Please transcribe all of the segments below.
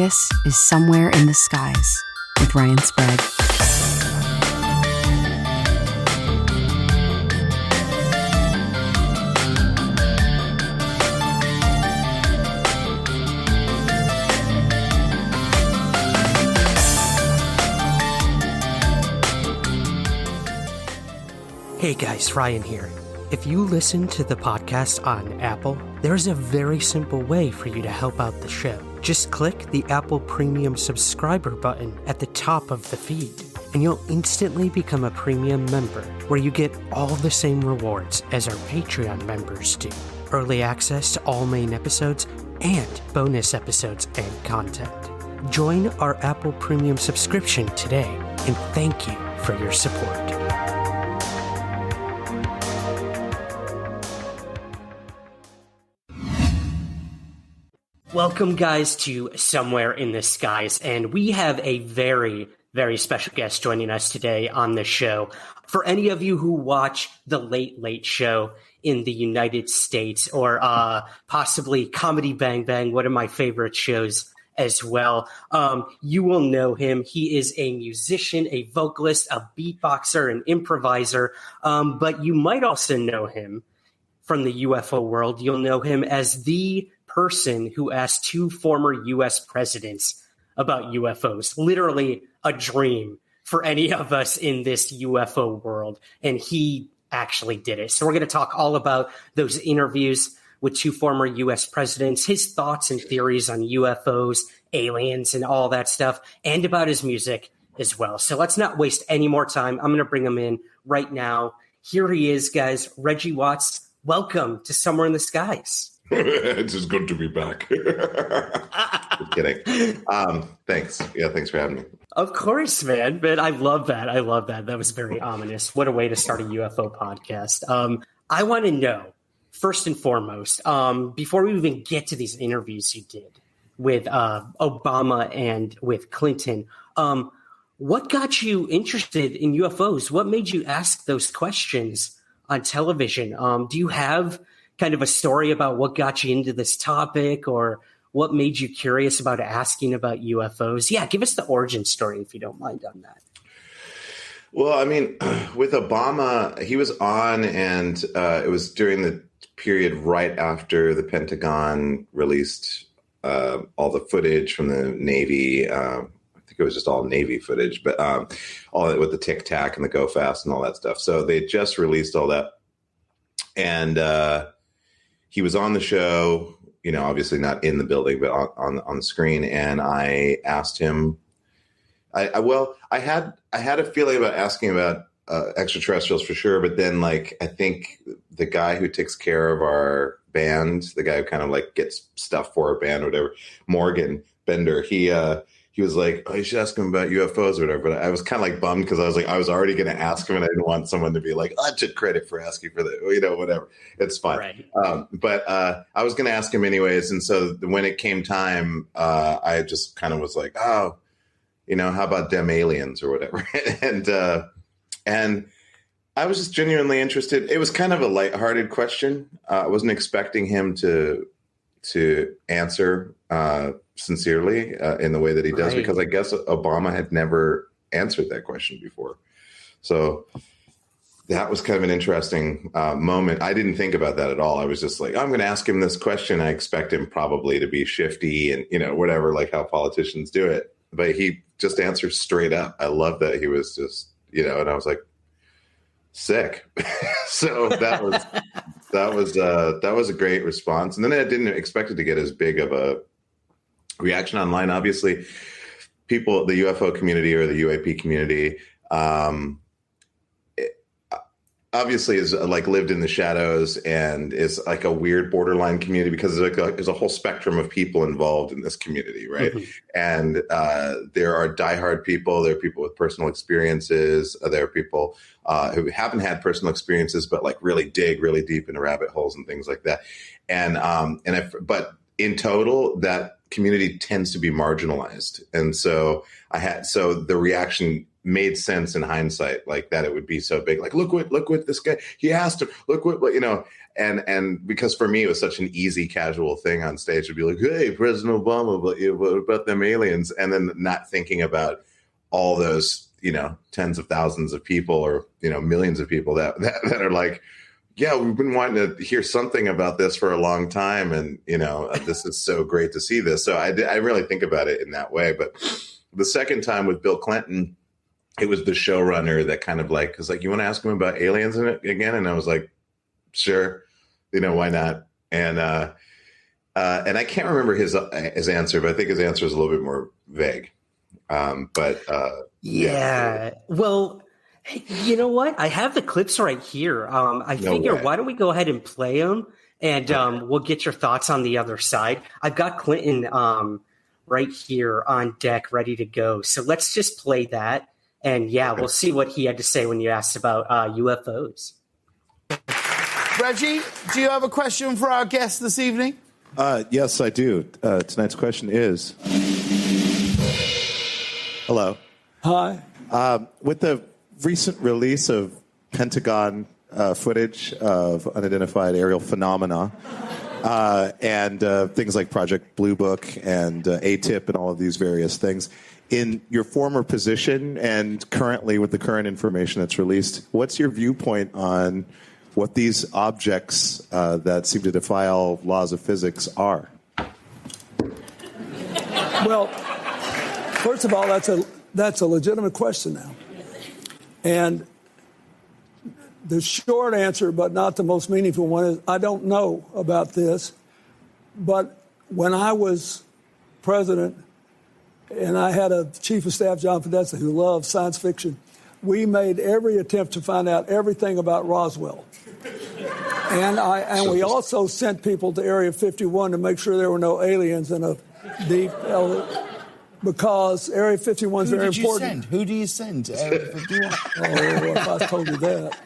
This is Somewhere in the Skies with Ryan Sprague. Hey guys, Ryan here. If you listen to the podcast on Apple, there's a very simple way for you to help out the show. Just click the Apple Premium subscriber button at the top of the feed, and you'll instantly become a premium member, where you get all the same rewards as our Patreon members do. Early access to all main episodes and bonus episodes and content. Join our Apple Premium subscription today, and thank you for your support. Welcome, guys, to Somewhere in the Skies, and we have a very, very special guest joining us today on the show. For any of you who watch The Late Late Show in the United States, or possibly Comedy Bang Bang, one of my favorite shows as well, you will know him. He is a musician, a vocalist, a beatboxer, an improviser, but you might also know him from the UFO world. You'll know him as the person who asked two former U.S. presidents about UFOs. Literally a dream for any of us in this UFO world. And he actually did it. So we're going to talk all about those interviews with two former U.S. presidents, his thoughts and theories on UFOs, aliens, and all that stuff, and about his music as well. So let's not waste any more time. I'm going to bring him in right now. Here he is, guys. Reggie Watts, welcome to Somewhere in the Skies. It's just good to be back. Just kidding. Thanks. Yeah, thanks for having me. Of course, man. I love that. That was very ominous. What a way to start a UFO podcast. I want to know, first and foremost, before we even get to these interviews you did with Obama and with Clinton, what got you interested in UFOs? What made you ask those questions on television? Do you have kind of a story about what got you into this topic, or what made you curious about asking about UFOs? Yeah, give us the origin story if you don't mind on that. Well, I mean, with Obama, he was on, and it was during the period right after the Pentagon released all the footage from the Navy. I think it was just all Navy footage, but all that with the Tic Tac and the Go Fast and all that stuff. So they just released all that. And he was on the show, you know, obviously not in the building, but on the screen. And I asked him, I had a feeling about asking about extraterrestrials for sure. But then, like, I think the guy who takes care of our band, the guy who kind of like gets stuff for our band or whatever, Morgan Bender, he was like, oh, you should ask him about UFOs or whatever. But I was kind of like bummed because I was like, I was already going to ask him, and I didn't want someone to be like, I took credit for asking for that, you know, whatever. It's fine. Right. But I was going to ask him anyways. And so when it came time, I just kind of was like, oh, you know, how about them aliens or whatever? and I was just genuinely interested. It was kind of a lighthearted question. I wasn't expecting him to answer sincerely in the way that he does, because I guess Obama had never answered that question before. So that was kind of an interesting moment. I didn't think about that at all. I was just like, I'm going to ask him this question. I expect him probably to be shifty and, you know, whatever, like how politicians do it. But he just answered straight up. I love that he was just, you know, and I was like, sick. So that was a great response. And then I didn't expect it to get as big of a reaction online. Obviously, people, the UFO community or the UAP community, obviously is like lived in the shadows and is like a weird borderline community because there's a whole spectrum of people involved in this community, right? Mm-hmm. And there are diehard people, there are people with personal experiences, there are people who haven't had personal experiences but like really dig really deep into rabbit holes and things like that. But in total, that community tends to be marginalized, and so the reaction made sense in hindsight, like that it would be so big. Like, look what this guy, he asked him, look what, and because for me, it was such an easy, casual thing on stage to be like, hey, President Obama, but what about them aliens? And then not thinking about all those, tens of thousands of people or, millions of people that are like, yeah, we've been wanting to hear something about this for a long time. And, this is so great to see this. So I really think about it in that way. But the second time with Bill Clinton, it was the showrunner that kind of was like, you want to ask him about aliens in it again? And I was like, sure, why not? And I can't remember his answer, but I think his answer is a little bit more vague. Yeah. Well, hey, you know what? I have the clips right here. Why don't we go ahead and play them, and we'll get your thoughts on the other side. I've got Clinton right here on deck, ready to go. So let's just play that, and we'll see what he had to say when you asked about UFOs. Reggie, do you have a question for our guest this evening? Yes, I do. Tonight's question is... Hello. Hi. With the recent release of Pentagon footage of unidentified aerial phenomena and things like Project Blue Book and AATIP and all of these various things, in your former position and currently with the current information that's released, what's your viewpoint on what these objects that seem to defy all laws of physics are? Well, first of all, that's a legitimate question now. And the short answer, but not the most meaningful one, is I don't know about this. But when I was president and I had a chief of staff, John Podesta, who loved science fiction, we made every attempt to find out everything about Roswell. And we also sent people to Area 51 to make sure there were no aliens in a deep... because Area 51 is very important. Who do you send to Area 51? Oh, if I told you that.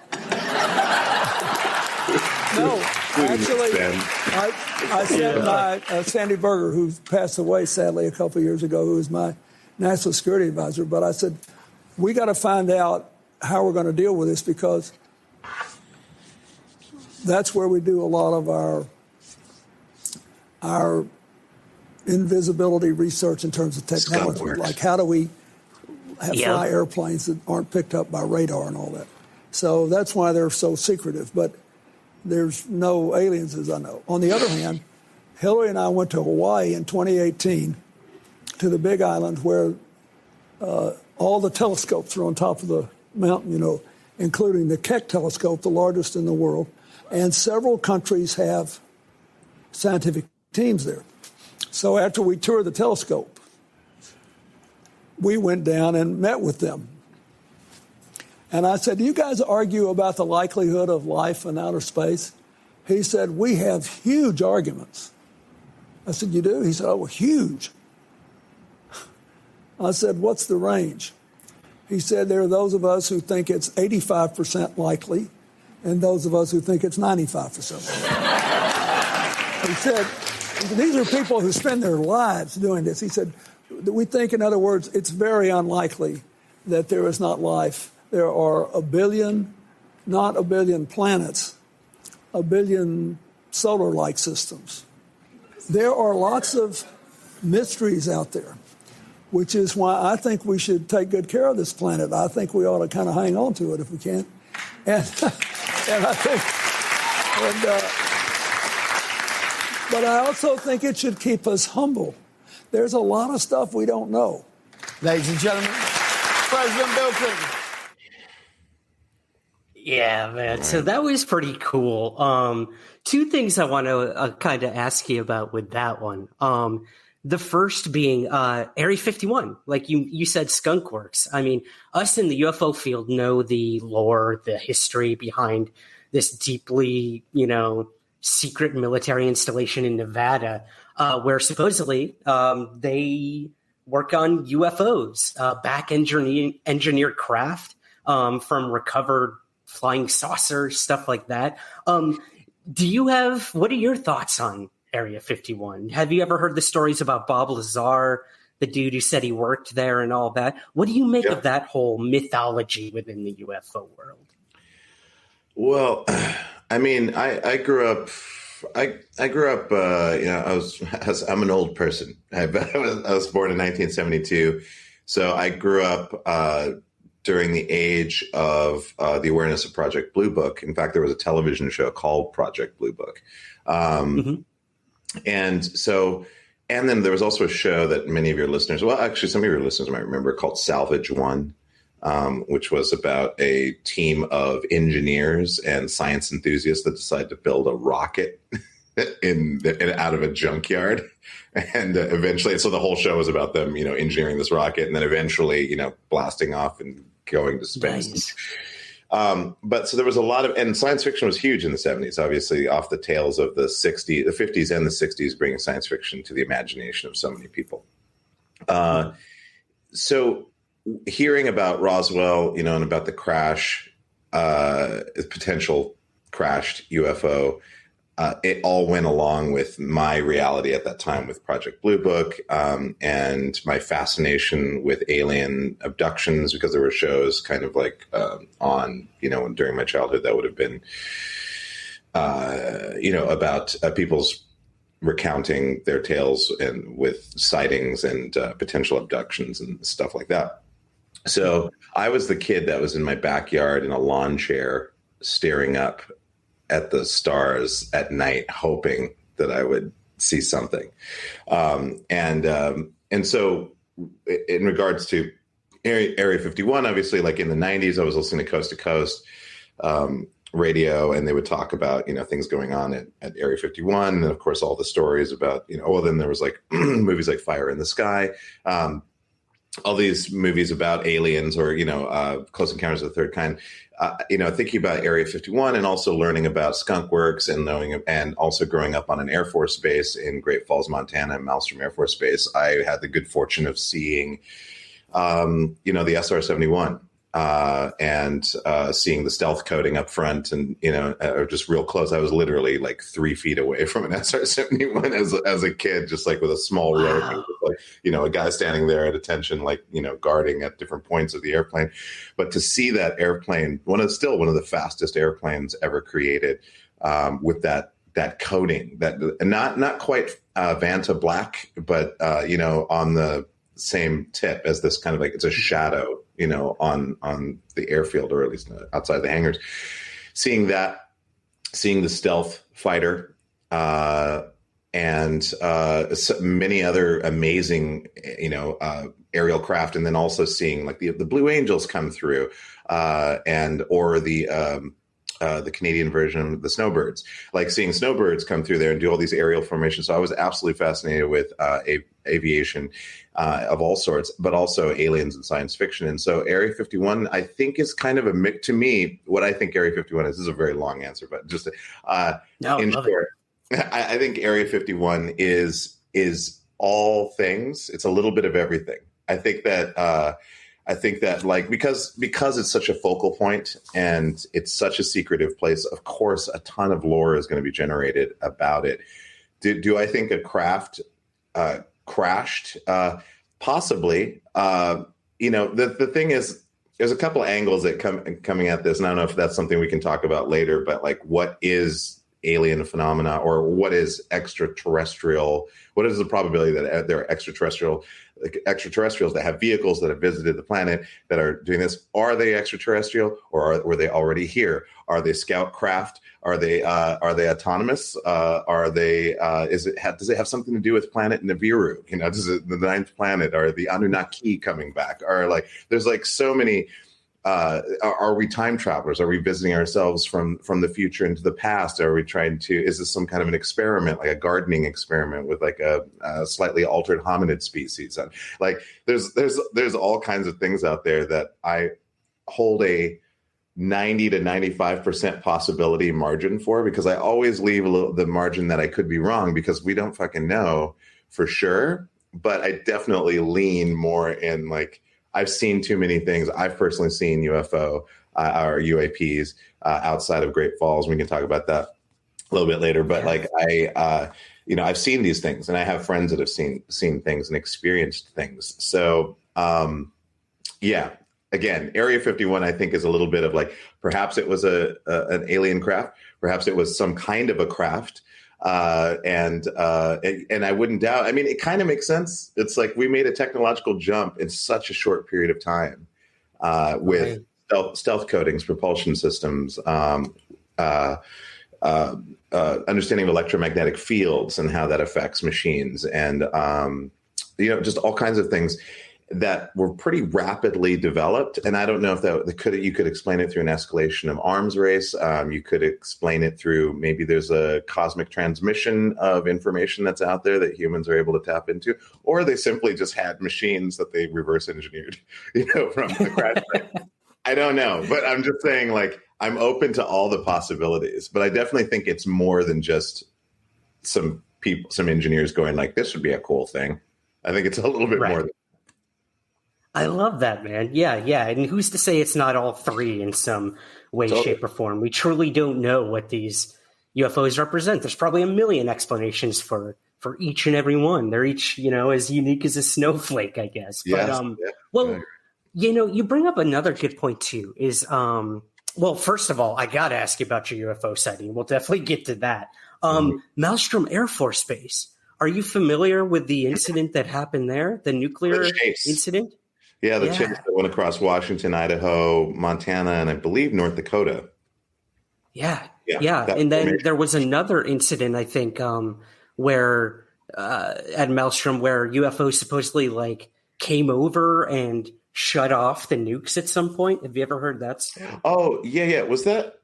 No, actually, I sent my Sandy Berger, who passed away, sadly, a couple of years ago, who was my national security advisor. But I said, we got to find out how we're going to deal with this, because that's where we do a lot of our invisibility research in terms of technology. Like, how do we fly airplanes that aren't picked up by radar and all that? So that's why they're so secretive. But there's no aliens, as I know. On the other hand, Hillary and I went to Hawaii in 2018 to the Big Island, where all the telescopes are on top of the mountain, including the Keck telescope, the largest in the world. And several countries have scientific teams there. So after we toured the telescope, we went down and met with them. And I said, do you guys argue about the likelihood of life in outer space? He said, we have huge arguments. I said, you do? He said, oh, huge. I said, what's the range? He said, there are those of us who think it's 85% likely and those of us who think it's 95%. He said, these are people who spend their lives doing this. He said, we think, in other words, it's very unlikely that there is not life. There are not a billion planets, a billion solar-like systems. There are lots of mysteries out there, which is why I think we should take good care of this planet. I think we ought to kind of hang on to it if we can. And I think... But I also think it should keep us humble. There's a lot of stuff we don't know. Ladies and gentlemen, President Bill Clinton. Yeah, man. So that was pretty cool. Two things I want to kind of ask you about with that one. The first being Area 51. Like you said, Skunk Works. I mean, us in the UFO field know the lore, the history behind this deeply, secret military installation in Nevada, where supposedly they work on UFOs, back engineered craft from recovered flying saucers, stuff like that. What are your thoughts on Area 51? Have you ever heard the stories about Bob Lazar the dude who said he worked there and all that. What do you make of that whole mythology within the UFO world? Well, I mean, I grew up. I grew up. I'm an old person. I was born in 1972, so I grew up during the age of the awareness of Project Blue Book. In fact, there was a television show called Project Blue Book, and then there was also a show that many of your listeners, well, actually, some of your listeners might remember, called Salvage One. Which was about a team of engineers and science enthusiasts that decided to build a rocket out of a junkyard. And eventually, so the whole show was about them, engineering this rocket and then eventually, blasting off and going to space. Nice. But so there was a lot of, and science fiction was huge in the 70s, obviously off the tails of the 50s and the 60s, bringing science fiction to the imagination of so many people. So hearing about Roswell, and about the crash, potential crashed UFO, it all went along with my reality at that time with Project Blue Book, and my fascination with alien abductions, because there were shows kind of like on, during my childhood that would have been, about people's recounting their tales and with sightings and potential abductions and stuff like that. So I was the kid that was in my backyard in a lawn chair staring up at the stars at night, hoping that I would see something. And so in regards to Area 51, obviously, like in the 90s, I was listening to Coast to Coast radio, and they would talk about, things going on at Area 51. And of course, all the stories about, then there was like movies like Fire in the Sky, all these movies about aliens or, Close Encounters of the Third Kind, thinking about Area 51 and also learning about skunk works and also growing up on an Air Force base in Great Falls, Montana, Maelstrom Air Force Base. I had the good fortune of seeing, the SR-71 and seeing the stealth coating up front and, just real close. I was literally like 3 feet away from an SR-71 as a kid, just like with a small rope, and like, a guy standing there at attention, like, guarding at different points of the airplane. But to see that airplane, one of the fastest airplanes ever created, with that coating, that not quite Vanta black, but, on the same tip as this kind of like, it's a shadow, on the airfield, or at least outside the hangars, seeing the stealth fighter, and so many other amazing, aerial craft. And then also seeing like the Blue Angels come through, or the Canadian version of the Snowbirds, like seeing Snowbirds come through there and do all these aerial formations. So I was absolutely fascinated with aviation of all sorts, but also aliens and science fiction. And so Area 51, I think, is kind of a mix to me. What I think Area 51 is a very long answer, but just in short, I think Area 51 is all things. It's a little bit of everything. I think that like, because it's such a focal point and it's such a secretive place, of course, a ton of lore is going to be generated about it. Do I think a craft crashed? Possibly. The thing is, there's a couple angles that coming at this, and I don't know if that's something we can talk about later, but like, what is alien phenomena, or what is extraterrestrial? What is the probability that there are extraterrestrials that have vehicles that have visited the planet that are doing this? Are they extraterrestrial, or were they already here? Are they scout craft? Are they autonomous? Does it have something to do with planet Nibiru? Does the ninth planet, or the Anunnaki coming back? Or like, there's like so many. Are we time travelers? Are we visiting ourselves from the future into the past? Are we is this some kind of an experiment, like a gardening experiment with like a slightly altered hominid species? Like there's all kinds of things out there that I hold a 90 to 95% possibility margin for, because I always leave the margin that I could be wrong, because we don't fucking know for sure. But I definitely lean more in like, I've seen too many things. I've personally seen UFO or UAPs outside of Great Falls. We can talk about that a little bit later. But like I've seen these things, and I have friends that have seen things and experienced things. So, again, Area 51, I think, is a little bit of like, perhaps it was an alien craft, perhaps it was some kind of a craft. And I wouldn't doubt, I mean, it kind of makes sense. It's like we made a technological jump in such a short period of time with stealth coatings, propulsion systems, understanding of electromagnetic fields and how that affects machines, and just all kinds of things that were pretty rapidly developed. And I don't know if you could explain it through an escalation of arms race. You could explain it through maybe there's a cosmic transmission of information that's out there that humans are able to tap into, or they simply just had machines that they reverse engineered, from the crash site. I don't know, but I'm just saying, like, I'm open to all the possibilities, but I definitely think it's more than just some engineers going like, this would be a cool thing. I think it's a little bit more than. I love that, man. Yeah. And who's to say it's not all three in some way, shape, or form? We truly don't know what these UFOs represent. There's probably a million explanations for each and every one. They're each, as unique as a snowflake, I guess. Yes. Well, you bring up another good point too, is, well, first of all, I got to ask you about your UFO sighting. We'll definitely get to that. Maelstrom Air Force Base. Are you familiar with the incident that happened there? The nuclear incident? Yeah, the chase that went across Washington, Idaho, Montana, and I believe North Dakota. Yeah. And then there was another incident, I think, where at Maelstrom, where UFOs supposedly like came over and shut off the nukes at some point. Have you ever heard that story? Oh, yeah. Was that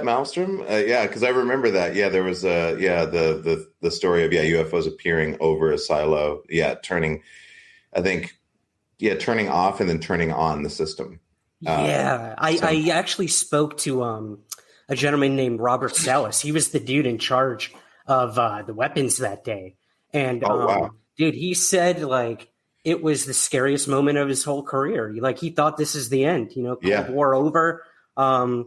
Maelstrom? Yeah, because I remember that. Yeah, there was the story of UFOs appearing over a silo. Yeah, turning off and then turning on the system. I actually spoke to a gentleman named Robert Salas. He was the dude in charge of the weapons that day. And dude, he said like it was the scariest moment of his whole career. Like he thought this is the end, Cold War over.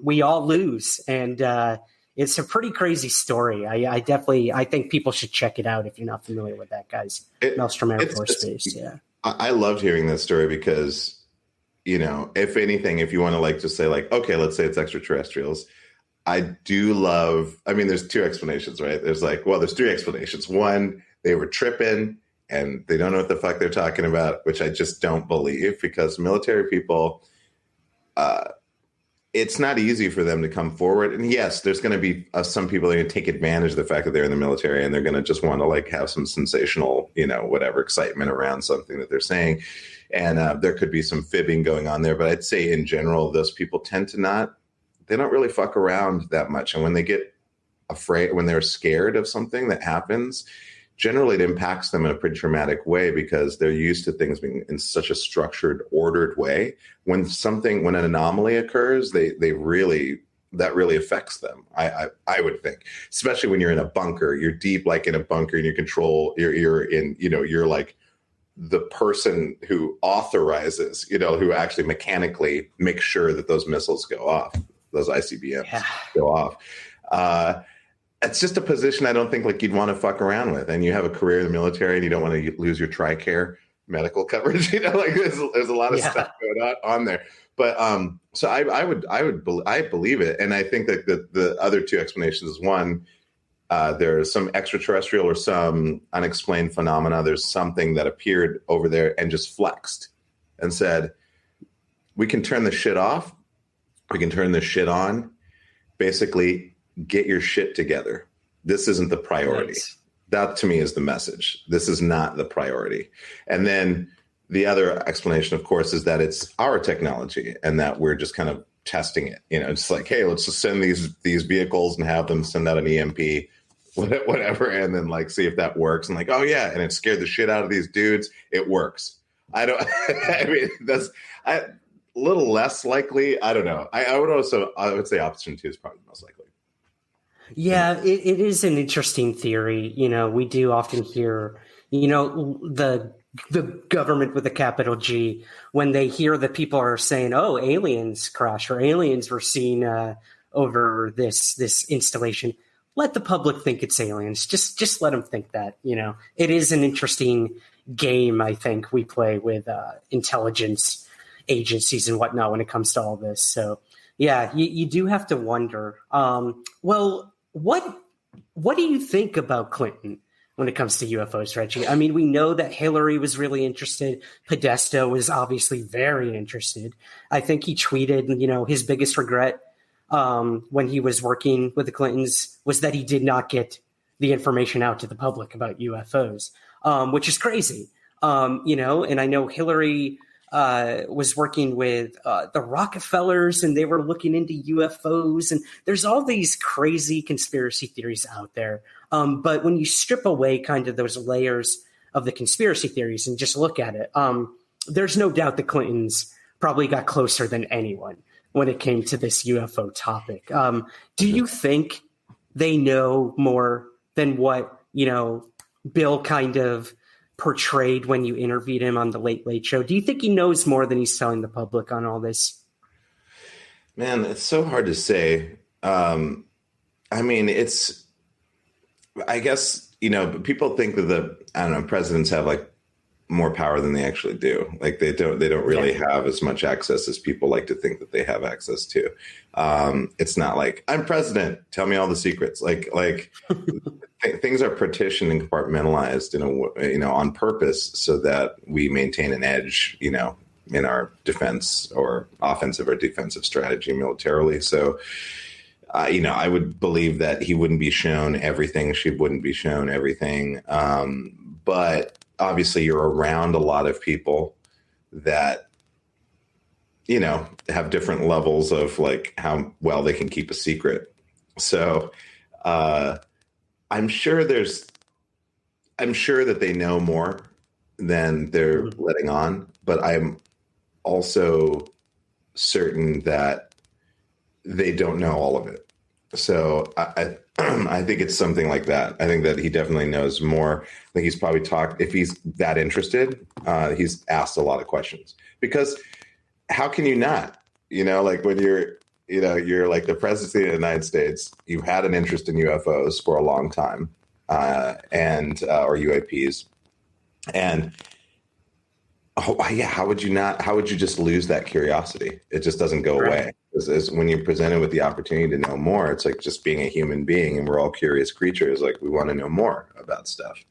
We all lose. And it's a pretty crazy story. I think people should check it out if you're not familiar with that guy's Maelstrom Air Force Base. Yeah. I loved hearing this story because, if anything, if you want to like just say like, okay, let's say it's extraterrestrials. I do love, there's two explanations, right? There's three explanations. One, they were tripping and they don't know what the fuck they're talking about, which I just don't believe, because military people, it's not easy for them to come forward. And yes, there's going to be some people that are going to take advantage of the fact that they're in the military and they're going to just want to like have some sensational, whatever excitement around something that they're saying. And there could be some fibbing going on there. But I'd say in general, those people tend to they don't really fuck around that much. And when they get afraid, when they're scared of something that happens, generally it impacts them in a pretty traumatic way because they're used to things being in such a structured, ordered way. When an anomaly occurs, that really affects them. I would think, especially when you're in a bunker, you're deep, like in a bunker, and you're in, you're like the person who authorizes, who actually mechanically makes sure that those missiles go off, those ICBMs go off. It's just a position I don't think like you'd want to fuck around with. And you have a career in the military and you don't want to lose your TRICARE medical coverage. Like there's a lot of stuff going on there. But so I believe it. And I think that the other two explanations is one, there's some extraterrestrial or some unexplained phenomena. There's something that appeared over there and just flexed and said, we can turn this shit off. We can turn this shit on. Basically, get your shit together. This isn't the priority. Nice. That to me is the message. This is not the priority. And then the other explanation, of course, is that it's our technology and that we're just kind of testing it. It's like, hey, let's just send these vehicles and have them send out an EMP, whatever, and then like see if that works. And like, oh yeah, and it scared the shit out of these dudes. It works. That's a little less likely. I don't know. I would say option 2 is probably the most likely. Yeah, it is an interesting theory. We do often hear, the government with a capital G, when they hear that people are saying, oh, aliens crashed or aliens were seen over this installation. let the public think it's aliens. Just let them think that, it is an interesting game. I think we play with intelligence agencies and whatnot when it comes to all this. So yeah, you do have to wonder. Well, what do you think about Clinton when it comes to UFOs, Reggie? I mean, we know that Hillary was really interested. Podesta was obviously very interested. I think he tweeted, his biggest regret when he was working with the Clintons was that he did not get the information out to the public about UFOs, which is crazy. And I know Hillary was working with the Rockefellers, and they were looking into UFOs, and there's all these crazy conspiracy theories out there. But when you strip away kind of those layers of the conspiracy theories and just look at it, there's no doubt the Clintons probably got closer than anyone when it came to this UFO topic. Do you think they know more than what, Bill kind of portrayed when you interviewed him on the Late Late Show? Do you think he knows more than he's telling the public on all this? Man, it's so hard to say. I guess, people think that presidents have like more power than they actually do. Like they don't really have as much access as people like to think that they have access to. It's not like, I'm president, tell me all the secrets. Like things are partitioned and compartmentalized on purpose so that we maintain an edge, in our defense or offensive or defensive strategy militarily. So, I would believe that he wouldn't be shown everything. She wouldn't be shown everything. But obviously you're around a lot of people that, have different levels of like how well they can keep a secret. So I'm sure that they know more than they're letting on, but I'm also certain that they don't know all of it. So I think it's something like that. I think that he definitely knows more. I think he's probably talked, if he's that interested, he's asked a lot of questions, because how can you not, like when you're like the president of the United States, you've had an interest in UFOs for a long time, or UAPs. And how would you just lose that curiosity? It just doesn't go away. As when you're presented with the opportunity to know more, it's like just being a human being, and we're all curious creatures. Like we want to know more about stuff,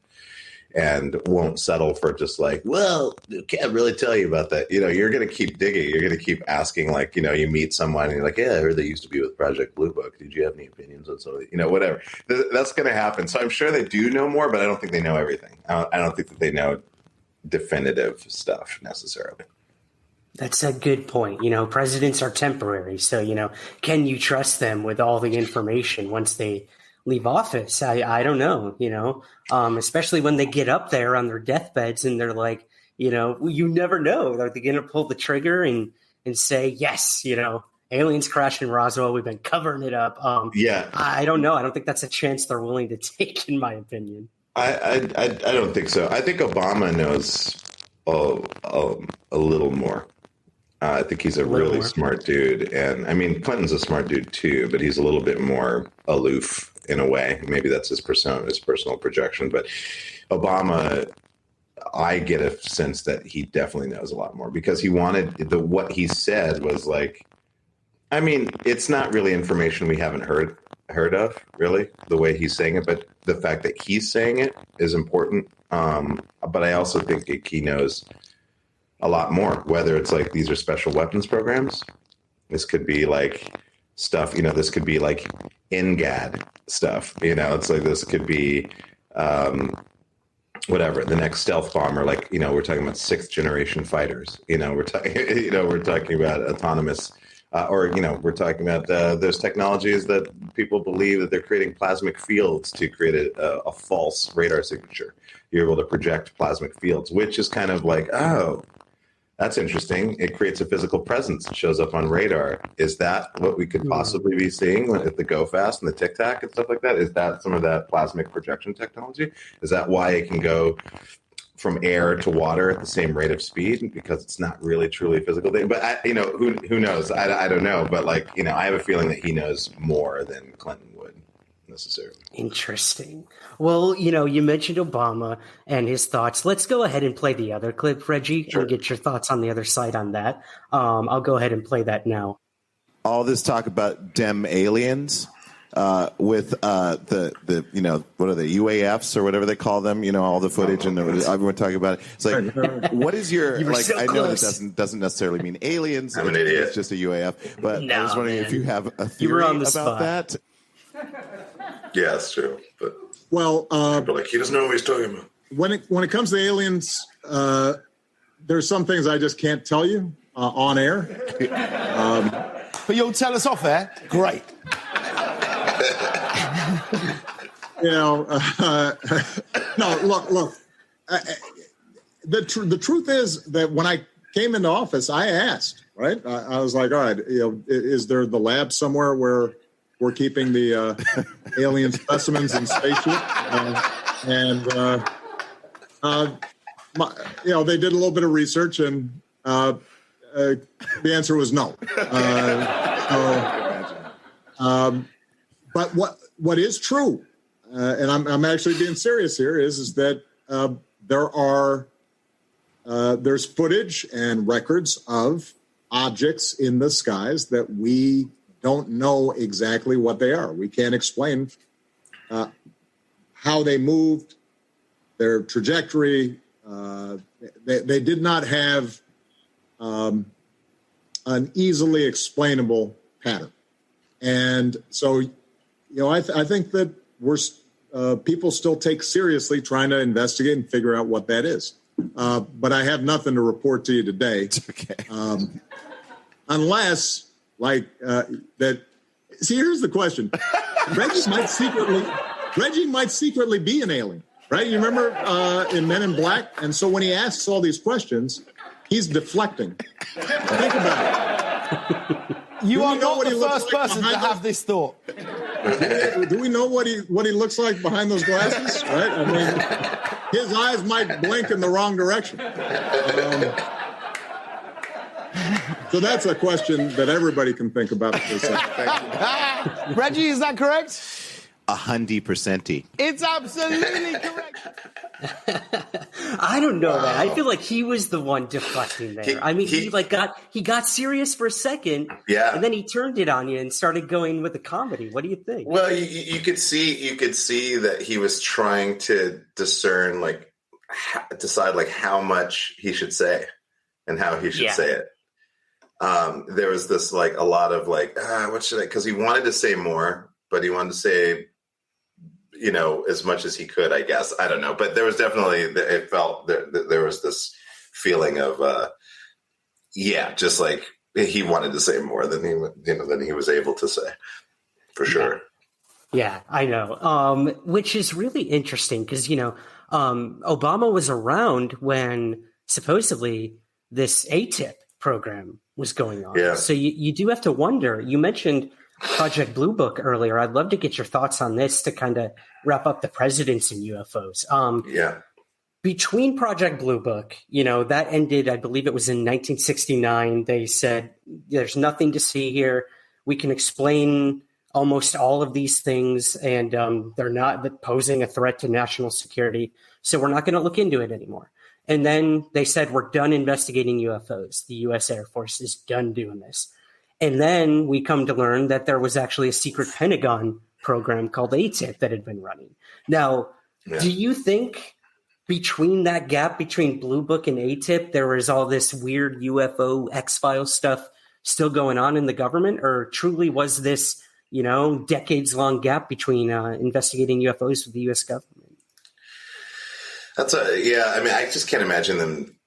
and won't settle for just like, well, can't really tell you about that. You're going to keep digging. You're going to keep asking. Like, you meet someone and you're like, yeah, I heard they used to be with Project Blue Book. Did you have any opinions on something? Whatever. That's going to happen. So I'm sure they do know more, but I don't think they know everything. I don't think that they know definitive stuff necessarily. That's a good point. Presidents are temporary. So, can you trust them with all the information once they leave office? I don't know, especially when they get up there on their deathbeds and they're like, you never know. Are they going to pull the trigger and say, yes, aliens crashed in Roswell. We've been covering it up. I don't know. I don't think that's a chance they're willing to take, in my opinion. I don't think so. I think Obama knows a little more. I think he's a really smart dude. And I mean, Clinton's a smart dude too, but he's a little bit more aloof in a way. Maybe that's his persona, his personal projection. But Obama, I get a sense that he definitely knows a lot more, because he wanted what he said was like, I mean, it's not really information we haven't heard of, really, the way he's saying it. But the fact that he's saying it is important. But I also think he knows a lot more, whether it's like these are special weapons programs. This could be like stuff, this could be like NGAD stuff, it's like this could be whatever, the next stealth bomber, like, we're talking about 6th generation fighters, we're talking about autonomous we're talking about those technologies that people believe that they're creating plasmic fields to create a false radar signature. You're able to project plasmic fields, which is kind of like, oh, that's interesting. It creates a physical presence. It shows up on radar. Is that what we could possibly be seeing at the Go Fast and the Tic Tac and stuff like that? Is that some of that plasmic projection technology? Is that why it can go from air to water at the same rate of speed? Because it's not really truly a physical thing. But who knows? I don't know. But I have a feeling that he knows more than Clinton would. necessarily. Interesting. Well, you mentioned Obama and his thoughts. Let's go ahead and play the other clip, Reggie, and get your thoughts on the other side on that. I'll go ahead and play that now. All this talk about dem aliens with the what are they, UAFs or whatever they call them, all the footage and everyone talking about it. It's like, what is your, so I know close. that doesn't necessarily mean aliens. I'm an idiot. It's just a UAF. But I was wondering if you have a You were theory on the about spot. that. Yeah, that's true. But He doesn't know what he's talking about. when it comes to aliens, there's some things I just can't tell you on air. But you'll tell us off air? Great. No, look. The truth is that when I came into office, I asked, right? I was like, all right, is there the lab somewhere where we're keeping the alien specimens in spaceship? They did a little bit of research, and the answer was no. But what is true, and I'm actually being serious here, is that there's footage and records of objects in the skies that we don't know exactly what they are. We can't explain how they moved, their trajectory. They did not have an easily explainable pattern. And so, I think that people still take seriously trying to investigate and figure out what that is. But I have nothing to report to you today. Okay. Unless, that. See, here's the question. Reggie might secretly be an alien, right? You remember in Men in Black? And so when he asks all these questions, he's deflecting. Think about it. You are not the first person to have this thought. Do we know what he looks like behind those glasses? Right? I mean, his eyes might blink in the wrong direction. So that's a question that everybody can think about. Reggie, is that correct? 100%. It's absolutely correct. I don't know, man. I feel like he was the one deflecting there. He got serious for a second, and then he turned it on you and started going with the comedy. What do you think? Well, you could see that he was trying to discern, decide how much he should say and how he should say it. There was this a lot of what should I? Because he wanted to say more, but he wanted to say, as much as he could, I guess. I don't know. But there was definitely, it felt there was this feeling of, just he wanted to say more than he was able to say, for sure. Yeah, I know. Which is really interesting because, Obama was around when supposedly this AATIP program was going on. Yeah. So you do have to wonder. You mentioned Project Blue Book earlier. I'd love to get your thoughts on this to kind of wrap up the presidents and UFOs. Between Project Blue Book, that ended, I believe it was in 1969. They said, there's nothing to see here. We can explain almost all of these things, and they're not posing a threat to national security. So we're not going to look into it anymore. And then they said, we're done investigating UFOs. The U.S. Air Force is done doing this. And then we come to learn that there was actually a secret Pentagon program called AATIP that had been running. Now, do you think between that gap between Blue Book and AATIP, there was all this weird UFO X-Files stuff still going on in the government? Or truly was this, decades-long gap between investigating UFOs with the U.S. government? I just can't imagine them,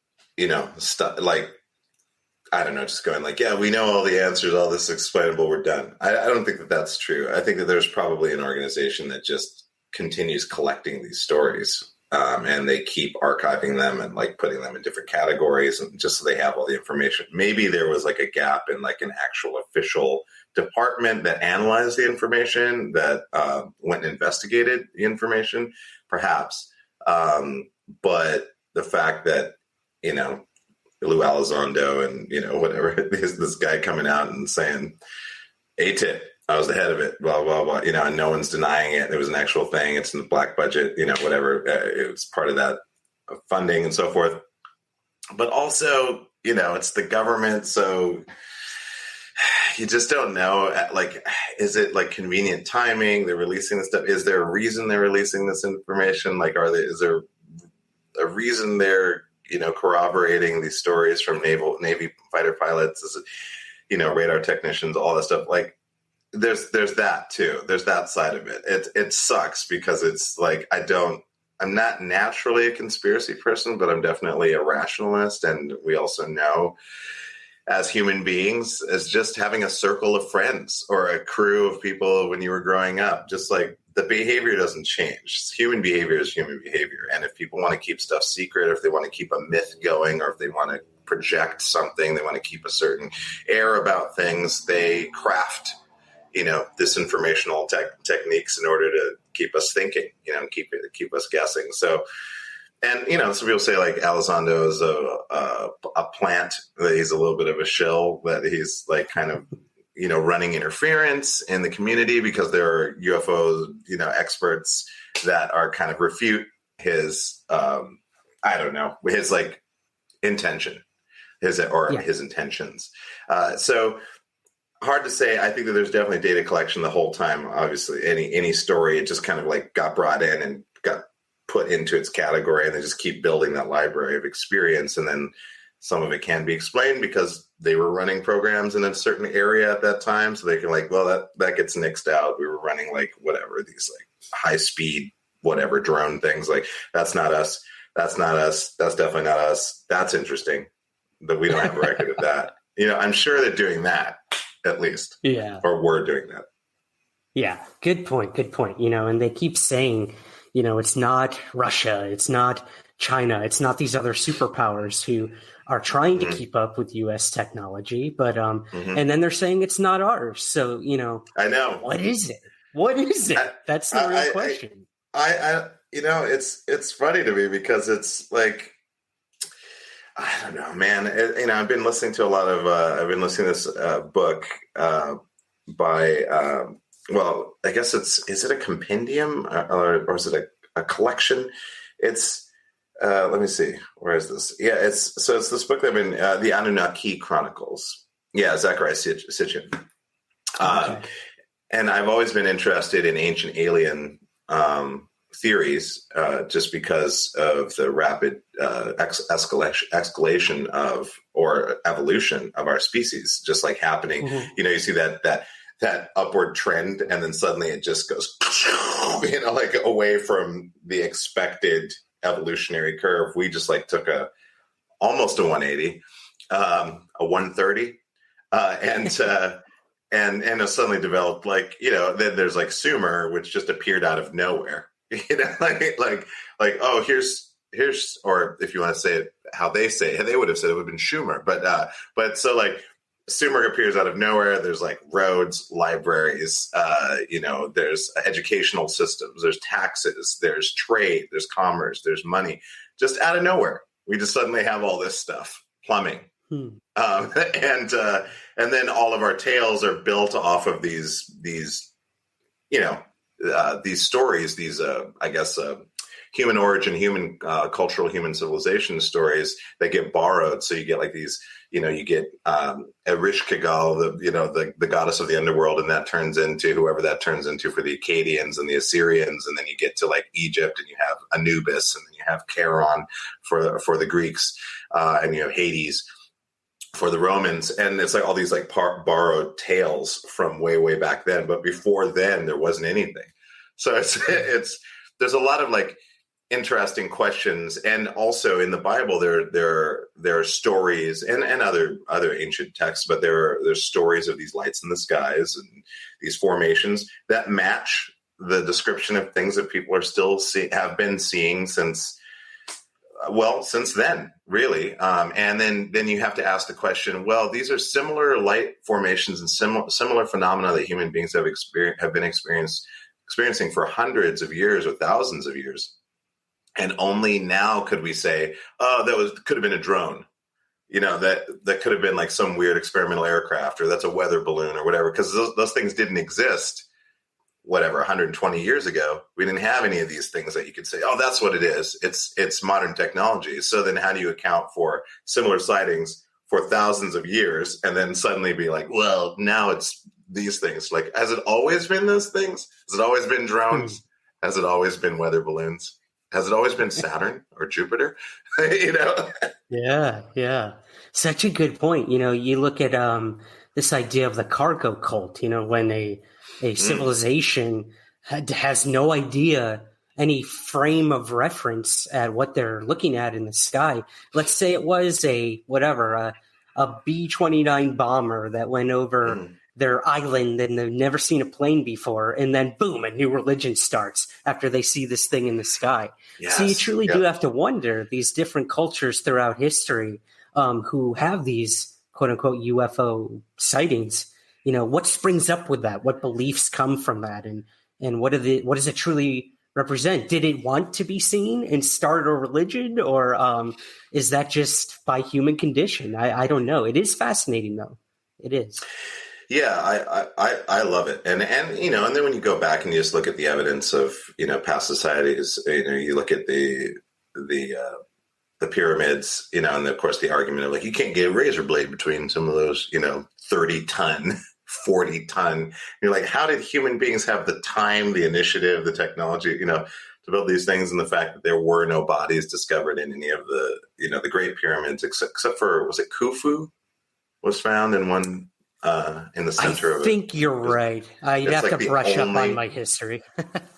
I don't know, just going we know all the answers, all this explainable, we're done. I don't think that that's true. I think that there's probably an organization that just continues collecting these stories, and they keep archiving them and putting them in different categories, and just so they have all the information. Maybe there was a gap in an actual official department that analyzed the information, that went and investigated the information, perhaps. But the fact that, Lou Elizondo and, whatever, this guy coming out and saying AATIP, I was the head of it, blah, blah, blah, and no one's denying it. It was an actual thing. It's in the black budget, whatever. It was part of that funding and so forth. But also, it's the government. So you just don't know, is it like convenient timing? They're releasing this stuff. Is there a reason they're releasing this information? Is there a reason they're, corroborating these stories from Navy fighter pilots, radar technicians, all that stuff? There's that too. There's that side of it. It sucks because it's I'm not naturally a conspiracy person, but I'm definitely a rationalist. And we also know as human beings, as just having a circle of friends or a crew of people when you were growing up, just like the behavior doesn't change. Human behavior is human behavior. And if people want to keep stuff secret, or if they want to keep a myth going, or if they want to project something, they want to keep a certain air about things, they craft disinformational techniques in order to keep us thinking, keep us guessing. So, and some people say Elizondo is a plant, that he's a little bit of a shill, that he's kind of running interference in the community because there are UFO experts that are kind of refute his his intention, his intentions. So. Hard to say. I think that there's definitely data collection the whole time. Obviously, any story, it just kind of got brought in and got put into its category, and they just keep building that library of experience. And then some of it can be explained because they were running programs in a certain area at that time, so they can that gets nixed out. We were running whatever, these high speed whatever drone things. That's not us. That's not us. That's definitely not us. That's interesting, but we don't have a record of that. I'm sure they're doing that. At least. Yeah. Or we're doing that. Yeah. Good point. And they keep saying, it's not Russia, it's not China, it's not these other superpowers who are trying to keep up with U.S. technology, but and then they're saying it's not ours. So, I know. What is it? That's the real question. It's funny to me because it's I don't know, man. I've been listening to this book by, I guess is it a compendium or is it a collection? It's, let me see, where is this? Yeah, it's this book that I've been, the Anunnaki Chronicles. Yeah, Zachariah Sitchin. Okay. And I've always been interested in ancient alien theories, just because of the rapid escalation of or evolution of our species, just happening. You see that upward trend, and then suddenly it just goes, away from the expected evolutionary curve. We just took almost a 180, a 130, and it suddenly developed then there's Sumer, which just appeared out of nowhere. Oh, here's, or if you want to say it how they say it, they would have said it would have been Schumer, but so Sumer appears out of nowhere. There's roads, libraries, there's educational systems, there's taxes, there's trade, there's commerce, there's money, just out of nowhere. We just suddenly have all this stuff, plumbing. And then all of our tales are built off of these stories, these, human origin, human cultural, human civilization stories that get borrowed. So you get these, you get Erishkigal, the goddess of the underworld, and that turns into whoever that turns into for the Akkadians and the Assyrians. And then you get to Egypt, and you have Anubis, and then you have Charon for the Greeks, and you have Hades for the Romans. And it's all these borrowed tales from way back then. But before then, there wasn't anything. So there's a lot of interesting questions. And also in the Bible, there are stories and other ancient texts, but there's stories of these lights in the skies and these formations that match the description of things that people are still have been seeing since then, really. And then you have to ask the question, well, these are similar light formations and similar phenomena that human beings have been experiencing for hundreds of years or thousands of years. And only now could we say, oh, could have been a drone. that could have been like some weird experimental aircraft, or that's a weather balloon or whatever, because those things didn't exist, 120 years ago. We didn't have any of these things that you could say, oh, that's what it is. It's modern technology. So then how do you account for similar sightings for thousands of years and then suddenly be like, well, now it's these things? Like, has it always been those things? Has it always been drones? Has it always been weather balloons? Has it always been Saturn or Jupiter? Yeah. Such a good point. You look at this idea of the cargo cult, when a civilization has no idea, any frame of reference at what they're looking at in the sky. Let's say it was a B-29 bomber that went over their island and they've never seen a plane before. And then boom, a new religion starts after they see this thing in the sky. Yes. So you truly do have to wonder, these different cultures throughout history who have these quote unquote UFO sightings, what springs up with that? What beliefs come from that? And what does it truly represent? Did it want to be seen and start a religion, or is that just by human condition? I don't know. It is fascinating though. It is. Yeah, I love it. And then when you go back and you just look at the evidence of, past societies, you look at the pyramids, and of course the argument of like, you can't get a razor blade between some of those, 30-ton, 40-ton. You're like, how did human beings have the time, the initiative, the technology, to build these things? And the fact that there were no bodies discovered in any of the, the Great Pyramids, except for, was it Khufu was found in one, in the center of it. I think you're right. You'd have to brush up on my history.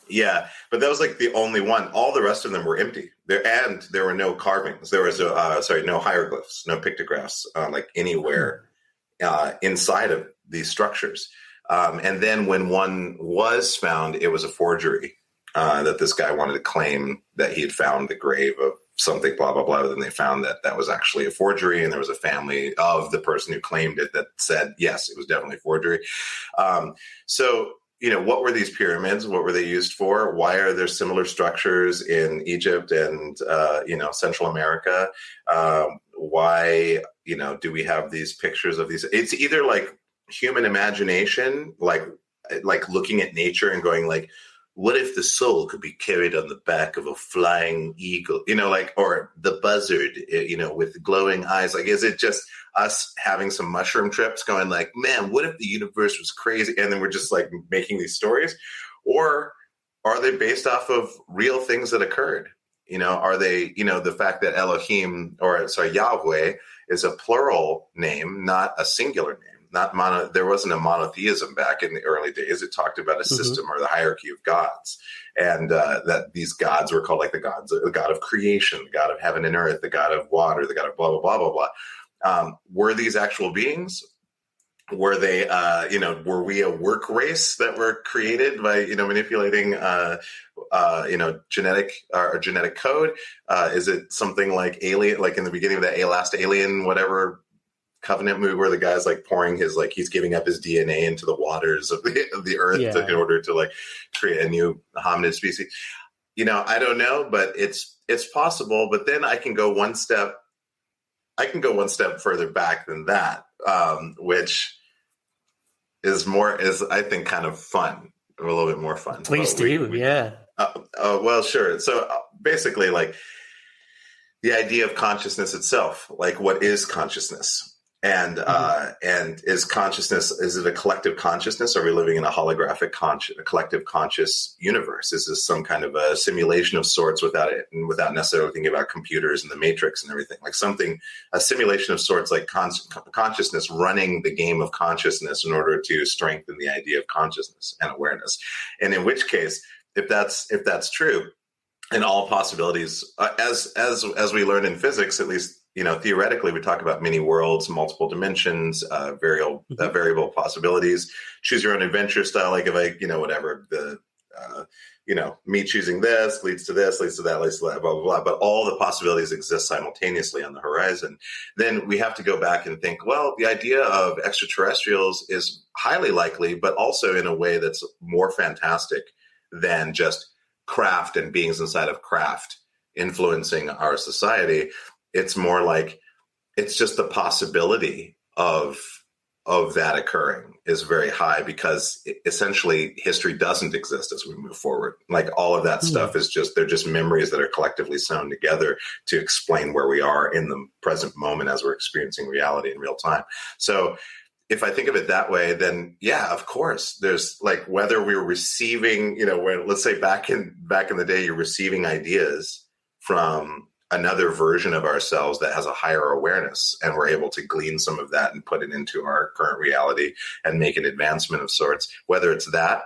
Yeah, but that was like the only one. All the rest of them were empty. There were no carvings. There was no hieroglyphs, no pictographs, like anywhere inside of these structures. And then when one was found, it was a forgery that this guy wanted to claim that he had found the grave of something, blah, blah, blah. But then they found that was actually a forgery. And there was a family of the person who claimed it that said, yes, it was definitely a forgery. So, what were these pyramids? What were they used for? Why are there similar structures in Egypt and, Central America? Why, do we have these pictures of these? It's either like human imagination, like looking at nature and going like, what if the soul could be carried on the back of a flying eagle, or the buzzard, with glowing eyes? Like, is it just us having some mushroom trips going like, man, what if the universe was crazy? And then we're just like making these stories, or are they based off of real things that occurred? Are they, the fact that Yahweh is a plural name, not a singular name. There wasn't a monotheism back in the early days. It talked about a system or the hierarchy of gods, and that these gods were called like the god of creation, the god of heaven and earth, the god of water, the god of blah, blah, blah, blah, blah. Were these actual beings? Were they, were we a work race that were created by, manipulating, genetic code? Is it something like Alien, like in the beginning of that last Alien, whatever Covenant movie where the guy's like pouring his, like he's giving up his DNA into the waters of the earth in order to like create a new hominid species. I don't know, but it's possible. But then I can go one step further back than that, which is I think kind of fun, a little bit more fun. Please do. Yeah. Well, sure. So basically like the idea of consciousness itself, like what is consciousness? And is consciousness, is it a collective consciousness? Are we living in a holographic a collective conscious universe? Is this some kind of a simulation of sorts without necessarily thinking about computers and the matrix and everything? Like a simulation of sorts, like consciousness running the game of consciousness in order to strengthen the idea of consciousness and awareness. And in which case, if that's true, and all possibilities, as we learn in physics, at least, theoretically, we talk about many worlds, multiple dimensions, variable possibilities, choose your own adventure style. Like if me choosing this leads to this, leads to that, leads to that, blah, blah, blah. But all the possibilities exist simultaneously on the horizon. Then we have to go back and think, well, the idea of extraterrestrials is highly likely, but also in a way that's more fantastic than just craft and beings inside of craft influencing our society. It's more like it's just the possibility of that occurring is very high, because essentially history doesn't exist as we move forward. Like all of that stuff is they're just memories that are collectively sewn together to explain where we are in the present moment as we're experiencing reality in real time. So if I think of it that way, then yeah, of course, there's like, whether we're receiving, when, let's say back in the day, you're receiving ideas from another version of ourselves that has a higher awareness, and we're able to glean some of that and put it into our current reality and make an advancement of sorts, whether it's that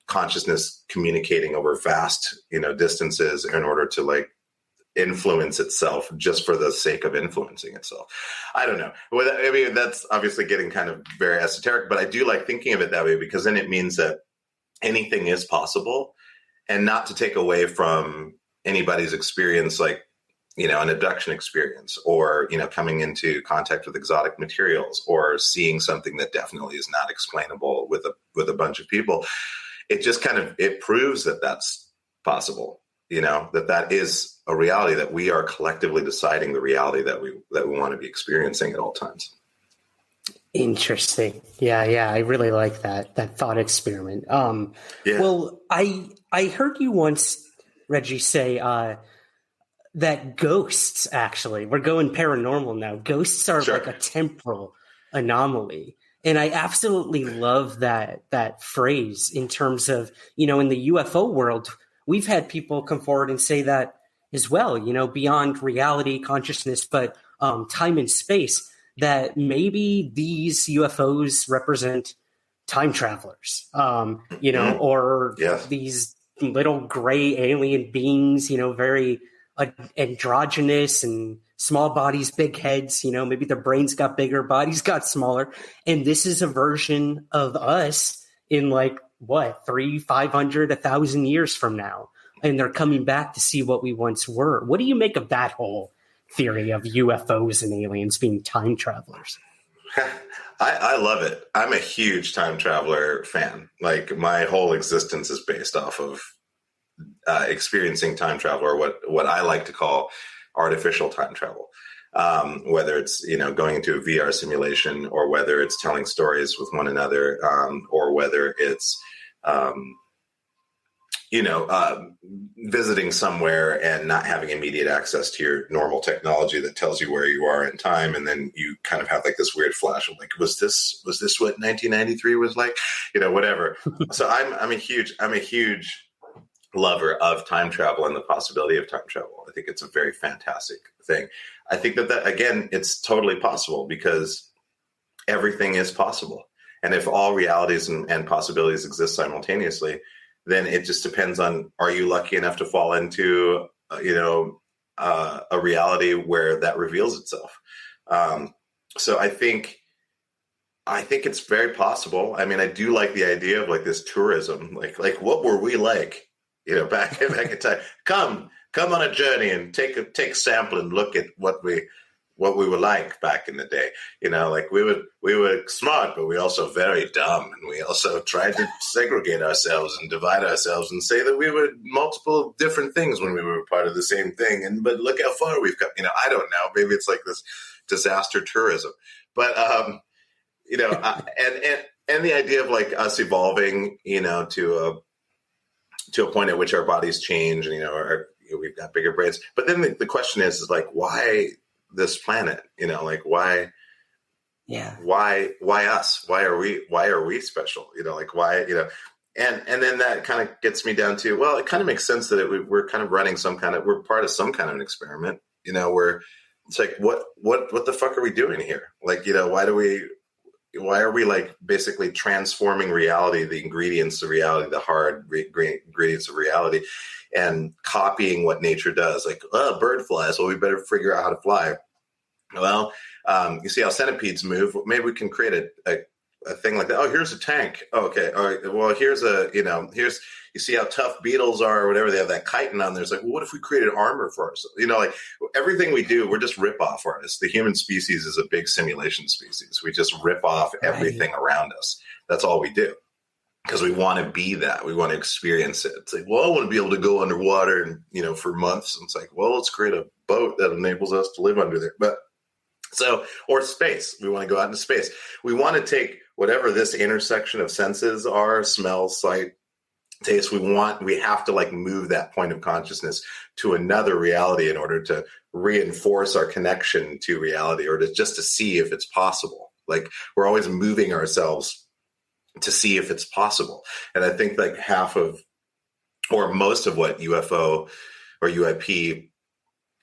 consciousness communicating over vast, distances in order to like influence itself just for the sake of influencing itself. I don't know. I mean, that's obviously getting kind of very esoteric, but I do like thinking of it that way, because then it means that anything is possible, and not to take away from anybody's experience, like, an abduction experience, or, coming into contact with exotic materials, or seeing something that definitely is not explainable with a bunch of people. It just it proves that that's possible, that is a reality, that we are collectively deciding the reality that we want to be experiencing at all times. Interesting. Yeah. I really like that thought experiment. Well, I heard you once, Reggie, say, that ghosts, actually, we're going paranormal now. Ghosts are like a temporal anomaly. And I absolutely love that phrase in terms of, in the UFO world, we've had people come forward and say that as well, beyond reality, consciousness, but time and space, that maybe these UFOs represent time travelers, or these little gray alien beings, very androgynous and small bodies, big heads, maybe their brains got bigger, bodies got smaller. And this is a version of us in 300, 500, 1,000 years from now. And they're coming back to see what we once were. What do you make of that whole theory of UFOs and aliens being time travelers? I love it. I'm a huge time traveler fan. Like, my whole existence is based off of experiencing time travel, or what I like to call artificial time travel. Whether it's, going into a VR simulation, or whether it's telling stories with one another, or whether it's, visiting somewhere and not having immediate access to your normal technology that tells you where you are in time. And then you kind of have like this weird flash of like, was this what 1993 was like? Whatever. So I'm a huge lover of time travel and the possibility of time travel. I think it's a very fantastic thing. I think that again, it's totally possible, because everything is possible. And if all realities and possibilities exist simultaneously, then it just depends on, are you lucky enough to fall into, a reality where that reveals itself? So I think it's very possible. I mean, I do like the idea of like this tourism, like what were we like, back in time? Come on a journey and take a sample and look at what we were like back in the day. Like we were smart, but we also very dumb, and we also tried to segregate ourselves and divide ourselves and say that we were multiple different things when we were part of the same thing. But look how far we've come. I don't know. Maybe it's like this disaster tourism, but and the idea of like us evolving, to a point at which our bodies change, and we've got bigger brains. But then the question is like, why this planet? Why? Yeah. Why us? Why are we special? Why? And then that kind of gets me down to, well, it kind of makes sense that we're kind of running we're part of some kind of an experiment. Where it's like, what the fuck are we doing here? Like, why are we like basically transforming reality, the ingredients of reality, the hard ingredients of reality, and copying what nature does? Like, oh, bird flies. Well, we better figure out how to fly. Well, you see how centipedes move. Maybe we can create a thing like that. Oh, here's a tank. Oh, okay. All right. Well, here's you see how tough beetles are or whatever. They have that chitin on there. It's like, well, what if we created armor for ourselves? Like everything we do, we're just rip-off artists. The human species is a big simulation species. We just rip off everything around us. That's all we do, because we want to be that. We want to experience it. It's like, well, I want to be able to go underwater and, for months. And it's like, well, let's create a boat that enables us to live under there. But So, or space. We want to go out into space. We want to take whatever this intersection of senses are, smell, sight, taste. We have to like move that point of consciousness to another reality in order to reinforce our connection to reality, or to see if it's possible. Like, we're always moving ourselves to see if it's possible. And I think like half of, or most of what UFO or UAP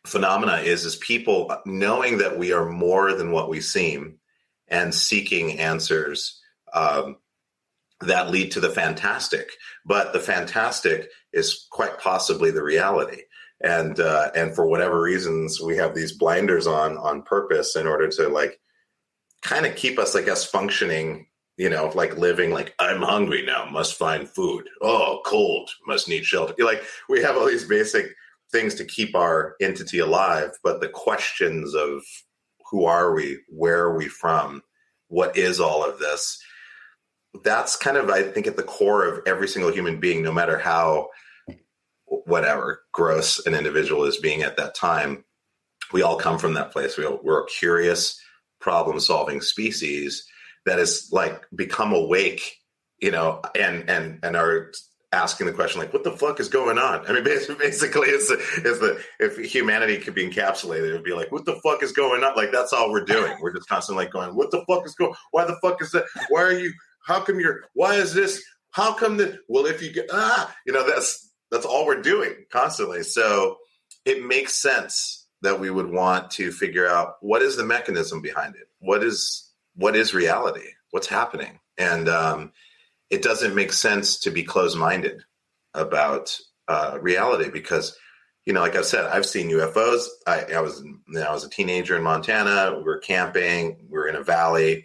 phenomena is people knowing that we are more than what we seem and seeking answers that lead to the fantastic. But the fantastic is quite possibly the reality. And for whatever reasons, we have these blinders on purpose in order to like kind of keep us, I guess, functioning, like living like, I'm hungry now, must find food. Oh, cold, must need shelter. Like, we have all these basic things to keep our entity alive, but the questions of who are we, where are we from, what is all of this, that's kind of, I think, at the core of every single human being, no matter how, whatever, gross an individual is being at that time. We all come from that place. We're a curious, problem-solving species that is like become awake, and are asking the question, like, what the fuck is going on? I mean, basically, if humanity could be encapsulated, it would be like, what the fuck is going on? Like, that's all we're doing. We're just constantly like going, what the fuck is going? Why the fuck is that? Why are you? How come you're? Why is this? How come that? Well, if you get that's all we're doing constantly. So it makes sense that we would want to figure out what is the mechanism behind it. What is reality? What's happening? And it doesn't make sense to be closed-minded about reality because, like I said, I've seen UFOs. I was a teenager in Montana. We were camping. We were in a valley,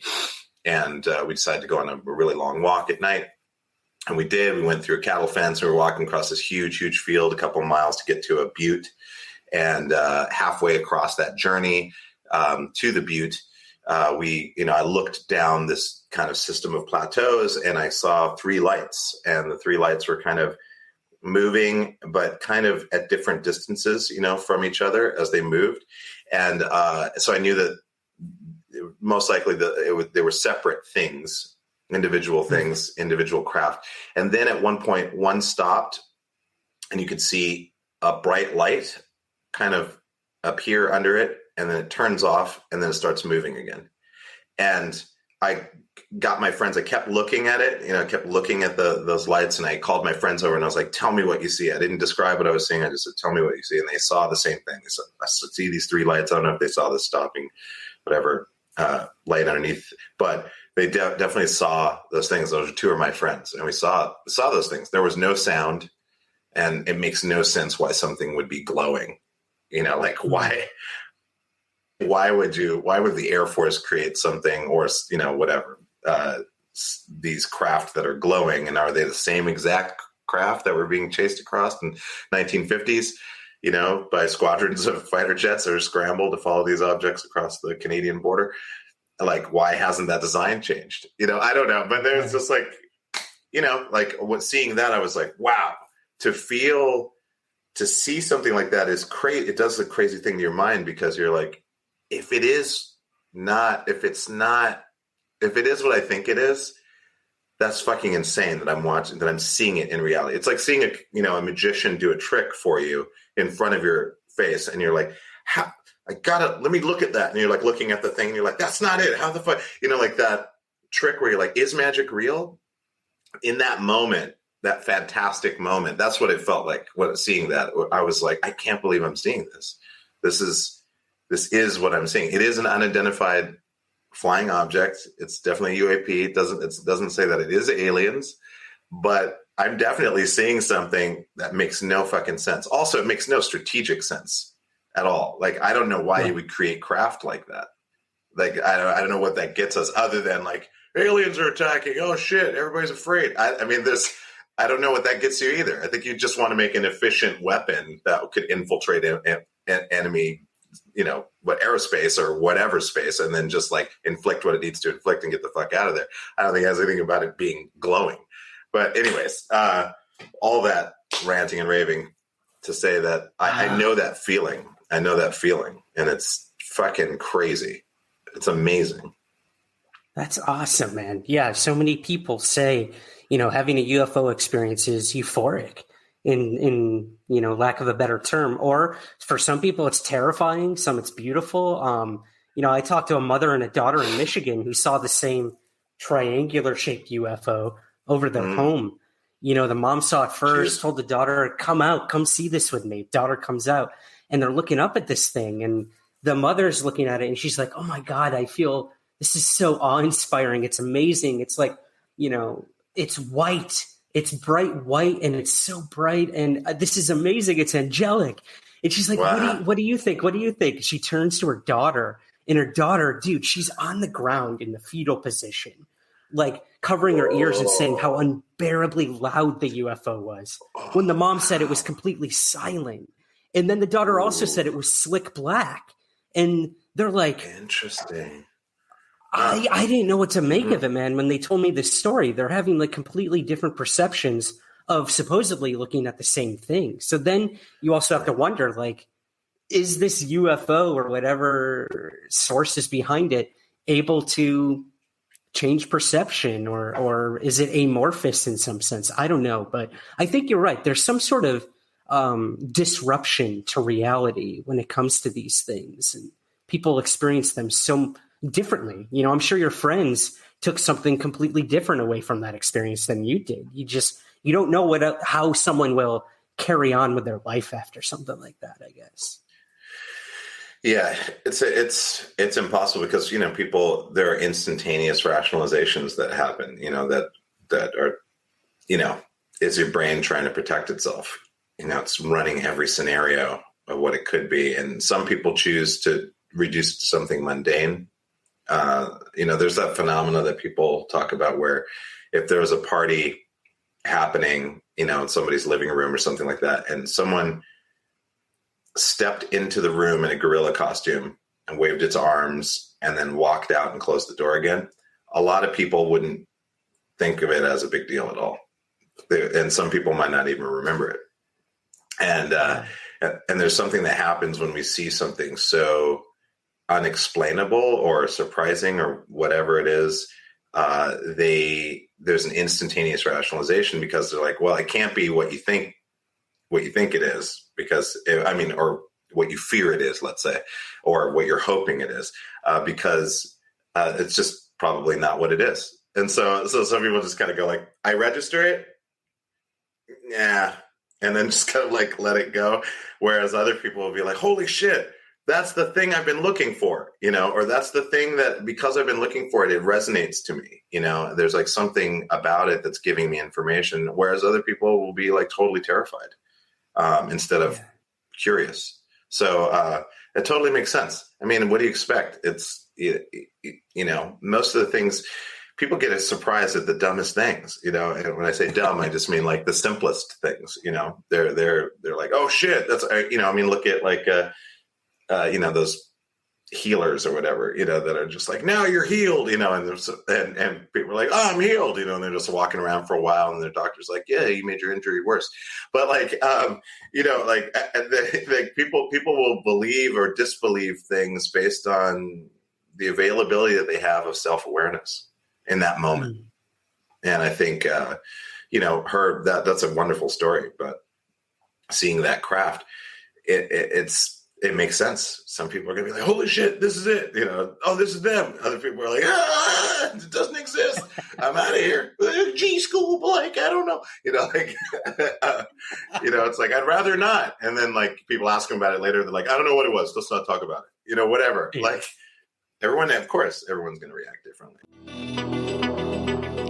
and we decided to go on a really long walk at night. And we did. We went through a cattle fence. We were walking across this huge, huge field, a couple of miles to get to a butte. And halfway across that journey to the butte, I looked down this kind of system of plateaus, and I saw 3 lights, and the 3 lights were kind of moving, but kind of at different distances, from each other as they moved. And so I knew that most likely they were separate things, individual things, individual craft. And then at one point, one stopped, and you could see a bright light kind of appear under it, and then it turns off, and then it starts moving again. And I got my friends, I kept looking at it, I kept looking at those lights, and I called my friends over, and I was like, tell me what you see. I didn't describe what I was seeing. I just said, tell me what you see. And they saw the same thing. They said, I see these 3 lights. I don't know if they saw this stopping, whatever, light underneath, but they definitely saw those things. Those are 2 of my friends, and we saw those things. There was no sound, and it makes no sense why something would be glowing. Like, why would the Air Force create something, or whatever, these craft that are glowing, and are they the same exact craft that were being chased across in 1950s, by squadrons of fighter jets that are scrambled to follow these objects across the Canadian border? Like, why hasn't that design changed? I don't know, but there's just like, seeing that, I was like, wow, to see something like that is crazy. It does a crazy thing to your mind, because you're like, if it is what I think it is, that's fucking insane that I'm watching, that I'm seeing it in reality. It's like seeing a magician do a trick for you in front of your face, and you're like, let me look at that. And you're like looking at the thing, and you're like, that's not it. How the fuck, like that trick where you're like, is magic real? In that moment, that fantastic moment, that's what it felt like when seeing that. I was like, I can't believe I'm seeing this. This is what I'm seeing. It is an unidentified flying object. It's definitely UAP. It doesn't say that it is aliens, but I'm definitely seeing something that makes no fucking sense. Also, it makes no strategic sense at all. Like, I don't know why you would create craft like that. Like, I don't know what that gets us, other than like, aliens are attacking. Oh shit, everybody's afraid. I don't know what that gets you either. I think you just want to make an efficient weapon that could infiltrate enemy, aerospace or whatever space, and then just like inflict what it needs to inflict and get the fuck out of there. I don't think it has anything about it being glowing. But anyways, all that ranting and raving to say that I know that feeling. I know that feeling, and it's fucking crazy. It's amazing. That's awesome, man. Yeah, so many people say, you know, having a UFO experience is euphoric in you know, lack of a better term. Or for some people, it's terrifying. Some it's beautiful. You know, I talked to a mother and a daughter in Michigan who saw the same triangular-shaped UFO over their home. You know, the mom saw it first, told the daughter, come out, come see this with me. Daughter comes out, and they're looking up at this thing, and the mother's looking at it, and she's like, oh, my God, I feel this is so awe-inspiring. It's amazing. It's like, you know, it's white. It's bright white, and it's so bright, and this is amazing. It's angelic. And she's like, wow. What do you think? What do you think? She turns to her daughter, and her daughter, dude, she's on the ground in the fetal position, like covering her ears and saying how unbearably loud the UFO was. When the mom said it was completely silent. And then the daughter also said it was slick black. And they're like, interesting. I didn't know what to make of it, man. When they told me this story, they're having like completely different perceptions of supposedly looking at the same thing. So then you also have to wonder, like, is this UFO or whatever source is behind it able to change perception, or is it amorphous in some sense? I don't know, but I think you're right. There's some sort of disruption to reality when it comes to these things, and people experience them so differently. You know, I'm sure your friends took something completely different away from that experience than you did. You don't know how someone will carry on with their life after something like that, I guess. Yeah, it's impossible because, you know, there are instantaneous rationalizations that happen, you know, that are, you know, is your brain trying to protect itself? You know, it's running every scenario of what it could be. And some people choose to reduce it to something mundane. You know, there's that phenomena that people talk about where if there was a party happening, you know, in somebody's living room or something like that, and someone stepped into the room in a gorilla costume and waved its arms and then walked out and closed the door again, a lot of people wouldn't think of it as a big deal at all. And some people might not even remember it. And there's something that happens when we see something so unexplainable or surprising or whatever it is. There's an instantaneous rationalization because they're like, well, it can't be what you think it is, because or what you fear it is, let's say, or what you're hoping it is, because it's just probably not what it is. And so some people just kind of go like, I register it. Yeah. And then just kind of like let it go. Whereas other people will be like, holy shit, that's the thing I've been looking for, you know, or that's the thing that because I've been looking for it, it resonates to me. You know, there's like something about it that's giving me information. Whereas other people will be like totally terrified instead of curious. So it totally makes sense. I mean, what do you expect? It's, you know, most of the things, people get surprised at the dumbest things, you know, and when I say dumb, I just mean like the simplest things, you know, they're like, oh shit, that's, you know, I mean, look at like, you know, those healers or whatever, you know, that are just like, now you're healed, you know, and people are like, oh, I'm healed, you know, and they're just walking around for a while and their doctor's like, yeah, you made your injury worse. But like, you know, like people will believe or disbelieve things based on the availability that they have of self-awareness in that moment. And I think, you know, that's a wonderful story, but seeing that craft, it makes sense. Some people are going to be like, holy shit, this is it. You know, oh, this is them. Other people are like, it doesn't exist. I'm out of here. G school blank. I don't know. You know, like, you know, it's like, I'd rather not. And then like people ask them about it later. They're like, I don't know what it was. Let's not talk about it. You know, whatever. Yeah. Like of course, everyone's going to react differently.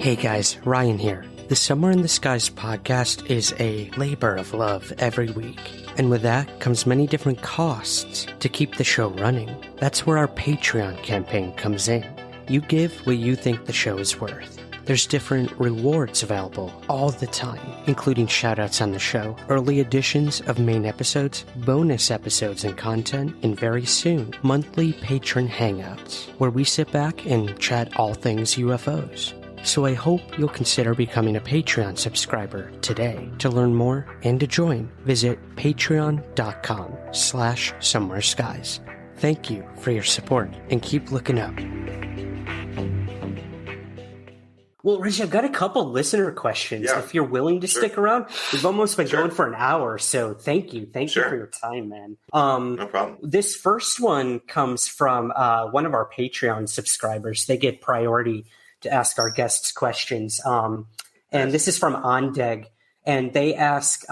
Hey guys, Ryan here. The Somewhere in the Skies podcast is a labor of love every week. And with that comes many different costs to keep the show running. That's where our Patreon campaign comes in. You give what you think the show is worth. There's different rewards available all the time, including shoutouts on the show, early editions of main episodes, bonus episodes and content, and very soon, monthly patron hangouts, where we sit back and chat all things UFOs. So I hope you'll consider becoming a Patreon subscriber today. To learn more and to join, visit patreon.com/somewhereskies. Thank you for your support and keep looking up. Well, Reggie, I've got a couple listener questions. Yeah. If you're willing to stick around, we've almost been going for an hour, so thank you. Thank you for your time, man. No problem. This first one comes from one of our Patreon subscribers. They get priority to ask our guests questions. And this is from Ondeg. And they ask,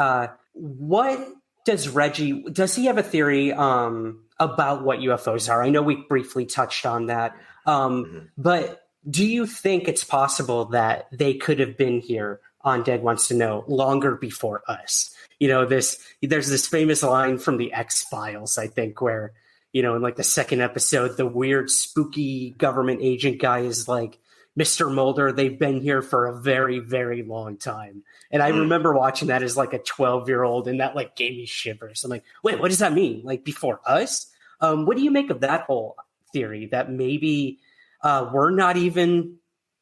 what does Reggie, does he have a theory about what UFOs are? I know we briefly touched on that. But do you think it's possible that they could have been here, Ondeg wants to know, longer before us? You know, there's this famous line from the X-Files, I think, where, you know, in like the second episode, the weird, spooky government agent guy is like, Mr. Mulder, they've been here for a very, very long time. And I remember watching that as like a 12-year-old, and that like gave me shivers. I'm like, wait, what does that mean? Like before us? What do you make of that whole theory that maybe we're not even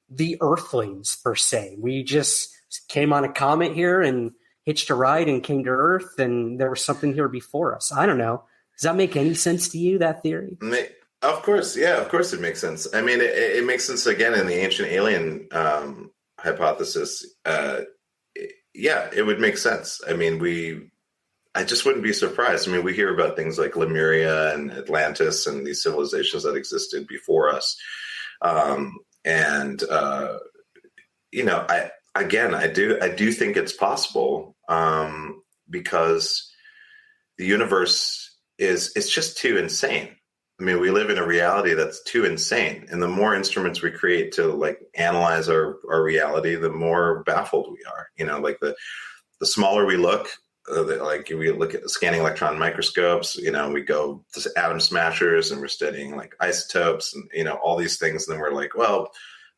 the Earthlings per se? We just came on a comet here and hitched a ride and came to Earth, and there was something here before us. I don't know. Does that make any sense to you, that theory? Of course. Yeah, of course it makes sense. I mean, it makes sense, again, in the ancient alien hypothesis. Yeah, it would make sense. I mean, I just wouldn't be surprised. I mean, we hear about things like Lemuria and Atlantis and these civilizations that existed before us. You know, I do think it's possible because the universe it's just too insane. I mean, we live in a reality that's too insane. And the more instruments we create to like analyze our reality, the more baffled we are. You know, like the smaller we look, like we look at scanning electron microscopes, you know, we go to atom smashers and we're studying like isotopes and, you know, all these things. And then we're like, well,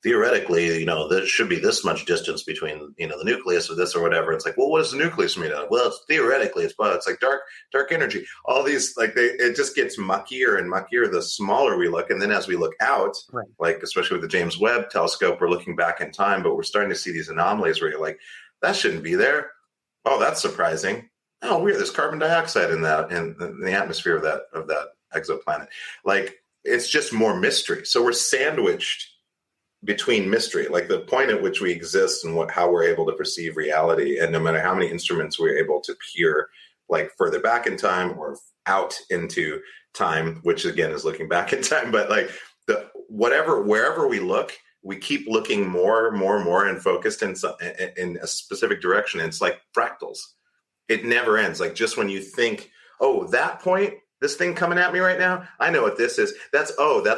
theoretically, you know, there should be this much distance between, you know, the nucleus of this or whatever. It's like, well, what is the nucleus made of? Well, it's theoretically, it's like dark energy. All these, like, it just gets muckier and muckier the smaller we look. And then as we look out, right, like, especially with the James Webb telescope, we're looking back in time, but we're starting to see these anomalies where you're like, that shouldn't be there. Oh, that's surprising. Oh, weird. There's carbon dioxide in the atmosphere of that exoplanet. Like, it's just more mystery. So we're sandwiched between mystery, like the point at which we exist and how we're able to perceive reality. And no matter how many instruments we're able to peer, like further back in time or out into time, which again is looking back in time, but like wherever we look, we keep looking more and focused in a specific direction. And it's like fractals. It never ends. Like just when you think, oh, that point, this thing coming at me right now, I know what this is. That's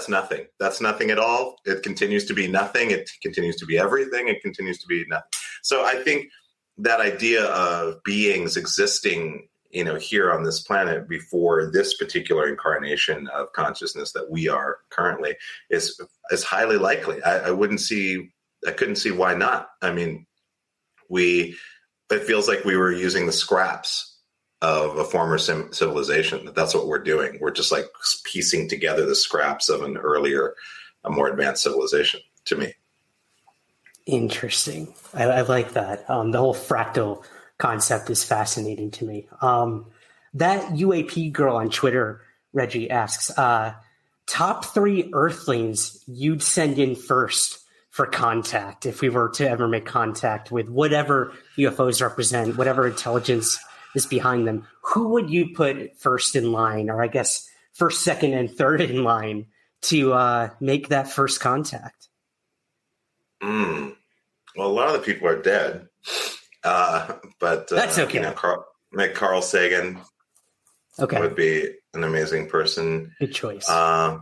nothing. That's nothing at all. It continues to be nothing. It continues to be everything. It continues to be nothing. So I think that idea of beings existing, you know, here on this planet before this particular incarnation of consciousness that we are currently is highly likely. I couldn't see why not. I mean, it feels like we were using the scraps of a former civilization. That's what we're doing. We're just like piecing together the scraps of an earlier, a more advanced civilization, to me. Interesting. I like that. The whole fractal concept is fascinating to me. That UAP girl on Twitter, Reggie, asks, top 3 Earthlings you'd send in first for contact if we were to ever make contact with whatever UFOs represent, whatever intelligence is behind them. Who would you put first in line, or I guess first, second, and third in line to make that first contact? Well, a lot of the people are dead, but that's okay. You know, Carl Sagan would be an amazing person. Good choice. You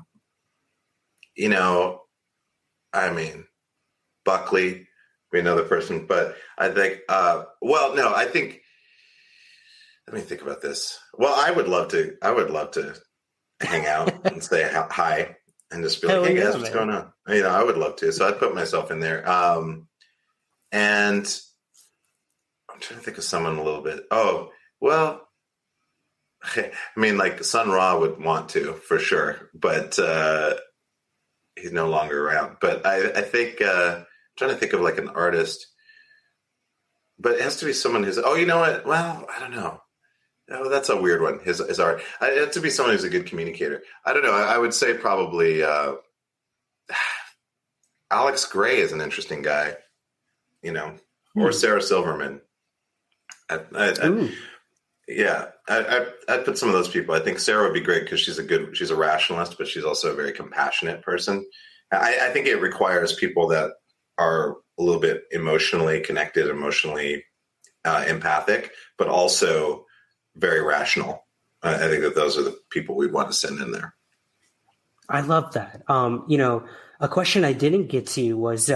know, I mean, Buckley would be another person, but I think, let me think about this. Well, I would love to hang out and say hi and just be like, hey guys, what's going on? You know, I would love to. So I'd put myself in there. And I'm trying to think of someone a little bit. Oh, well, I mean, like Sun Ra would want to for sure, but he's no longer around. But I think, I'm trying to think of like an artist, but it has to be someone who's, oh, you know what? Well, I don't know. Oh, that's a weird one. His art. To be someone who's a good communicator. I don't know. I would say probably Alex Gray is an interesting guy, or Sarah Silverman. I'd put some of those people. I think Sarah would be great because she's a rationalist, but she's also a very compassionate person. I think it requires people that are a little bit emotionally connected, emotionally empathic, but also very rational. I think that those are the people we'd want to send in there. I love that. A question I didn't get to was,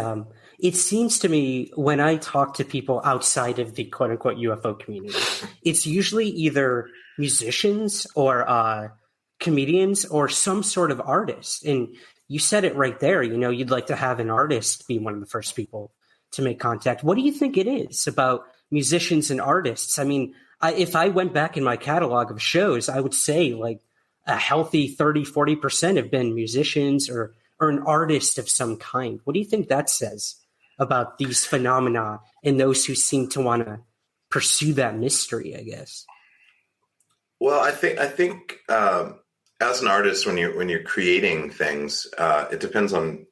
it seems to me when I talk to people outside of the quote unquote UFO community, it's usually either musicians or comedians or some sort of artist. And you said it right there, you'd like to have an artist be one of the first people to make contact. What do you think it is about musicians and artists? I mean, if I went back in my catalog of shows, I would say like a healthy 30-40% have been musicians or an artist of some kind. What do you think that says about these phenomena and those who seem to want to pursue that mystery, I guess? Well, I think as an artist, when you're creating things, it depends on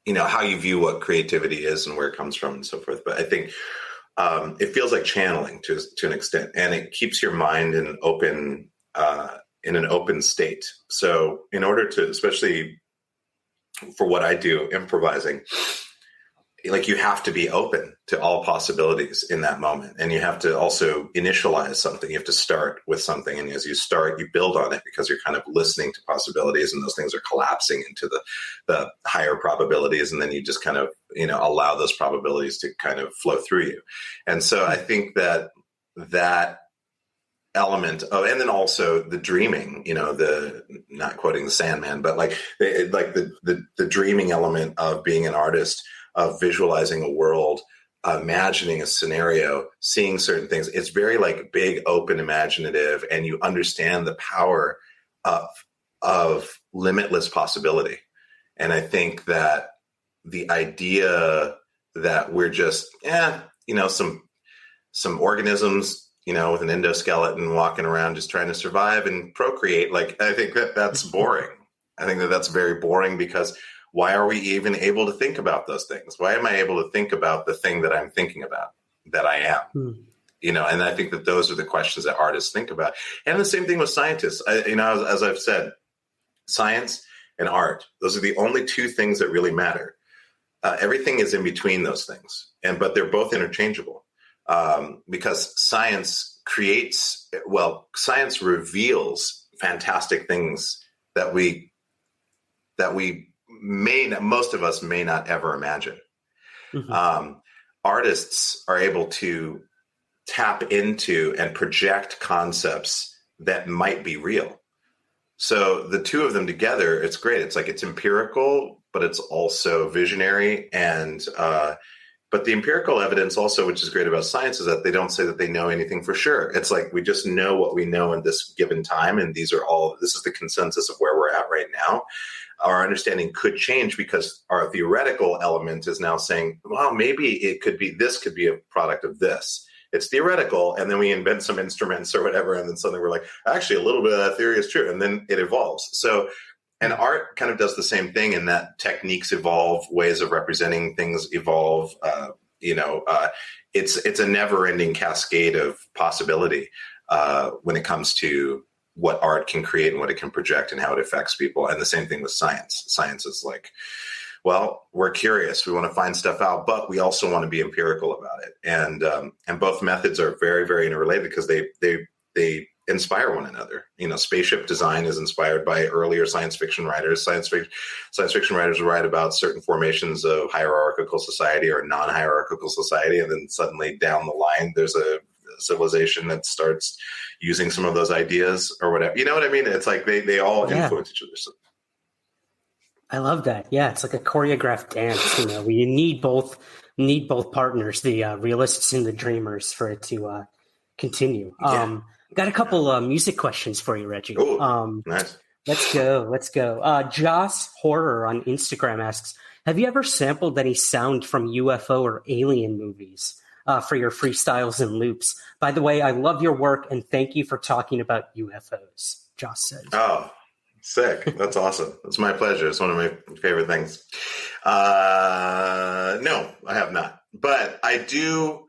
how you view what creativity is and where it comes from and so forth. But I think it feels like channeling to an extent, and it keeps your mind in an open state. So in order to, especially for what I do, improvising, like you have to be open to all possibilities in that moment. And you have to also initialize something. You have to start with something. And as you start, you build on it because you're kind of listening to possibilities, and those things are collapsing into the higher probabilities. And then you just kind of, allow those probabilities to kind of flow through you. And so I think that element of, and then also the dreaming, the, not quoting the Sandman, but the dreaming element of being an artist, of visualizing a world, imagining a scenario, seeing certain things. It's very like big, open, imaginative, and you understand the power of limitless possibility. And I think that the idea that we're just, some organisms, with an endoskeleton walking around just trying to survive and procreate, I think that's boring. I think that's very boring, because why are we even able to think about those things? Why am I able to think about the thing that I'm thinking about, that I am? And I think that those are the questions that artists think about. And the same thing with scientists. As I've said, science and art, those are the only two things that really matter. Everything is in between those things, but they're both interchangeable, because science reveals fantastic things that most of us may not ever imagine. Mm-hmm. Artists are able to tap into and project concepts that might be real. So the two of them together, it's great. It's like, it's empirical, but it's also visionary. And, but the empirical evidence also, which is great about science, is that they don't say that they know anything for sure. It's like, we just know what we know in this given time. And this is the consensus of where we're at right now. Our understanding could change because our theoretical element is now saying, well, maybe this could be a product of this. It's theoretical. And then we invent some instruments or whatever. And then suddenly we're like, actually, a little bit of that theory is true. And then it evolves. So, and art kind of does the same thing in that techniques evolve, ways of representing things evolve. It's a never ending cascade of possibility when it comes to what art can create and what it can project and how it affects people. And the same thing with science. Science is like, well, we're curious. We want to find stuff out, but we also want to be empirical about it. And both methods are very, very interrelated because they inspire one another. Spaceship design is inspired by earlier science fiction writers. Science fiction writers write about certain formations of hierarchical society or non-hierarchical society. And then suddenly down the line, there's a civilization that starts using some of those ideas or whatever. You know what I mean? It's like they all influence each other. So. I love that. Yeah, it's like a choreographed dance. We need both partners, the realists and the dreamers, for it to continue. Yeah. Got a couple music questions for you, Reggie. Ooh, nice. Let's go. Joss Horror on Instagram asks, have you ever sampled any sound from UFO or alien movies? for your freestyles and loops. By the way, I love your work, and thank you for talking about UFOs, Josh says. Oh, sick. That's awesome. It's my pleasure. It's one of my favorite things. No, I have not. But I do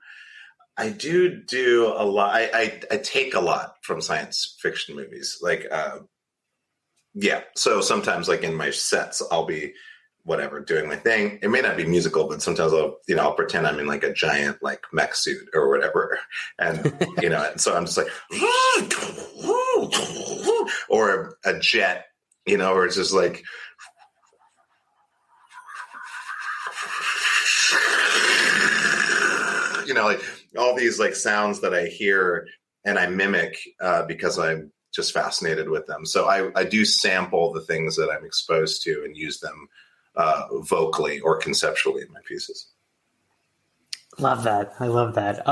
a lot. I take a lot from science fiction movies. Like, so sometimes like in my sets, I'll be whatever, doing my thing. It may not be musical, but sometimes I'll pretend I'm in like a giant like mech suit or whatever. And, and so I'm just like, or a jet, where it's just like, like all these like sounds that I hear and I mimic because I'm just fascinated with them. So I do sample the things that I'm exposed to and use them vocally or conceptually in my pieces. Love that. I love that.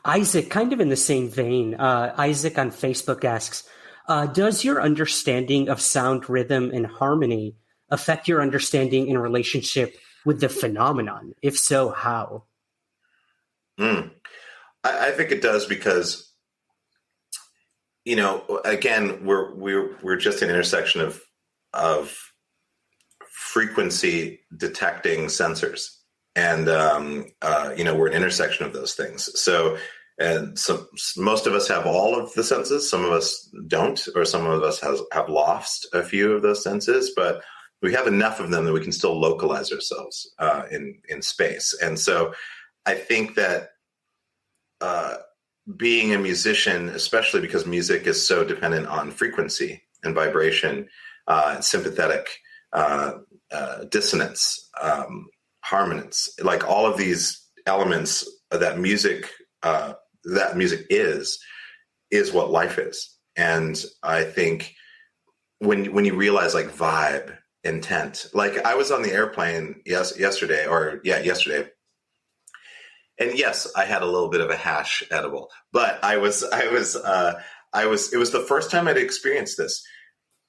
Isaac, kind of in the same vein, Isaac on Facebook asks, does your understanding of sound, rhythm, and harmony affect your understanding in relationship with the phenomenon? If so, how? I think it does because, again, we're just an intersection of frequency detecting sensors, and we're an intersection of those things. So most of us have all of the senses. Some of us don't, or some of us have lost a few of those senses, but we have enough of them that we can still localize ourselves in space. And so I think that being a musician, especially because music is so dependent on frequency and vibration, sympathetic dissonance, harmonics, like all of these elements that music is what life is. And I think when you realize like vibe, intent, like I was on the airplane yesterday. And yes, I had a little bit of a hash edible, but it was the first time I'd experienced this.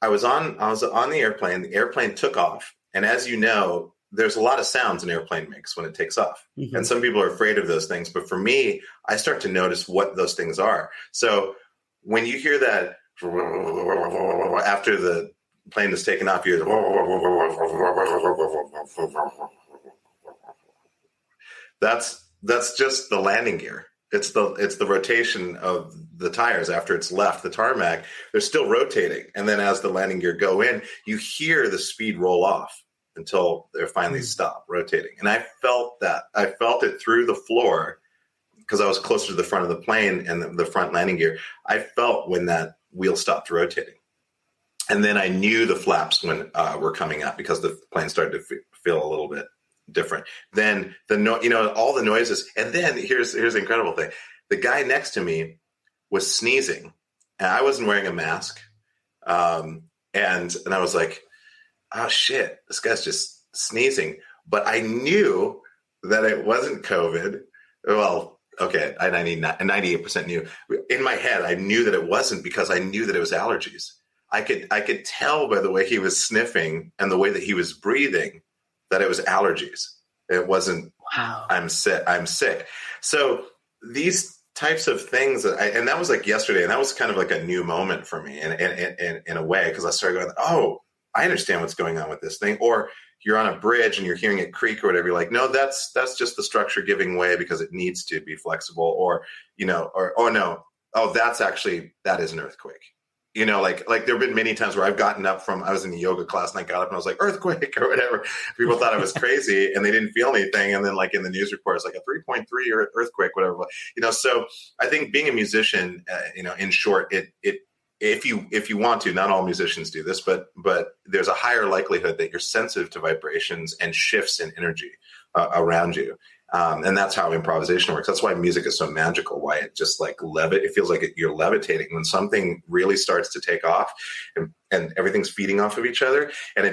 I was on the airplane took off. And as you know, there's a lot of sounds an airplane makes when it takes off. Mm-hmm. And some people are afraid of those things. But for me, I start to notice what those things are. So when you hear that after the plane is taken off, you hear that's just the landing gear. It's the rotation of the tires after it's left the tarmac. They're still rotating. And then as the landing gear go in, you hear the speed roll off until they're finally stop rotating. And I felt that. I felt it through the floor because I was closer to the front of the plane and the front landing gear. I felt when that wheel stopped rotating. And then I knew the flaps were coming up because the plane started to feel a little bit different. Then all the noises. And then here's the incredible thing. The guy next to me was sneezing and I wasn't wearing a mask. And I was like, oh shit, this guy's just sneezing. But I knew that it wasn't COVID. Well, okay, I 98% knew. In my head, I knew that it wasn't because I knew that it was allergies. I could tell by the way he was sniffing and the way that he was breathing that it was allergies. It wasn't, wow, I'm sick. So these types of things, and that was like yesterday, and that was kind of like a new moment for me in a way, because I started going, oh, I understand what's going on with this thing. Or you're on a bridge and you're hearing it creak or whatever. You're like, no, that's just the structure giving way because it needs to be flexible. Or, oh no, oh, that is an earthquake. Like there have been many times where I've gotten up I was in a yoga class and I got up and I was like, earthquake or whatever. People thought I was crazy and they didn't feel anything. And then like in the news report, it's like a 3.3 earthquake, whatever. So I think being a musician, in short, if you want to, not all musicians do this, but there's a higher likelihood that you're sensitive to vibrations and shifts in energy around you. And that's how improvisation works. That's why music is so magical, why it just like it feels like you're levitating when something really starts to take off and everything's feeding off of each other. And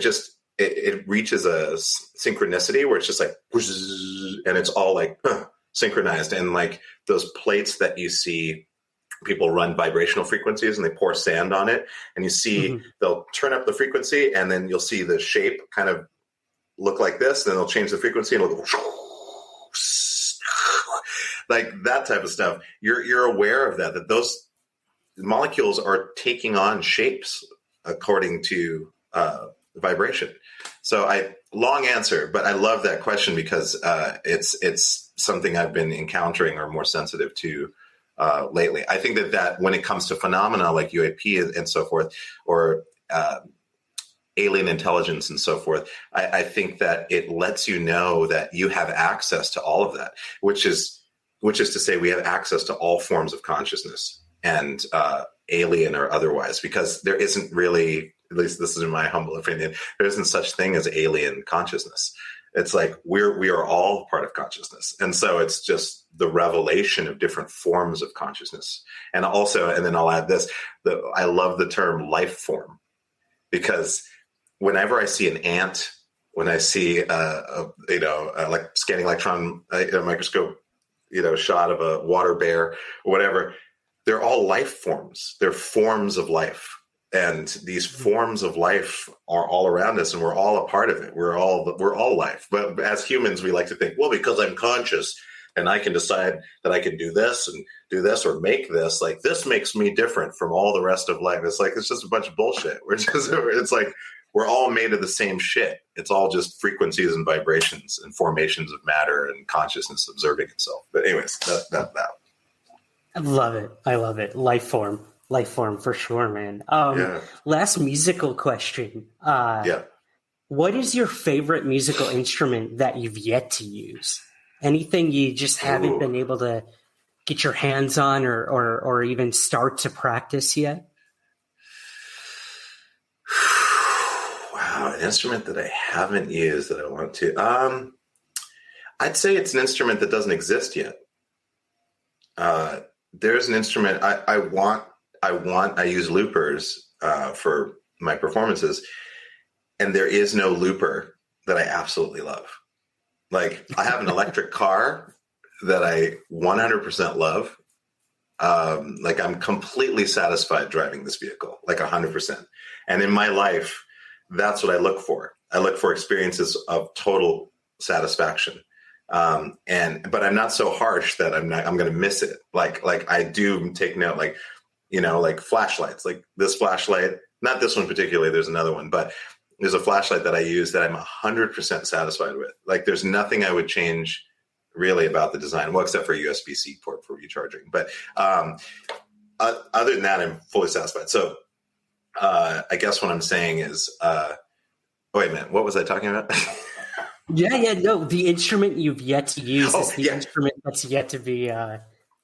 it reaches a synchronicity where it's just like, and it's all like synchronized. And like those plates that you see, people run vibrational frequencies and they pour sand on it. And you see, they'll turn up the frequency and then you'll see the shape kind of look like this. And then they'll change the frequency and it'll go. like that type of stuff. You're aware of that those molecules are taking on shapes according to vibration. So long answer, but I love that question because it's something I've been encountering or more sensitive to lately. I think that when it comes to phenomena like UAP and so forth, or alien intelligence and so forth, I think that it lets you know that you have access to all of that, which is to say we have access to all forms of consciousness, and alien or otherwise, because there isn't really, at least this is in my humble opinion, there isn't such thing as alien consciousness. It's like we are all part of consciousness. And so it's just the revelation of different forms of consciousness. And also, and then I'll add this, I love the term life form, because whenever I see an ant, when I see like scanning electron microscope, shot of a water bear or whatever, they're all life forms. They're forms of life. And these forms of life are all around us, and we're all a part of it. We're all life. But as humans, we like to think, well, because I'm conscious and I can decide that I can do this and do this or make this, like this makes me different from all the rest of life. It's like, it's just a bunch of bullshit. It's like, we're all made of the same shit. It's all just frequencies and vibrations and formations of matter and consciousness observing itself. But anyways, that. I love it. Life form for sure, man. Last musical question. What is your favorite musical instrument that you've yet to use? Anything you just haven't been able to get your hands on or even start to practice yet? Wow, an instrument that I haven't used that I want to. I'd say it's an instrument that doesn't exist yet. There's an instrument I use loopers for my performances, and there is no looper that I absolutely love. Like, I have an electric car that I 100% love. Like, I'm completely satisfied driving this vehicle, like 100%. And in my life, that's what I look for. I look for experiences of total satisfaction. But I'm not so harsh that I'm going to miss it. Like I do take note, like flashlights, like this flashlight, not this one particularly, there's another one, but there's a flashlight that I use that I'm 100% satisfied with. Like, there's nothing I would change really about the design. Well, except for a USB-C port for recharging. But other than that, I'm fully satisfied. So I guess what I'm saying is, wait a minute, what was I talking about? No, the instrument you've yet to use is the instrument that's yet to be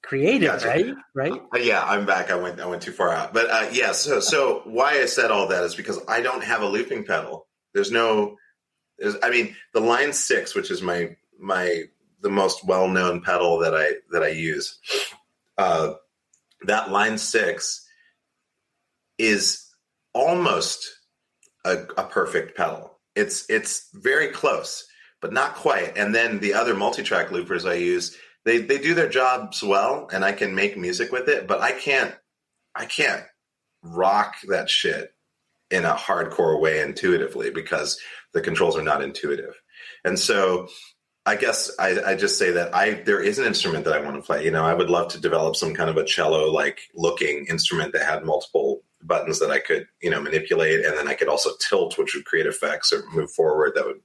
created, gotcha. Right? Yeah, I'm back. I went too far out. But so why I said all that is because I don't have a looping pedal. The Line 6, which is the most well-known pedal that I use. That Line 6 is almost a perfect pedal. It's very close, but not quite. And then the other multi-track loopers I use, they do their jobs well, and I can make music with it, but I can't rock that shit in a hardcore way intuitively because the controls are not intuitive. And so I guess I just say that there is an instrument that I want to play. I would love to develop some kind of a cello-like looking instrument that had multiple buttons that I could, manipulate, and then I could also tilt, which would create effects, or move forward that would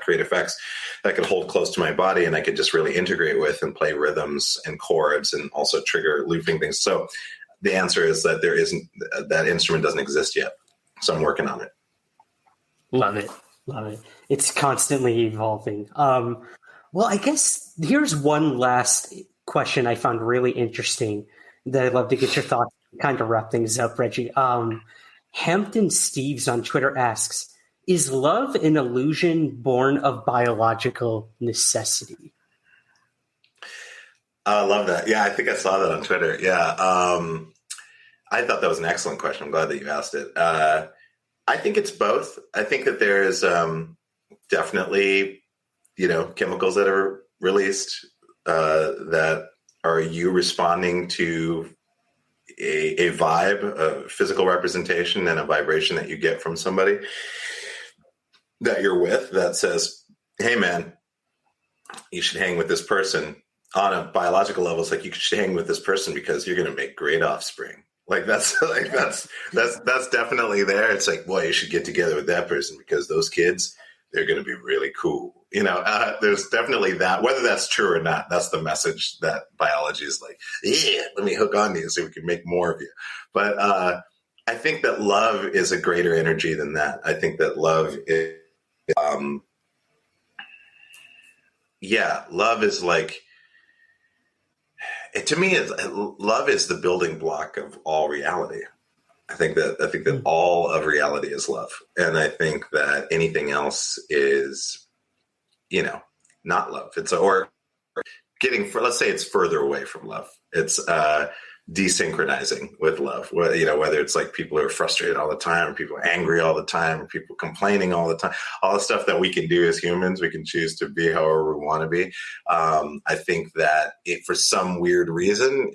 create effects that I could hold close to my body, and I could just really integrate with and play rhythms and chords and also trigger looping things. So the answer is that that instrument doesn't exist yet. So I'm working on it. Love it. It's constantly evolving. Well, I guess here's one last question I found really interesting that I'd love to get your thoughts on, kind of wrap things up, Reggie. Hampton Steves on Twitter asks, is love an illusion born of biological necessity? I love that. Yeah, I think I saw that on Twitter. Yeah. I thought that was an excellent question. I'm glad that you asked it. I think it's both. I think that there is definitely, chemicals that are released that are you responding to a vibe, a physical representation, and a vibration that you get from somebody that you're with that says, hey, man, you should hang with this person. on a biological level, it's like you should hang with this person because you're going to make great offspring. That's definitely there. It's like, boy, you should get together with that person because those kids, they're going to be really cool. There's definitely that. Whether that's true or not, that's the message that biology is like, yeah, let me hook on to you so we can make more of you. But I think that love is a greater energy than that. I think that love is, love is like, to me, love is the building block of all reality. I think that all of reality is love. And I think that anything else is, not love. Or let's say it's further away from love. It's desynchronizing with love. Whether it's like people who are frustrated all the time, or people angry all the time, or people complaining all the time, all the stuff that we can do as humans, we can choose to be however we want to be. I think that for some weird reason,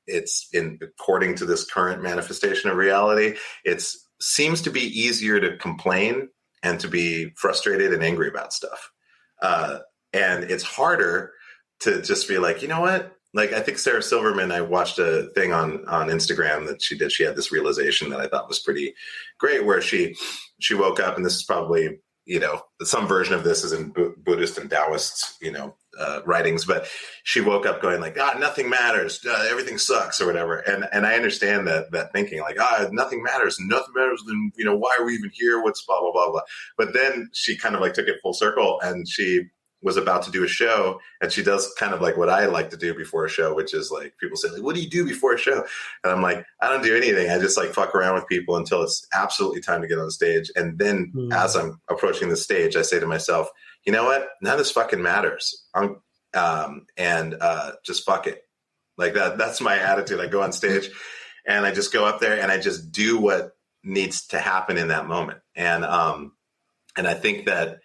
it's according to this current manifestation of reality, it seems to be easier to complain and to be frustrated and angry about stuff. And it's harder to just be like, you know what? Like, I think Sarah Silverman, I watched a thing on Instagram that she did. She had this realization that I thought was pretty great, where she woke up, and this is probably, some version of this is in Buddhist and Taoist, writings, but she woke up going like, nothing matters, everything sucks, or whatever. And I understand that thinking, like, nothing matters, then, why are we even here? What's blah, blah, blah, blah. But then she kind of like took it full circle, and she was about to do a show, and she does kind of like what I like to do before a show, which is like, people say, like, what do you do before a show? And I'm like, I don't do anything. I just like fuck around with people until it's absolutely time to get on stage. And then as I'm approaching the stage, I say to myself, you know what? None of this fucking matters. Just fuck it. Like that's my attitude. I go on stage and I just go up there and I just do what needs to happen in that moment. And I think that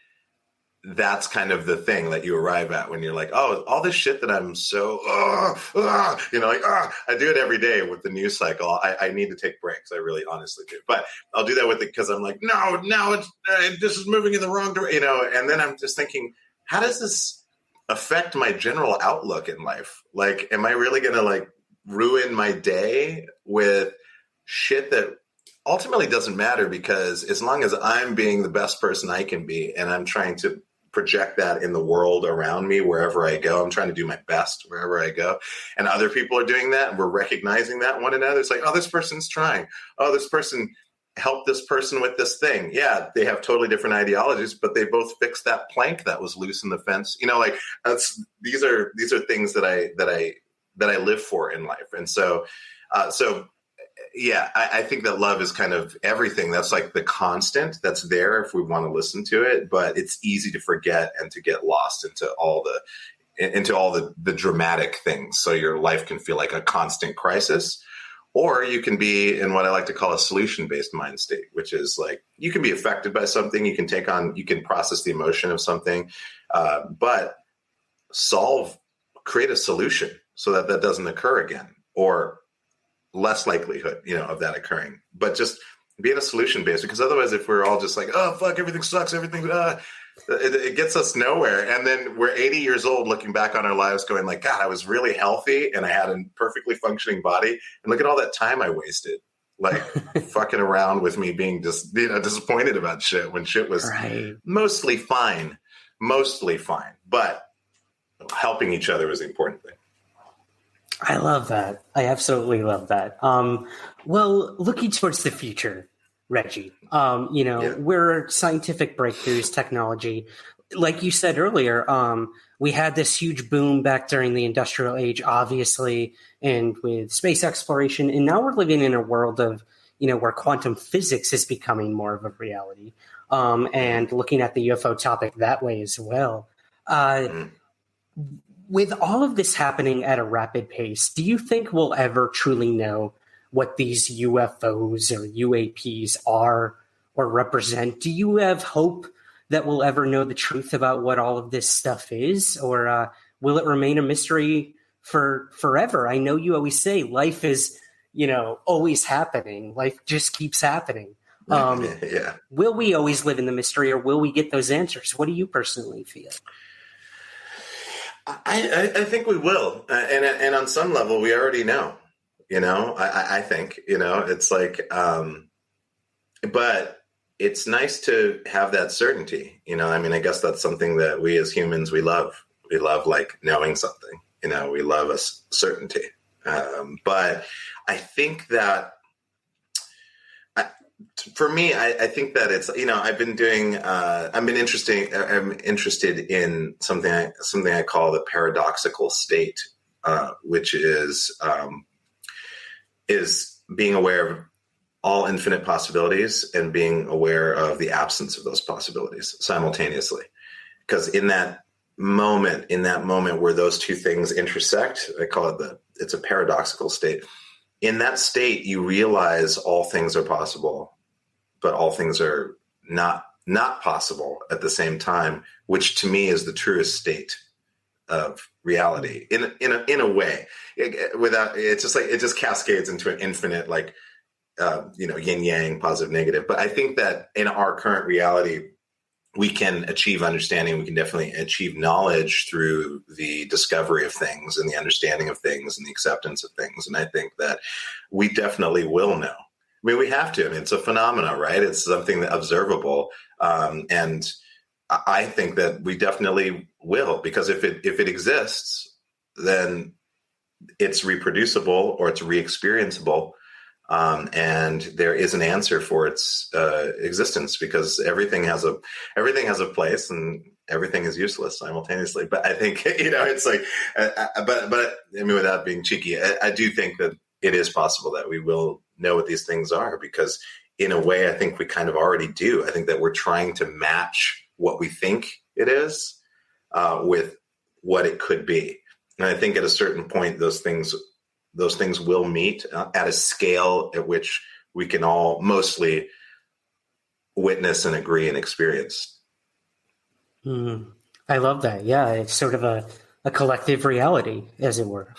that's kind of the thing that you arrive at when you're like, oh, all this shit that I'm so, I do it every day with the news cycle. I need to take breaks. I really honestly do. But I'll do that with it because I'm like, no, this is moving in the wrong direction, and then I'm just thinking, how does this affect my general outlook in life? Like, am I really going to like ruin my day with shit that ultimately doesn't matter? Because as long as I'm being the best person I can be, and I'm trying to project that in the world around me, wherever I go, I'm trying to do my best wherever I go. And other people are doing that, and we're recognizing that in one another. It's like, oh, this person's trying. Oh, this person helped this person with this thing. Yeah, they have totally different ideologies, but they both fixed that plank that was loose in the fence. These are things that I live for in life. And so I think that love is kind of everything. That's like the constant that's there if we want to listen to it, but it's easy to forget and to get lost into all the dramatic things. So your life can feel like a constant crisis, or you can be in what I like to call a solution-based mind state, which is like, you can be affected by something, you can process the emotion of something, but create a solution so that doesn't occur again, or less likelihood, of that occurring. But just be in a solution based, because otherwise, if we're all just like, oh fuck, everything sucks, it gets us nowhere. And then we're 80 years old looking back on our lives going like, God, I was really healthy and I had a perfectly functioning body, and look at all that time I wasted like fucking around with me being just disappointed about shit when shit was mostly fine, but helping each other was the important thing. I love that. I absolutely love that. Well, looking towards the future, Reggie, we're scientific breakthroughs, technology. Like you said earlier, we had this huge boom back during the industrial age, obviously, and with space exploration. And now we're living in a world of, where quantum physics is becoming more of a reality, and looking at the UFO topic that way as well. With all of this happening at a rapid pace, do you think we'll ever truly know what these UFOs or UAPs are or represent? Do you have hope that we'll ever know the truth about what all of this stuff is? Or will it remain a mystery for forever? I know you always say life is, always happening. Life just keeps happening. Will we always live in the mystery, or will we get those answers? What do you personally feel? I think we will, and on some level, we already know. I think it's like, but it's nice to have that certainty. I guess that's something that we as humans we love. We love like knowing something. We love a certainty. But I think that. For me, I think that it's I'm interested in something I call the paradoxical state, which is being aware of all infinite possibilities and being aware of the absence of those possibilities simultaneously. Because in that moment where those two things intersect, I call it it's a paradoxical state. In that state, you realize all things are possible, but all things are not possible at the same time, which to me is the truest state of reality. In a way, it's just like it just cascades into an infinite yin yang, positive, negative. But I think that in our current reality, we can achieve understanding. We can definitely achieve knowledge through the discovery of things and the understanding of things and the acceptance of things. And I think that we definitely will know. We have to. It's a phenomena, right? It's something that observable. And I think that we definitely will, because if it exists, then it's reproducible or it's re-experienceable. And there is an answer for its existence, because everything has a place and everything is useless simultaneously. But I think it's like, but without being cheeky, I do think that it is possible that we will know what these things are, because in a way, I think we kind of already do. I think that we're trying to match what we think it is with what it could be, and I think at a certain point, those things will meet at a scale at which we can all mostly witness and agree and experience. I love that. Yeah, it's sort of a collective reality, as it were.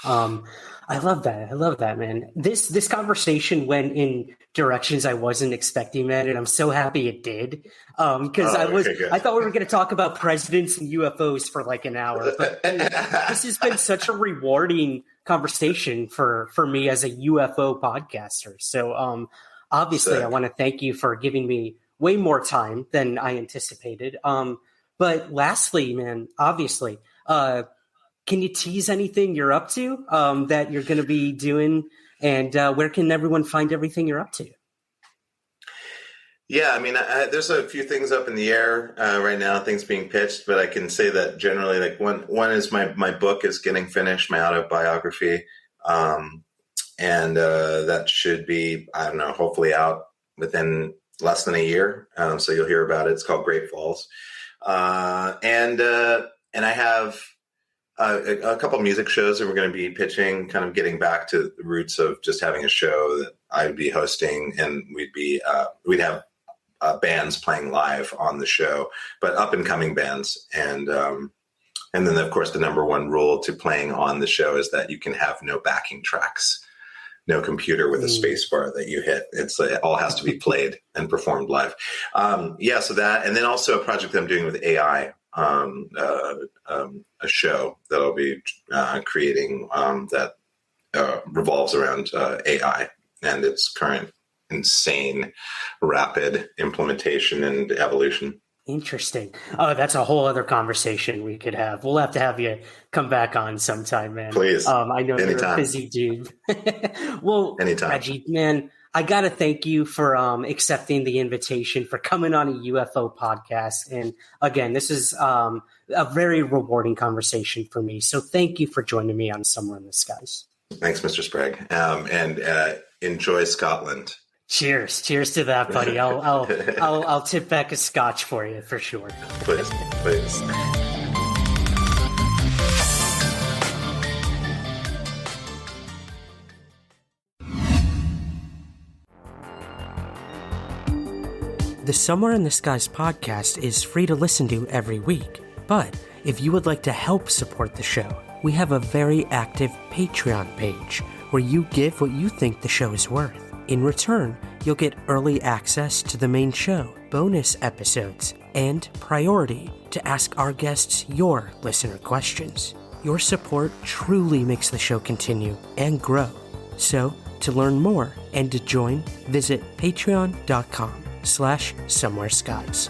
I love that, man. This conversation went in directions I wasn't expecting, man, and I'm so happy it did. Because I thought we were going to talk about presidents and UFOs for like an hour, but this has been such a rewarding conversation for me as a UFO podcaster. So obviously, I want to thank you for giving me way more time than I anticipated. But lastly, man, obviously, can you tease anything you're up to that you're going to be doing, and where can everyone find everything you're up to? Yeah, there's a few things up in the air right now, things being pitched, but I can say that generally, like one is my book is getting finished, my autobiography, and that should be, I don't know, hopefully out within less than a year. So you'll hear about it. It's called Great Falls, and I have a couple of music shows that we're going to be pitching, kind of getting back to the roots of just having a show that I'd be hosting, and we'd have bands playing live on the show, but up and coming bands. And then of course the number one rule to playing on the show is that you can have no backing tracks, no computer with a space bar that you hit. It all has to be played and performed live. So that, and then also a project I'm doing with AI, a show that I'll be creating that revolves around AI and its current insane rapid implementation and evolution. Interesting. Oh, that's a whole other conversation we could have. We'll have to have you come back on sometime, man. Please. I know Anytime. You're a busy dude. Well, anytime. Reggie, man, I got to thank you for accepting the invitation, for coming on a UFO podcast. And again, this is a very rewarding conversation for me. So thank you for joining me on Somewhere in the Skies. Thanks, Mr. Sprague. And enjoy Scotland. Cheers to that, buddy. I'll tip back a scotch for you for sure. Please. The Somewhere in the Skies podcast is free to listen to every week. But if you would like to help support the show, we have a very active Patreon page where you give what you think the show is worth. In return, you'll get early access to the main show, bonus episodes, and priority to ask our guests your listener questions. Your support truly makes the show continue and grow. So, to learn more and to join, visit patreon.com/somewhereskies.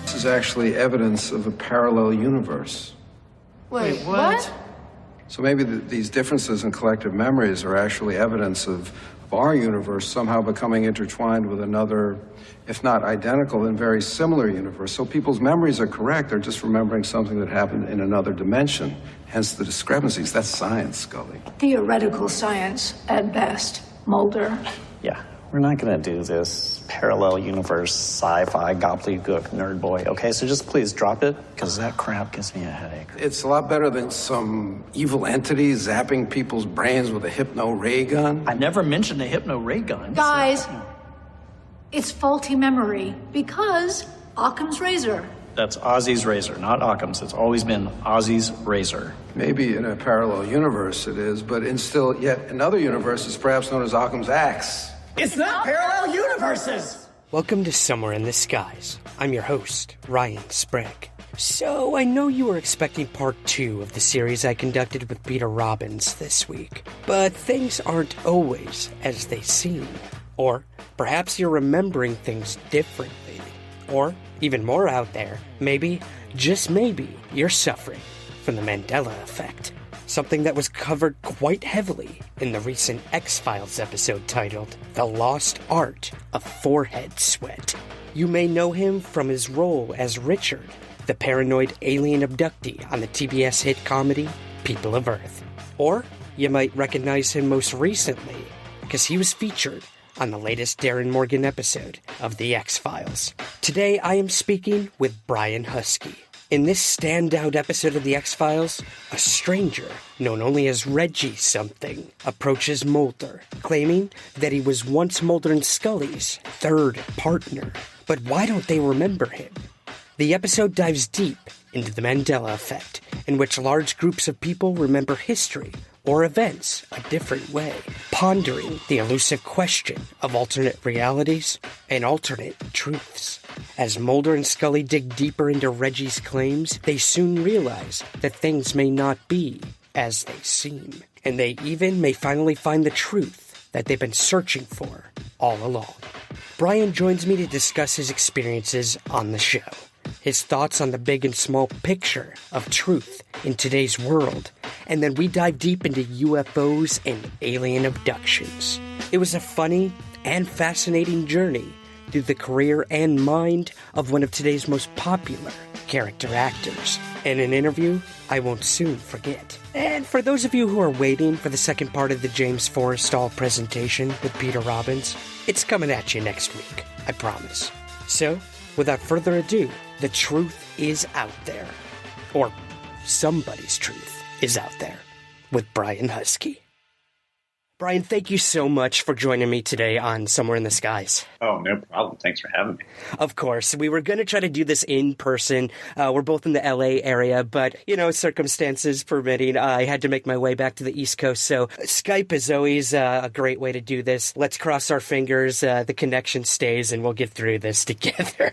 This is actually evidence of a parallel universe. Wait, what? So maybe these differences in collective memories are actually evidence of our universe somehow becoming intertwined with another, if not identical, then very similar universe. So people's memories are correct. They're just remembering something that happened in another dimension. Hence the discrepancies. That's science, Scully. Theoretical science, at best. Mulder. Yeah, we're not going to do this parallel universe, sci-fi, gobbledygook, nerd boy. Okay, so just please drop it, because that crap gives me a headache. It's a lot better than some evil entity zapping people's brains with a hypno ray gun. I never mentioned a hypno ray gun. Guys, it's faulty memory because Occam's razor. That's Ozzy's razor, not Occam's. It's always been Ozzy's razor. Maybe in a parallel universe it is, but in still yet another universe is perhaps known as Occam's axe. It's not parallel universes! Welcome to Somewhere in the Skies. I'm your host, Ryan Sprague. So, I know you were expecting part 2 of the series I conducted with Peter Robbins this week, but things aren't always as they seem. Or perhaps you're remembering things differently. Or, even more out there, maybe, just maybe, you're suffering from the Mandela effect. Something that was covered quite heavily in the recent X-Files episode titled The Lost Art of Forehead Sweat. You may know him from his role as Richard, the paranoid alien abductee on the TBS hit comedy People of Earth. Or you might recognize him most recently because he was featured on the latest Darren Morgan episode of The X-Files. Today I am speaking with Brian Huskey. In this standout episode of The X-Files, a stranger, known only as Reggie something, approaches Mulder, claiming that he was once Mulder and Scully's third partner. But why don't they remember him? The episode dives deep into the Mandela effect, in which large groups of people remember history or events a different way, pondering the elusive question of alternate realities and alternate truths. As Mulder and Scully dig deeper into Reggie's claims, they soon realize that things may not be as they seem, and they even may finally find the truth that they've been searching for all along. Brian joins me to discuss his experiences on the show, his thoughts on the big and small picture of truth in today's world, and then we dive deep into UFOs and alien abductions. It was a funny and fascinating journey through the career and mind of one of today's most popular character actors, and an interview I won't soon forget. And for those of you who are waiting for the second part of the James Forrestal presentation with Peter Robbins, it's coming at you next week, I promise. So, without further ado, the truth is out there. Or somebody's truth is out there with Brian Huskey. Brian, thank you so much for joining me today on Somewhere in the Skies. Oh, no problem. Thanks for having me. Of course. We were going to try to do this in person. We're both in the LA area, but, circumstances permitting, I had to make my way back to the East Coast. So Skype is always a great way to do this. Let's cross our fingers. The connection stays and we'll get through this together.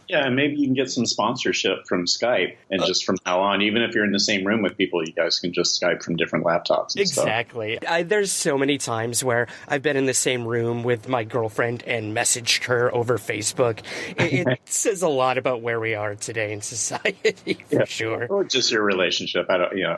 Yeah, and maybe you can get some sponsorship from Skype, and just from now on, even if you're in the same room with people, you guys can just Skype from different laptops. Exactly. There's so many times where I've been in the same room with my girlfriend and messaged her over Facebook. It says a lot about where we are today in society, for sure. Or just your relationship.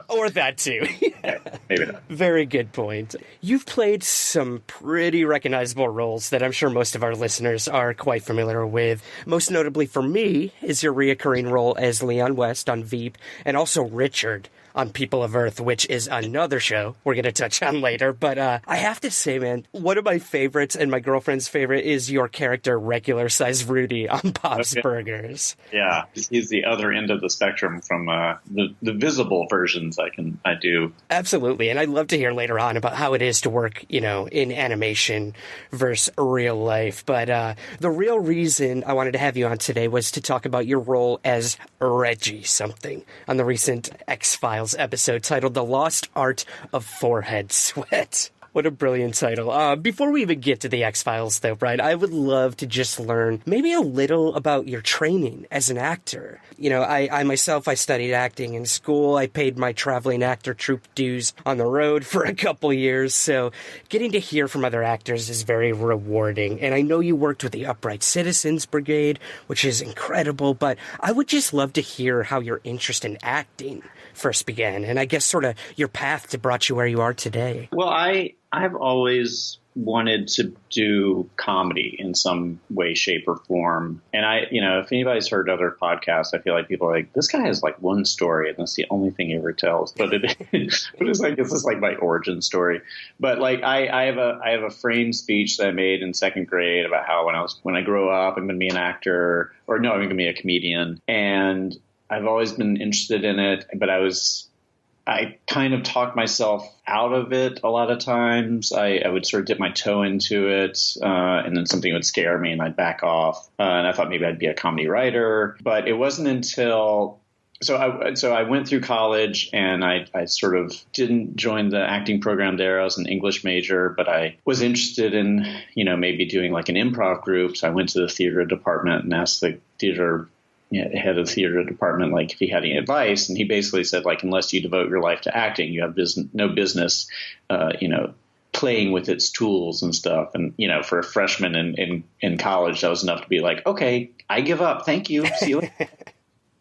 Or that too. Yeah, maybe not. Very good point. You've played some pretty recognizable roles that I'm sure most of our listeners are quite familiar with. Most notably for me is your reoccurring role as Leon West on Veep, and also Richard on People of Earth, which is another show we're going to touch on later. But I have to say, man, one of my favorites and my girlfriend's favorite is your character, Regular Size Rudy on Bob's Burgers. Yeah, he's the other end of the spectrum from the visible versions I do. Absolutely, and I'd love to hear later on about how it is to work, in animation versus real life. But the real reason I wanted to have you on today was to talk about your role as Reggie something on the recent X-Files episode titled The Lost Art of Forehead Sweat. What a brilliant title. Before we even get to the X-Files, though, Brian, I would love to just learn maybe a little about your training as an actor. You know, I myself, I studied acting in school. I paid my traveling actor troupe dues on the road for a couple years. So getting to hear from other actors is very rewarding. And I know you worked with the Upright Citizens Brigade, which is incredible. But I would just love to hear how your interest in acting first began, and I guess sort of your path to brought you where you are today. Well, I've always wanted to do comedy in some way, shape, or form. And if anybody's heard other podcasts, I feel like people are like, this guy has like one story and that's the only thing he ever tells. But it's like, this is like my origin story. But like, I have a framed speech that I made in second grade about how when I grow up, I'm going to be an actor, or no, I'm going to be a comedian. And I've always been interested in it, but I kind of talked myself out of it a lot of times. I would sort of dip my toe into it, and then something would scare me and I'd back off. And I thought maybe I'd be a comedy writer. But it wasn't until so I went through college, and I sort of didn't join the acting program there. I was an English major, but I was interested in, maybe doing like an improv group. So I went to the theater department and asked the head of the theater department, like, if he had any advice. And he basically said, like, unless you devote your life to acting, you have no business, playing with its tools and stuff. And, for a freshman in college, that was enough to be like, okay, I give up. Thank you. See you later.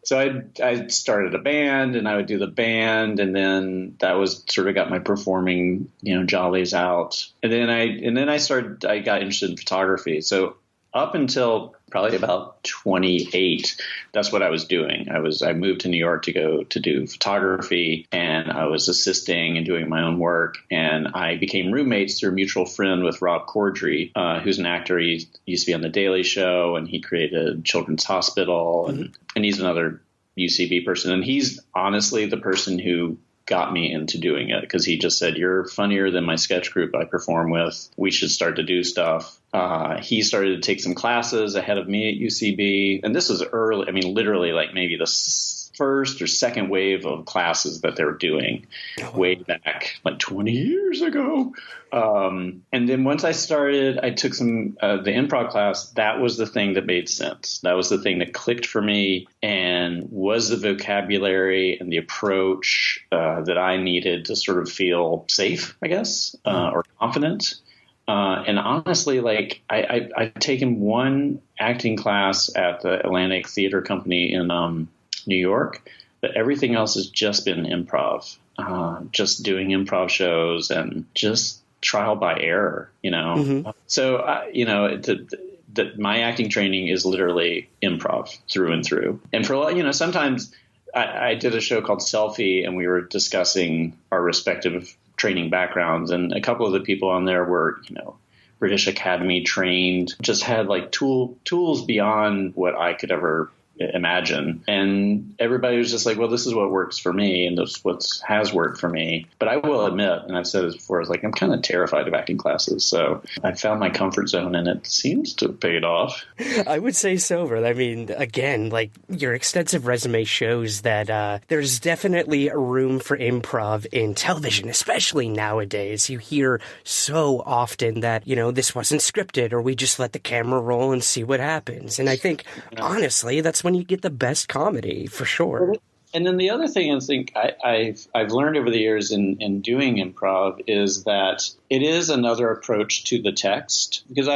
So I started a band, and I would do the band, and then that was sort of got my performing, jollies out. And then I got interested in photography. So up until probably about 28, that's what I was doing. I moved to New York to go to do photography, and I was assisting and doing my own work. And I became roommates through a mutual friend with Rob Corddry, who's an actor. He used to be on The Daily Show, and he created Children's Hospital, and he's another UCB person. And he's honestly the person who got me into doing it, because he just said, you're funnier than my sketch group I perform with. We should start to do stuff. He started to take some classes ahead of me at UCB. And this was early. I mean, literally like maybe the first or second wave of classes that they were doing way back like 20 years ago. And then once I took some the improv class. That was the thing that made sense. That was the thing that clicked for me, and was the vocabulary and the approach that I needed to sort of feel safe, I guess, or confident. And honestly, like I've taken one acting class at the Atlantic Theater Company in New York, but everything else has just been improv, just doing improv shows and just trial by error, So, my acting training is literally improv through and through. And for, sometimes I did a show called Selfie, and we were discussing our respective training backgrounds. And a couple of the people on there were, British Academy trained, just had like tools beyond what I could ever imagine. And everybody was just like, well, this is what works for me, and this is what has worked for me. But I will admit, and I've said this before, is like, I'm kind of terrified of acting classes. So I found my comfort zone, and it seems to have paid off. I would say so, but I mean, again, like, your extensive resume shows that there's definitely a room for improv in television, especially nowadays. You hear so often that, this wasn't scripted, or we just let the camera roll and see what happens. And I think, honestly, that's when you get the best comedy, for sure. And then the other thing I think I've learned over the years in doing improv is that it is another approach to the text, because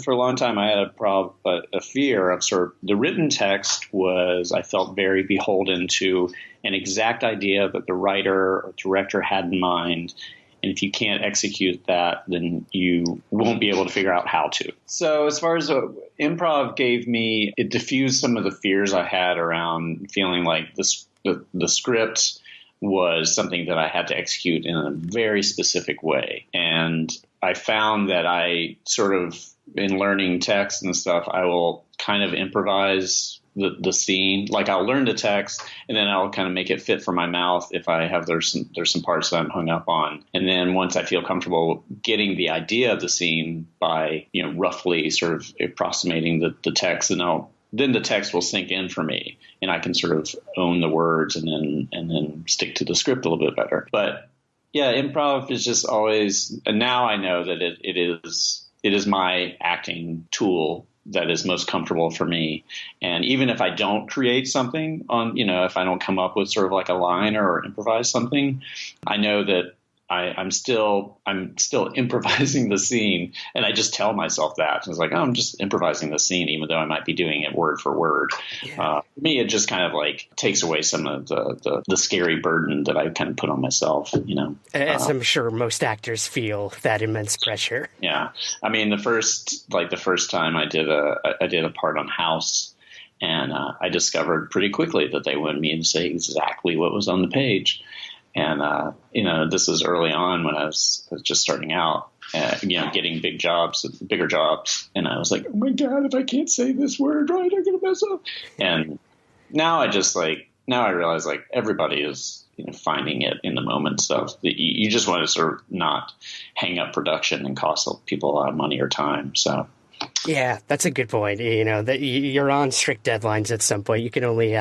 for a long time I had a fear of sort of the written text I felt very beholden to an exact idea that the writer or director had in mind. And if you can't execute that, then you won't be able to figure out how to. So as far as improv gave me, it diffused some of the fears I had around feeling like the script was something that I had to execute in a very specific way. And I found that I sort of, in learning text and stuff, I will kind of improvise the scene. Like, I'll learn the text, and then I'll kind of make it fit for my mouth if I have there's some parts that I'm hung up on. And then once I feel comfortable getting the idea of the scene by roughly sort of approximating the text, then the text will sink in for me, and I can sort of own the words and then stick to the script a little bit better. But Yeah, improv is just always, and now I know that it is my acting tool that is most comfortable for me. And even if I don't create something if I don't come up with sort of like a line or improvise something, I know that I'm still improvising the scene, and I just tell myself that. It's like, oh, I'm just improvising the scene, even though I might be doing it word for word. Yeah. For me, it just kind of like takes away some of the scary burden that I kind of put on myself, As I'm sure most actors feel that immense pressure. Yeah, I mean, the first time I did a part on House, and I discovered pretty quickly that they wanted me to say exactly what was on the page. And, this was early on when I was just starting out, getting bigger jobs. And I was like, oh my God, if I can't say this word right, I'm going to mess up. And now I realize like everybody is, finding it in the moment stuff. You just want to sort of not hang up production and cost people a lot of money or time. So. Yeah, that's a good point. That you're on strict deadlines at some point. You can only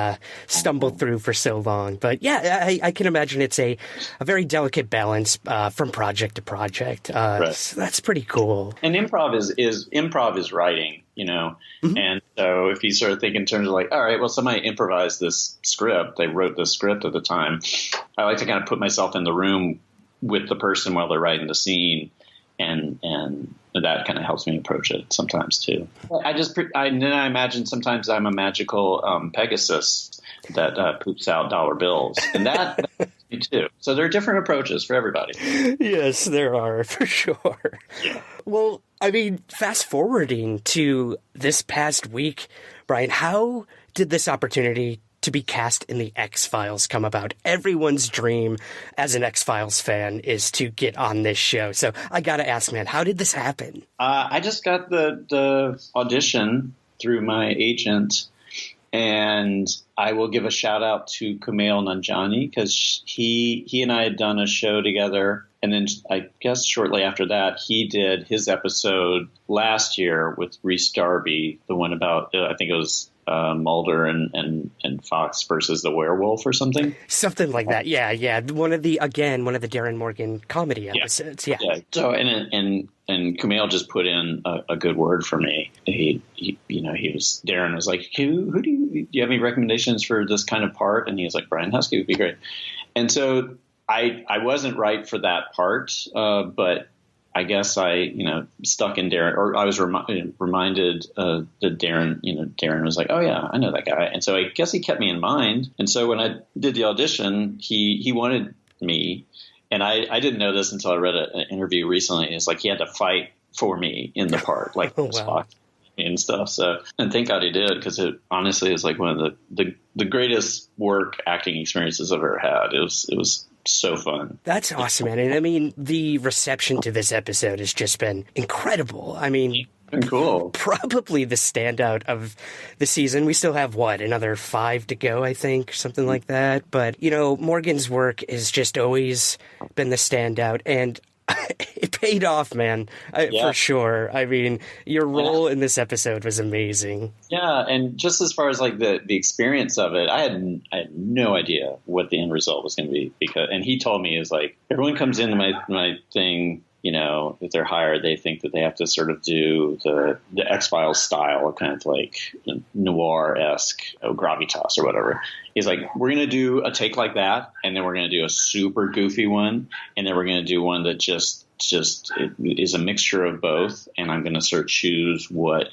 stumble through for so long. But yeah, I can imagine it's a very delicate balance from project to project. Right. So that's pretty cool. And improv is writing, Mm-hmm. And so if you sort of think in terms of like, all right, well, somebody improvised this script. They wrote this script at the time. I like to kind of put myself in the room with the person while they're writing the scene. And that kind of helps me approach it sometimes too. I imagine sometimes I'm a magical Pegasus that poops out dollar bills, and that helps me too. So there are different approaches for everybody. Yes, there are, for sure. Yeah. Well, I mean, fast forwarding to this past week, Brian, how did this opportunity to be cast in the X-Files come about? Everyone's dream as an X-Files fan is to get on this show. So I got to ask, man, how did this happen? I just got the audition through my agent, and I will give a shout out to Kumail Nanjiani because he and I had done a show together. And then I guess shortly after that, he did his episode last year with Reese Darby, the one about, I think it was Mulder and Fox versus the werewolf or something. Something like that. Yeah. One of the Darren Morgan comedy episodes. Yeah. So, and Kumail just put in a good word for me. Darren was like, who do you have any recommendations for this kind of part? And he was like, Brian Huskey would be great. And so I wasn't right for that part, but I guess I, stuck in Darren, or I was reminded that Darren was like, oh yeah, I know that guy. And so I guess he kept me in mind. And so when I did the audition, he wanted me, and I didn't know this until I read an interview recently. It's like he had to fight for me in the part, like Spock and stuff. So, and thank God he did, because it honestly is like one of the greatest work acting experiences I've ever had. It was so fun. That's awesome, man. And I mean, the reception to this episode has just been incredible. I mean, cool. Probably the standout of the season. We still have, another 5 to go, I think, something like that. But, Morgan's work has just always been the standout. And it paid off, man, for sure. I mean, your role in this episode was amazing. Yeah, and just as far as like the experience of it, I had no idea what the end result was going to be, and he told me, is like, everyone comes into my thing, if they're hired, they think that they have to sort of do the X-Files style, kind of like noir-esque gravitas or whatever. He's like, we're going to do a take like that, and then we're going to do a super goofy one, and then we're going to do one that just is a mixture of both, and I'm going to sort of choose what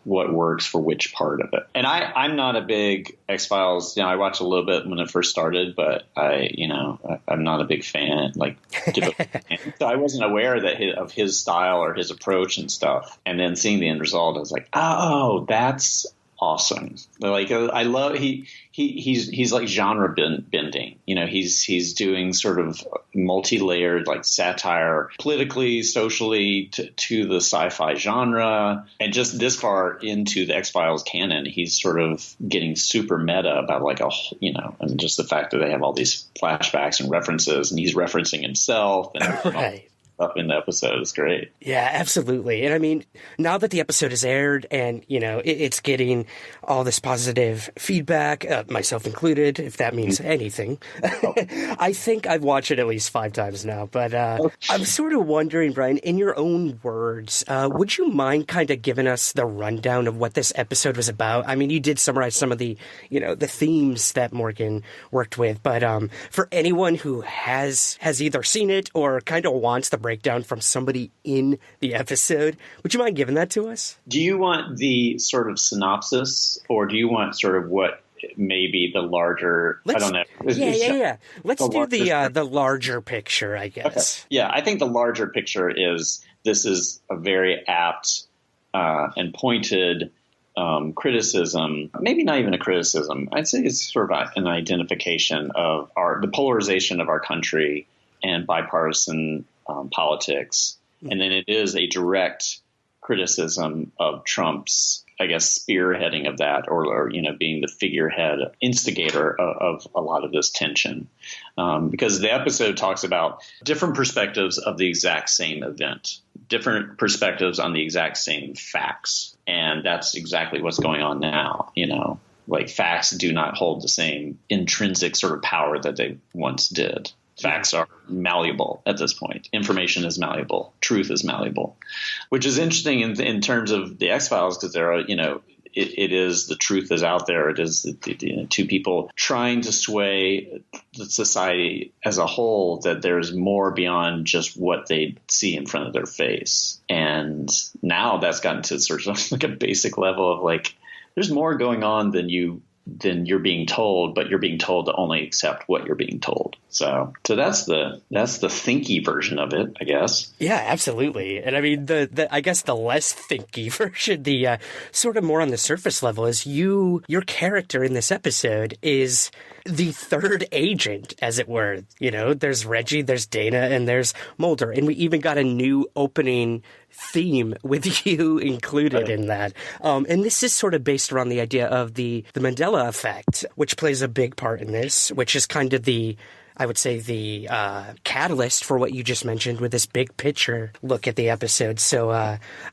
works for which part of it. And I'm not a big X-Files, I watched a little bit when it first started, but I'm not a big fan, so I wasn't aware of his style or his approach and stuff. And then seeing the end result, I was like, oh, that's awesome. Like, I love he's like genre bending. He's doing sort of multi-layered like satire, politically, socially, to the sci-fi genre, and just this far into the X-Files canon, he's sort of getting super meta about like and just the fact that they have all these flashbacks and references, and he's referencing himself. And right. stuff in the episode is great. Yeah, absolutely. And I mean, now that the episode is aired and, it's getting all this positive feedback, myself included, if that means anything, I think I've watched it at least 5 times now. But I'm sort of wondering, Brian, in your own words, would you mind kind of giving us the rundown of what this episode was about? I mean, you did summarize some of the, the themes that Morgan worked with. But for anyone who has either seen it or kind of wants the breakdown from somebody in the episode, would you mind giving that to us? Do you want the sort of synopsis, or do you want sort of what maybe the larger? I don't know. Yeah. Let's do the larger picture, I guess. Okay. Yeah, I think the larger picture is this is a very apt and pointed criticism, maybe not even a criticism. I'd say it's sort of an identification of the polarization of our country and bipartisan politics. And then it is a direct criticism of Trump's, I guess, spearheading of that, or being the figurehead, instigator of a lot of this tension. Because the episode talks about different perspectives of the exact same event, different perspectives on the exact same facts. And that's exactly what's going on now. Like, facts do not hold the same intrinsic sort of power that they once did. Facts are malleable at this point. Information is malleable. Truth is malleable, which is interesting in terms of the X-Files, because there are, it is the truth is out there. It is the two people trying to sway the society as a whole, that there's more beyond just what they see in front of their face. And now that's gotten to sort of like a basic level of like, there's more going on than you're being told, but you're being told to only accept what you're being told. So that's the thinky version of it, I guess. Yeah, absolutely. And I mean, the I guess the less thinky version, the sort of more on the surface level, is your character in this episode is the third agent, as it were. There's Reggie, there's Dana, and there's Mulder. And we even got a new opening theme with you included in that. And this is sort of based around the idea of the Mandela effect, which plays a big part in this, which is kind of the catalyst for what you just mentioned with this big picture look at the episode. So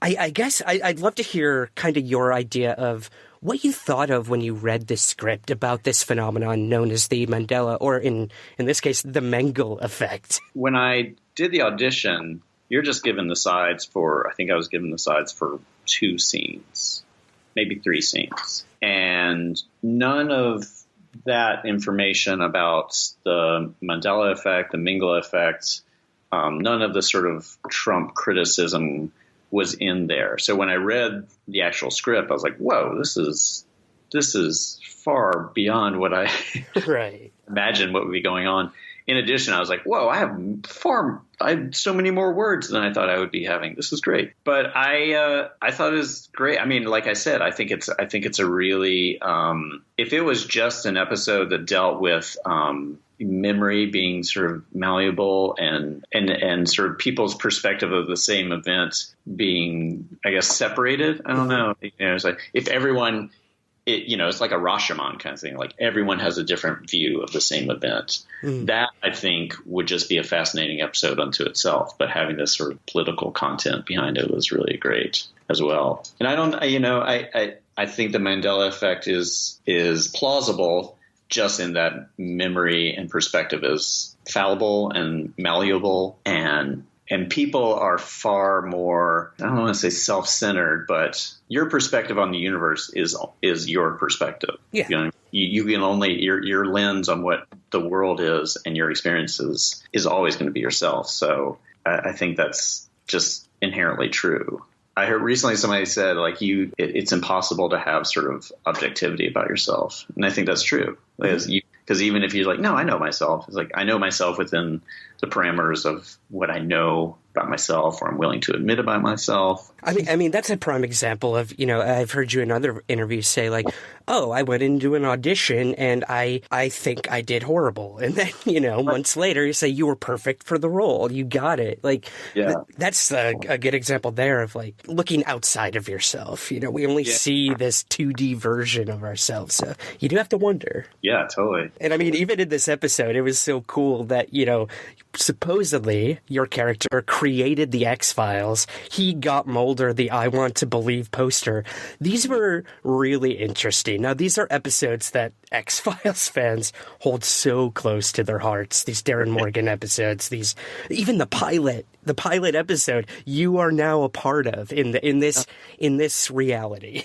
I guess I'd love to hear kind of your idea of what you thought of when you read this script about this phenomenon known as the Mandela, or in this case, the Mengele effect. When I did the audition, you're just given the sides for, I think I was given the sides for 2 scenes, maybe 3 scenes. And none of that information about the Mandela effect, the Mengele effect, none of the sort of Trump criticism was in there. So when I read the actual script, I was like, whoa, this is far beyond what I imagined what would be going on. In addition, I was like, whoa, I have so many more words than I thought I would be having. This is great. But I thought it was great. I mean, like I said, I think it's a really, if it was just an episode that dealt with memory being sort of malleable and sort of people's perspective of the same event being, I guess, separated. I don't know. It's like if everyone, it's like a Rashomon kind of thing. Like everyone has a different view of the same event. That, I think, would just be a fascinating episode unto itself. But having this sort of political content behind it was really great as well. And I think the Mandela effect is plausible, just in that memory and perspective is fallible and malleable, and people are far more, I don't want to say self-centered, but your perspective on the universe is your perspective. Yeah. You can only, your lens on what the world is and your experiences is always going to be yourself. So I think that's just inherently true. I heard recently somebody said, like, it's impossible to have sort of objectivity about yourself. And I think that's true. Because even if you're like, no, I know myself, it's like, I know myself within the parameters of what I know about myself, or I'm willing to admit about myself. I mean, that's a prime example of, I've heard you in other interviews say, like, oh, I went into an audition and I think I did horrible. And then, months later you say you were perfect for the role. You got it. Like, that's a good example there of, like, looking outside of yourself. We only see this 2D version of ourselves. So you do have to wonder. Yeah, totally. And I mean, even in this episode, it was so cool that, supposedly your character created the X-Files. He got Mulder the I Want to Believe poster. These were really interesting. Now, these are episodes that X-Files fans hold so close to their hearts. These Darren Morgan episodes, even the pilot episode, you are now a part of in this reality.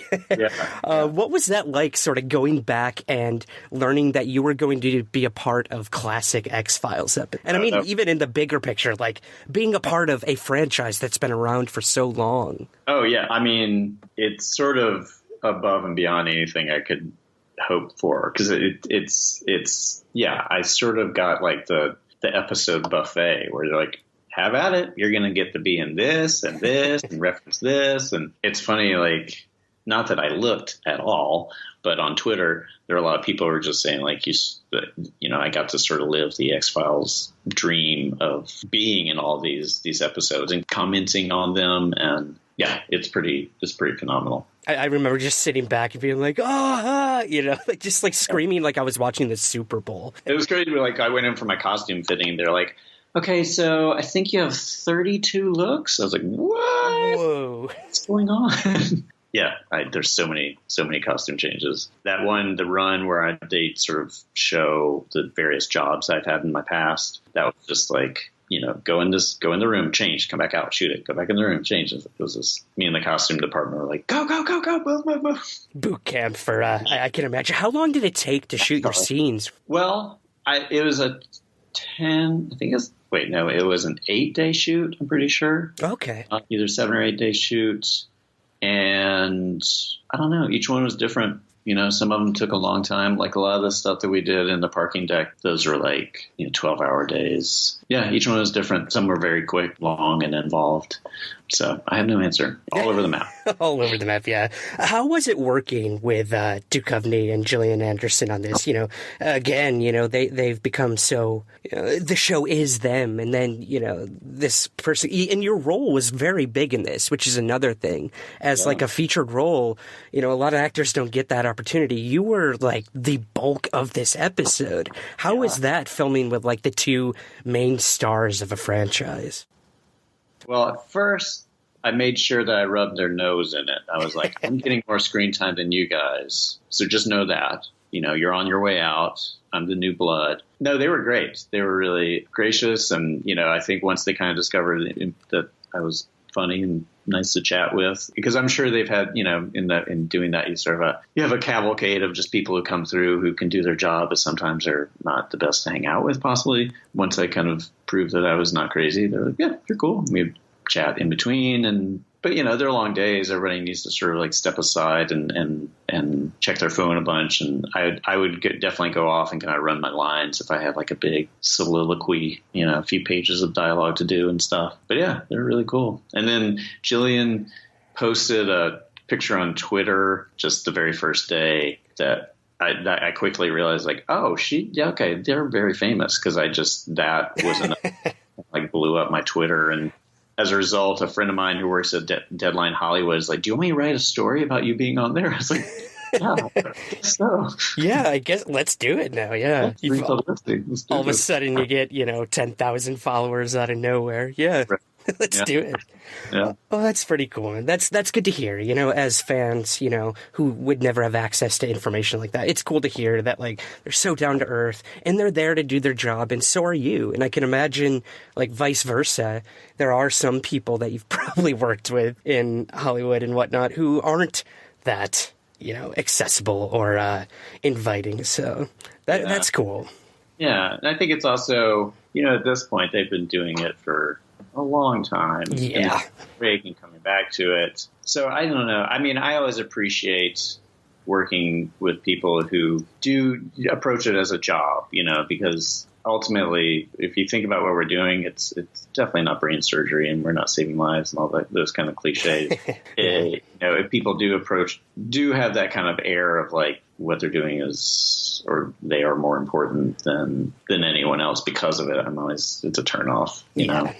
What was that like, sort of going back and learning that you were going to be a part of classic X-Files episodes? And I mean, even in the bigger picture, like being a part of a franchise that's been around for so long. Oh yeah, I mean, it's sort of above and beyond anything I could hope for, because it's I sort of got like the episode buffet where they're like, have at it, you're gonna get to be in this and this and reference this. And it's funny, like, not that I looked at all, but on Twitter there are a lot of people who are just saying, like, I got to sort of live the X-Files dream of being in all these episodes and commenting on them. And yeah, it's pretty phenomenal. I remember just sitting back and being like, like just like screaming like I was watching the Super Bowl. It was crazy. Like, I went in for my costume fitting. They're like, okay, so I think you have 32 looks. I was like, what? Whoa. What's going on? Yeah, there's so many costume changes. That one, the run where they sort of show the various jobs I've had in my past, that was just like, go in the room, change, come back out, shoot it, go back in the room, change. It was just me and the costume department were like, go, move. Boot camp for, I can imagine. How long did it take to shoot your scenes? Well, it was it was an 8-day shoot, I'm pretty sure. Okay. Either 7 or 8 day shoot. And I don't know, each one was different. Some of them took a long time. Like a lot of the stuff that we did in the parking deck, those were like 12-hour days. Yeah, each one was different. Some were very quick, long, and involved. So I have no answer. All over the map. All over the map, yeah. How was it working with Duchovny and Gillian Anderson on this? Again, they've become so. The show is them, and then this person. And your role was very big in this, which is another thing. As like a featured role, a lot of actors don't get that opportunity. You were like the bulk of this episode. How was that filming with like the two main stars of a franchise? Well, at first, I made sure that I rubbed their nose in it. I was like, I'm getting more screen time than you guys. So just know that. You're on your way out. I'm the new blood. No, they were great. They were really gracious. And, I think once they kind of discovered that I was funny and nice to chat with, because I'm sure they've had, in doing that, you have a cavalcade of just people who come through who can do their job, but sometimes they're not the best to hang out with, possibly. Once I kind of proved that I was not crazy, they're like, yeah, you're cool. We chat in between, but they're long days. Everybody needs to sort of like step aside and check their phone a bunch. And I would definitely go off and kind of run my lines if I had like a big soliloquy, a few pages of dialogue to do and stuff. But yeah, they're really cool. And then Gillian posted a picture on Twitter just the very first day that I quickly realized, like, oh, they're very famous, because that was enough. Like, blew up my Twitter. And as a result, a friend of mine who works at Deadline Hollywood is like, do you want me to write a story about you being on there? I was like, yeah, I guess so. Yeah, I guess let's do it now. Yeah. All of a sudden you get, 10,000 followers out of nowhere. Yeah. Right. Let's do it. Yeah. Oh, that's pretty cool. And that's good to hear, as fans, who would never have access to information like that. It's cool to hear that, like, they're so down to earth and they're there to do their job, and so are you. And I can imagine, like, vice versa, there are some people that you've probably worked with in Hollywood and whatnot who aren't that, accessible or inviting. So that's cool. Yeah. And I think it's also, at this point, they've been doing it for a long time. Yeah. Break and coming back to it. So I don't know. I mean, I always appreciate working with people who do approach it as a job, because ultimately, if you think about what we're doing, it's definitely not brain surgery, and we're not saving lives and all that, those kind of cliches. If people do have that kind of air of like what they're doing is, or they are more important than anyone else because of it, it's a turn off, you know.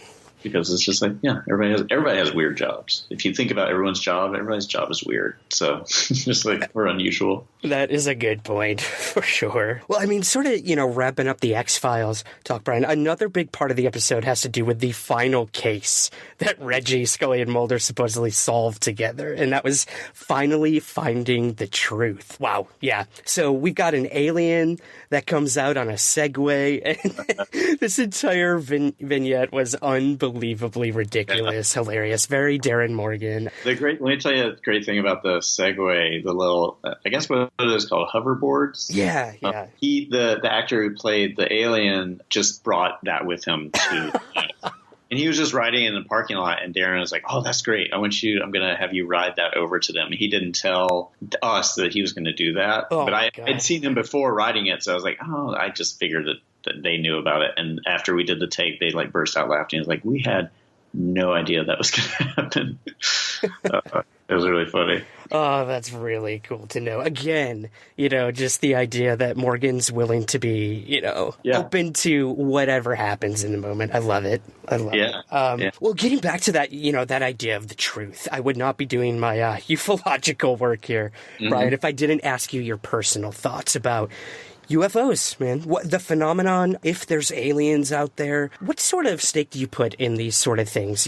because it's just like, yeah, everybody has weird jobs. If you think about everyone's job, everybody's job is weird. So just like we're unusual. That is a good point, for sure. Well, I mean, sort of, wrapping up the X-Files talk, Brian, another big part of the episode has to do with the final case that Reggie, Scully, and Mulder supposedly solved together, and that was finally finding the truth. Wow, yeah. So we've got an alien that comes out on a Segway, and this entire vignette was unbelievably ridiculous, hilarious, very Darren Morgan. Let me tell you a great thing about the Segway, the little, I guess what it is called, hoverboards. Yeah. The actor who played the alien just brought that with him to. And he was just riding in the parking lot, and Darren was like, "Oh, that's great. I'm going to have you ride that over to them." He didn't tell us that he was going to do that, but I'd seen him before riding it, so I was like, "Oh, I just figured that they knew about it." And after we did the take, they like burst out laughing. It was like, we had no idea that was going to happen. It was really funny. Oh, that's really cool to know. Again, just the idea that Morgan's willing to be, open to whatever happens in the moment. I love it. Well, getting back to that, that idea of the truth, I would not be doing my ufological work here, Brian, if I didn't ask you your personal thoughts about UFOs, man. What the phenomenon, if there's aliens out there, what sort of stake do you put in these sort of things?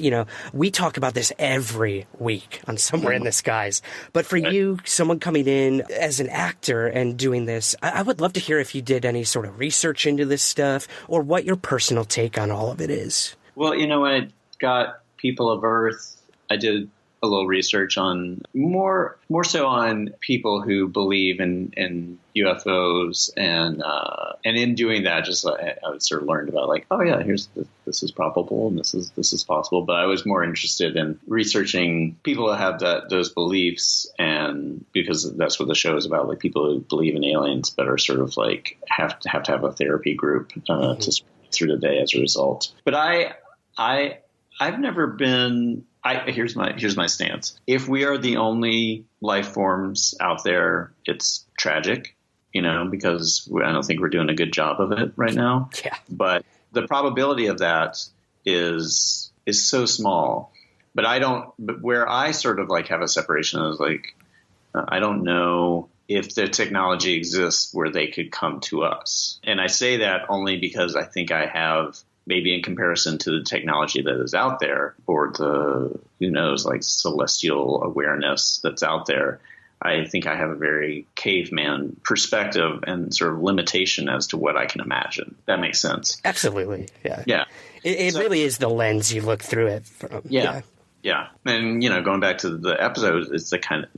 We talk about this every week on Somewhere in the Skies. But for you, someone coming in as an actor and doing this, I would love to hear if you did any sort of research into this stuff or what your personal take on all of it is. Well, when I got People of Earth, I did a little research on more so on people who believe in UFOs, and in doing that, just I sort of learned about like, oh yeah, this is probable and this is possible. But I was more interested in researching people that have those beliefs, and because that's what the show is about, like people who believe in aliens but are sort of like have to have a therapy group to through the day as a result. But I've never been. Here's my stance. If we are the only life forms out there, it's tragic, because I don't think we're doing a good job of it right now. Yeah. But the probability of that is so small. But where I sort of like have a separation is like, I don't know if the technology exists where they could come to us. And I say that only because I think I have, maybe in comparison to the technology that is out there, or the, like celestial awareness that's out there, I think I have a very caveman perspective and sort of limitation as to what I can imagine. That makes sense. Absolutely. Yeah. Yeah. It really is the lens you look through it from. Yeah. And, going back to the episode, it's the kind of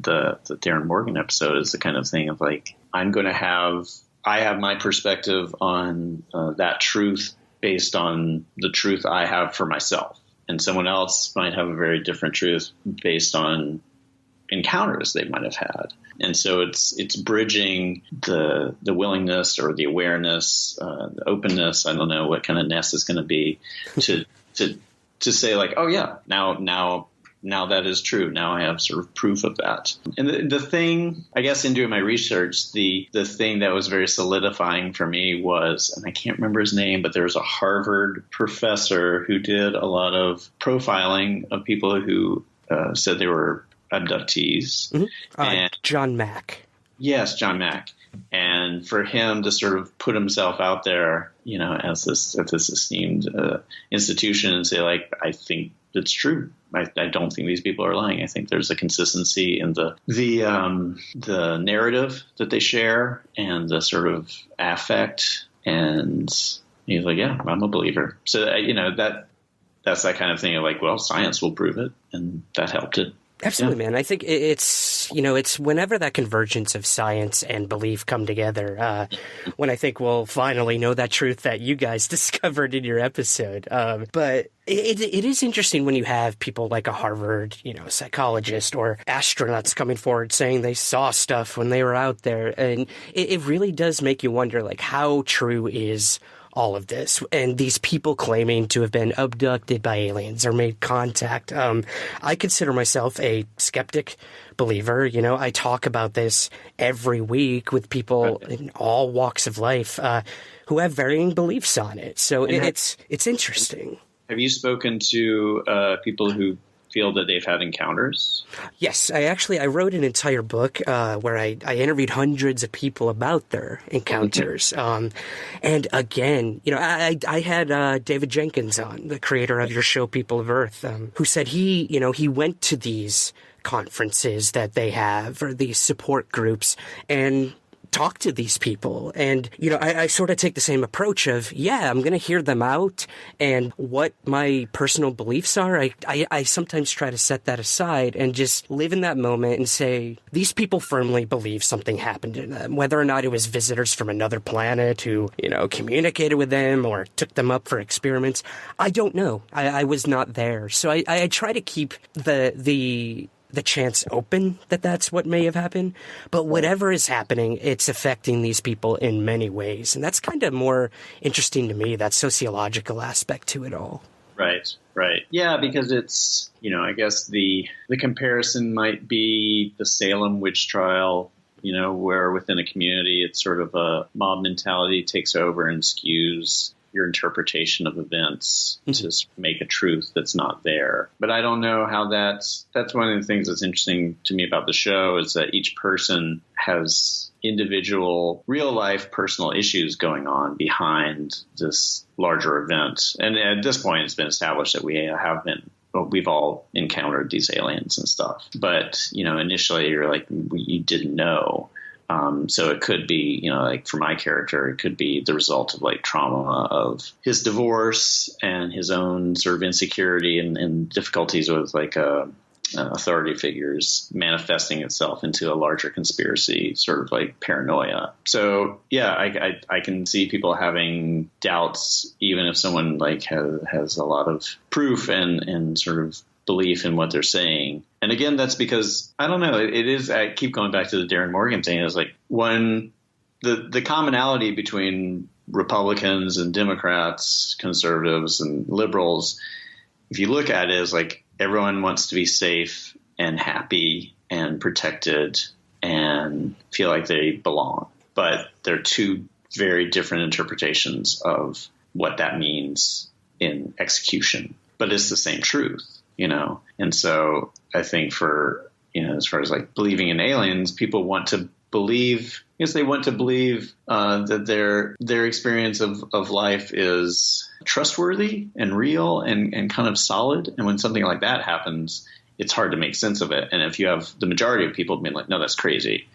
the Darren Morgan episode is the kind of thing of like, I have my perspective on that truth based on the truth I have for myself. And someone else might have a very different truth based on encounters they might have had. And so it's bridging the willingness or the awareness, the openness, I don't know what kind of ness is going to be, to say like, oh yeah, now that is true. Now I have sort of proof of that. And the thing, I guess in doing my research, the thing that was very solidifying for me was, and I can't remember his name, but there was a Harvard professor who did a lot of profiling of people who said they were abductees. Mm-hmm. John Mack. Yes, John Mack. And for him to sort of put himself out there, as this esteemed institution and say like, I think it's true. I don't think these people are lying. I think there's a consistency in the narrative that they share and the sort of affect. And he's like, yeah, I'm a believer. So, that's that kind of thing of like, well, science will prove it. And that helped it. Absolutely, man. I think it's whenever that convergence of science and belief come together, when I think we'll finally know that truth that you guys discovered in your episode. But it is interesting when you have people like a Harvard, psychologist or astronauts coming forward saying they saw stuff when they were out there. And it really does make you wonder, like, how true is all of this and these people claiming to have been abducted by aliens or made contact. I consider myself a skeptic believer. I talk about this every week with people in all walks of life who have varying beliefs on it. So it's interesting. Have you spoken to people who feel that they've had encounters? Yes, I wrote an entire book where I interviewed hundreds of people about their encounters. And again, I had David Jenkins on, the creator of your show, People of Earth, who said he went to these conferences that they have, or these support groups, and talk to these people. And, I sort of take the same approach of, I'm going to hear them out, and what my personal beliefs are. I sometimes try to set that aside and just live in that moment and say, these people firmly believe something happened to them, whether or not it was visitors from another planet who, communicated with them or took them up for experiments. I don't know. I was not there. So I try to keep the chance open that that's what may have happened. But whatever is happening, it's affecting these people in many ways. And that's kind of more interesting to me, that sociological aspect to it all. Right. Yeah, because it's, I guess the comparison might be the Salem witch trial, where within a community, it's sort of a mob mentality takes over and skews your interpretation of events to make a truth that's not there. But I don't know how that's one of the things that's interesting to me about the show, is that each person has individual real life personal issues going on behind this larger event. And at this point, it's been established that we've all encountered these aliens and stuff. But, initially you're like, you didn't know. So it could be, like for my character, it could be the result of like trauma of his divorce and his own sort of insecurity and difficulties with like authority figures manifesting itself into a larger conspiracy, sort of like paranoia. So, yeah, I can see people having doubts, even if someone like has a lot of proof and sort of belief in what they're saying. And again, that's because, I don't know, it is, I keep going back to the Darren Morgan thing, is like the commonality between Republicans and Democrats, conservatives and liberals, if you look at it, is like everyone wants to be safe and happy and protected and feel like they belong. But they're two very different interpretations of what that means in execution. But it's the same truth. And so I think for, as far as like believing in aliens, people want to believe, that their experience of life is trustworthy and real and kind of solid. And when something like that happens, it's hard to make sense of it. And if you have the majority of people being like, no, that's crazy,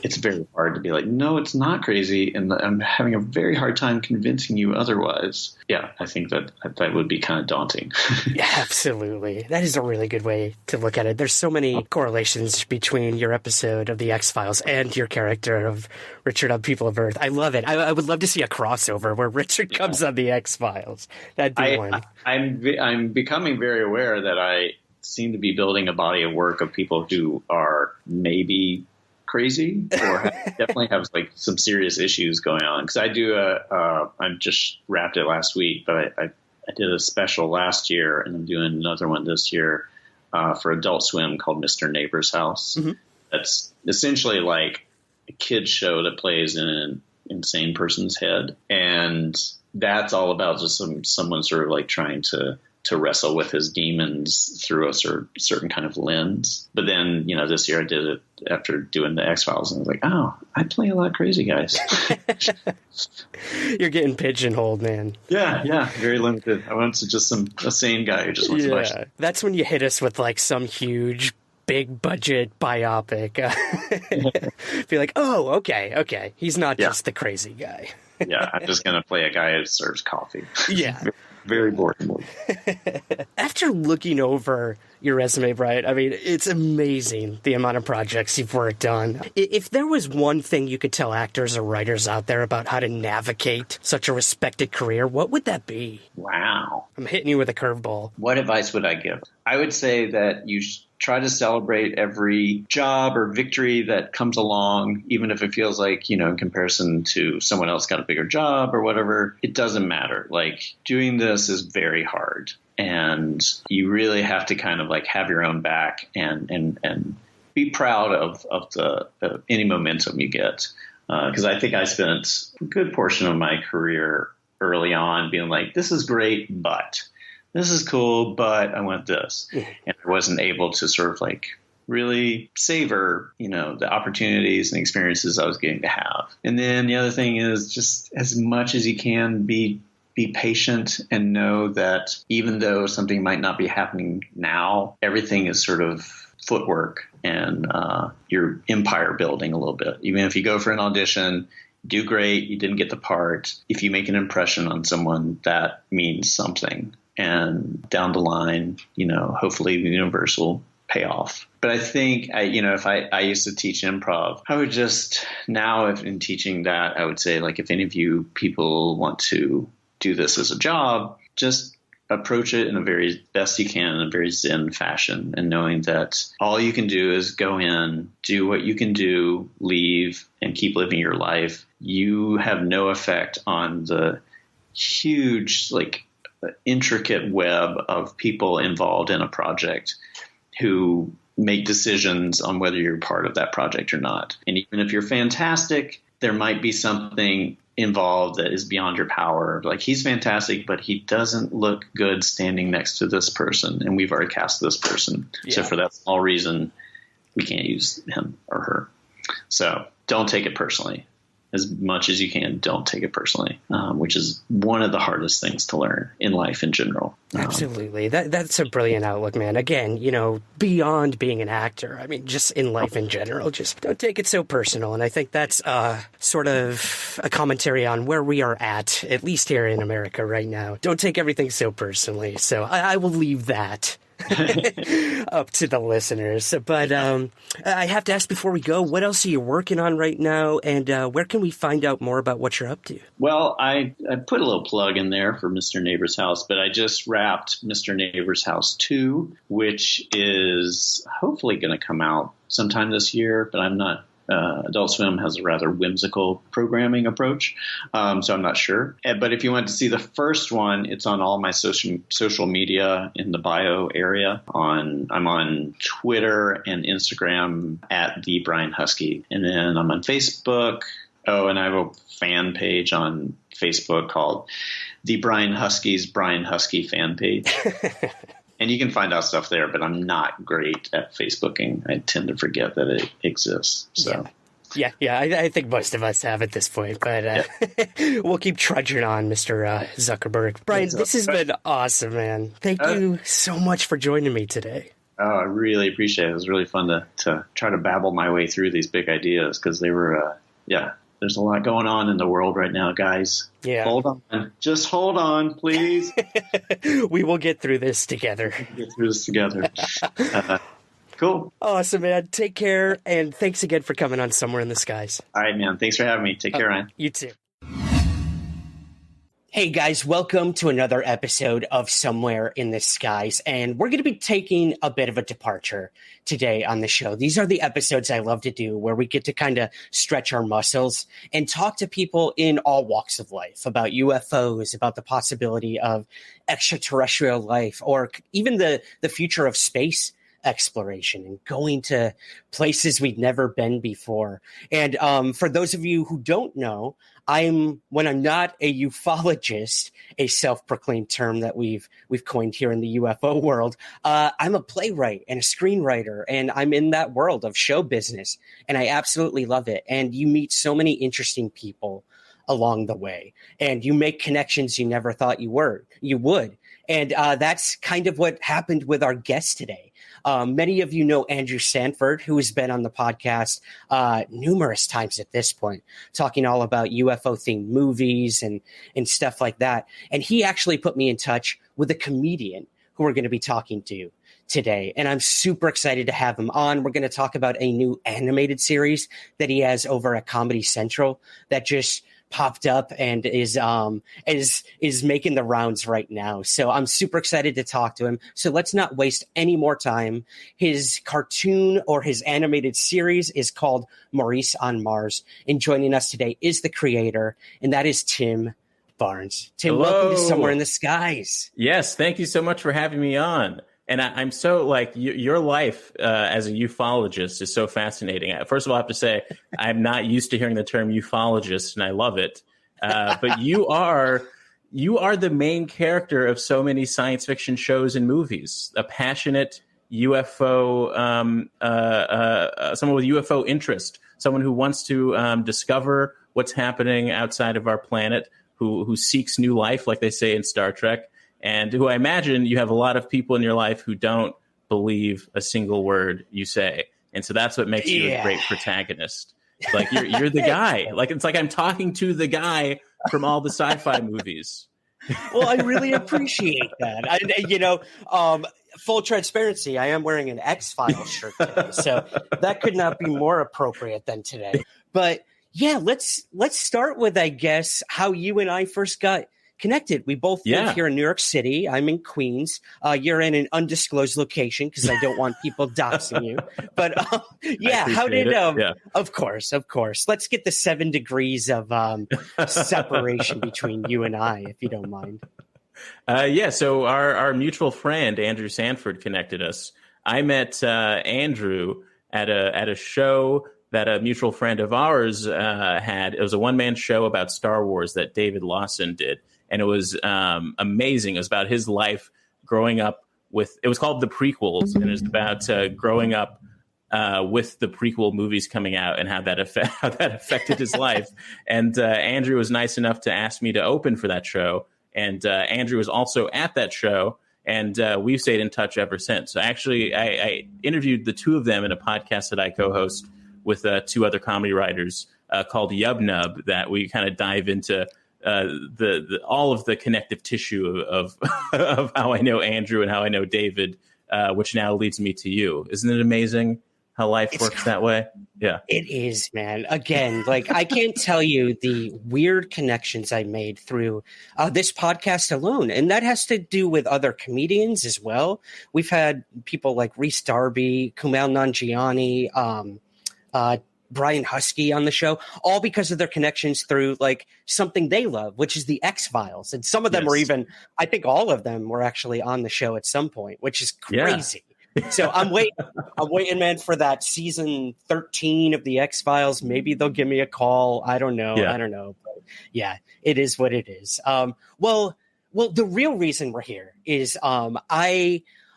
it's very hard to be like, no, it's not crazy. And I'm having a very hard time convincing you otherwise. Yeah, I think that would be kind of daunting. Yeah, absolutely. That is a really good way to look at it. There's so many correlations between your episode of The X-Files and your character of Richard on People of Earth. I love it. I would love to see a crossover where Richard comes on The X-Files. That'd be one. I'm becoming very aware that I seem to be building a body of work of people who are maybe crazy or definitely have like some serious issues going on. Because I do I just wrapped it last week, but I did a special last year and I'm doing another one this year for Adult Swim called Mr. Neighbor's House. Mm-hmm. That's essentially like a kid's show that plays in an insane person's head, and that's all about just someone sort of like trying to wrestle with his demons through a certain kind of lens. But then, this year I did it after doing the X-Files, and I was like, oh, I play a lot of crazy guys. You're getting pigeonholed, man. Yeah, very limited. I went to just a sane guy who just wants to watch. That's when you hit us with like some huge big budget biopic. Be like, oh, okay. He's not just the crazy guy. Yeah, I'm just going to play a guy who serves coffee. Yeah. Very boring. After looking over your resume, Brian, I mean, it's amazing the amount of projects you've worked on. If there was one thing you could tell actors or writers out there about how to navigate such a respected career, what would that be? Wow. I'm hitting you with a curveball. What advice would I give? I would say that you try to celebrate every job or victory that comes along, even if it feels like, in comparison to someone else got a bigger job or whatever, it doesn't matter. Like, doing this is very hard, and you really have to kind of like have your own back and be proud of any momentum you get. Because I think I spent a good portion of my career early on being like, this is great, but this is cool, but I want this. And I wasn't able to sort of like really savor, the opportunities and experiences I was getting to have. And then the other thing is just as much as you can be patient and know that even though something might not be happening now, everything is sort of footwork and your empire building a little bit. Even if you go for an audition, do great, you didn't get the part. If you make an impression on someone, that means something. And down the line, hopefully the universe will pay off. But I think, if I used to teach improv, I would just now, if in teaching that, I would say, like, if any of you people want to do this as a job, just approach it in a very best you can, in a very Zen fashion, and knowing that all you can do is go in, do what you can do, leave, and keep living your life. You have no effect on the huge, like, intricate web of people involved in a project who make decisions on whether you're part of that project or not. And even if you're fantastic, there might be something involved that is beyond your power. Like, he's fantastic, but he doesn't look good standing next to this person, and we've already cast this person. Yeah. So for that small reason, we can't use him or her. So don't take it personally. As much as you can, don't take it personally, which is one of the hardest things to learn in life in general. Absolutely. That's a brilliant outlook, man. Again, beyond being an actor, I mean, just in life in general, just don't take it so personal. And I think that's sort of a commentary on where we are at least here in America right now. Don't take everything so personally. So I will leave that up to the listeners. But I have to ask before we go, what else are you working on right now, and where can we find out more about what you're up to? Well, I put a little plug in there for Mr. Neighbor's House, but I just wrapped Mr. Neighbor's House 2, which is hopefully going to come out sometime this year, but I'm not. Adult Swim has a rather whimsical programming approach, so I'm not sure. But if you want to see the first one, it's on all my social media in the bio area. I'm on Twitter and Instagram at the Brian Huskey, and then I'm on Facebook. Oh, and I have a fan page on Facebook called the Brian Huskey's Brian Huskey fan page. And you can find out stuff there, but I'm not great at Facebooking. I tend to forget that it exists. So, yeah. I think most of us have at this point, but we'll keep trudging on, Mr. Zuckerberg. Brian, this has been awesome, man. Thank you so much for joining me today. Oh, I really appreciate it. It was really fun to try to babble my way through these big ideas because they were, there's a lot going on in the world right now, guys. Yeah. Hold on. Just hold on, please. We will get through this together. Cool. Awesome, man. Take care, and thanks again for coming on Somewhere in the Skies. All right, man. Thanks for having me. Take care, Ryan. You too. Hey guys, welcome to another episode of Somewhere in the Skies, and we're going to be taking a bit of a departure today on the show. These are the episodes I love to do where we get to kind of stretch our muscles and talk to people in all walks of life about UFOs, about the possibility of extraterrestrial life, or even the future of space exploration and going to places we've never been before. And for those of you who don't know, when I'm not a ufologist, a self-proclaimed term that we've coined here in the UFO world, I'm a playwright and a screenwriter, and I'm in that world of show business, and I absolutely love it. And you meet so many interesting people along the way, and you make connections you never thought you would. And that's kind of what happened with our guest today. Many of you know Andrew Sanford, who has been on the podcast numerous times at this point, talking all about UFO-themed movies and stuff like that. And he actually put me in touch with a comedian who we're going to be talking to today. And I'm super excited to have him on. We're going to talk about a new animated series that he has over at Comedy Central that just popped up and is making the rounds right now. So I'm super excited to talk to him. So let's not waste any more time. His cartoon or his animated series is called Maurice on Mars. And joining us today is the creator, and that is Tim Barnes. Tim, hello. Welcome to Somewhere in the Skies. Yes, thank you so much for having me on. And I'm so your life as a ufologist is so fascinating. First of all, I have to say I'm not used to hearing the term ufologist, and I love it. But you are you are the main character of so many science fiction shows and movies. A passionate UFO, someone with UFO interest, someone who wants to discover what's happening outside of our planet, who seeks new life, like they say in Star Trek, and who I imagine you have a lot of people in your life who don't believe a single word you say. And so that's what makes you a great protagonist. Like you're the guy. Like it's like I'm talking to the guy from all the sci-fi movies. Well, I really appreciate that. Full transparency, I am wearing an X-Files shirt today, so that could not be more appropriate than today. But yeah, let's start with, I guess, how you and I first got connected. We both live here in New York City. I'm in Queens. You're in an undisclosed location because I don't want people doxing you. But how did Of course. Let's get the 7 degrees of separation between you and I, if you don't mind. So our mutual friend Andrew Sanford connected us. I met Andrew at a show that a mutual friend of ours had. It was a one-man show about Star Wars that David Lawson did. And it was amazing. It was about his life growing up with, it was called The Prequels. And it was about growing up with the prequel movies coming out and how that affected his life. And Andrew was nice enough to ask me to open for that show. And Andrew was also at that show. And we've stayed in touch ever since. So actually, I interviewed the two of them in a podcast that I co-host with 2 other comedy writers called Yub Nub, that we kind of dive into all of the connective tissue of how I know Andrew and how I know David, which now leads me to you. Isn't it amazing how life works that way? Yeah, it is, man. Again, like I can't tell you the weird connections I made through this podcast alone. And that has to do with other comedians as well. We've had people like Reese Darby, Kumail Nanjiani, Brian Huskey on the show, all because of their connections through like something they love, which is the X-Files. And some of them were even, I think all of them were actually on the show at some point, which is crazy. Yeah. So I'm waiting, man, for that season 13 of the X-Files. Maybe they'll give me a call. I don't know. But yeah, it is what it is. Well, the real reason we're here is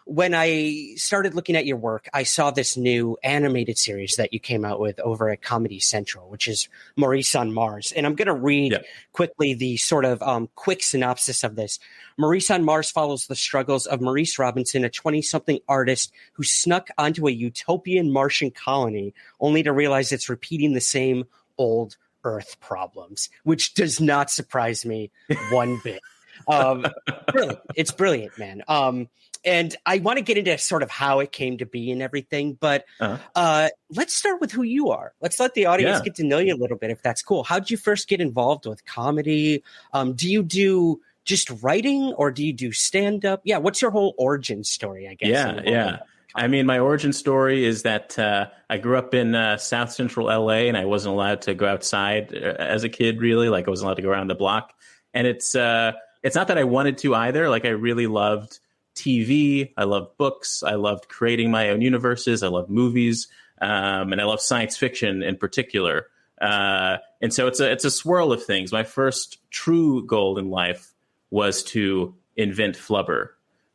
when I started looking at your work, I saw this new animated series that you came out with over at Comedy Central, which is Maurice on Mars. And I'm going to read quickly the sort of quick synopsis of this. Maurice on Mars follows the struggles of Maurice Robinson, a 20-something artist who snuck onto a utopian Martian colony only to realize it's repeating the same old Earth problems, which does not surprise me one bit. Brilliant. It's brilliant, man. And I want to get into sort of how it came to be and everything, but let's start with who you are. Let's let the audience get to know you a little bit, if that's cool. How did you first get involved with comedy? Do you do just writing or do you do stand-up? Yeah, what's your whole origin story, I guess? Yeah. I mean, my origin story is that I grew up in South Central LA and I wasn't allowed to go outside as a kid, really. Like I wasn't allowed to go around the block. And it's not that I wanted to either. Like I really loved TV. I loved books. I loved creating my own universes. I loved movies. And I love science fiction in particular. And so it's a swirl of things. My first true goal in life was to invent flubber,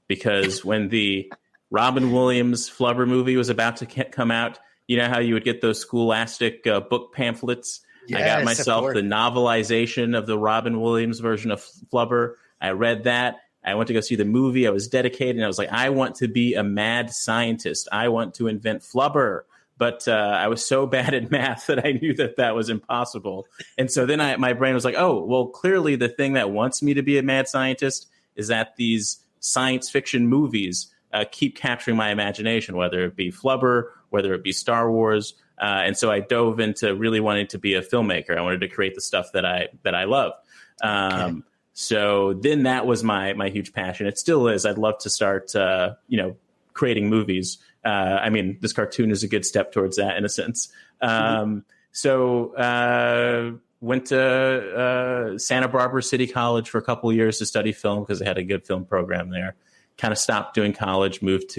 because when the Robin Williams Flubber movie was about to come out, you know how you would get those Scholastic book pamphlets? Yes, I got myself the novelization of the Robin Williams version of Flubber. I read that. I went to go see the movie. I was dedicated. And I was like, I want to be a mad scientist. I want to invent flubber. But I was so bad at math that I knew that was impossible. And so then my brain was like, oh, well, clearly the thing that wants me to be a mad scientist is that these science fiction movies keep capturing my imagination, whether it be flubber, whether it be Star Wars. And so I dove into really wanting to be a filmmaker. I wanted to create the stuff that I love. So then that was my huge passion. It still is. I'd love to start, creating movies. I mean, this cartoon is a good step towards that in a sense. So went to Santa Barbara City College for a couple of years to study film because they had a good film program there. Kind of stopped doing college, moved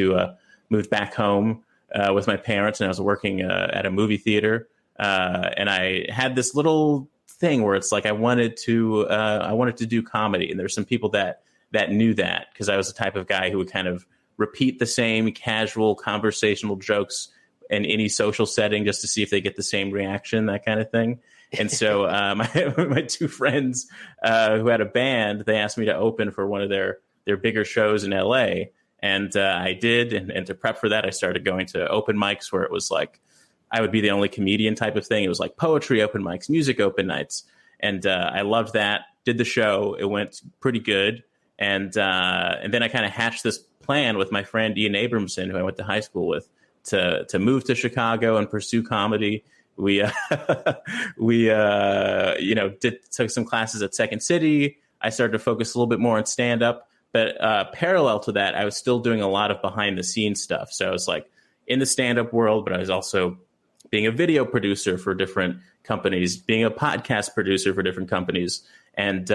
back home with my parents, and I was working at a movie theater. And I had this little thing where it's like I wanted to do comedy, and there's some people that knew that, because I was the type of guy who would kind of repeat the same casual conversational jokes in any social setting just to see if they get the same reaction, that kind of thing. And so my two friends who had a band, they asked me to open for one of their bigger shows in LA. And I did. And to prep for that, I started going to open mics where it was like, I would be the only comedian type of thing. It was like poetry open mics, music open nights. And I loved that, did the show. It went pretty good. And then I kind of hatched this plan with my friend Ian Abramson, who I went to high school with, to move to Chicago and pursue comedy. We took some classes at Second City. I started to focus a little bit more on stand up, but parallel to that, I was still doing a lot of behind the scenes stuff. So I was like in the stand up world, but I was also being a video producer for different companies, being a podcast producer for different companies, and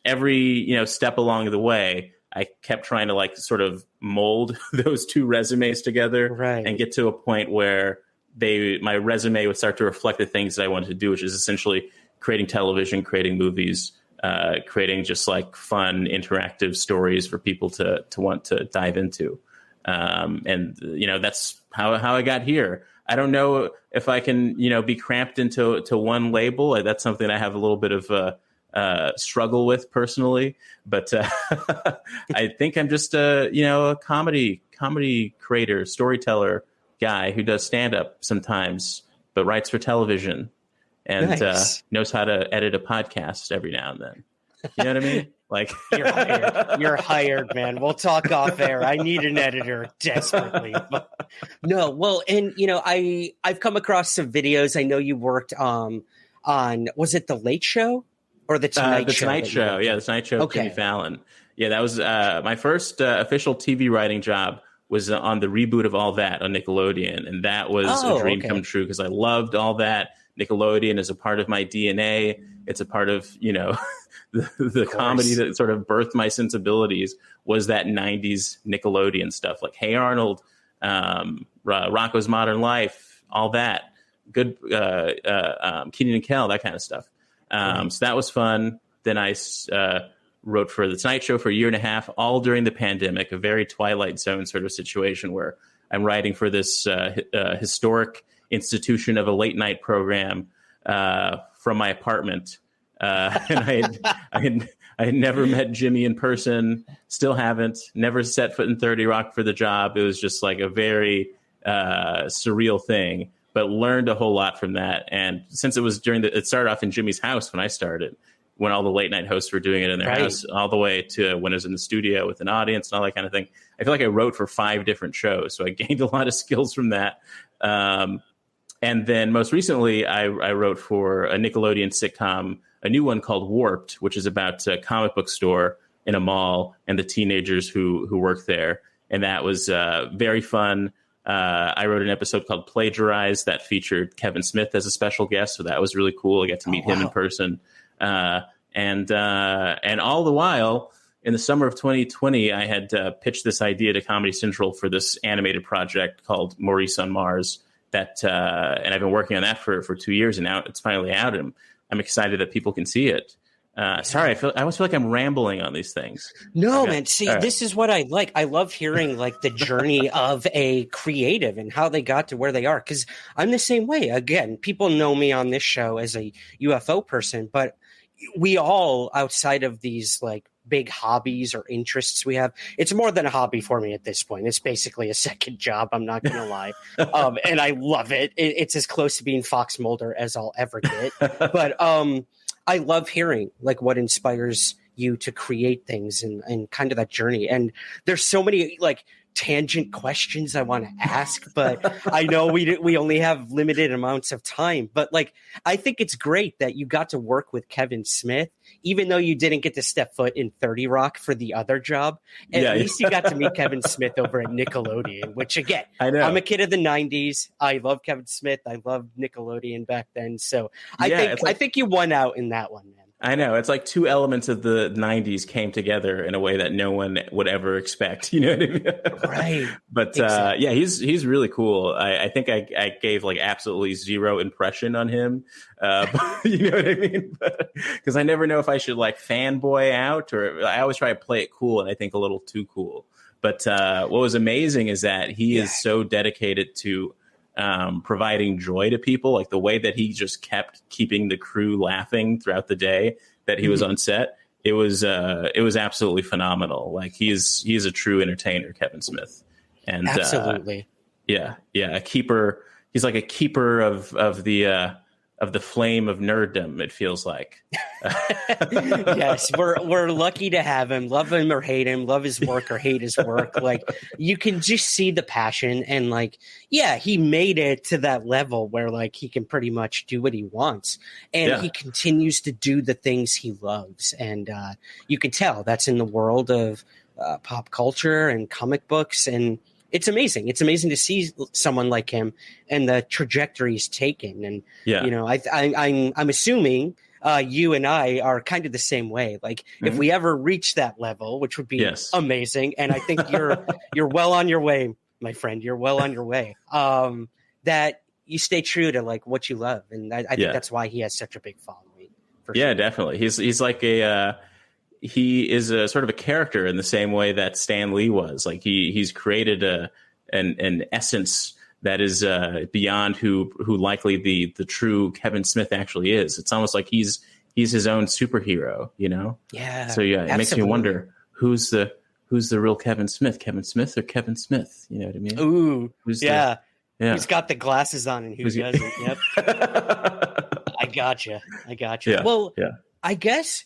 every step along the way, I kept trying to like sort of mold those two resumes together, right, and get to a point where my resume would start to reflect the things that I wanted to do, which is essentially creating television, creating movies, creating just like fun, interactive stories for people to want to dive into. And that's how I got here. I don't know if I can, be cramped into one label. That's something I have a little bit of struggle with personally, but I think I'm just a comedy creator, storyteller guy who does stand up sometimes, but writes for television and nice. Knows how to edit a podcast every now and then. You know what I mean? Like you're hired. You're hired, man. We'll talk off air. I need an editor desperately. But no, well, and I've come across some videos. I know you worked on was it The Late Show or The Tonight Show? The Tonight Show, yeah, The Tonight Show with Jimmy Fallon. Yeah, that was my first official TV writing job. Was on the reboot of All That on Nickelodeon, and that was a dream come true because I loved All That. Nickelodeon is a part of my DNA. It's a part of the comedy that sort of birthed my sensibilities. Was that '90s Nickelodeon stuff like Hey Arnold, Rocko's Modern Life, All That, good Kenan and Kel, that kind of stuff. So that was fun. Then I wrote for The Tonight Show for a year and a half, all during the pandemic, a very Twilight Zone sort of situation where I'm writing for this historic institution of a late night program from my apartment. And I had never met Jimmy in person, still haven't, never set foot in 30 Rock for the job. It was just like a very surreal thing, but learned a whole lot from that. And since it started off in Jimmy's house when I started, when all the late night hosts were doing it in their house, all the way to when it was in the studio with an audience and all that kind of thing. I feel like I wrote for 5 different shows, so I gained a lot of skills from that. And then most recently, I wrote for a Nickelodeon sitcom, a new one called Warped, which is about a comic book store in a mall and the teenagers who work there. And that was very fun. I wrote an episode called Plagiarize that featured Kevin Smith as a special guest, so that was really cool. I got to meet him in person. And all the while, in the summer of 2020, I had pitched this idea to Comedy Central for this animated project called Maurice on Mars. And I've been working on that for 2 years, and now it's finally out, and I'm excited that people can see it. Sorry, I almost feel like I'm rambling on these things. No, man. See, this is what I like. I love hearing like the journey of a creative and how they got to where they are. Because I'm the same way. Again, people know me on this show as a UFO person, but we all, outside of these like big hobbies or interests we have, it's more than a hobby for me at this point. It's basically a second job. I'm not going to lie. And I love it. It's as close to being Fox Mulder as I'll ever get. But I love hearing like what inspires you to create things and kind of that journey. And there's so many like tangent questions I want to ask, but I know we only have limited amounts of time. But like, I think it's great that you got to work with Kevin Smith, even though you didn't get to step foot in 30 Rock for the other job. At least you got to meet Kevin Smith over at Nickelodeon, which again, I know. I'm a kid of the 90s. I love Kevin Smith. I loved Nickelodeon back then. So I think you won out in that one, man. I know. It's like two elements of the 90s came together in a way that no one would ever expect. You know what I mean? Right. But exactly. yeah, he's really cool. I think I gave like absolutely zero impression on him. You know what I mean? Because I never know if I should like fanboy out, or I always try to play it cool, and I think a little too cool. But what was amazing is that he is so dedicated to providing joy to people, like the way that he just kept keeping the crew laughing throughout the day that he was on set. It was absolutely phenomenal. Like he's a true entertainer, Kevin Smith. And absolutely. A keeper. He's like a keeper of the flame of nerddom, it feels like. Yes, we're lucky to have him. Love him or hate him, love his work or hate his work. Like, you can just see the passion, and like, yeah, he made it to that level where like he can pretty much do what he wants, and he continues to do the things he loves. And you can tell that's in the world of pop culture and comic books, and it's amazing. It's amazing to see someone like him and the trajectory he's taken. And you know, I'm assuming you and I are kind of the same way. Like, if we ever reach that level, which would be amazing, and I think you're well on your way, my friend. You're well on your way. That you stay true to like what you love, and I think that's why he has such a big following. Yeah, definitely. He's like he is a sort of a character in the same way that Stan Lee was. Like he's created an essence that is beyond who likely the true Kevin Smith actually is. It's almost like he's his own superhero, you know? Yeah. So it makes me wonder who's the real Kevin Smith or Kevin Smith? You know what I mean? Ooh, who's got the glasses on and who doesn't? Yep. I gotcha. Yeah. Well, I guess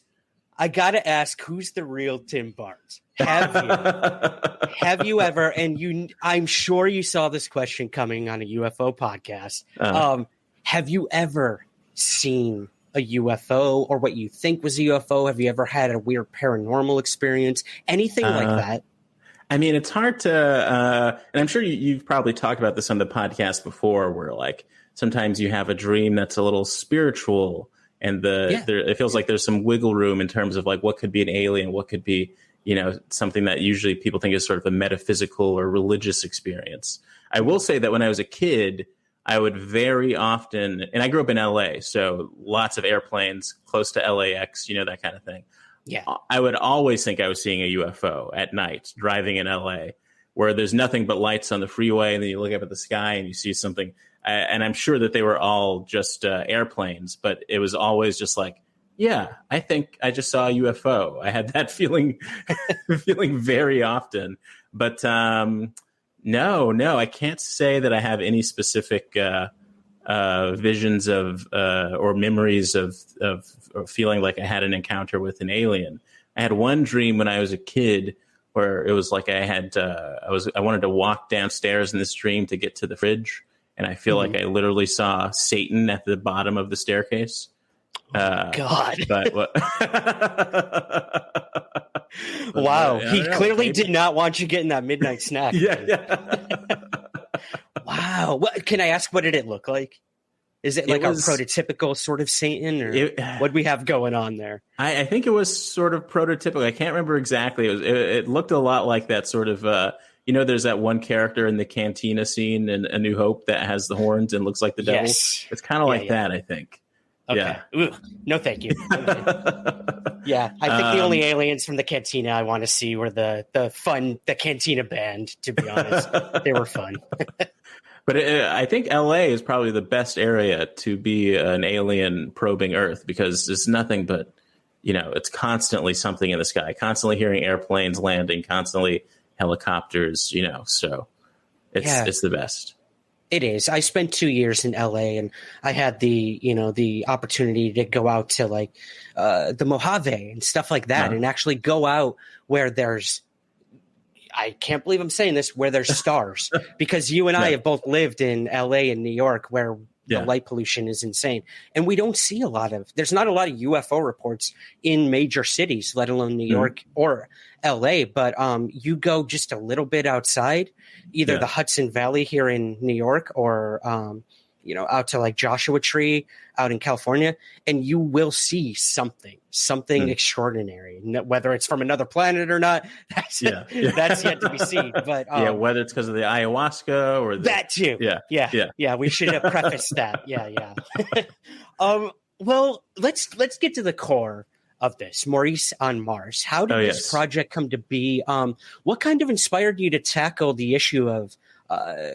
I gotta ask, who's the real Tim Barnes? Have you ever? And I'm sure you saw this question coming on a UFO podcast. Have you ever seen a UFO, or what you think was a UFO? Have you ever had a weird paranormal experience? Anything like that? I mean, it's hard to, and I'm sure you've probably talked about this on the podcast before, where like sometimes you have a dream that's a little spiritual. And it feels like there's some wiggle room in terms of like what could be an alien, what could be, you know, something that usually people think is sort of a metaphysical or religious experience. I will say that when I was a kid, I would very often, and I grew up in LA, so lots of airplanes, close to LAX, you know, that kind of thing. Yeah. I would always think I was seeing a UFO at night driving in LA, where there's nothing but lights on the freeway, and then you look up at the sky and you see something. And I'm sure that they were all just airplanes, but it was always just like, yeah, I think I just saw a UFO. I had that feeling very often. But no, I can't say that I have any specific visions of or memories of feeling like I had an encounter with an alien. I had one dream when I was a kid where it was like I wanted to walk downstairs in this dream to get to the fridge. And I feel like I literally saw Satan at the bottom of the staircase. God. But what? Wow. He clearly did not want you getting that midnight snack. Wow. What, can I ask, what did it look like? Is it like a prototypical sort of Satan, or what we have going on there? I think it was sort of prototypical. I can't remember exactly. It looked a lot like that sort of, you know, there's that one character in the cantina scene in A New Hope that has the horns and looks like the devil. Yes. It's kind of like that, I think. Okay. Yeah. Ooh, no, thank you. Yeah, I think the only aliens from the cantina I want to see were the cantina band, to be honest. They were fun. But I think LA is probably the best area to be an alien probing Earth, because it's nothing but, you know, it's constantly something in the sky, constantly hearing airplanes landing, constantly helicopters, you know, so it's the best. It is. I spent 2 years in LA, and I had the opportunity to go out to like the Mojave and stuff like that, and actually go out where there's, I can't believe I'm saying this, where there's stars, because you and I have both lived in LA and New York, where the light pollution is insane. And we don't see there's not a lot of UFO reports in major cities, let alone New York or LA. But you go just a little bit outside, either the Hudson Valley here in New York, or out to like Joshua Tree out in California, and you will see something extraordinary. Whether it's from another planet or not, that's yet to be seen. But whether it's because of the ayahuasca or that too. Yeah. We should have prefaced that. Yeah. Well, let's get to the core of this. Maurice on Mars. How did this project come to be? What kind of inspired you to tackle the issue of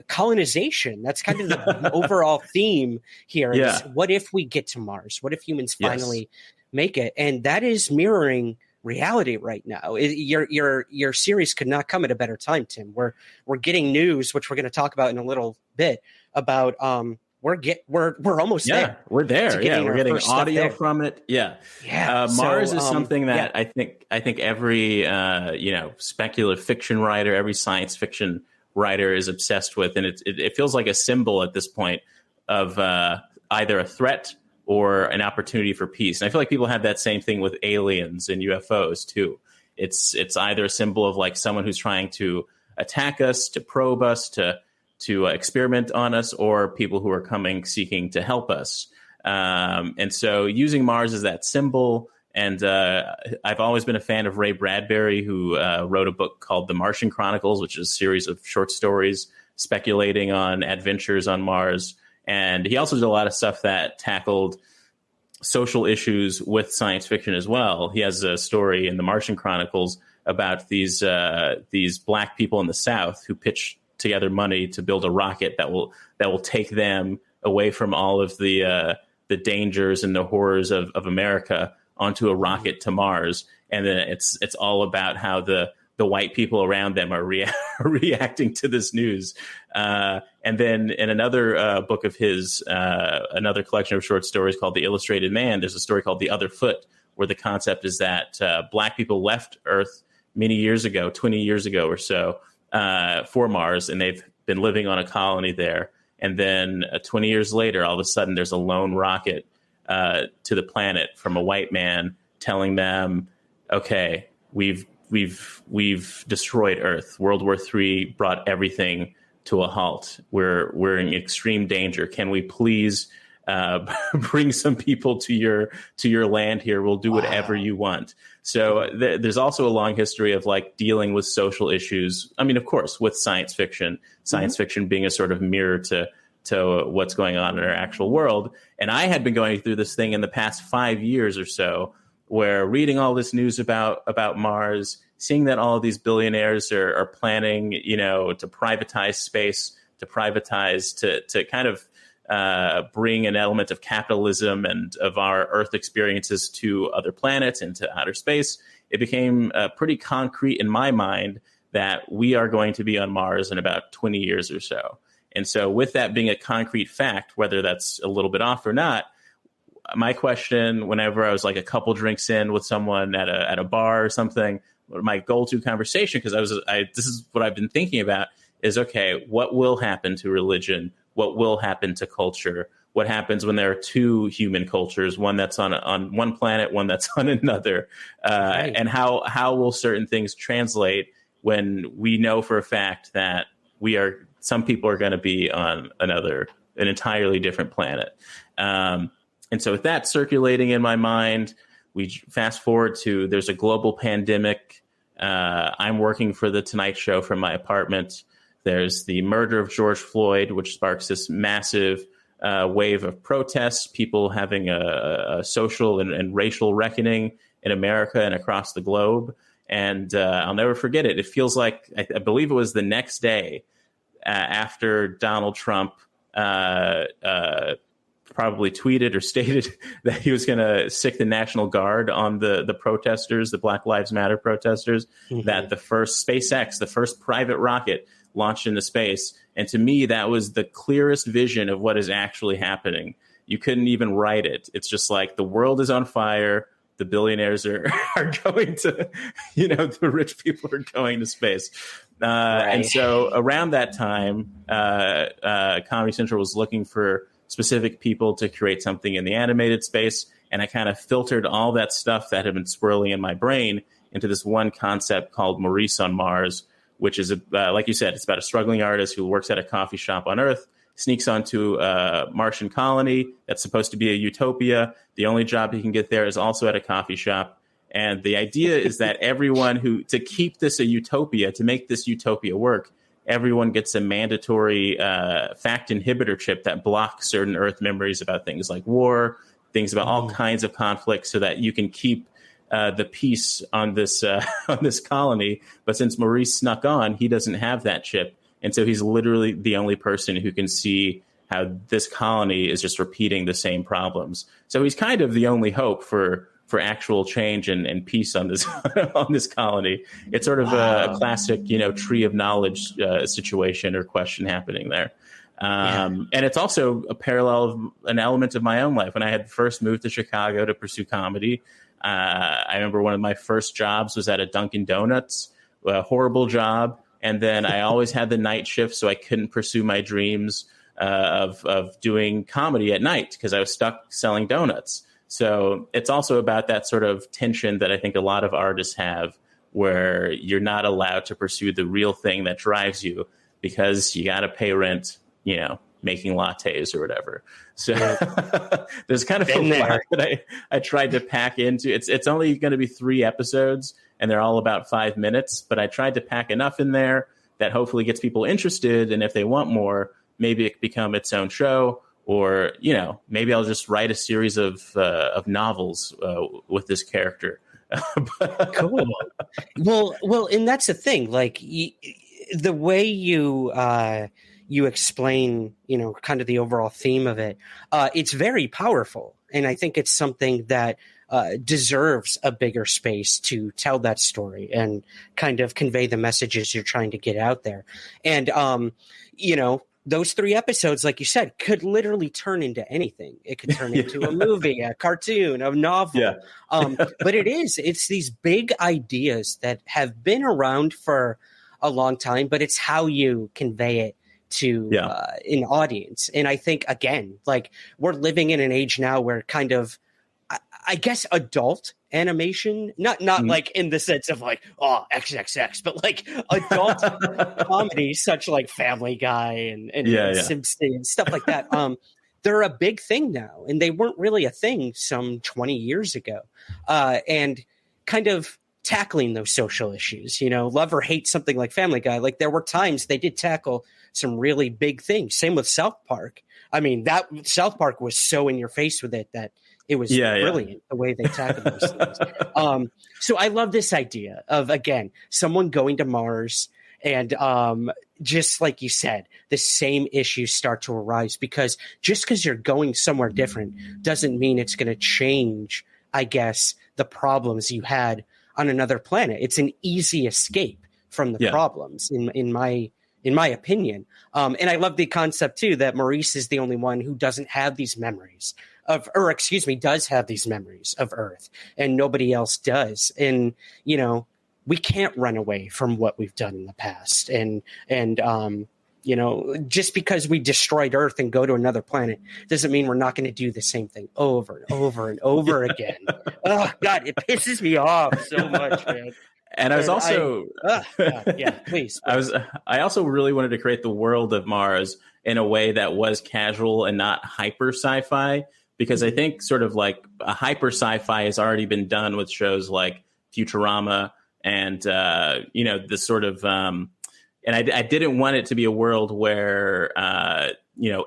colonization? That's kind of the overall theme here. Yeah. What if we get to Mars? What if humans finally make it? And that is mirroring reality right now. Your series could not come at a better time, Tim. We're getting news, which we're going to talk about in a little bit, about we're almost there. We're there. We're getting audio from it. Mars is something that I think every speculative fiction writer, every science fiction writer is obsessed with, and it feels like a symbol at this point of either a threat or an opportunity for peace. And I feel like people have that same thing with aliens and UFOs too. It's either a symbol of like someone who's trying to attack us, to probe us, to experiment on us, or people who are coming seeking to help us. And so using Mars as that symbol. And I've always been a fan of Ray Bradbury, who wrote a book called The Martian Chronicles, which is a series of short stories speculating on adventures on Mars. And he also did a lot of stuff that tackled social issues with science fiction as well. He has a story in The Martian Chronicles about these black people in the South who pitched together money to build a rocket that will take them away from all of the dangers and the horrors of America onto a rocket to Mars. And then it's all about how the white people around them are reacting to this news. And then in another book of his, another collection of short stories called The Illustrated Man, there's a story called The Other Foot, where the concept is that black people left Earth many years ago, 20 years ago or so, for Mars, and they've been living on a colony there. And then 20 years later, all of a sudden, there's a lone rocket to the planet from a white man telling them, okay, we've destroyed Earth. World War III brought everything to a halt. We're in extreme danger. Can we please bring some people to your land here? We'll do whatever you want. So there's also a long history of like dealing with social issues. I mean, of course, with science fiction being a sort of mirror to what's going on in our actual world. And I had been going through this thing in the past 5 years or so, where reading all this news about Mars, seeing that all of these billionaires are planning, to privatize space, to kind of bring an element of capitalism and of our Earth experiences to other planets and to outer space, it became pretty concrete in my mind that we are going to be on Mars in about 20 years or so. And so with that being a concrete fact, whether that's a little bit off or not, my question, whenever I was like a couple drinks in with someone at a bar or something, my go-to conversation, because this is what I've been thinking about, is, okay, what will happen to religion? What will happen to culture? What happens when there are two human cultures, one that's on one planet, one that's on another? Right. And how will certain things translate when we know for a fact that some people are going to be on an entirely different planet? And so with that circulating in my mind, we fast forward to there's a global pandemic. I'm working for The Tonight Show from my apartment. There's the murder of George Floyd, which sparks this massive wave of protests, people having a social and racial reckoning in America and across the globe. And I'll never forget it. It feels like, I believe it was the next day after Donald Trump probably tweeted or stated that he was going to sic the National Guard on the protesters, the Black Lives Matter protesters, that the first SpaceX, the first private rocket launched into space. And to me, that was the clearest vision of what is actually happening. You couldn't even write it. It's just like the world is on fire. The billionaires are going to, the rich people are going to space. Right. And so around that time, Comedy Central was looking for specific people to create something in the animated space. And I kind of filtered all that stuff that had been swirling in my brain into this one concept called Maurice on Mars, which is, like you said, it's about a struggling artist who works at a coffee shop on Earth sneaks onto a Martian colony that's supposed to be a utopia. The only job he can get there is also at a coffee shop. And the idea is that to keep this a utopia, to make this utopia work, everyone gets a mandatory fact inhibitor chip that blocks certain Earth memories about things like war, things about all kinds of conflicts, so that you can keep the peace on this on this colony. But since Maurice snuck on, he doesn't have that chip. And so he's literally the only person who can see how this colony is just repeating the same problems. So he's kind of the only hope for actual change and peace on this on this colony. It's sort of a classic, tree of knowledge situation or question happening there. And it's also a parallel of an element of my own life. When I had first moved to Chicago to pursue comedy, I remember one of my first jobs was at a Dunkin' Donuts, a horrible job. And then I always had the night shift, so I couldn't pursue my dreams of doing comedy at night because I was stuck selling donuts. So it's also about that sort of tension that I think a lot of artists have, where you're not allowed to pursue the real thing that drives you because you got to pay rent, making lattes or whatever. So there's kind of a lot that I tried to pack into. It's only going to be 3 episodes, and they're all about 5 minutes, but I tried to pack enough in there that hopefully gets people interested. And if they want more, maybe it can become its own show, or, maybe I'll just write a series of novels with this character. Cool. Well, and that's the thing, like the way you explain, kind of the overall theme of it, it's very powerful. And I think it's something that deserves a bigger space to tell that story and kind of convey the messages you're trying to get out there. And, those 3 episodes, like you said, could literally turn into anything. It could turn into a movie, a cartoon, a novel. Yeah. But it's these big ideas that have been around for a long time, but it's how you convey it to an audience. And I think, again, like we're living in an age now where kind of, I guess, adult animation, not like in the sense of like, XXX, but like adult comedy, such like Family Guy and Simpsons, stuff like that. They're a big thing now, and they weren't really a thing some 20 years ago. And kind of tackling those social issues, love or hate something like Family Guy. Like there were times they did tackle some really big things. Same with South Park. I mean, that South Park was so in your face with it that it was brilliant the way they tackled those things. So I love this idea of, again, someone going to Mars and just like you said, the same issues start to arise because just because you're going somewhere different doesn't mean it's going to change, I guess, the problems you had on another planet. It's an easy escape from the problems in my opinion. And I love the concept too, that Maurice is the only one who doesn't have these memories does have these memories of Earth and nobody else does. And, we can't run away from what we've done in the past. And just because we destroyed Earth and go to another planet doesn't mean we're not going to do the same thing over and over and over again. Oh God, it pisses me off so much, man. And I was also, please. I also really wanted to create the world of Mars in a way that was casual and not hyper sci-fi, because I think sort of like a hyper sci-fi has already been done with shows like Futurama and, the sort of, and I didn't want it to be a world where,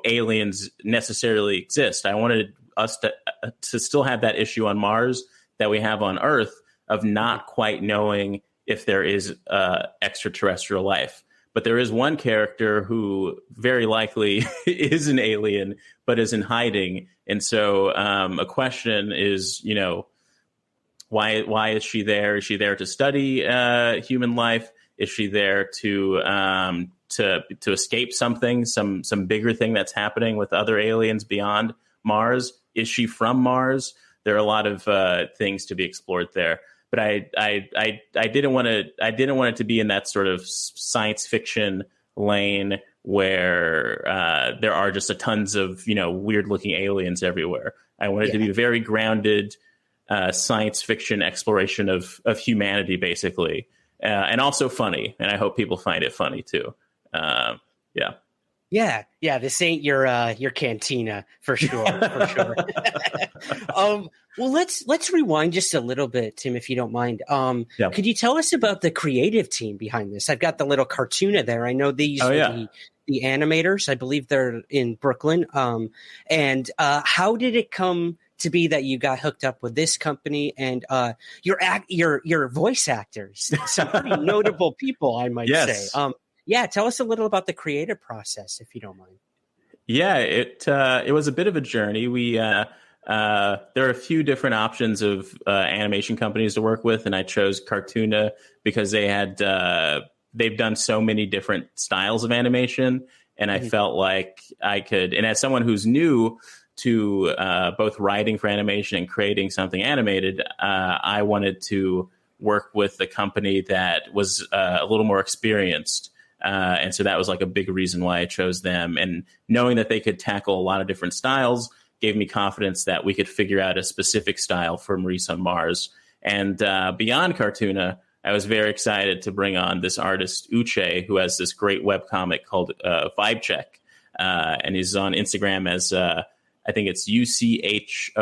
aliens necessarily exist. I wanted us to still have that issue on Mars that we have on Earth, of not quite knowing if there is extraterrestrial life. But there is one character who very likely is an alien, but is in hiding. And so a question is, why is she there? Is she there to study human life? Is she there to escape something, some bigger thing that's happening with other aliens beyond Mars? Is she from Mars? There are a lot of things to be explored there. But I didn't want it to be in that sort of science fiction lane where there are just tons of weird looking aliens everywhere. I wanted it to be a very grounded science fiction exploration of humanity, basically, and also funny. And I hope people find it funny too. Yeah, this ain't your cantina for sure, for sure. Well, let's rewind just a little bit, Tim, if you don't mind. Could you tell us about the creative team behind this? I've got the little cartoona there. I know these are the animators. I believe they're in Brooklyn. And how did it come to be that you got hooked up with this company and your voice actors? Some pretty notable people, I might say. Tell us a little about the creative process, if you don't mind. Yeah, it was a bit of a journey. There are a few different options of animation companies to work with, and I chose Cartoona because they've done so many different styles of animation, and I felt like I could. And as someone who's new to both writing for animation and creating something animated, I wanted to work with a company that was a little more experienced. And so that was like a big reason why I chose them. And knowing that they could tackle a lot of different styles gave me confidence that we could figure out a specific style for Maurice on Mars. And beyond Cartoona, I was very excited to bring on this artist, Uche, who has this great webcomic called Vibe Check. And he's on Instagram as, I think it's UCHOMAAA.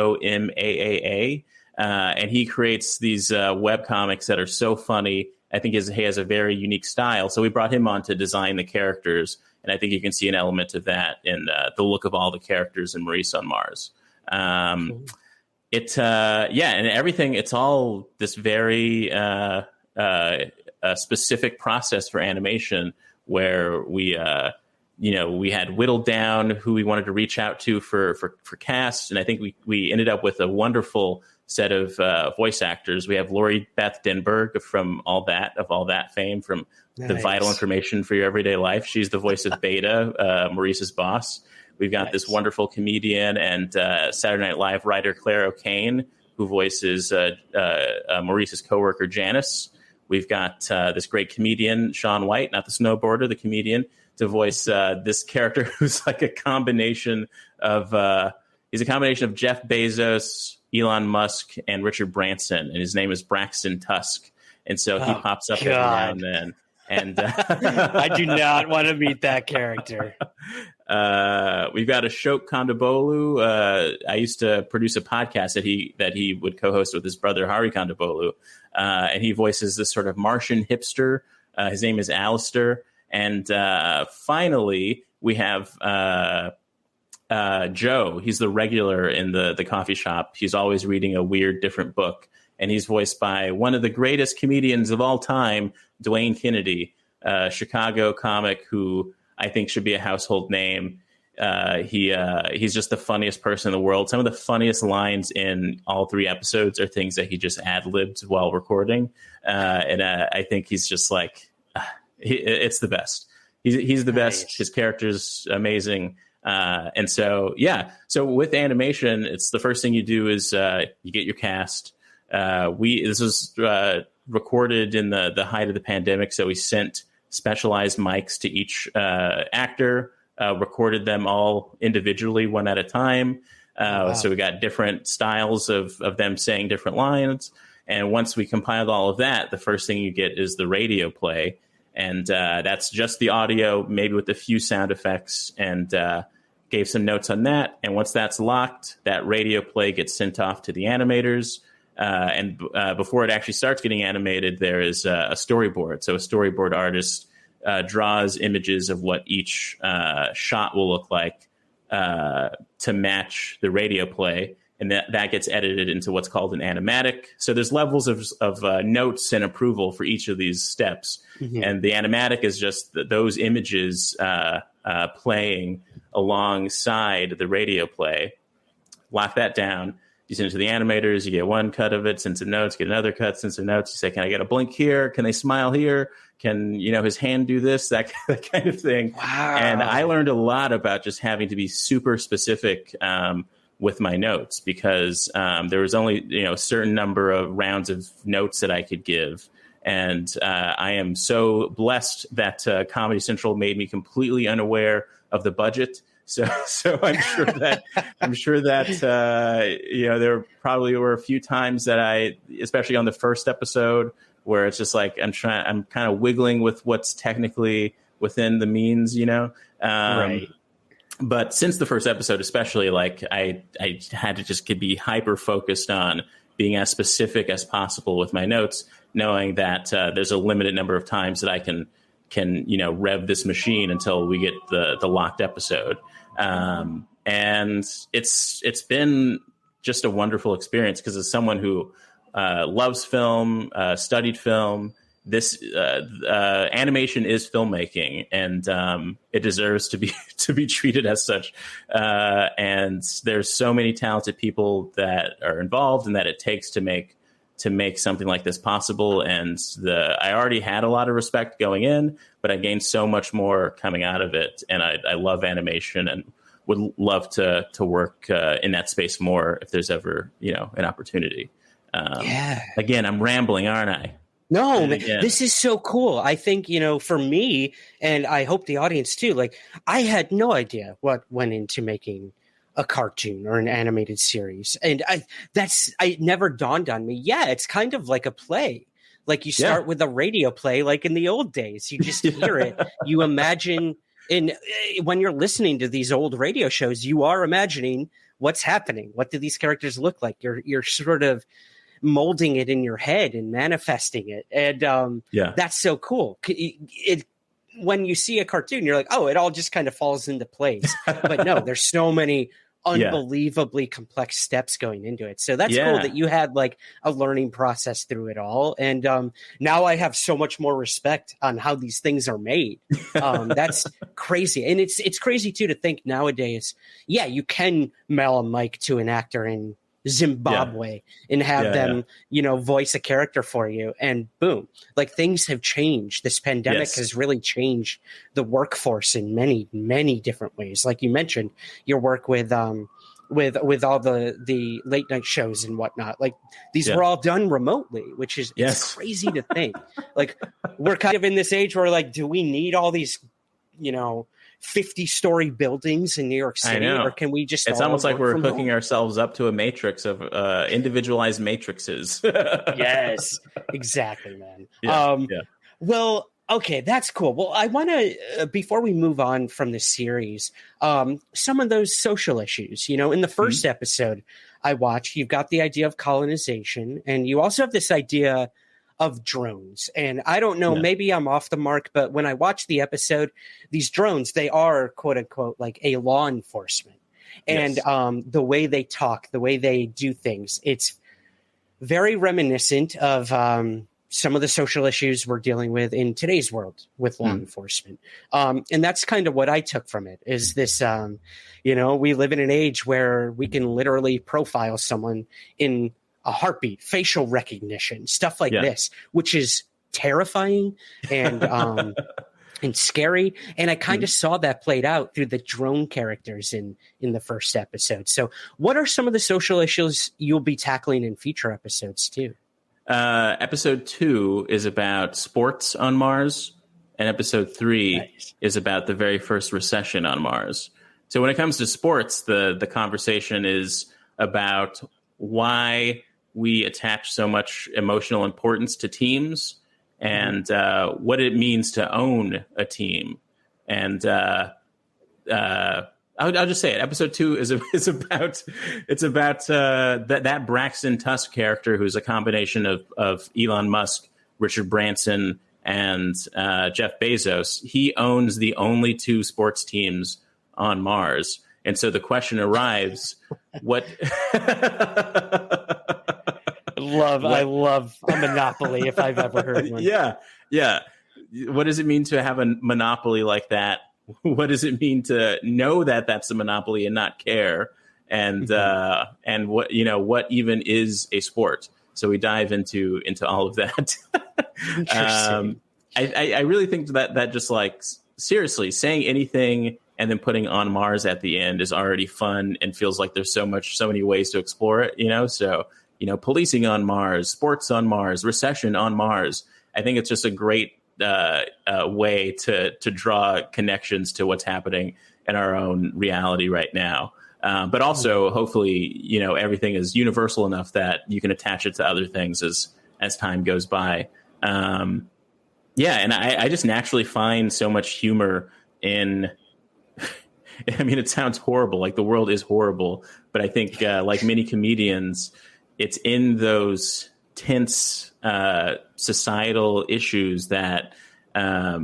And he creates these webcomics that are so funny. I think he has a very unique style. So we brought him on to design the characters. And I think you can see an element of that in the look of all the characters in Maurice on Mars. And everything, it's all this very specific process for animation where we had whittled down who we wanted to reach out to for cast. And I think we ended up with a wonderful set of voice actors. We have Lori Beth Denberg from All That fame, from the Vital Information for Your Everyday Life. She's the voice of Beta, Maurice's boss. We've got this wonderful comedian and Saturday Night Live writer Claire O'Kane, who voices Maurice's coworker Janice. We've got this great comedian Sean White, not the snowboarder, the comedian, to voice this character who's like a combination of Jeff Bezos, Elon Musk, and Richard Branson, and his name is Braxton Tusk. And so he pops up every now and then. And I do not want to meet that character. We've got Ashok Kondabolu. I used to produce a podcast that he would co-host with his brother Hari Kondabolu, and he voices this sort of Martian hipster. His name is Alistair. And finally, we have Joe. He's the regular in the coffee shop. He's always reading a weird, different book. And he's voiced by one of the greatest comedians of all time, Dwayne Kennedy, a Chicago comic who I think should be a household name. He's just the funniest person in the world. Some of the funniest lines in all 3 episodes are things that he just ad-libbed while recording. And I think he's just like, it's the best. He's the best. His character's amazing. And so with animation, it's the first thing you do is you get your cast. This was recorded in the height of the pandemic, so we sent specialized mics to each actor, recorded them all individually, one at a time. So we got different styles of them saying different lines. And once we compiled all of that, the first thing you get is the radio play. And that's just the audio, maybe with a few sound effects, and gave some notes on that. And once that's locked, that radio play gets sent off to the animators. And before it actually starts getting animated, there is a storyboard. So a storyboard artist draws images of what each shot will look like to match the radio play. And that gets edited into what's called an animatic. So there's levels of notes and approval for each of these steps. Mm-hmm. And the animatic is just those images playing alongside the radio play. Lock that down. You send it to the animators. You get one cut of it, send some notes, get another cut, send some notes. You say, can I get a blink here? Can they smile here? Can, his hand do this? That kind of thing. Wow. And I learned a lot about just having to be super specific with my notes, because there was only a certain number of rounds of notes that I could give. And I am so blessed that Comedy Central made me completely unaware of the budget. So I'm sure that there probably were a few times that I, especially on the first episode, where it's just like I'm kind of wiggling with what's technically within the means, Right. But since the first episode, especially, like I had to just be hyper focused on being as specific as possible with my notes, knowing that there's a limited number of times that I can rev this machine until we get the locked episode. And it's been just a wonderful experience, because as someone who loves film, studied film, this animation is filmmaking, and it deserves to be treated as such. And there's so many talented people that are involved and that it takes to make something like this possible. And I already had a lot of respect going in, but I gained so much more coming out of it. And I love animation and would love to work in that space more if there's ever, an opportunity. Again, I'm rambling, aren't I? No, this is so cool. I think, for me, and I hope the audience too, like, I had no idea what went into making a cartoon or an animated series. And it never dawned on me. Yeah, it's kind of like a play. Like, you start with a radio play, like in the old days. You just hear it. You imagine, when you're listening to these old radio shows, you are imagining what's happening. What do these characters look like? You're sort of molding it in your head and manifesting it. And that's so cool. When you see a cartoon, you're like, oh, it all just kind of falls into place. But no, there's so many unbelievably complex steps going into it. So that's cool that you had like a learning process through it all. And now I have so much more respect on how these things are made. That's crazy. And it's crazy too to think nowadays, you can mail a mic to an actor in Zimbabwe and have them, voice a character for you, and boom, like, things have changed. This pandemic has really changed the workforce in many, many different ways. Like you mentioned, your work with all the late night shows and whatnot, like, these were all done remotely, which is it's crazy to think. Like, we're kind of in this age where, like, do we need all these, 50-story buildings in New York City, or can we just? It's almost like we're hooking ourselves up to a matrix of individualized matrices. Yes, exactly, man. Well, okay, that's cool. Well, I want to, before we move on from this series, some of those social issues. In the first episode I watched, you've got the idea of colonization, and you also have this idea of drones. And I don't know, maybe I'm off the mark, but when I watched the episode, these drones, they are quote unquote like a law enforcement. And the way they talk, the way they do things, it's very reminiscent of some of the social issues we're dealing with in today's world with law enforcement. And that's kind of what I took from it, is this, we live in an age where we can literally profile someone in a heartbeat, facial recognition, stuff like this, which is terrifying and and scary. And I kind of saw that played out through the drone characters in the first episode. So what are some of the social issues you'll be tackling in future episodes too? Episode 2 is about sports on Mars, and episode 3 is about the very first recession on Mars. So when it comes to sports, the conversation is about why we attach so much emotional importance to teams, and what it means to own a team. And I'll just say it. Episode 2 is about that Braxton Tusk character, who's a combination of Elon Musk, Richard Branson, and Jeff Bezos. He owns the only 2 sports teams on Mars, and so the question arrives: what? I love a monopoly if I've ever heard one. Yeah. What does it mean to have a monopoly like that? What does it mean to know that that's a monopoly and not care? And and what even is a sport? So we dive into all of that. I really think that just like seriously saying anything and then putting on Mars at the end is already fun and feels like there's so many ways to explore it. So policing on Mars, sports on Mars, recession on Mars. I think it's just a great way to draw connections to what's happening in our own reality right now. But also, hopefully, everything is universal enough that you can attach it to other things as time goes by. And I just naturally find so much humor in I mean, it sounds horrible. Like the world is horrible, but I think like many comedians, it's in those tense societal issues that a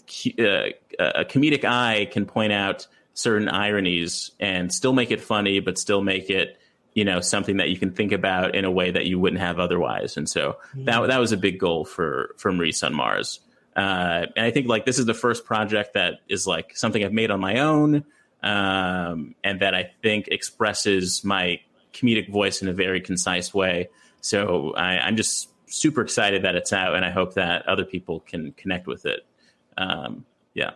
comedic eye can point out certain ironies and still make it funny, but still make it, something that you can think about in a way that you wouldn't have otherwise. And so that was a big goal for Maurice on Mars. And I think like this is the first project that is like something I've made on my own, and that I think expresses my comedic voice in a very concise way. So I'm just super excited that it's out, and I hope that other people can connect with it. Yeah.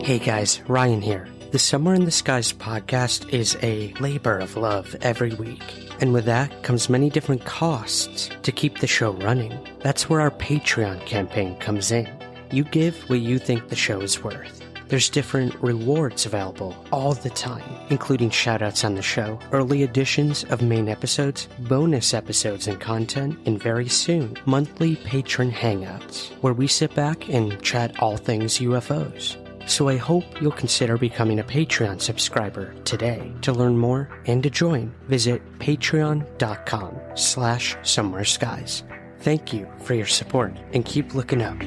Hey guys, Ryan here. The Somewhere in the Skies podcast is a labor of love every week. And with that comes many different costs to keep the show running. That's where our Patreon campaign comes in. You give what you think the show is worth. There's different rewards available all the time, including shoutouts on the show, early editions of main episodes, bonus episodes and content, and very soon, monthly patron hangouts, where we sit back and chat all things UFOs. So I hope you'll consider becoming a Patreon subscriber today. To learn more and to join, visit patreon.com/somewhereskies. Thank you for your support and keep looking up.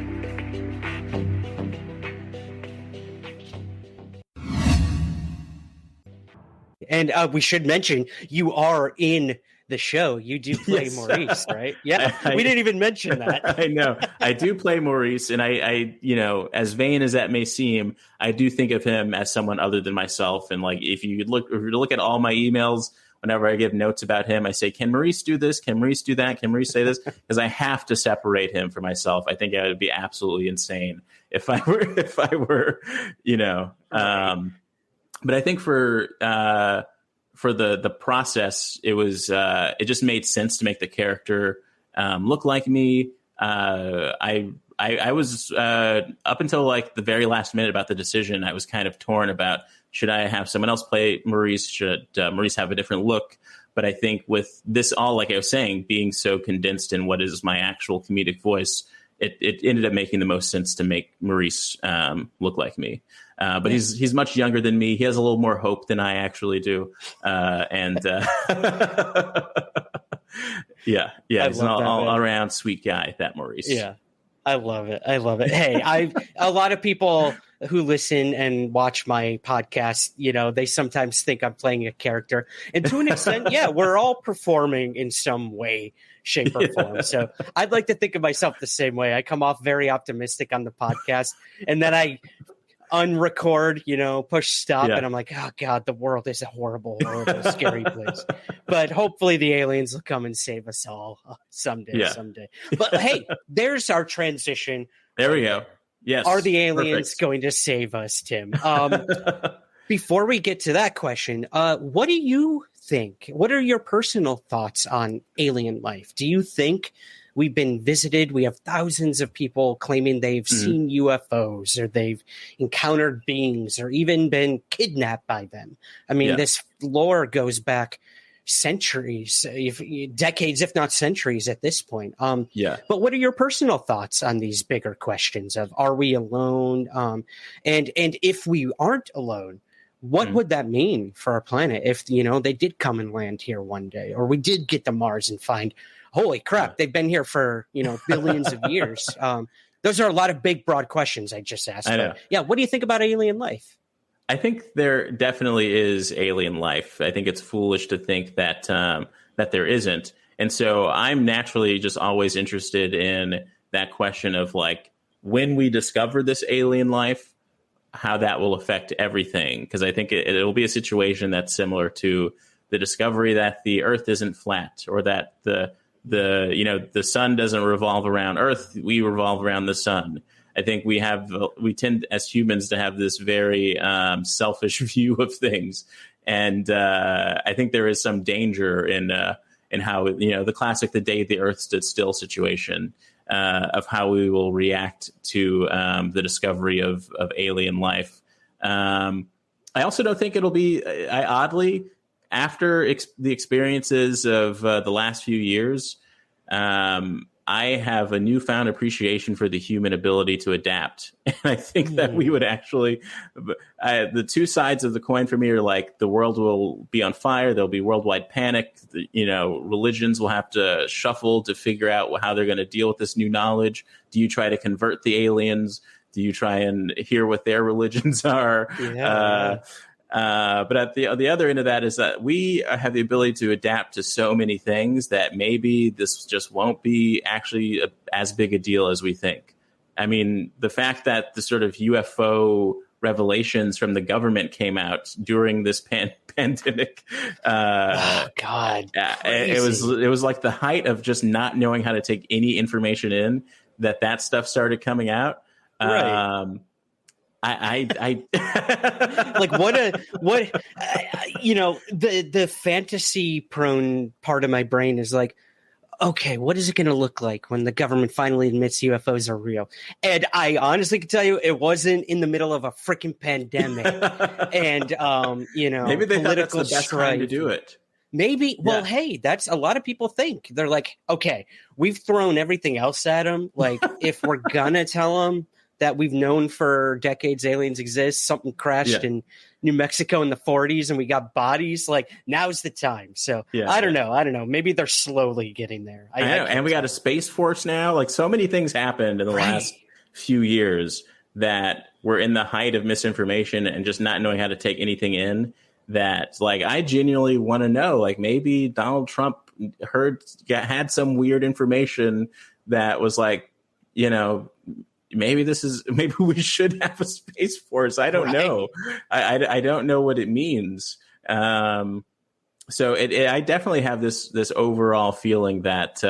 And we should mention, you are in the show. You do play Maurice, right? Yeah, we didn't even mention that. I know. I do play Maurice, and I, as vain as that may seem, I do think of him as someone other than myself. And like, if you look at all my emails, whenever I give notes about him, I say, "Can Maurice do this? Can Maurice do that? Can Maurice say this?" Because I have to separate him from myself. I think I would be absolutely insane if I were, But I think for the process, it was it just made sense to make the character look like me. I was up until like the very last minute about the decision. I was kind of torn about, should I have someone else play Maurice? Should Maurice have a different look? But I think with this all, like I was saying, being so condensed in what is my actual comedic voice, it ended up making the most sense to make Maurice look like me. But he's much younger than me. He has a little more hope than I actually do. Yeah, he's an all around sweet guy, that Maurice. Yeah, I love it. Hey, a lot of people who listen and watch my podcast, they sometimes think I'm playing a character. And to an extent, yeah, we're all performing in some way, shape, or form. So I'd like to think of myself the same way. I come off very optimistic on the podcast, and then I unrecord, push stop, and I'm like, oh God, the world is a horrible, horrible, scary place. But hopefully the aliens will come and save us all someday. But hey, there's our transition. There we go. Yes. Are the aliens going to save us, Tim? Before we get to that question, what do you think? What are your personal thoughts on alien life? Do you think we've been visited? We have thousands of people claiming they've seen UFOs, or they've encountered beings, or even been kidnapped by them. I mean, this lore goes back centuries, decades, if not centuries at this point. But what are your personal thoughts on these bigger questions of, are we alone? And if we aren't alone, what would that mean for our planet if, they did come and land here one day, or we did get to Mars and find, holy crap, they've been here for, billions of years. Those are a lot of big, broad questions I just asked. I know. Yeah. What do you think about alien life? I think there definitely is alien life. I think it's foolish to think that that there isn't. And so I'm naturally just always interested in that question of, like, when we discover this alien life, how that will affect everything. Because I think it'll be a situation that's similar to the discovery that the Earth isn't flat, or that the sun doesn't revolve around Earth, we revolve around the sun. I think we tend as humans to have this very selfish view of things, and I think there is some danger in how, the classic "the day the Earth stood still" situation, of how we will react to the discovery of alien life. I also don't think it'll be oddly, after the experiences of the last few years. I have a newfound appreciation for the human ability to adapt. And I think that we would actually, the two sides of the coin for me are like the world will be on fire. There'll be worldwide panic. Religions will have to shuffle to figure out how they're going to deal with this new knowledge. Do you try to convert the aliens? Do you try and hear what their religions are? But at the other end of that is that we have the ability to adapt to so many things that maybe this just won't be actually as big a deal as we think. I mean, the fact that the sort of UFO revelations from the government came out during this pandemic, it was like the height of just not knowing how to take any information in. That stuff started coming out. Right. I like the fantasy prone part of my brain is like, okay, what is it going to look like when the government finally admits UFOs are real? And I honestly can tell you, it wasn't in the middle of a freaking pandemic and maybe they thought that's the best time to strife. do it. Maybe. Well, hey, that's a lot of people think. They're like, okay, we've thrown everything else at them. Like, if we're gonna tell them that we've known for decades aliens exist, something crashed in New Mexico in the 40s and we got bodies, like, now's the time. So I don't know. Maybe they're slowly getting there. I know. And we got a Space Force now. Like, so many things happened in the last few years that we're in the height of misinformation and just not knowing how to take anything in. That, like, I genuinely want to know, like, maybe Donald Trump had some weird information that was like, maybe we should have a Space Force. I don't know. I don't know what it means. So I definitely have this overall feeling that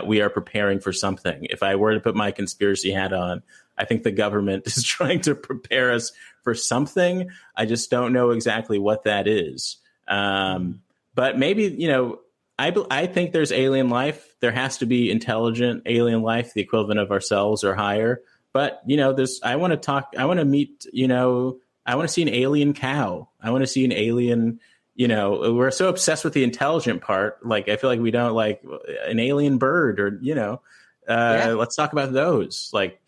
we are preparing for something. If I were to put my conspiracy hat on, I think the government is trying to prepare us for something. I just don't know exactly what that is. But maybe, I think there's alien life. There has to be intelligent alien life, the equivalent of ourselves or higher. But, I want to meet, I want to see an alien cow. I want to see an alien, we're so obsessed with the intelligent part. Like, I feel like we don't like an alien bird or, let's talk about those. Like,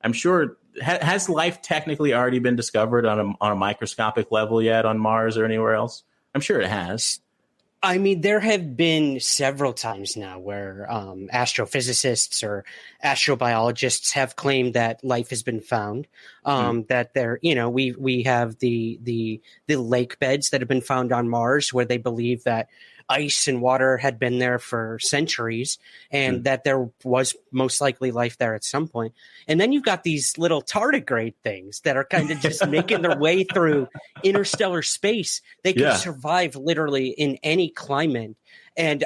I'm sure, has life technically already been discovered on a microscopic level yet on Mars or anywhere else? I'm sure it has. I mean, there have been several times now where astrophysicists or astrobiologists have claimed that life has been found. That there, we have the lake beds that have been found on Mars where they believe that ice and water had been there for centuries and that there was most likely life there at some point. And then you've got these little tardigrade things that are kind of just making their way through interstellar space. They can survive literally in any climate. And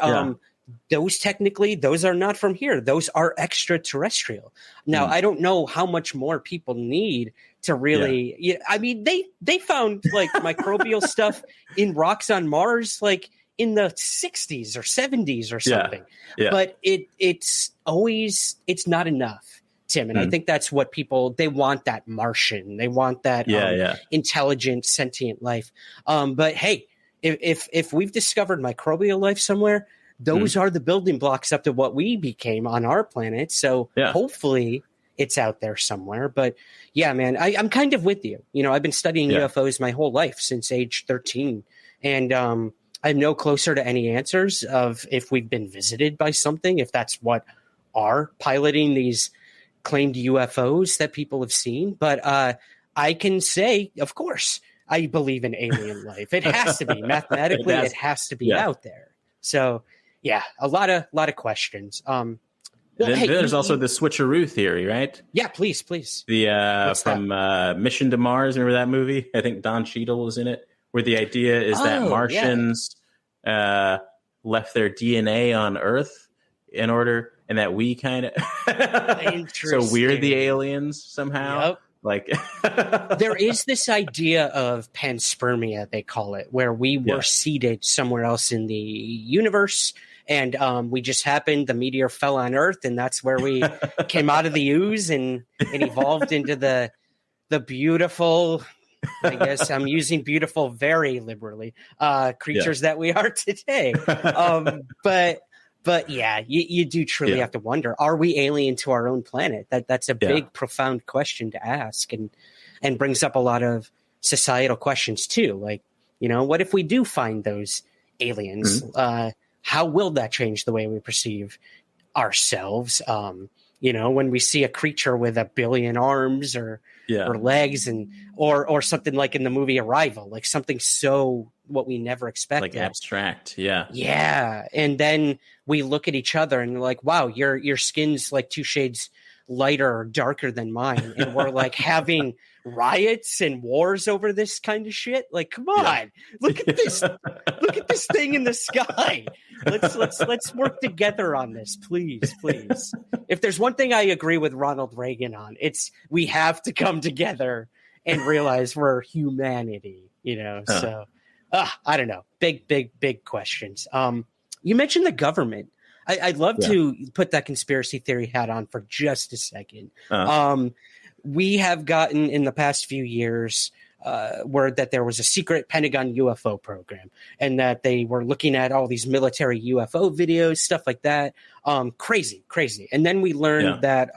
those are not from here. Those are extraterrestrial. Now, I don't know how much more people need to really, I mean, they found like microbial stuff in rocks on Mars, like in the 60s or 70s or something. But it's not enough, Tim. And I think that's what they want, that Martian. They want that intelligent, sentient life. But hey, if we've discovered microbial life somewhere, those are the building blocks up to what we became on our planet. So hopefully it's out there somewhere. But yeah, man, I'm kind of with you. I've been studying UFOs my whole life since age 13. And I'm no closer to any answers of if we've been visited by something, if that's what are piloting these claimed UFOs that people have seen. But I can say, of course, I believe in alien life. It has to be mathematically. It has to be out there. So, yeah, a lot of questions. There's also the switcheroo theory, right? Yeah, please. The from Mission to Mars. Remember that movie? I think Don Cheadle was in it. Where the idea is that Martians left their DNA on Earth in order, and that we kind of so we're the aliens somehow. Like there is this idea of panspermia, they call it, where we were seeded somewhere else in the universe, and we just happened. The meteor fell on Earth, and that's where we came out of the ooze and evolved into the beautiful. I guess I'm using beautiful very liberally, creatures that we are today. But But yeah, you do truly have to wonder, are we alien to our own planet? That's a big, profound question to ask, and brings up a lot of societal questions too. Like, what if we do find those aliens? How will that change the way we perceive ourselves? When we see a creature with 1 billion arms or legs or something like in the movie Arrival, like something so what we never expected. Like abstract. Yeah. Yeah. And then we look at each other and like, wow, your skin's like 2 shades lighter or darker than mine. And we're like having riots and wars over this kind of shit. Like, come on, look at this. Look at this thing in the sky. Let's work together on this, please. If there's one thing I agree with Ronald Reagan on, it's we have to come together and realize we're humanity, So I don't know. Big questions. You mentioned the government. I'd love to put that conspiracy theory hat on for just a second. We have gotten in the past few years word that there was a secret Pentagon UFO program and that they were looking at all these military UFO videos, stuff like that. Crazy. And then we learned that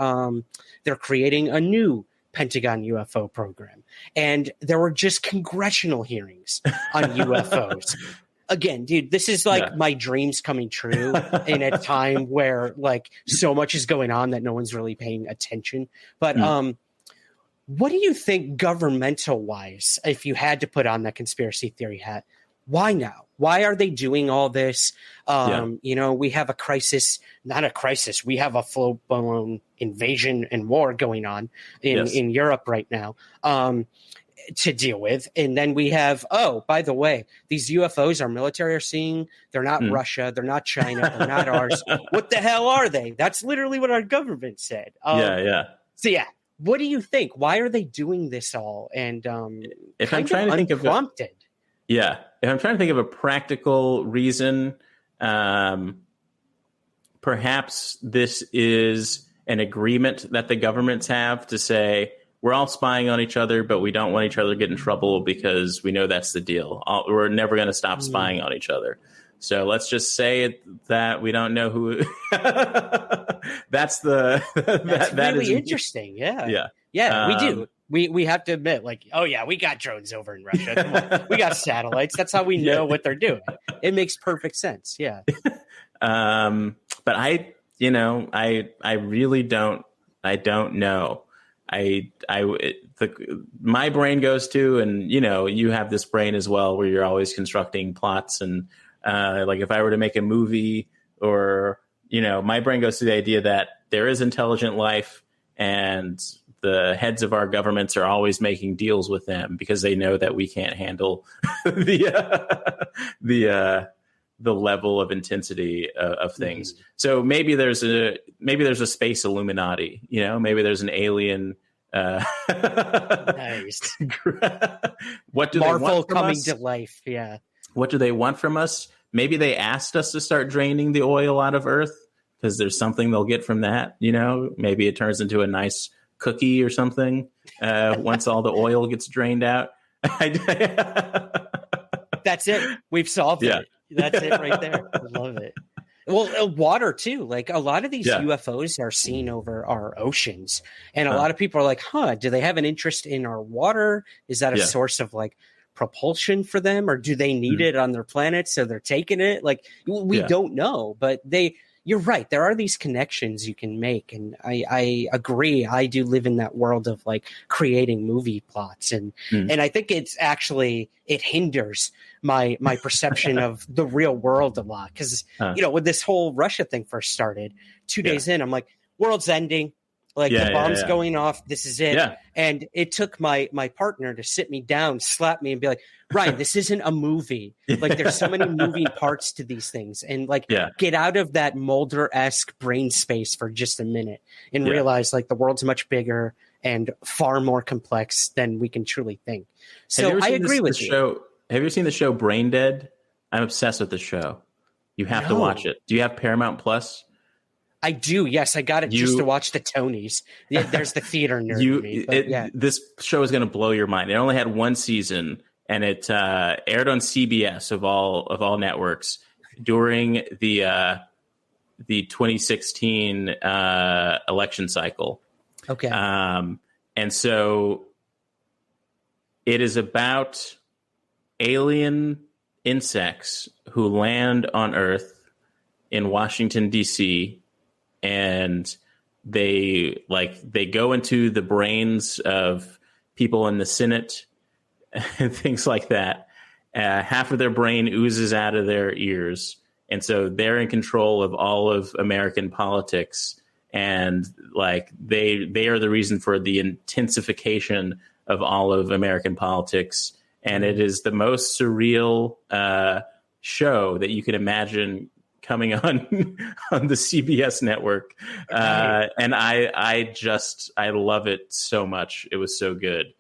they're creating a new Pentagon UFO program. And there were just congressional hearings on UFOs. Again, dude, this is like my dreams coming true in a time where like so much is going on that no one's really paying attention. But what do you think governmental wise, if you had to put on that conspiracy theory hat, why now? Why are they doing all this? We have a crisis, not a crisis. We have a full-blown invasion and war going on in Europe right now to deal with. And then we have, by the way, these UFOs our military are seeing, they're not Russia, they're not China, they're not ours. What the hell are they? That's literally what our government said. So what do you think? Why are they doing this all? And if I'm trying to think of unprompted. If I'm trying to think of a practical reason, perhaps this is an agreement that the governments have to say, we're all spying on each other, but we don't want each other to get in trouble because we know that's the deal. We're never going to stop spying on each other. So let's just say that we don't know who. That's really interesting. Yeah, we do. We have to admit, like, we got drones over in Russia. Come on. We got satellites. That's how we know what they're doing. It makes perfect sense. Yeah. But I really don't. I don't know. My brain goes to, and you have this brain as well, where you're always constructing plots and. Like if I were to make a movie or, my brain goes to the idea that there is intelligent life and the heads of our governments are always making deals with them because they know that we can't handle the level of intensity of things. So maybe there's a space Illuminati, maybe there's an alien. Nice. What do Marvel they want from coming us? to life? Yeah. What do they want from us? Maybe they asked us to start draining the oil out of Earth because there's something they'll get from that. Maybe it turns into a nice cookie or something once all the oil gets drained out. That's it. We've solved it. That's it right there. I love it. Well, water too. Like a lot of these UFOs are seen over our oceans, and a lot of people are like, do they have an interest in our water? Is that a source of like propulsion for them, or do they need it on their planet so they're taking it? Like we don't know, but you're right, there are these connections you can make, and I agree. I do live in that world of like creating movie plots, and I think it's actually it hinders my perception of the real world a lot, because when this whole Russia thing first started, 2 days in, I'm like, world's ending. Like the bomb's going off. This is it. Yeah. And it took my partner to sit me down, slap me, and be like, Ryan, this isn't a movie. Like there's so many moving parts to these things. And like get out of that Mulder-esque brain space for just a minute and realize like the world's much bigger and far more complex than we can truly think. So I agree with you. Have you ever seen the show Brain Dead? I'm obsessed with the show. You have to watch it. Do you have Paramount Plus? I do. Yes, I got it just to watch the Tonys. There's the theater nerd in me. This show is going to blow your mind. It only had one season, and it aired on CBS of all networks during the the 2016 election cycle. Okay. And so it is about alien insects who land on Earth in Washington, D.C., and they go into the brains of people in the Senate and things like that. Half of their brain oozes out of their ears. And so they're in control of all of American politics. And like they are the reason for the intensification of all of American politics. And it is the most surreal show that you can imagine coming on the CBS network. And I love it so much. It was so good.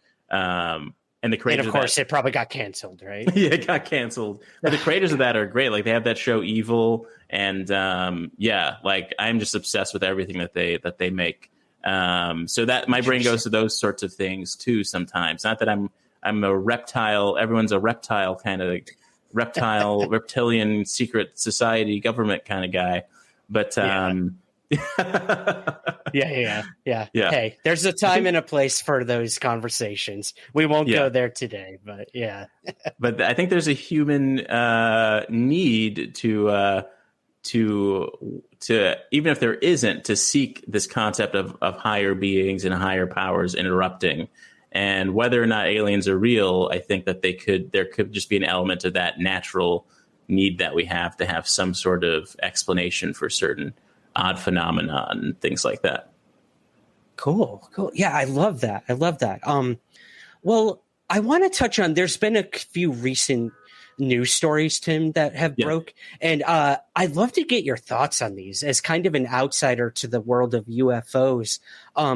And the creators, and of course, it probably got canceled, right? Yeah, it got canceled. But the creators of that are great. Like they have that show Evil, and like I'm just obsessed with everything that they make. So that my brain goes to those sorts of things too. Sometimes, not that I'm a reptile. Everyone's a reptile kind of reptilian secret society government kind of guy. But Yeah. Hey, there's a time and a place for those conversations. We won't go there today, but yeah. But I think there's a human need to even if there isn't, to seek this concept of higher beings and higher powers interrupting. And whether or not aliens are real, I think that there could just be an element of that natural need that we have to have some sort of explanation for certain odd phenomena and things like that. Cool. Yeah, I love that. Well, I want to touch on, there's been a few recent news stories, Tim, that have broke. And I'd love to get your thoughts on these as kind of an outsider to the world of UFOs.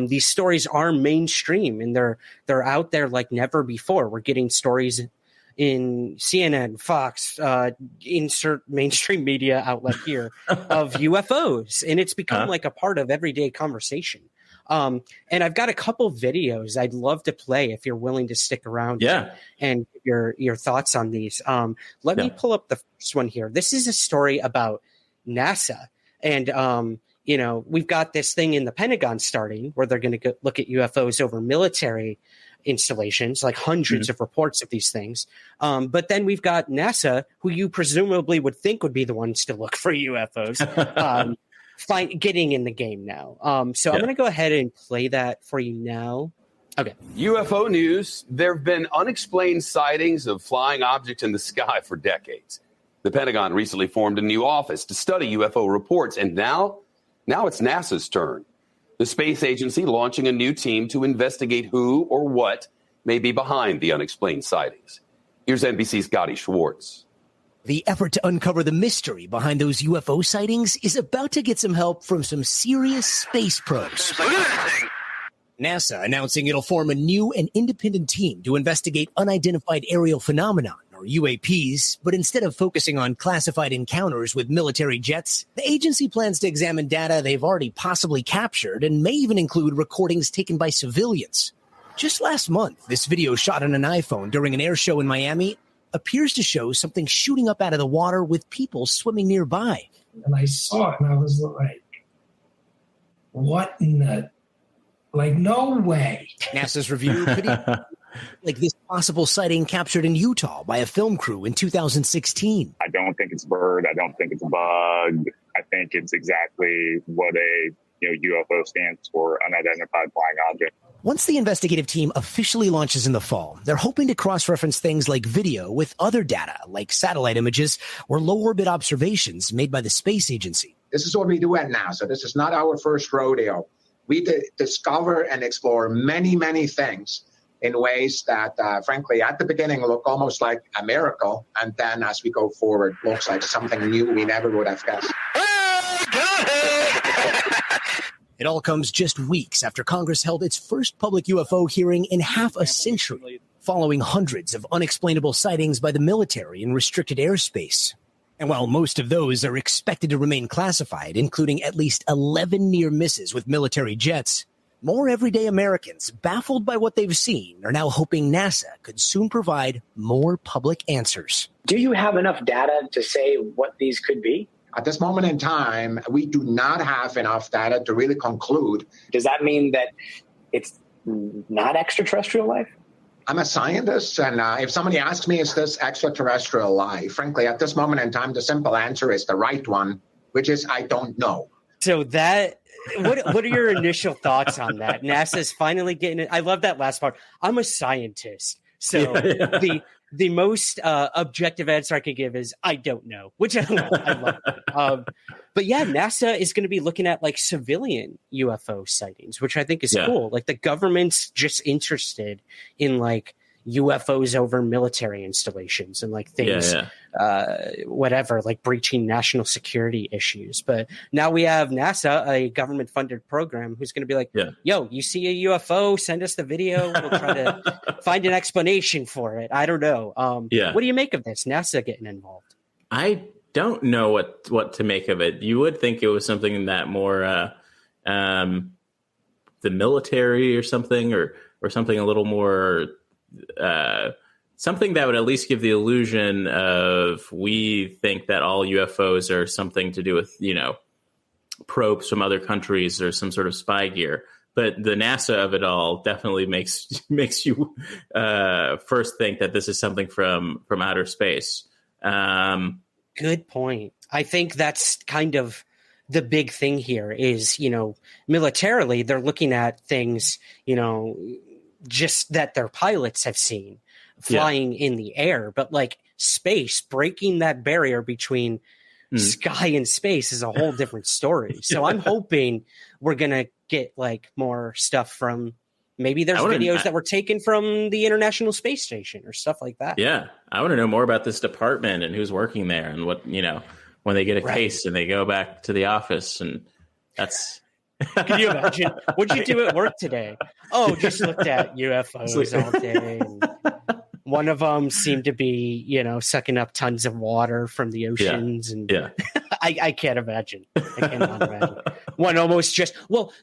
These stories are mainstream and they're out there like never before. We're getting stories in CNN, Fox, insert mainstream media outlet here of UFOs. And it's become like a part of everyday conversation. And I've got a couple videos I'd love to play if you're willing to stick around and your thoughts on these. Let me pull up the first one here. This is a story about NASA. And, we've got this thing in the Pentagon starting where they're going to look at UFOs over military installations, like hundreds of reports of these things. But then we've got NASA, who you presumably would think would be the ones to look for UFOs, getting in the game now. So I'm going to go ahead and play that for you now. Okay. UFO news. There have been unexplained sightings of flying objects in the sky for decades. The Pentagon recently formed a new office to study UFO reports, and now it's NASA's turn. The space agency launching a new team to investigate who or what may be behind the unexplained sightings. Here's NBC's Gotti Schwartz. The effort to uncover the mystery behind those UFO sightings is about to get some help from some serious space pros. NASA announcing it'll form a new and independent team to investigate unidentified aerial phenomenon, or UAPs, but instead of focusing on classified encounters with military jets, the agency plans to examine data they've already possibly captured and may even include recordings taken by civilians. Just last month, this video shot on an iPhone during an air show in Miami appears to show something shooting up out of the water with people swimming nearby. And I saw it and I was like, what in the... Like, no way. NASA's review could like this possible sighting captured in Utah by a film crew in 2016. I don't think it's a bird. I don't think it's a bug. I think it's exactly what a UFO stands for, unidentified flying object. Once the investigative team officially launches in the fall, they're hoping to cross-reference things like video with other data, like satellite images or low-orbit observations made by the space agency. This is what we do at NASA. This is not our first rodeo. We discover and explore many, many things in ways that, frankly, at the beginning look almost like a miracle. And then as we go forward, looks like something new we never would have guessed. It all comes just weeks after Congress held its first public UFO hearing in half a century, following hundreds of unexplainable sightings by the military in restricted airspace. And while most of those are expected to remain classified, including at least 11 near misses with military jets, more everyday Americans, baffled by what they've seen, are now hoping NASA could soon provide more public answers. Do you have enough data to say what these could be? At this moment in time, we do not have enough data to really conclude. Does that mean that it's not extraterrestrial life? I'm a scientist, and if somebody asks me, is this extraterrestrial life? Frankly, at this moment in time, the simple answer is the right one, which is I don't know. So that, what are your initial thoughts on that? NASA's finally getting it. I love that last part. I'm a scientist. So the most objective answer I could give is I don't know, which I love. But yeah, NASA is going to be looking at like civilian UFO sightings, which I think is cool. Like the government's just interested in like UFOs over military installations and like things, whatever, like breaching national security issues. But now we have NASA, a government funded program, who's going to be like, yo, you see a UFO, send us the video. We'll try to find an explanation for it. I don't know. What do you make of this? NASA getting involved? I don't know what to make of it. You would think it was something that more the military or something, or something a little more something that would at least give the illusion of we think that all UFOs are something to do with, probes from other countries or some sort of spy gear. But the NASA of it all definitely makes you first think that this is something from outer space. Good point. I think that's kind of the big thing here is, militarily, they're looking at things, just that their pilots have seen flying in the air, but like space, breaking that barrier between sky and space is a whole different story. So I'm hoping we're going to get like more stuff from, maybe there's videos that were taken from the International Space Station or stuff like that. Yeah. I want to know more about this department and who's working there and what, when they get a case and they go back to the office, and that's... Can you imagine? What'd you do at work today? Oh, just looked at UFOs all day. And one of them seemed to be, sucking up tons of water from the oceans. I can't imagine. I cannot imagine. One almost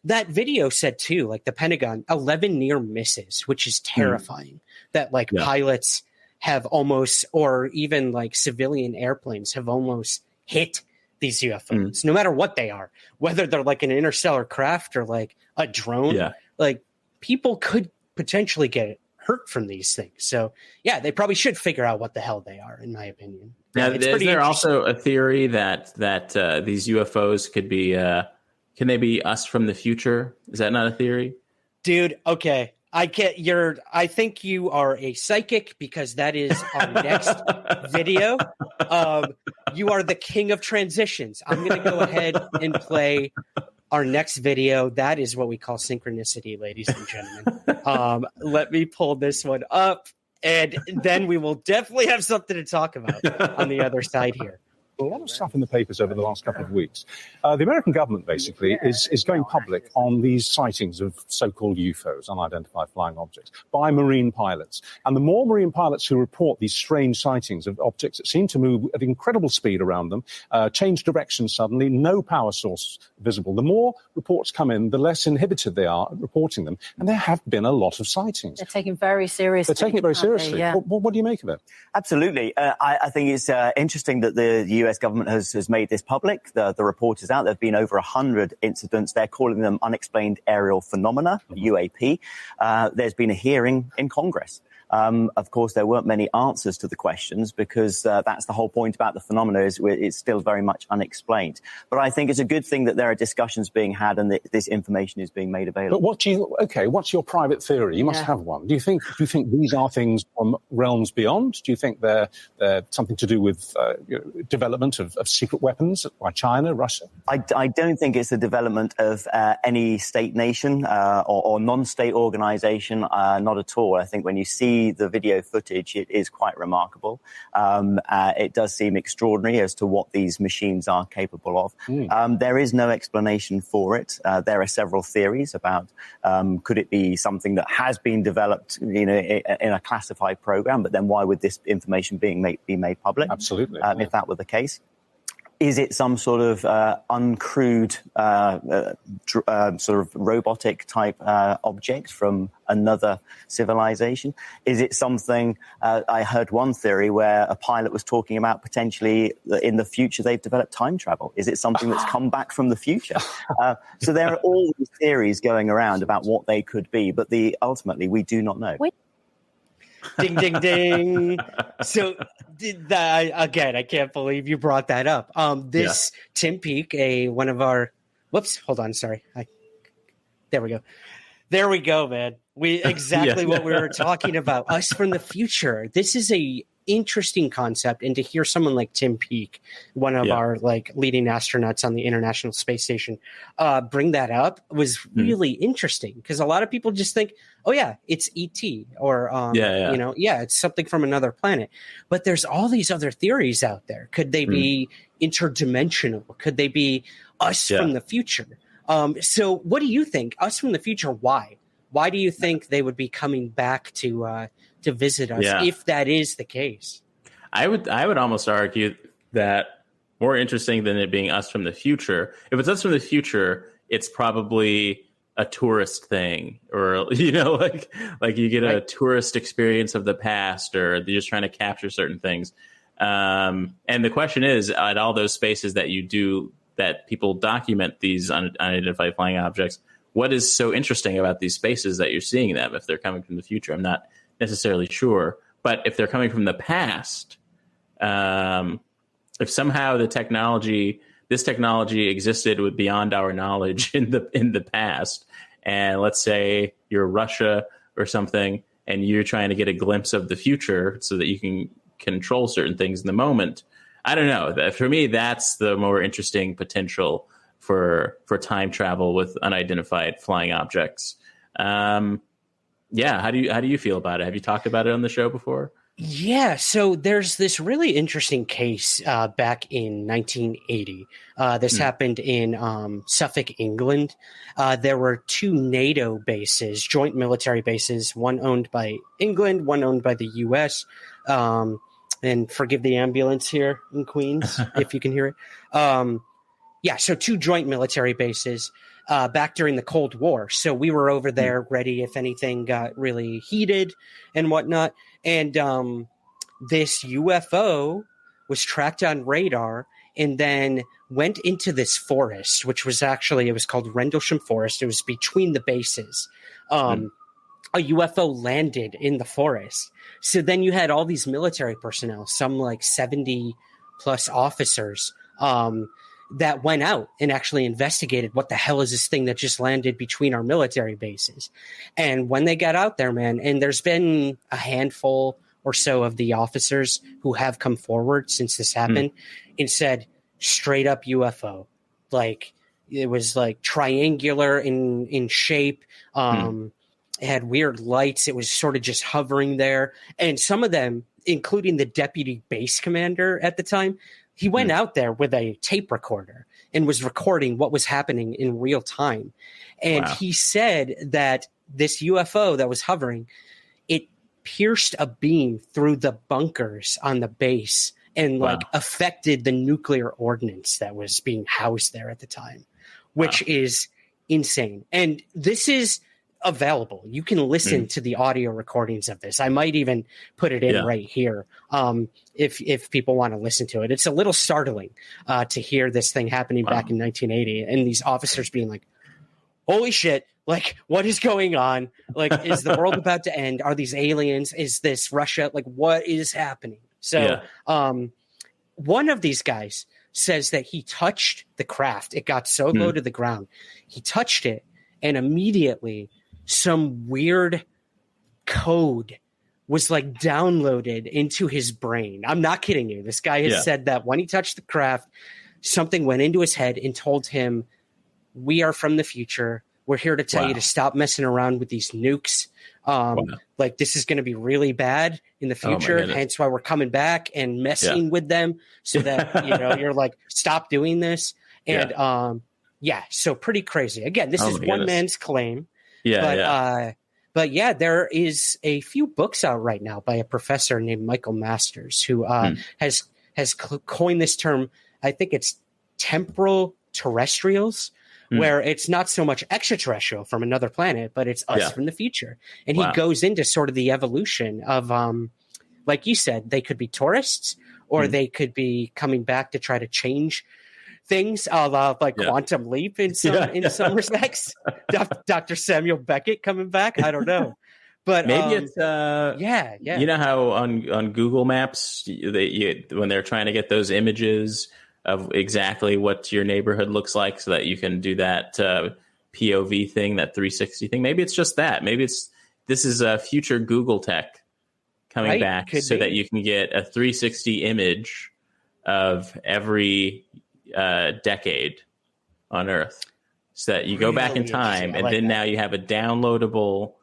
that video said too, like the Pentagon, 11 near misses, which is terrifying. That like pilots have almost, or even like civilian airplanes have almost hit these UFOs, no matter what they are, whether they're like an interstellar craft or like a drone, like people could potentially get hurt from these things. So yeah, they probably should figure out what the hell they are, in my opinion. Now, is there also a theory that these UFOs could be, can they be us from the future? Is that not a theory? Dude, okay. I think you are a psychic because that is our next video. You are the king of transitions. I'm going to go ahead and play our next video. That is what we call synchronicity, ladies and gentlemen. Let me pull this one up, and then we will definitely have something to talk about on the other side here. A lot of stuff in the papers over the last couple of weeks. The American government basically is going public on these sightings of so-called UFOs, unidentified flying objects, by marine pilots. And the more marine pilots who report these strange sightings of objects that seem to move at incredible speed around them, change direction suddenly, no power source visible, the more reports come in, the less inhibited they are at reporting them. And there have been a lot of sightings. They're taking it very seriously. They're taking it very seriously. Yeah. What do you make of it? Absolutely. I think it's interesting that the US government has made this public. The report is out. There have been over 100 incidents. They're calling them unexplained aerial phenomena, UAP. There's been a hearing in Congress. Of course, there weren't many answers to the questions because that's the whole point about the phenomena is it's still very much unexplained. But I think it's a good thing that there are discussions being had and that this information is being made available. But what's your private theory? You must have one. Do you think these are things from realms beyond? Do you think they're something to do with development of secret weapons by China, Russia? I don't think it's the development of any state nation or non-state organization, not at all. I think when you see the video footage, it is quite remarkable. It does seem extraordinary as to what these machines are capable of. There is no explanation for it. There are several theories about could it be something that has been developed, in a classified program, but then why would this information be made public? Absolutely. If that were the case. Is it some sort of uncrewed, sort of robotic type object from another civilization? Is it something, I heard one theory where a pilot was talking about potentially in the future they've developed time travel. Is it something that's come back from the future? So there are all these theories going around about what they could be, but ultimately we do not know. Ding, ding, ding. So, again, I can't believe you brought that up. Tim Peake, one of our... Whoops, hold on, sorry. There we go. There we go, man. Exactly what we were talking about. Us from the future. This is a interesting concept, and to hear someone like Tim Peake, one of our leading astronauts on the International Space Station, bring that up was really interesting, because a lot of people just think, oh yeah, it's ET, or it's something from another planet. But there's all these other theories out there. Could they be interdimensional? Could they be us from the future? So what do you think? Us from the future, why? Why do you think they would be coming back to visit us if that is the case? I would almost argue that more interesting than it being us from the future. If it's us from the future, it's probably a tourist thing, or like you get a tourist experience of the past, or they're just trying to capture certain things. And the question is, at all those spaces that you do, that people document these unidentified flying objects, what is so interesting about these spaces that you're seeing them if they're coming from the future? I'm not necessarily sure, but if they're coming from the past, if somehow this technology existed with beyond our knowledge in the past, and let's say you're Russia or something, and you're trying to get a glimpse of the future so that you can control certain things in the moment, I don't know. For me, that's the more interesting potential for time travel with unidentified flying objects. How do you feel about it? Have you talked about it on the show before? Yeah, so there's this really interesting case back in 1980. This happened in Suffolk, England. There were 2 NATO bases, joint military bases, one owned by England, one owned by the U.S., and forgive the ambulance here in Queens, if you can hear it. So 2 joint military bases back during the Cold War. So we were over there ready if anything got really heated and whatnot. And this UFO was tracked on radar and then went into this forest, which was it was called Rendlesham Forest. It was between the bases. A UFO landed in the forest. So then you had all these military personnel, some like 70 plus officers, that went out and actually investigated what the hell is this thing that just landed between our military bases. And when they got out there, man, and there's been a handful or so of the officers who have come forward since this happened and said straight up UFO. Like it was like triangular in shape. It had weird lights. It was sort of just hovering there. And some of them, including the deputy base commander at the time, he went out there with a tape recorder and was recording what was happening in real time. And he said that this UFO that was hovering, it pierced a beam through the bunkers on the base and affected the nuclear ordnance that was being housed there at the time, which is insane. And this is available. You can listen to the audio recordings of this. I might even put it in right here if people want to listen to it. It's a little startling to hear this thing happening back in 1980 and these officers being like, holy shit, like what is going on? Like, is the world about to end? Are these aliens? Is this Russia? Like, what is happening? So one of these guys says that he touched the craft. It got so low to the ground. He touched it and immediately some weird code was like downloaded into his brain. I'm not kidding you. This guy has said that when he touched the craft, something went into his head and told him, we are from the future. We're here to tell you to stop messing around with these nukes. Like this is going to be really bad in the future. Hence why we're coming back and messing with them so that, you're like, stop doing this. And so pretty crazy. Again, this is one man's claim. But there is a few books out right now by a professor named Michael Masters who has coined this term I think it's temporal terrestrials, where it's not so much extraterrestrial from another planet, but it's us from the future. And he goes into sort of the evolution of, like you said, they could be tourists, or they could be coming back to try to change things, like Quantum Leap in some respects. Dr. Samuel Beckett coming back. I don't know. But maybe it's You know how on Google Maps, when they're trying to get those images of exactly what your neighborhood looks like, so that you can do that POV thing, that 360 thing. Maybe it's just that. Maybe this is a future Google tech coming back, so that you can get a 360 image of every decade on Earth, so that you go back in time, and then now you have a downloadable.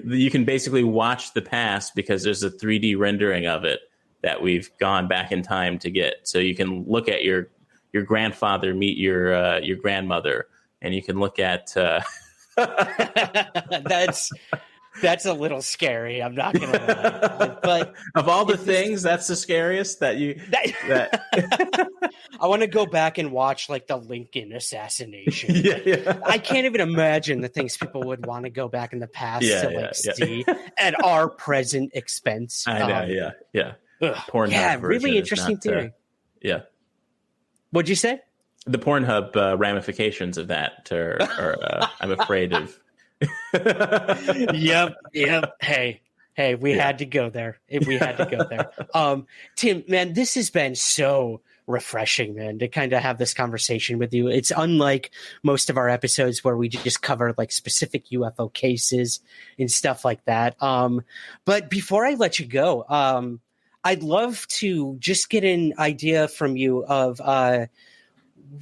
You can basically watch the past because there's a 3D rendering of it that we've gone back in time to get. So you can look at your grandfather meet your grandmother, and you can look at. That's a little scary. I'm not gonna lie. But of all the things, that's the scariest that you. I want to go back and watch like the Lincoln assassination. I can't even imagine the things people would want to go back in the past to see at our present expense. I know. Pornhub really interesting theory. What'd you say? The Pornhub ramifications of that are I'm afraid of. Yep. Hey, we had to go there. Tim, man, this has been so refreshing, man, to kind of have this conversation with you. It's unlike most of our episodes where we just cover like specific UFO cases and stuff like that. But before I let you go, I'd love to just get an idea from you of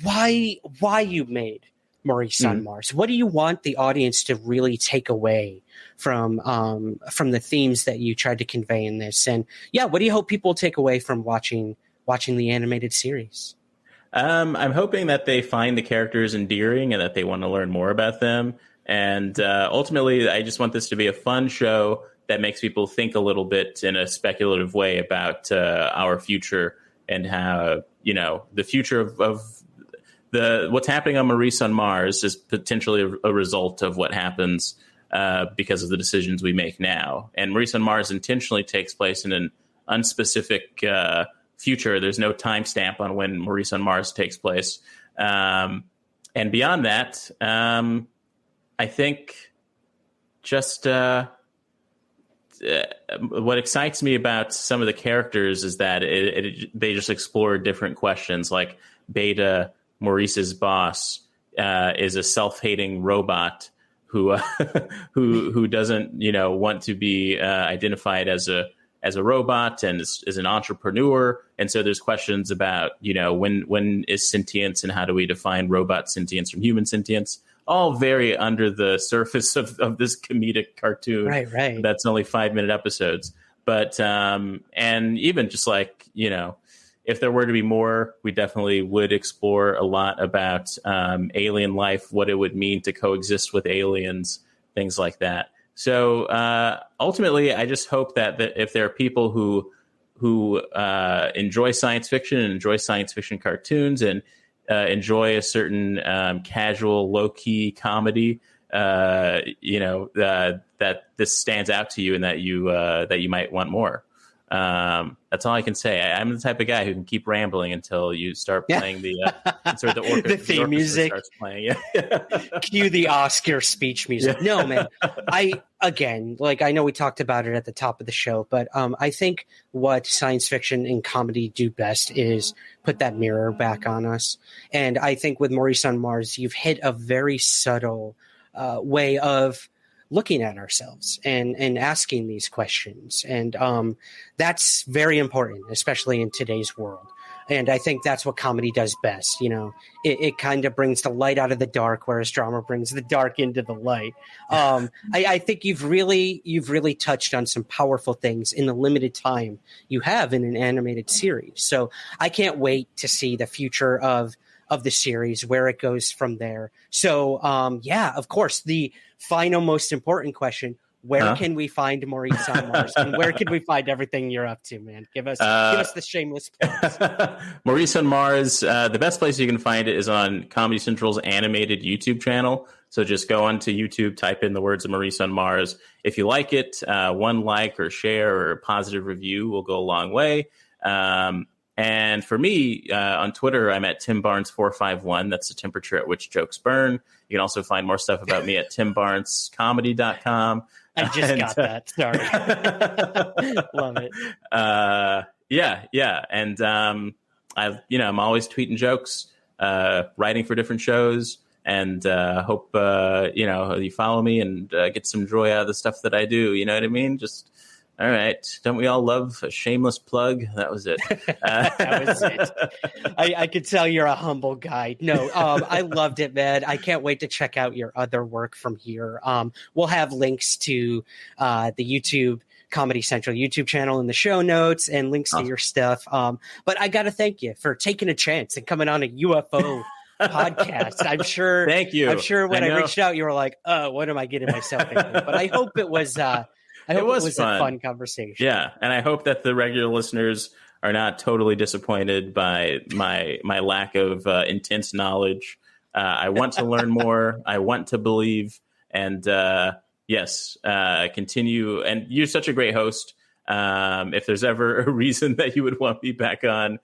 why you made Maurice on Mars. What do you want the audience to really take away from the themes that you tried to convey in this? And what do you hope people take away from watching the animated series? I'm hoping that they find the characters endearing and that they want to learn more about them. And ultimately, I just want this to be a fun show that makes people think a little bit in a speculative way about our future and how, the future of what's happening on Maurice on Mars is potentially a result of what happens because of the decisions we make now. And Maurice on Mars intentionally takes place in an unspecific future. There's no timestamp on when Maurice on Mars takes place. And beyond that, I think just what excites me about some of the characters is that they just explore different questions. Like Beta, Maurice's boss, is a self-hating robot who doesn't want to be identified as a robot and is an entrepreneur. And so there's questions about when is sentience and how do we define robot sentience from human sentience? All very under the surface of this comedic cartoon. Right. That's only 5-minute episodes. But and even just like if there were to be more, we definitely would explore a lot about alien life, what it would mean to coexist with aliens, things like that. So ultimately, I just hope that if there are people who enjoy science fiction and enjoy science fiction cartoons and enjoy a certain casual, low-key comedy, that this stands out to you and that you might want more. That's all I can say. I'm the type of guy who can keep rambling until you start playing the theme music starts playing. Cue the Oscar speech music. No, man. I know we talked about it at the top of the show, but I think what science fiction and comedy do best is put that mirror back on us. And I think with Maurice on Mars, you've hit a very subtle way of looking at ourselves and asking these questions. And that's very important, especially in today's world. And I think that's what comedy does best. It kind of brings the light out of the dark, whereas drama brings the dark into the light. I think you've really touched on some powerful things in the limited time you have in an animated series. So I can't wait to see the future of the series, where it goes from there. So, of course, the final most important question, where can we find Maurice on Mars? And where can we find everything you're up to, man? Give us the shameless plugs. Maurice on Mars. The best place you can find it is on Comedy Central's animated YouTube channel. So just go onto YouTube, type in the words of Maurice on Mars. If you like it, one like or share or a positive review will go a long way. And for me, on Twitter, I'm at TimBarnes451. That's the temperature at which jokes burn. You can also find more stuff about me at TimBarnesComedy.com. I just got that. Sorry. Love it. Yeah. And I'm always tweeting jokes, writing for different shows, and hope you follow me and get some joy out of the stuff that I do. You know what I mean? Just. All right. Don't we all love a shameless plug? That was it. That was it. I could tell you're a humble guy. No, I loved it, man. I can't wait to check out your other work from here. We'll have links to the YouTube Comedy Central YouTube channel in the show notes and links to your stuff. But I got to thank you for taking a chance and coming on a UFO podcast. I'm sure. Thank you. I'm sure when I reached out, you were like, what am I getting myself into? But I hope it was... it was a fun conversation. Yeah, and I hope that the regular listeners are not totally disappointed by my lack of intense knowledge. I want to learn more. I want to believe. And yes, continue. And you're such a great host. If there's ever a reason that you would want me back on,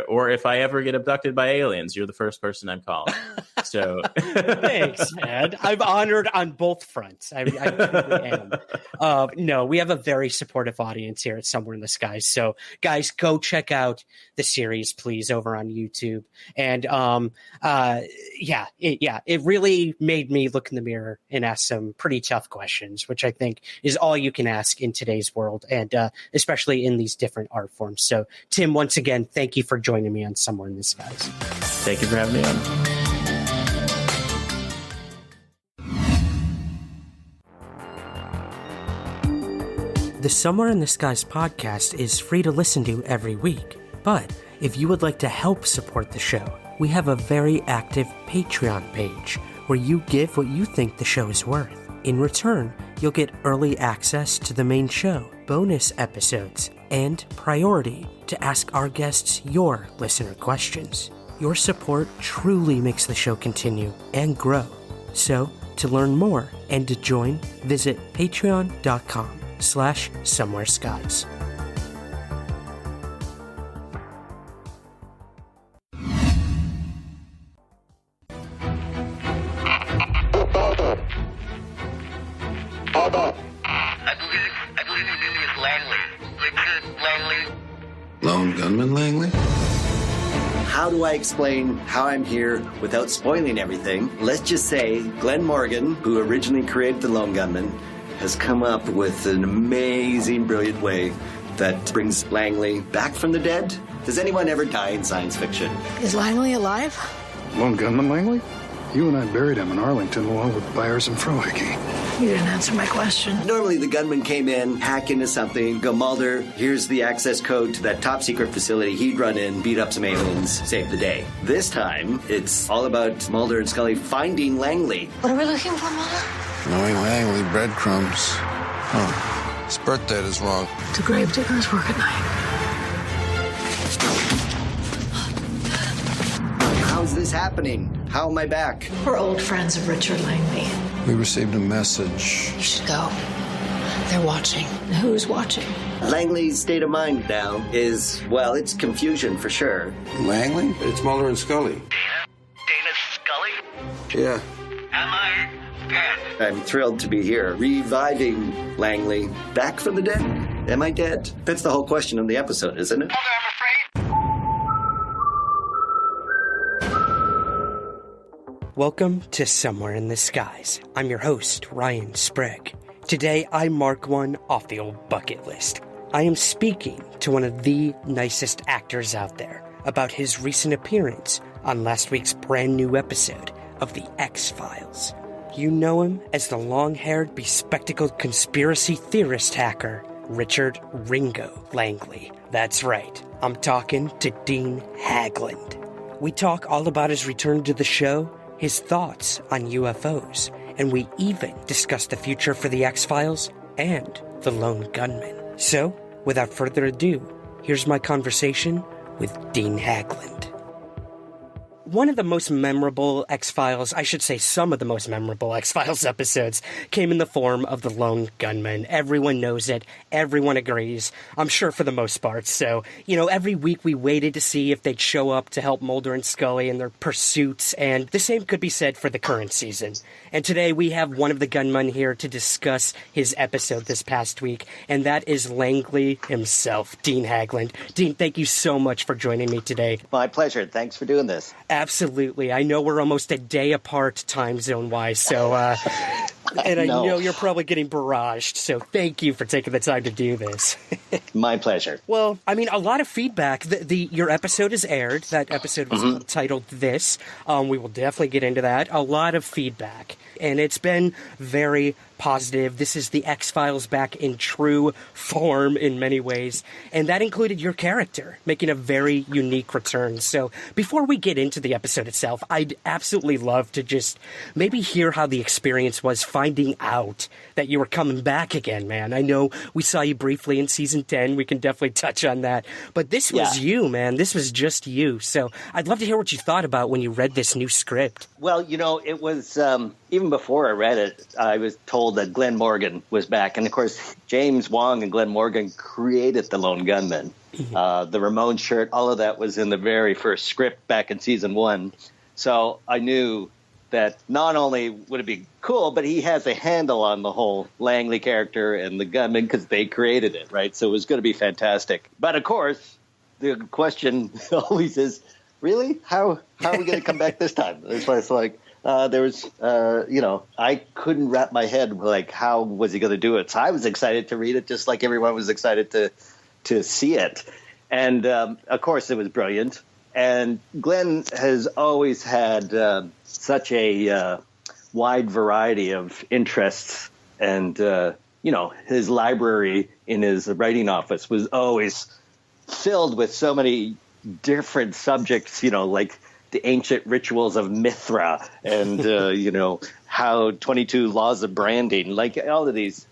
or if I ever get abducted by aliens, you're the first person I'm calling. So thanks, man. I'm honored on both fronts. I truly am. No, we have a very supportive audience here at Somewhere in the Skies. So, guys, go check out the series, please, over on YouTube. And it really made me look in the mirror and ask some pretty tough questions, which I think is all you can ask in today's world, and especially in these different art forms. So, Tim, once again, thank you for joining me on Somewhere in the Skies. Thank you for having me on. The Somewhere in the Skies podcast is free to listen to every week. But if you would like to help support the show, we have a very active Patreon page where you give what you think the show is worth. In return, you'll get early access to the main show, bonus episodes, and priority to ask our guests your listener questions. Your support truly makes the show continue and grow. So, to learn more and to join, visit patreon.com/somewhereskies. Lone gunman Langley? How do I explain how I'm here without spoiling everything? Let's just say Glenn Morgan, who originally created the Lone Gunman, has come up with an amazing, brilliant way that brings Langley back from the dead. Does anyone ever die in science fiction? Is Langley alive? Lone gunman Langley? You and I buried him in Arlington along with Byers and Frohike. You didn't answer my question. Normally the gunman came in, hack into something, go, Mulder, here's the access code to that top secret facility. He'd run in, beat up some aliens, save the day. This time, it's all about Mulder and Scully finding Langley. What are we looking for, Mulder? Knowing Langley, breadcrumbs. Oh, his birth date is wrong. Do gravediggers work at night? How's this happening? How am I back? We're old friends of Richard Langley. We received a message. You should go. They're watching. Who's watching? Langley's state of mind now is, well, it's confusion for sure. Langley? It's Mulder and Scully. Dana Scully? Yeah. Am I dead? I'm thrilled to be here, reviving Langley back from the dead. Am I dead? That's the whole question of the episode, isn't it? Welcome to Somewhere in the Skies. I'm your host, Ryan Sprague. Today, I mark one off the old bucket list. I am speaking to one of the nicest actors out there about his recent appearance on last week's brand new episode of The X-Files. You know him as the long-haired, bespectacled conspiracy theorist hacker, Richard Ringo Langley. That's right, I'm talking to Dean Haglund. We talk all about his return to the show, his thoughts on UFOs, and we even discuss the future for the X-Files and the Lone Gunman. So, without further ado, here's my conversation with Dean Haglund. One of the most memorable X-Files, I should say some of the most memorable X-Files episodes, came in the form of the Lone Gunman. Everyone knows it. Everyone agrees. I'm sure for the most part. So, every week we waited to see if they'd show up to help Mulder and Scully in their pursuits, and the same could be said for the current season. And today we have one of the gunmen here to discuss his episode this past week, and that is Langley himself, Dean Haglund. Dean, thank you so much for joining me today. My pleasure. Thanks for doing this. Absolutely. I know we're almost a day apart time zone-wise, so... and I know you're probably getting barraged, so thank you for taking the time to do this. My pleasure. Well, I mean, a lot of feedback. Your episode is aired. That episode was titled This. We will definitely get into that. A lot of feedback, and it's been very positive. This is the X-Files back in true form in many ways, and that included your character making a very unique return. So before we get into the episode itself, I'd absolutely love to just maybe hear how the experience was finding out that you were coming back again, man. I know we saw you briefly in season 10. We can definitely touch on that, but this was you, man. This was just you. So I'd love to hear what you thought about when you read this new script. Well, it was even before I read it, I was told that Glenn Morgan was back. And, of course, James Wong and Glenn Morgan created the Lone Gunman. The Ramon shirt, all of that was in the very first script back in season 1. So I knew that not only would it be cool, but he has a handle on the whole Langley character and the gunman because they created it, right? So it was going to be fantastic. But, of course, the question always is, really? How are we going to come back this time? It's like... I couldn't wrap my head, like, how was he going to do it? So I was excited to read it, just like everyone was excited to see it. And, of course, it was brilliant. And Glenn has always had such a wide variety of interests. And, his library in his writing office was always filled with so many different subjects, like the ancient rituals of Mithra and, how 22 laws of branding, like all of these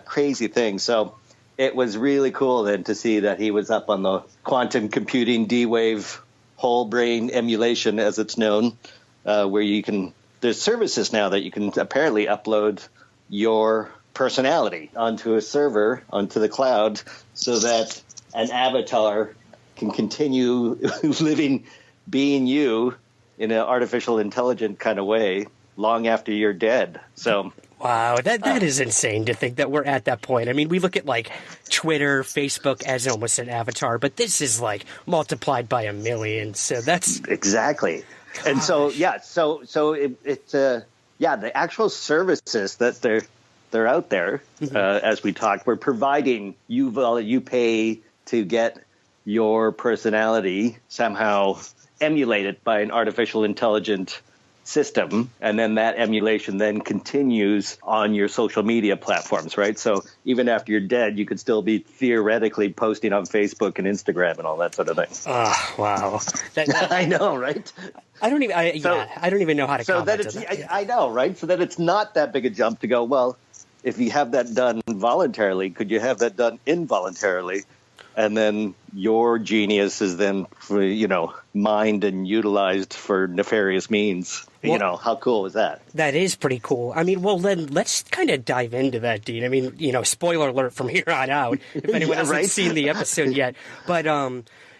crazy things. So it was really cool then to see that he was up on the quantum computing D-Wave whole brain emulation, as it's known, where there's services now that you can apparently upload your personality onto a server, onto the cloud, so that an avatar can continue living being you in an artificial intelligent kind of way long after you're dead. So wow, that is insane to think that we're at that point. I mean, we look at like Twitter, Facebook as almost an avatar, but this is like multiplied by 1 million. So that's exactly. Gosh. And so it's the actual services that they're out there as we talk. We're providing you pay to get your personality somehow emulated by an artificial intelligent system, and then that emulation then continues on your social media platforms, right? So even after you're dead, you could still be theoretically posting on Facebook and Instagram and all that sort of thing. Oh, wow. I know, right? I don't even know how to comment on that. I know, right? So that it's not that big a jump to go, well, if you have that done voluntarily, could you have that done involuntarily? And then your genius is then, mined and utilized for nefarious means. Well, how cool is that? That is pretty cool. I mean, well, then let's kind of dive into that, Dean. I mean, spoiler alert from here on out, if anyone hasn't seen the episode yet. But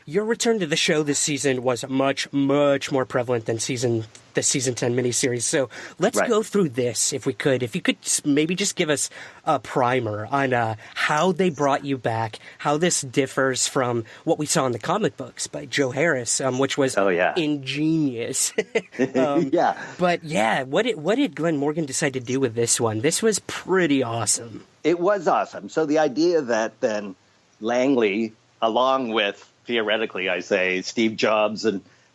your return to the show this season was much, much more prevalent than the season 10 miniseries. So let's go through this, if we could. If you could maybe just give us a primer on how they brought you back, how this differs from what we saw in the comic books by Joe Harris, which was ingenious. But what did Glenn Morgan decide to do with this one? This was pretty awesome. It was awesome. So the idea that then Langley, along with theoretically, I say, Steve Jobs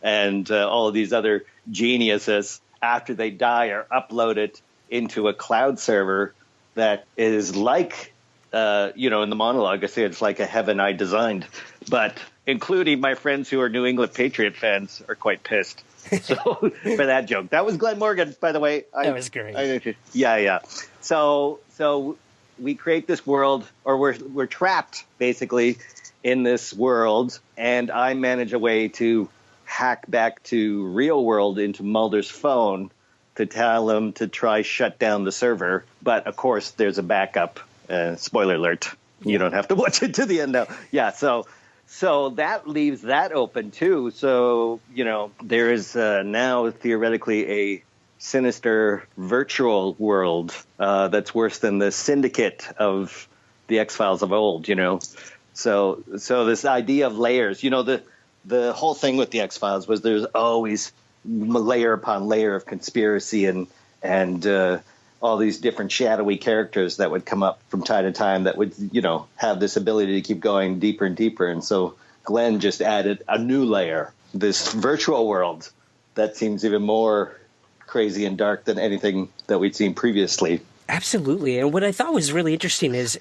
and all of these other geniuses, after they die, are uploaded into a cloud server that is like, in the monologue, I say it's like a heaven I designed. But including my friends who are New England Patriot fans are quite pissed So for that joke, that was Glenn Morgan, by the way. That was great. Yeah. So we create this world, or we're trapped basically in this world, and I manage a way to hack back to real world into Mulder's phone to tell him to try shut down the server. But of course, there's a backup. Spoiler alert. You don't have to watch it to the end now. Yeah. So that leaves that open too. So, there is now theoretically a sinister virtual world that's worse than the syndicate of the X-Files of old, So this idea of layers, the whole thing with the X-Files was there's always layer upon layer of conspiracy and all these different shadowy characters that would come up from time to time that would, have this ability to keep going deeper and deeper. And so Glenn just added a new layer, this virtual world that seems even more crazy and dark than anything that we'd seen previously. Absolutely. And what I thought was really interesting is,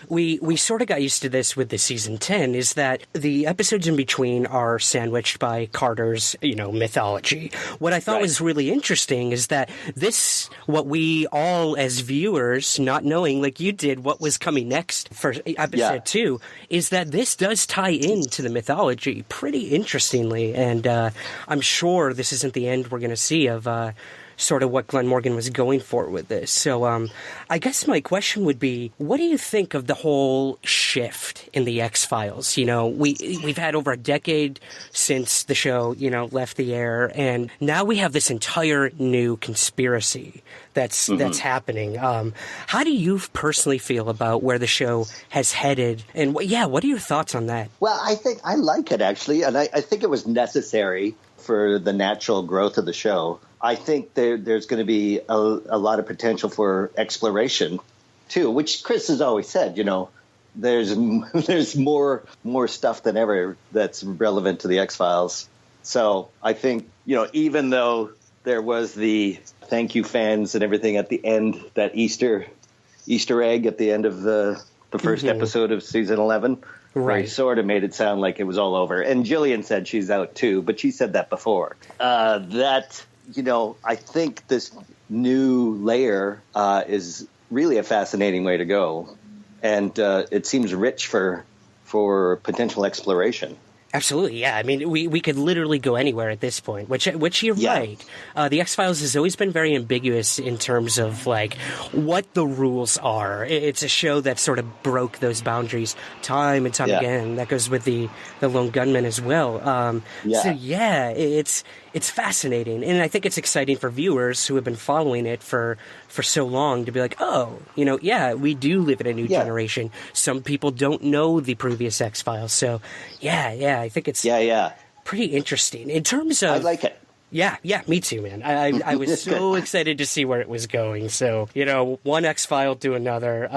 we sort of got used to this with the season 10 is that the episodes in between are sandwiched by Carter's, mythology. What I thought was really interesting is that what we all as viewers, not knowing like you did what was coming next for episode 2, is that this does tie into the mythology pretty interestingly. And I'm sure this isn't the end we're going to see of sort of what Glenn Morgan was going for with this. So I guess my question would be, what do you think of the whole shift in the X-Files? We've had over a decade since the show, left the air, and now we have this entire new conspiracy that's happening. How do you personally feel about where the show has headed? And what are your thoughts on that? Well, I think I like it, actually, and I think it was necessary for the natural growth of the show. I think there's going to be a lot of potential for exploration, too, which Chris has always said, there's more stuff than ever that's relevant to the X-Files. So I think, even though there was the thank you fans and everything at the end, that Easter egg at the end of the first episode of season 11, where he sort of made it sound like it was all over. And Jillian said she's out, too, but she said that before. I think this new layer is really a fascinating way to go. And it seems rich for potential exploration. Absolutely, yeah. I mean, we could literally go anywhere at this point, which you're right. The X-Files has always been very ambiguous in terms of, like, what the rules are. It's a show that sort of broke those boundaries time and time again. That goes with the Lone Gunman as well. So, it's fascinating. And I think it's exciting for viewers who have been following it for so long to be like, we do live in a new generation. Some people don't know the previous X-Files. So, I think it's pretty interesting. In terms of... I like it. Yeah, me too, man. I was so excited to see where it was going. So, one X-File to another,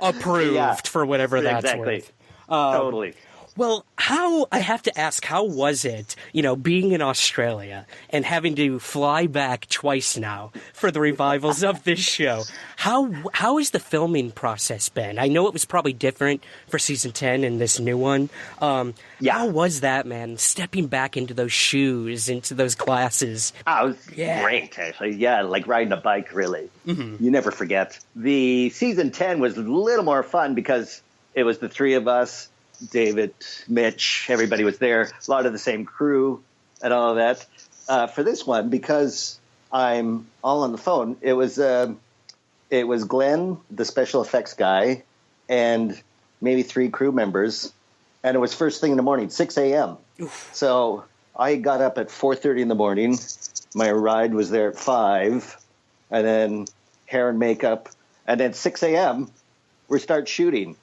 approved for whatever that's worth. Totally. Well, I have to ask, how was it, being in Australia and having to fly back twice now for the revivals of this show? How has the filming process been? I know it was probably different for season 10 and this new one. How was that, man? Stepping back into those shoes, into those glasses. Oh, it was great, actually. Yeah, like riding a bike, really. You never forget. The season 10 was a little more fun because it was the three of us. David, Mitch, everybody was there. A lot of the same crew and all of that. For this one, because I'm all on the phone, it was Glenn, the special effects guy, and maybe 3 crew members. And it was first thing in the morning, 6 a.m. So I got up at 4:30 in the morning. My ride was there at 5, and then hair and makeup. And then 6 a.m., we start shooting.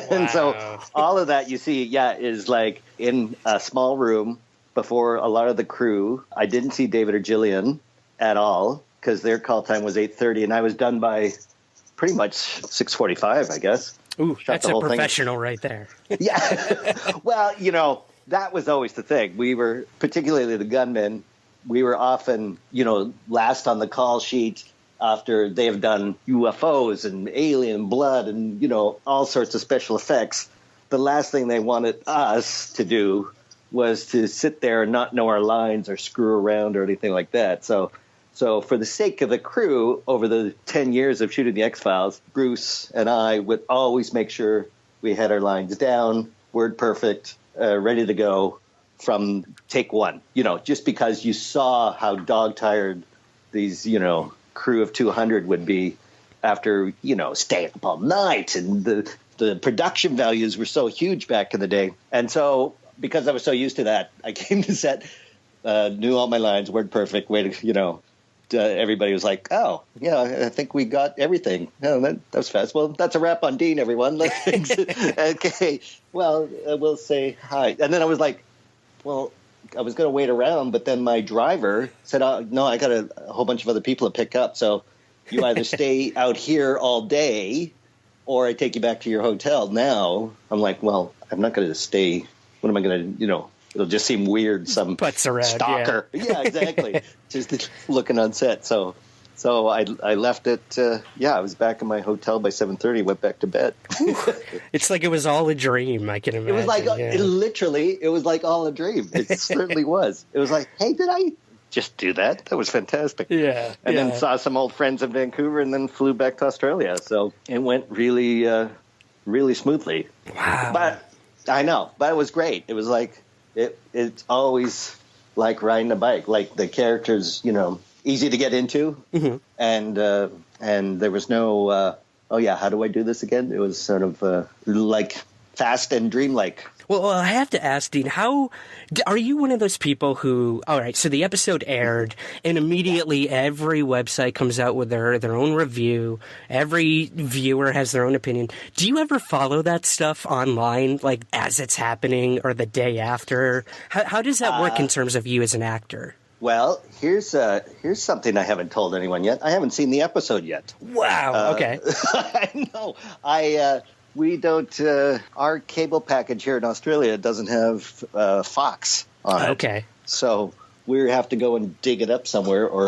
And so all of that you see, is like in a small room before a lot of the crew. I didn't see David or Jillian at all because their call time was 8:30, and I was done by pretty much 6:45, I guess. Ooh, that's a professional right there. Well, that was always the thing. We were, particularly the gunmen, we were often, last on the call sheet after they have done UFOs and alien blood and, all sorts of special effects. The last thing they wanted us to do to sit there and not know our lines or screw around or anything like that. So for the sake of the crew, over the 10 years of shooting the X-Files, Bruce and I would always make sure we had our lines down, word perfect, ready to go from take one. Just because you saw how dog-tired these, crew of 200 would be after, staying up all night. And the production values were so huge back in the day. And so because I was so used to that, I came to set, knew all my lines, word perfect, way to, everybody was like, oh, yeah, I think we got everything. Oh, that was fast. Well, that's a wrap on Dean, everyone. Okay, well, we'll say hi. And then I was like, well, I was going to wait around, but then my driver said, no, I got a whole bunch of other people to pick up. So you either stay out here all day or I take you back to your hotel. Now I'm like, well, I'm not going to stay. What am I going to, it'll just seem weird. Some putts around, stalker. Yeah, exactly. Just looking on set. So I left it. I was back in my hotel by 7:30. Went back to bed. It's like it was all a dream. I can imagine. It was like it was like all a dream. It certainly was. It was like, hey, did I just do that? That was fantastic. Yeah. And then saw some old friends in Vancouver, and then flew back to Australia. So it went really, really smoothly. Wow. But I know, but it was great. It was like it's always like riding a bike. Like the characters, easy to get into, and there was no, how do I do this again? It was sort of like fast and dreamlike. Well, I have to ask, Dean, are you one of those people who, all right, so the episode aired, and immediately every website comes out with their own review, every viewer has their own opinion. Do you ever follow that stuff online, like as it's happening or the day after? How does that work in terms of you as an actor? Well, here's something I haven't told anyone yet. I haven't seen the episode yet. Wow. Okay. I know. We don't. Our cable package here in Australia doesn't have Fox on it. Okay. So we have to go and dig it up somewhere or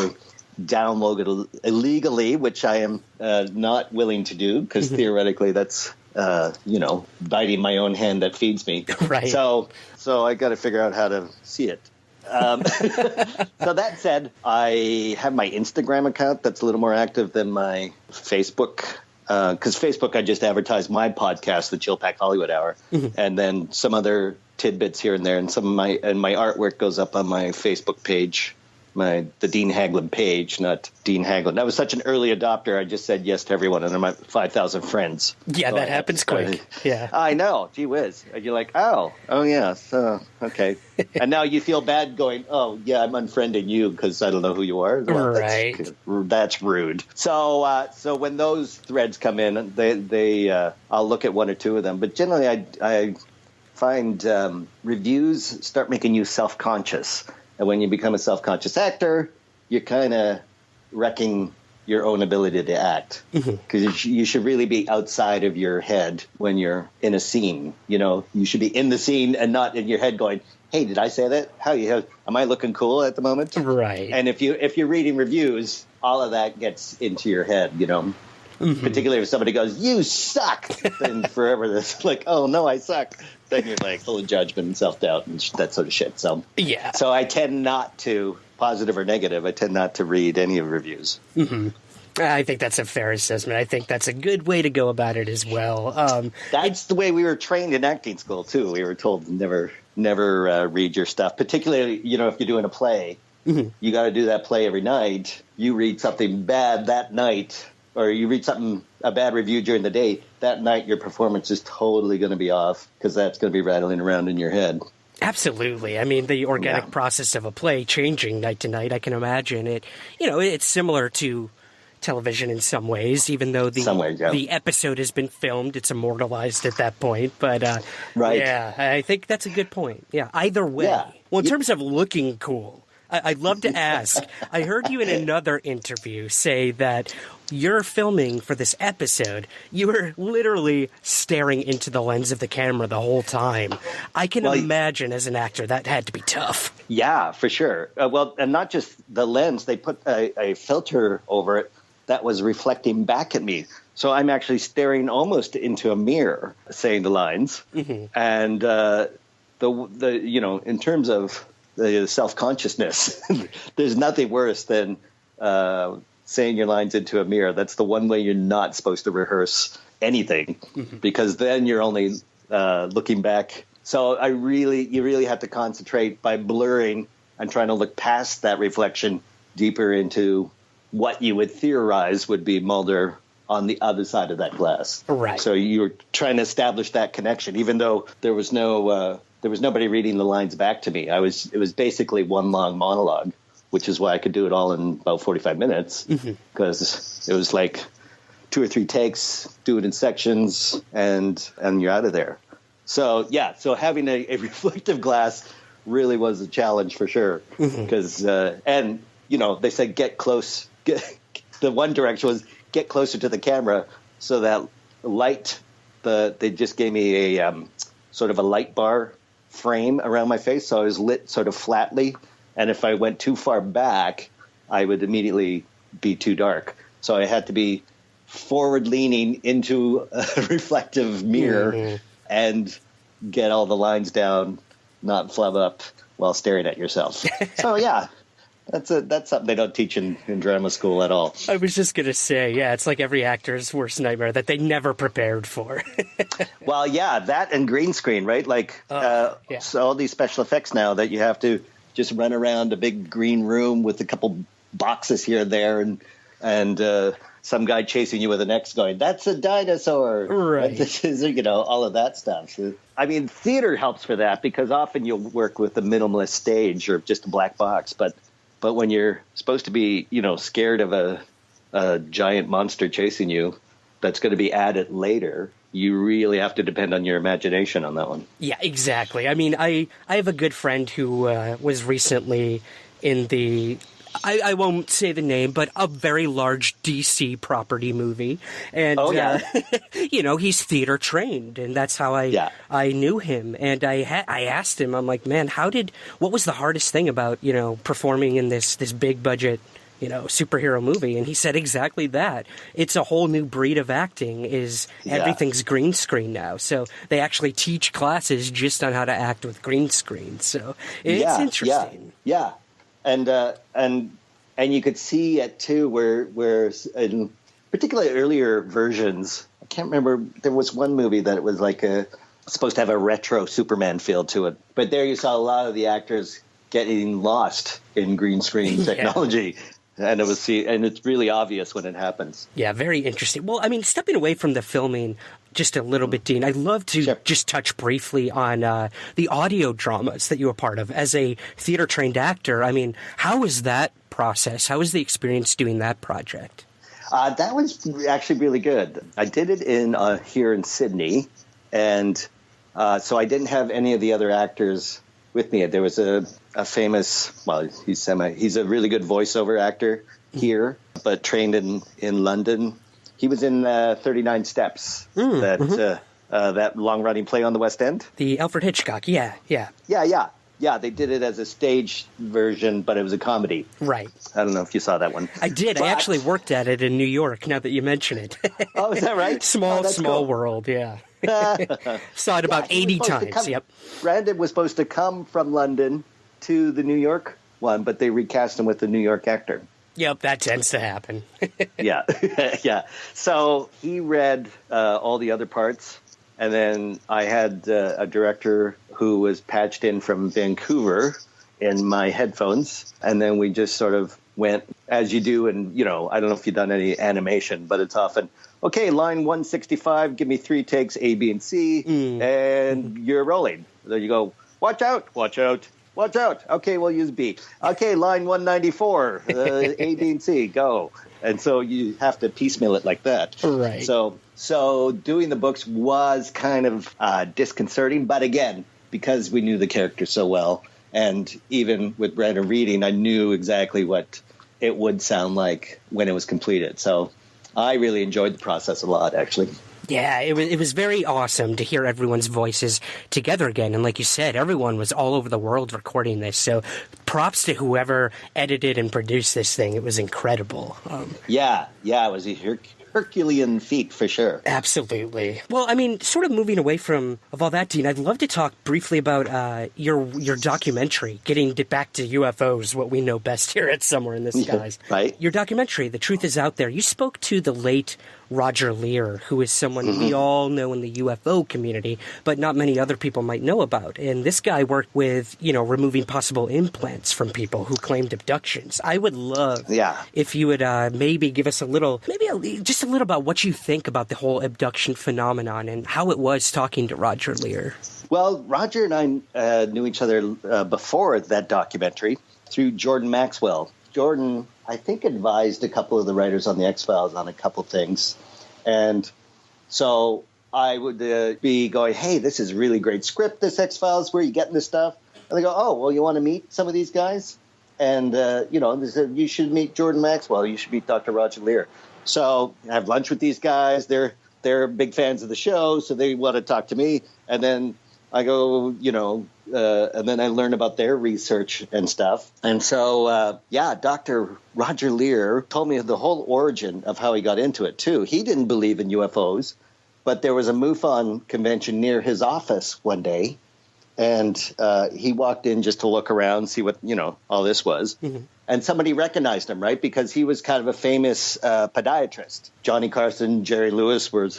download it illegally, which I am not willing to do because theoretically that's biting my own hand that feeds me. Right. So I got to figure out how to see it. So that said, I have my Instagram account that's a little more active than my Facebook. Because Facebook, I just advertise my podcast, the Chill Pack Hollywood Hour, and then some other tidbits here and there, and my artwork goes up on my Facebook page, the Dean Haglund page, not Dean Haglund. I was such an early adopter. I just said yes to everyone, and I'm at 5,000 friends. Yeah, so that happens quick. Yeah, I know. Gee whiz. And you're like, oh yeah, so okay. And now you feel bad going, oh yeah, I'm unfriending you because I don't know who you are. Well, right. That's rude. So when those threads come in, they I'll look at one or two of them. But generally, I find reviews start making you self-conscious. And when you become a self-conscious actor, you're kind of wrecking your own ability to act. Because you should really be outside of your head when you're in a scene. You should be in the scene and not in your head going, hey, did I say that? Am I looking cool at the moment? Right. And if you're reading reviews, all of that gets into your head, Particularly if somebody goes, you suck, then forever this like, oh, no, I suck. Then you're like full of judgment and self-doubt and that sort of shit. So yeah. So I tend not to, positive or negative, I tend not to read any of the reviews. I think that's a fair assessment. I think that's a good way to go about it as well. That's the way we were trained in acting school, too. We were told never read your stuff, particularly, if you're doing a play. You got to do that play every night. You read something bad that night, or you read a bad review during the day, that night your performance is totally going to be off because that's going to be rattling around in your head. Absolutely. I mean, the organic process of a play changing night to night, I can imagine it. It's similar to television in some ways, even though the episode has been filmed, it's immortalized at that point. But right. Yeah, I think that's a good point. Yeah, either way. Yeah. Well, in terms of looking cool, I'd love to ask, I heard you in another interview say that you're filming for this episode, you were literally staring into the lens of the camera the whole time. I can imagine as an actor that had to be tough. Yeah, for sure. And not just the lens, they put a filter over it that was reflecting back at me. So I'm actually staring almost into a mirror saying the lines. And in terms of the self-consciousness, there's nothing worse than saying your lines into a mirror. That's the one way you're not supposed to rehearse anything, because then you're only looking back. So you really have to concentrate by blurring and trying to look past that reflection deeper into what you would theorize would be Mulder on the other side of that glass. Right. So you're trying to establish that connection, even though there was nobody reading the lines back to me. It was basically one long monologue, which is why I could do it all in about 45 minutes, because it was like 2 or 3 takes, do it in sections, and you're out of there. So so having a reflective glass really was a challenge for sure, because they said get close. The one direction was get closer to the camera so that light. They just gave me a sort of a light bar frame around my face, so I was lit sort of flatly, and if I went too far back, I would immediately be too dark. So I had to be forward leaning into a reflective mirror and get all the lines down, not flub up while staring at yourself. So that's something they don't teach in drama school at all. I was just gonna say, it's like every actor's worst nightmare that they never prepared for. Well, that and green screen, right? Like, so all these special effects now that you have to just run around a big green room with a couple boxes here and there, and some guy chasing you with an X going, "That's a dinosaur." Right. This is, all of that stuff. I mean, theater helps for that because often you'll work with a minimalist stage or just a black box, but when you're supposed to be, scared of a giant monster chasing you that's going to be added later, you really have to depend on your imagination on that one. Yeah, exactly. I mean, I have a good friend who was recently in the... I won't say the name, but a very large DC property movie. And, he's theater trained, and that's how I knew him. And I asked him, I'm like, man, what was the hardest thing about, performing in this big budget, superhero movie? And he said exactly that. It's a whole new breed of acting, everything's green screen now. So they actually teach classes just on how to act with green screen. So it's interesting. Yeah. And you could see it too, where in particularly earlier versions, I can't remember. There was one movie that it was like supposed to have a retro Superman feel to it, but there you saw a lot of the actors getting lost in green screen technology. And it's really obvious when it happens. Yeah, very interesting. Well, I mean, stepping away from the filming just a little bit, Dean, I'd love to just touch briefly on the audio dramas that you were part of. As a theater-trained actor, I mean, how was that process? How was the experience doing that project? That was actually really good. I did it here in Sydney, and so I didn't have any of the other actors with me. There was a famous, he's a really good voiceover actor here, but trained in London. He was in 39 Steps, that long-running play on the West End. The Alfred Hitchcock, yeah. Yeah, they did it as a stage version, but it was a comedy. Right. I don't know if you saw that one. I did. I actually worked at it in New York, now that you mention it. Oh, is that right? Small cool. world, yeah. Saw it about 80 times, yep. Brandon was supposed to come from London to the New York one, but they recast him with the New York actor. Yep, that tends to happen. Yeah. So he read all the other parts, and then I had a director who was patched in from Vancouver in my headphones, and then we just sort of went, as you do, and, I don't know if you've done any animation, but it's often, okay, line 165, give me 3 takes, A, B, and C, and you're rolling. Then you go, watch out. Okay, we'll use B. Okay, line 194, A, B, and C, go. And so you have to piecemeal it like that. Right. So doing the books was kind of disconcerting, but again, because we knew the character so well, and even with Brandon reading, I knew exactly what it would sound like when it was completed. So I really enjoyed the process a lot, actually. Yeah, it was very awesome to hear everyone's voices together again. And like you said, everyone was all over the world recording this. So props to whoever edited and produced this thing. It was incredible. It was Herculean feat for sure. Absolutely. Well, I mean, sort of moving away of all that, Dean, I'd love to talk briefly about your documentary, getting back to UFOs, what we know best here at Somewhere in the Skies. Right. Your documentary, The Truth Is Out There, you spoke to the late Roger Lear, who is someone we all know in the UFO community, but not many other people might know about. And this guy worked with, removing possible implants from people who claimed abductions. I would love if you would maybe give us just a little about what you think about the whole abduction phenomenon and how it was talking to Roger Lear. Well, Roger and I knew each other before that documentary through Jordan Maxwell. Jordan, I think, advised a couple of the writers on the X-Files on a couple things. And so I would be going, hey, this is a really great script, this X-Files, where are you getting this stuff? And they go, oh, well, you want to meet some of these guys? And, they said, you should meet Jordan Maxwell. You should meet Dr. Roger Lear. So I have lunch with these guys. They're big fans of the show, so they want to talk to me. And then I go, and then I learn about their research and stuff. And so, Dr. Roger Lear told me the whole origin of how he got into it, too. He didn't believe in UFOs, but there was a MUFON convention near his office one day, and he walked in just to look around, see what, all this was. Mm-hmm. And somebody recognized him, right, because he was kind of a famous podiatrist. Johnny Carson, Jerry Lewis were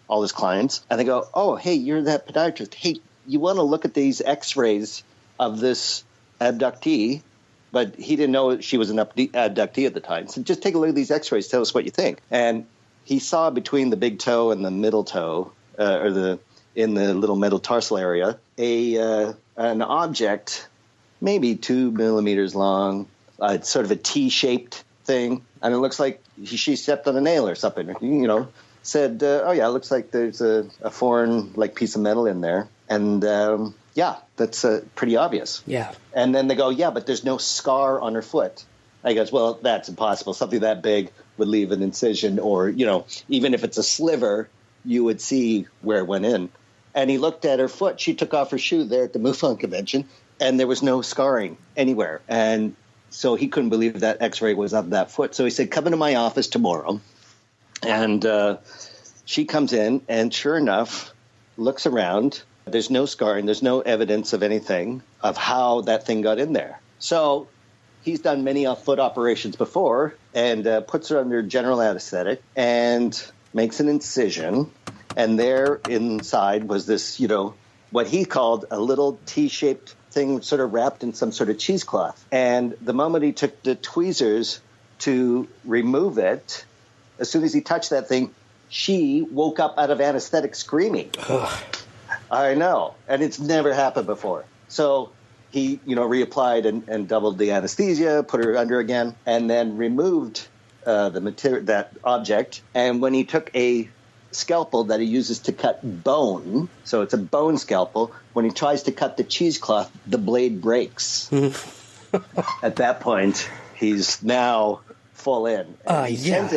all his clients. And they go, oh, hey, you're that podiatrist. Hey, you want to look at these x-rays of this abductee, but he didn't know she was an abductee at the time. So just take a look at these x-rays, tell us what you think. And he saw between the big toe and the middle toe, in the little metatarsal area, an object, maybe 2 millimeters long, it's sort of a T-shaped thing, and it looks like she stepped on a nail or something, said, it looks like there's a foreign piece of metal in there. And, that's pretty obvious. Yeah. And then they go, but there's no scar on her foot. I goes, well, that's impossible. Something that big would leave an incision or, even if it's a sliver, you would see where it went in. And he looked at her foot. She took off her shoe there at the MUFON convention, and there was no scarring anywhere. And so he couldn't believe that x-ray was of that foot. So he said, come into my office tomorrow. And she comes in, and sure enough, looks around. There's no scarring. There's no evidence of anything of how that thing got in there. So he's done many foot operations before and puts her under general anesthetic and makes an incision. And there inside was this, what he called a little T-shaped thing sort of wrapped in some sort of cheesecloth. And the moment he took the tweezers to remove it, as soon as he touched that thing, she woke up out of anesthetic screaming. I know. And it's never happened before. So he, reapplied and doubled the anesthesia, put her under again, and then removed that object. And when he took a scalpel that he uses to cut bone, so it's a bone scalpel, when he tries to cut the cheesecloth, the blade breaks. At that point, he's now full in. He sends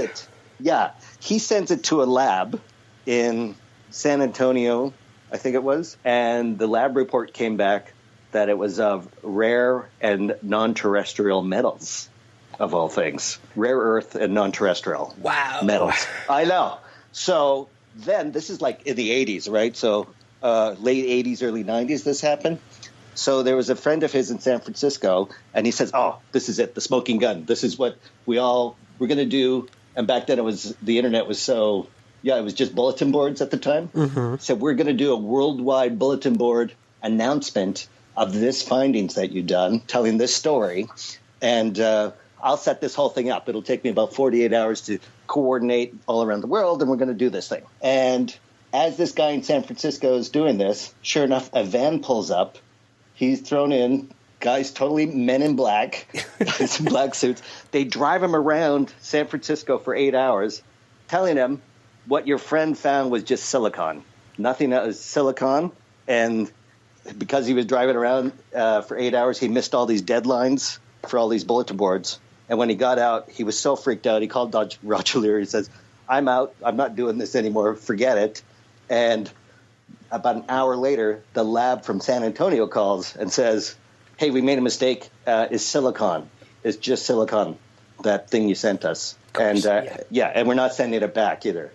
it to a lab in San Antonio, I think it was, and the lab report came back that it was of rare and non-terrestrial metals, of all things. Rare earth and non-terrestrial metals. I know. So then, this is like in the 80s, right? So late 80s, early 90s this happened. So there was a friend of his in San Francisco, and he says, oh, this is it, the smoking gun. This is what we're going to do. And back then the internet was so, it was just bulletin boards at the time. Mm-hmm. So we're going to do a worldwide bulletin board announcement of this findings that you've done, telling this story. And I'll set this whole thing up. It'll take me about 48 hours to coordinate all around the world, and we're going to do this thing. And as this guy in San Francisco is doing this, sure enough, a van pulls up. He's thrown in, guys totally men in black, guys in black suits. They drive him around San Francisco for 8 hours, telling him what your friend found was just silicon. Nothing else, silicon. And because he was driving around for 8 hours, he missed all these deadlines for all these bulletin boards. And when he got out, he was so freaked out. He called Roger Lear. He says, I'm out. I'm not doing this anymore. Forget it. And about an hour later, the lab from San Antonio calls and says, hey, we made a mistake. It's silicon. It's just silicon. that thing you sent us. And and we're not sending it back either.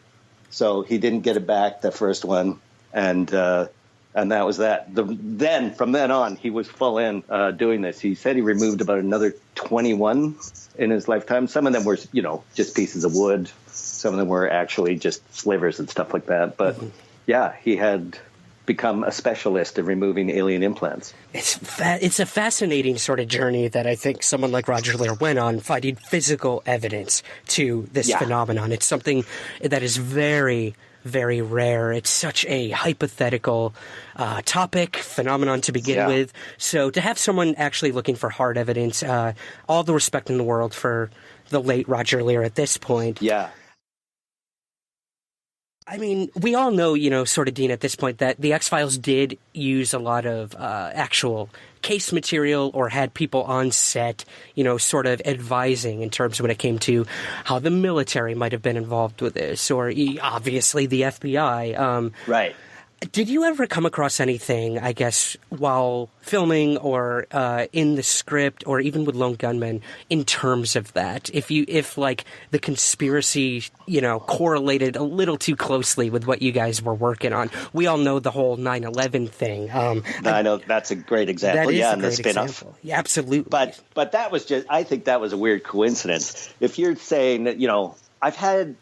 So he didn't get it back, the first one, and that was that. Then from then on, he was full in doing this. He said he removed about another 21 in his lifetime. Some of them were, just pieces of wood. Some of them were actually just slivers and stuff like that. But he had become a specialist in removing alien implants. It's a fascinating sort of journey that I think someone like Roger Leir went on, finding physical evidence to this phenomenon. It's something that is very, very rare. It's such a hypothetical phenomenon to begin with. So to have someone actually looking for hard evidence, all the respect in the world for the late Roger Leir at this point. Yeah. I mean, we all know, sort of, Dean, at this point, that the X-Files did use a lot of actual case material or had people on set, sort of advising in terms of when it came to how the military might have been involved with this, or obviously the FBI. Right. Did you ever come across anything, I guess, while filming or in the script or even with Lone Gunmen in terms of that? If the conspiracy, correlated a little too closely with what you guys were working on. We all know the whole 9/11 thing. I know that's a great example. That is a and the great spin-off. example. Yeah, absolutely. But that was I think that was a weird coincidence. If you're saying that, I've had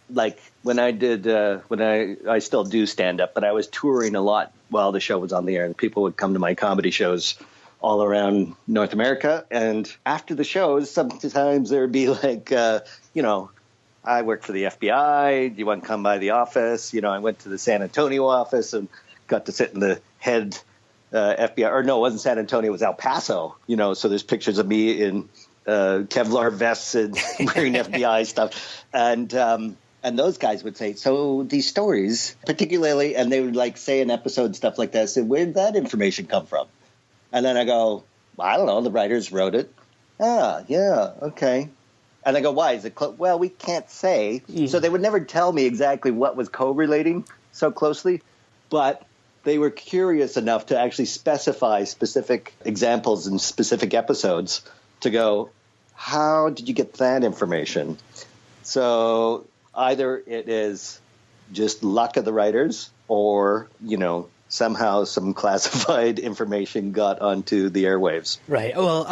when I still do stand up, but I was touring a lot while the show was on the air, and people would come to my comedy shows all around North America. And after the shows, sometimes there would be I work for the FBI. Do you want to come by the office? I went to the San Antonio office and got to sit in the head FBI. Or no, it wasn't San Antonio. It was El Paso. So there's pictures of me in Kevlar vests and wearing FBI stuff. And those guys would say, so these stories, particularly, and they would say an episode, stuff like that. So where did that information come from? And then I go, well, I don't know. The writers wrote it. Ah, yeah, okay. And I go, why? Is it well, we can't say. So they would never tell me exactly what was correlating so closely. But they were curious enough to actually specify specific examples and specific episodes to go, how did you get that information? So either it is just luck of the writers or, somehow some classified information got onto the airwaves. Right. Well,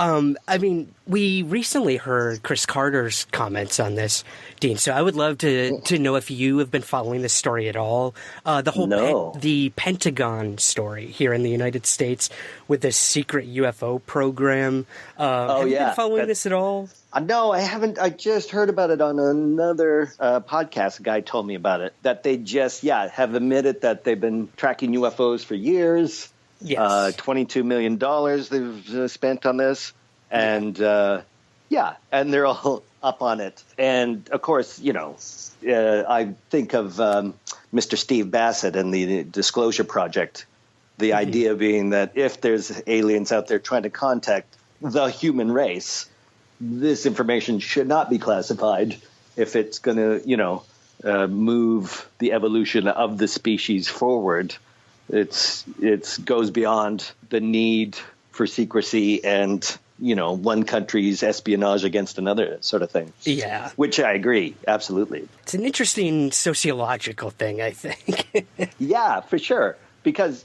I mean, we recently heard Chris Carter's comments on this, Dean. So I would love to know if you have been following this story at all. The whole the Pentagon story here in the United States with this secret UFO program. Have you been following this at all? No, I haven't. I just heard about it on another podcast. A guy told me about it, that they just, have admitted that they've been tracking UFOs for years. Yes. $22 million they've spent on this. And, and they're all up on it. And, of course, I think of Mr. Steve Bassett and the Disclosure Project, the idea being that if there's aliens out there trying to contact the human race, this information should not be classified if it's going to, move the evolution of the species forward. It goes beyond the need for secrecy and, one country's espionage against another sort of thing. Yeah. Which I agree. Absolutely. It's an interesting sociological thing, I think. Yeah, for sure. Because,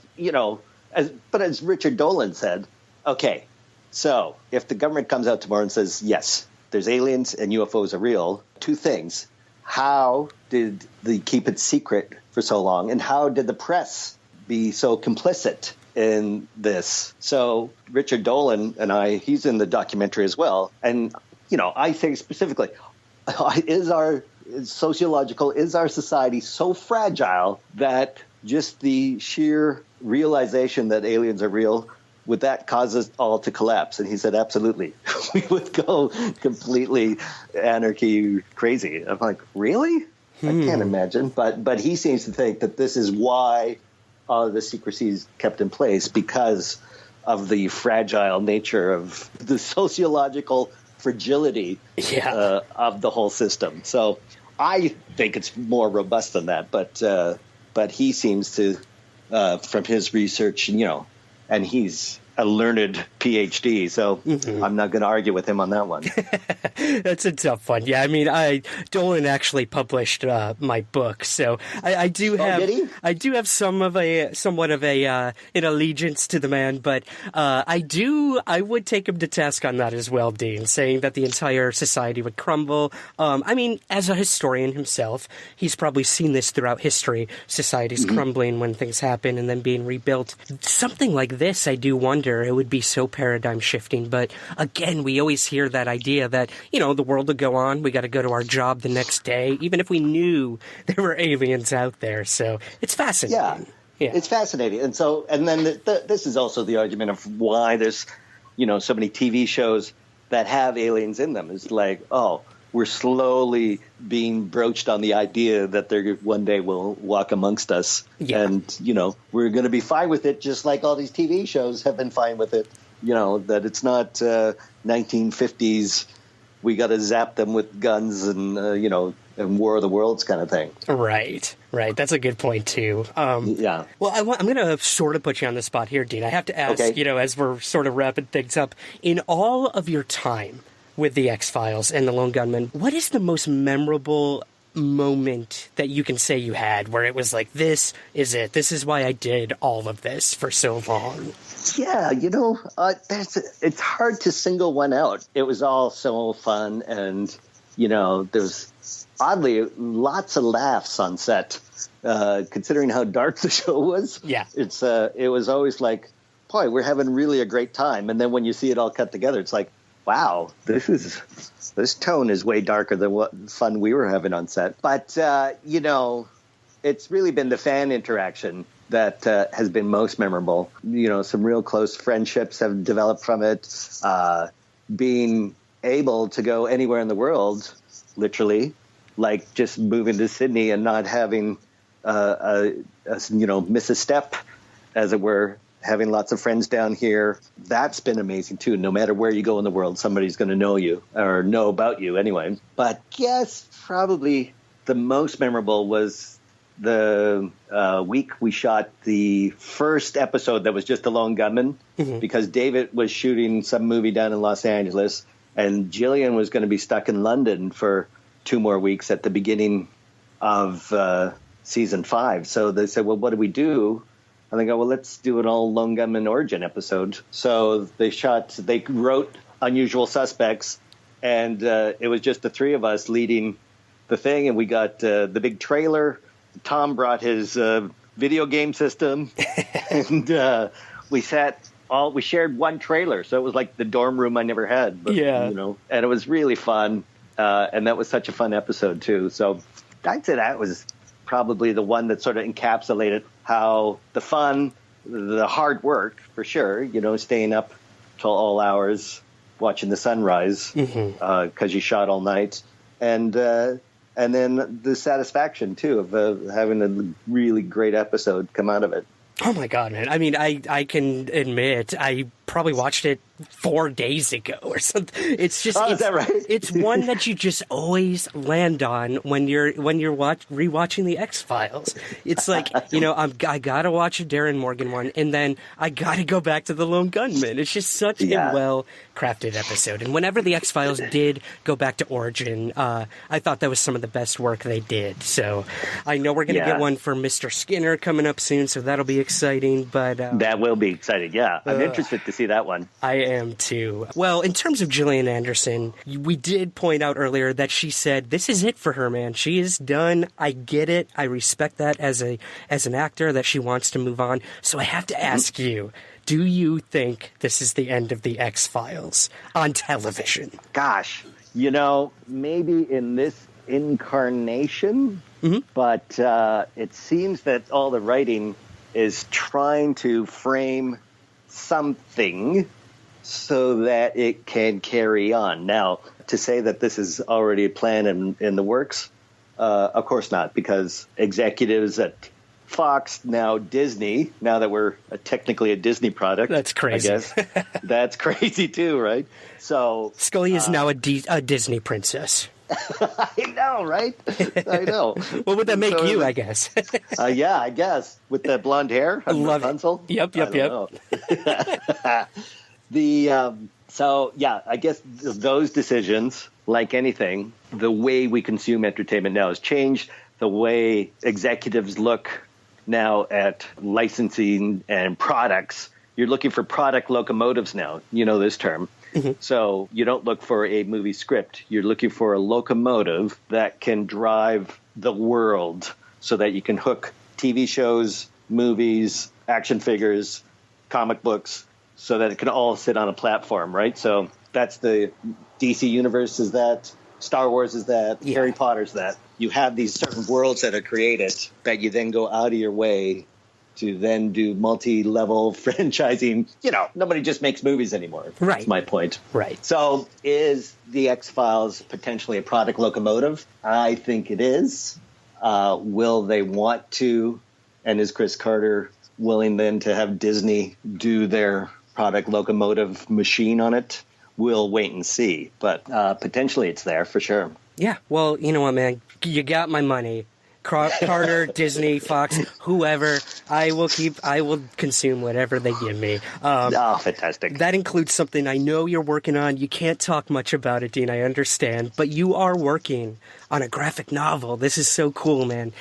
as Richard Dolan said, okay, so if the government comes out tomorrow and says, yes, there's aliens and UFOs are real, two things. How did they keep it secret for so long? And how did the press be so complicit in this? So Richard Dolan and he's in the documentary as well. And, I think specifically, is our society so fragile that just the sheer realization that aliens are real, would that cause us all to collapse? And he said, absolutely. We would go completely anarchy crazy. I'm like, really? I can't imagine. But he seems to think that this is why all of the secrecy is kept in place, because of the fragile nature of the sociological fragility of the whole system. So I think it's more robust than that. But he seems to, from his research, and he's a learned PhD, so I'm not going to argue with him on that one. That's a tough one. Yeah, I mean, Dolan actually published my book, so I do have somewhat of an allegiance to the man, but I would take him to task on that as well, Dean, saying that the entire society would crumble. I mean, as a historian himself, he's probably seen this throughout history, societies crumbling when things happen and then being rebuilt. Something like this, I do wonder, it would be so paradigm shifting, but again, we always hear that idea that, the world will go on, we got to go to our job the next day, even if we knew there were aliens out there, so it's fascinating. Yeah. It's fascinating. And then this is also the argument of why there's, so many TV shows that have aliens in them. It's like, we're slowly being broached on the idea that they one day will walk amongst us. Yeah. And, we're going to be fine with it, just like all these TV shows have been fine with it. That it's not 1950s, we got to zap them with guns and, and War of the Worlds kind of thing. Right. That's a good point, too. Yeah. Well, I'm going to sort of put you on the spot here, Dean. I have to ask, as we're sort of wrapping things up, in all of your time with the X-Files and the Lone Gunman, what is the most memorable moment that you can say you had where it was like, this is it, this is why I did all of this for so long? Yeah, it's hard to single one out. It was all so fun, and there's oddly lots of laughs on set, considering how dark the show was. Yeah, it was always like, boy, we're having really a great time, and then when you see it all cut together, it's like, wow, this tone is way darker than what fun we were having on set. But it's really been the fan interaction that has been most memorable. Some real close friendships have developed from it. Being able to go anywhere in the world, literally, like just moving to Sydney and not having, miss a step, as it were. Having lots of friends down here, that's been amazing too. No matter where you go in the world, somebody's going to know you or know about you anyway. But yes, probably the most memorable was the week we shot the first episode that was just the Lone Gunman, because David was shooting some movie down in Los Angeles, and Gillian was going to be stuck in London for 2 more weeks at the beginning of season 5. So they said, well, what do we do? And they go, well, let's do an all Lone Gunman origin episode. So they wrote Unusual Suspects, and it was just the 3 of us leading the thing. And we got the big trailer. Tom brought his video game system, and we shared one trailer. So it was like the dorm room I never had. But, and it was really fun. And that was such a fun episode too. So I'd say that was probably the one that sort of encapsulated how the fun, the hard work, for sure, staying up till all hours, watching the sunrise, because you shot all night, and then the satisfaction too of having a really great episode come out of it. Oh my God, man. I mean, I can admit I probably watched it 4 days ago or something. It's just, is that right? It's one that you just always land on when you're rewatching the X-Files. It's like, I gotta watch a Darren Morgan one, and then I gotta go back to the Lone Gunman. It's just such a well-crafted episode. And whenever the X-Files did go back to origin, I thought that was some of the best work they did. So I know we're gonna get one for Mr. Skinner coming up soon, so that'll be exciting. But that will be exciting. Yeah, I'm interested to see that one. I am too. Well, in terms of Gillian Anderson, we did point out earlier that she said this is it for her, man. She is done. I get it. I respect that as an actor, that she wants to move on. So I have to ask you, do you think this is the end of the X-Files on television? Gosh, maybe in this incarnation, but it seems that all the writing is trying to frame something so that it can carry on. Now, to say that this is already a plan in the works, of course not, because executives at Fox, now Disney, now that we're technically a Disney product. That's crazy. I guess. That's crazy too, right? So Scully is now a Disney princess. I know, right? I know. What would that make you, I guess? Yeah, I guess. With the blonde hair. I love Rapunzel. Yep. So, yeah, I guess those decisions, like anything, the way we consume entertainment now has changed. The way executives look now at licensing and products. You're looking for product locomotives now. You know this term. So you don't look for a movie script. You're looking for a locomotive that can drive the world so that you can hook TV shows, movies, action figures, comic books, so that it can all sit on a platform, right? So that's the DC universe is that, Star Wars is that, Harry Potter's that. You have these certain worlds that are created that you then go out of your way to then do multi-level franchising. You know, nobody just makes movies anymore. Right. That's my point. Right. So is the X-Files potentially a product locomotive? I think it is. Will they want to? And is Chris Carter willing then to have Disney do their product locomotive machine on it? We'll wait and see. But potentially it's there for sure. Yeah. Well, you know what, man? You got my money. Carter, Disney, Fox, whoever, I will consume whatever they give me. Fantastic. That includes something I know you're working on. You can't talk much about it, Dean, I understand, but you are working on a graphic novel. This is so cool, man.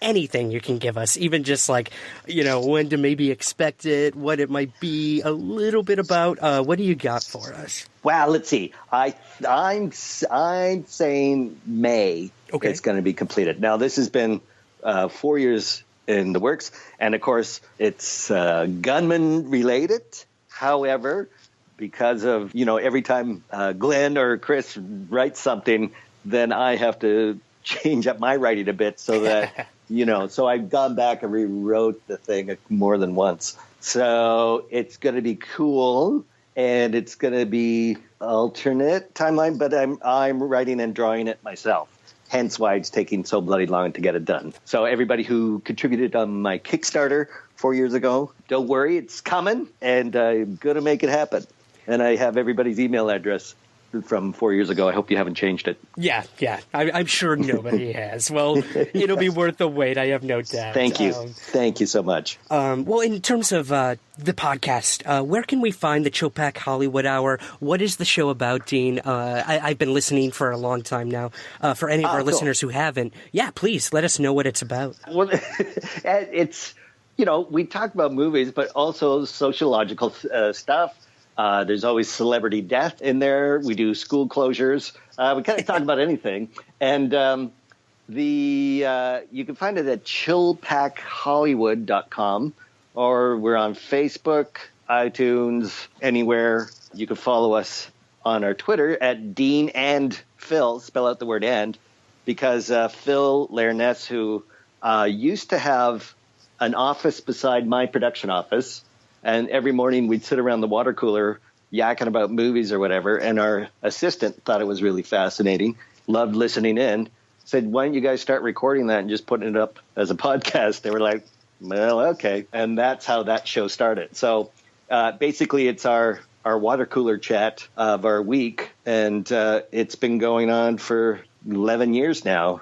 Anything you can give us, even just like, you know, when to maybe expect it, what it might be, a little bit about, what do you got for us? Well, let's see. I'm saying May. Okay. It's going to be completed. Now, this has been 4 years in the works, and of course, it's gunman related. However, because of, you know, every time Glenn or Chris writes something, then I have to change up my writing a bit so that, you know, so I've gone back and rewrote the thing more than once. So it's going to be cool. And it's going to be alternate timeline, but I'm writing and drawing it myself. Hence why it's taking so bloody long to get it done. So everybody who contributed on my Kickstarter 4 years ago, don't worry, it's coming, and I'm going to make it happen. And I have everybody's email address from 4 years ago. I hope you haven't changed it. Yeah. I'm sure nobody has. Well, it'll be worth the wait. I have no doubt. Thank you. Thank you so much. Well, in terms of the podcast, where can we find the Chopak Hollywood Hour? What is the show about, Dean? I've been listening for a long time now. For any of our listeners who haven't, please let us know what it's about. Well, it's, you know, we talk about movies, but also sociological stuff. There's always celebrity death in there. We do school closures. We kind of talk about anything. And you can find it at chillpackhollywood.com, or we're on Facebook, iTunes, anywhere. You can follow us on our Twitter at Dean and Phil, spell out the word and, because Phil Lairness, who used to have an office beside my production office, and every morning we'd sit around the water cooler yakking about movies or whatever. And our assistant thought it was really fascinating, loved listening in, said, why don't you guys start recording that and just putting it up as a podcast? They were like, well, okay. And that's how that show started. So basically it's our water cooler chat of our week. And it's been going on for 11 years now.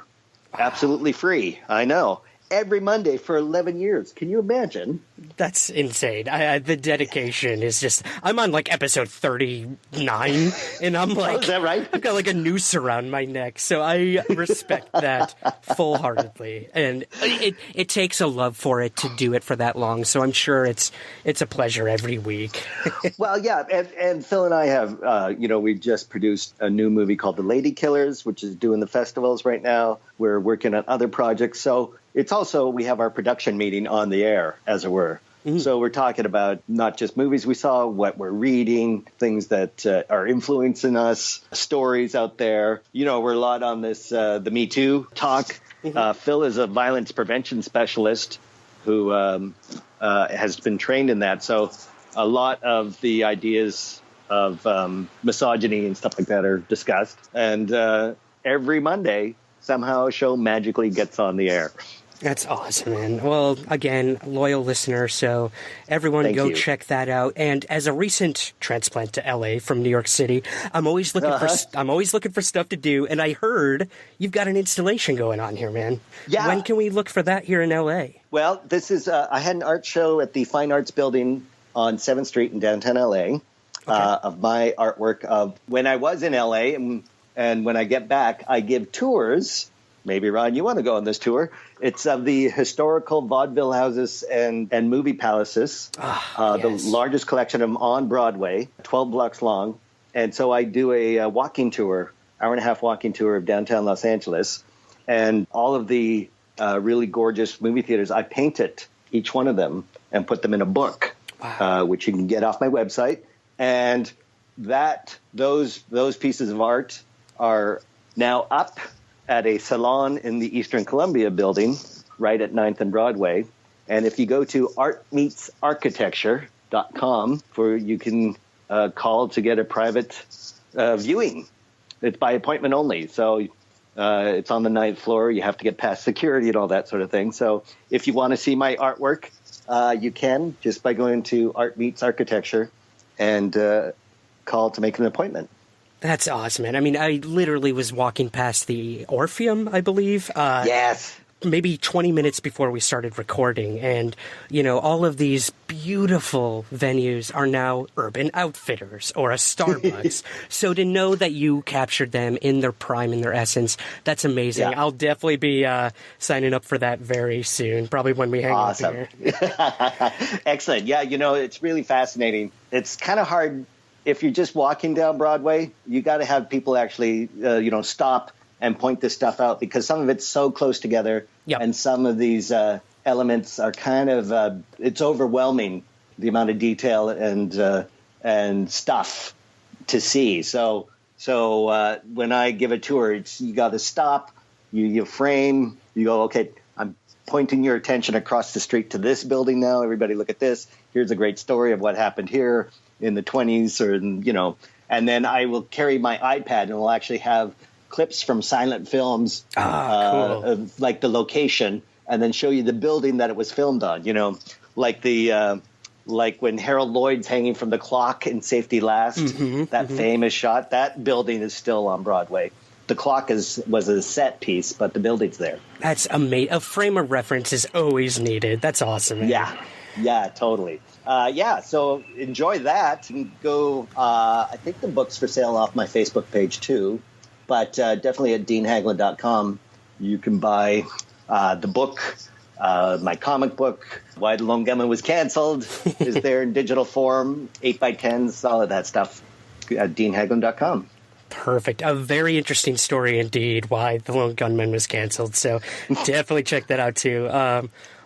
Absolutely free. I know. Every Monday for 11 years. Can you imagine? That's insane. The dedication is just... I'm on, like, episode 39, and I'm like... Oh, is that right? I've got, like, a noose around my neck, so I respect that full-heartedly. And it takes a love for it to do it for that long, so I'm sure it's a pleasure every week. Well, yeah, and Phil and I have, we've just produced a new movie called The Lady Killers, which is doing the festivals right now. We're working on other projects, so... It's also, we have our production meeting on the air, as it were. Mm-hmm. So we're talking about not just movies we saw, what we're reading, things that are influencing us, stories out there. You know, we're a lot on this, the Me Too talk. Mm-hmm. Phil is a violence prevention specialist who has been trained in that. So a lot of the ideas of misogyny and stuff like that are discussed. And every Monday, somehow a show magically gets on the air. That's awesome, man. Well, again, loyal listener, so everyone Thank go you. check that out. And as a recent transplant to LA from New York City, I'm always looking for stuff to do. And I heard you've got an installation going on here, man. Yeah. When can we look for that here in LA? Well, this is I had an art show at the Fine Arts Building on 7th Street in downtown LA of my artwork of when I was in LA, and when I get back, I give tours. Maybe, Ron, you want to go on this tour. It's of the historical vaudeville houses and movie palaces, the largest collection of them on Broadway, 12 blocks long. And so I do a walking tour, hour-and-a-half walking tour of downtown Los Angeles. And all of the really gorgeous movie theaters, I painted each one of them and put them in a book, which you can get off my website. And those pieces of art are now up at a salon in the Eastern Columbia building right at 9th and Broadway. And if you go to artmeetsarchitecture.com, you can call to get a private viewing. It's by appointment only. So it's on the 9th floor. You have to get past security and all that sort of thing. So if you want to see my artwork, you can just by going to Art Meets Architecture and call to make an appointment. That's awesome, man. I mean, I literally was walking past the Orpheum, I believe. Yes. Maybe 20 minutes before we started recording. And, you know, all of these beautiful venues are now Urban Outfitters or a Starbucks. So to know that you captured them in their prime, in their essence, that's amazing. Yeah. I'll definitely be signing up for that very soon, probably when we hang out here. Excellent. Yeah, you know, it's really fascinating. It's kind of hard. If you're just walking down Broadway, you got to have people actually, stop and point this stuff out because some of it's so close together, and some of these elements are kind of it's overwhelming the amount of detail and stuff to see. So when I give a tour, you got to stop, you frame, you go, okay, I'm pointing your attention across the street to this building now. Everybody, look at this. Here's a great story of what happened here in the 20s, and then I will carry my iPad and will actually have clips from silent films, of, like the location, and then show you the building that it was filmed on. You know, like like when Harold Lloyd's hanging from the clock in Safety Last, famous shot. That building is still on Broadway. The clock was a set piece, but the building's there. That's amazing. A frame of reference is always needed. That's awesome, man. Yeah, totally. So enjoy that. You can go, I think the book's for sale off my Facebook page too, but definitely at deanhaglund.com. You can buy the book, my comic book, Why the Lone Gunman Was Canceled, is there in digital form, 8x10s, all of that stuff at deanhaglund.com. Perfect. A very interesting story indeed, why the Lone Gunman was canceled. So definitely check that out too.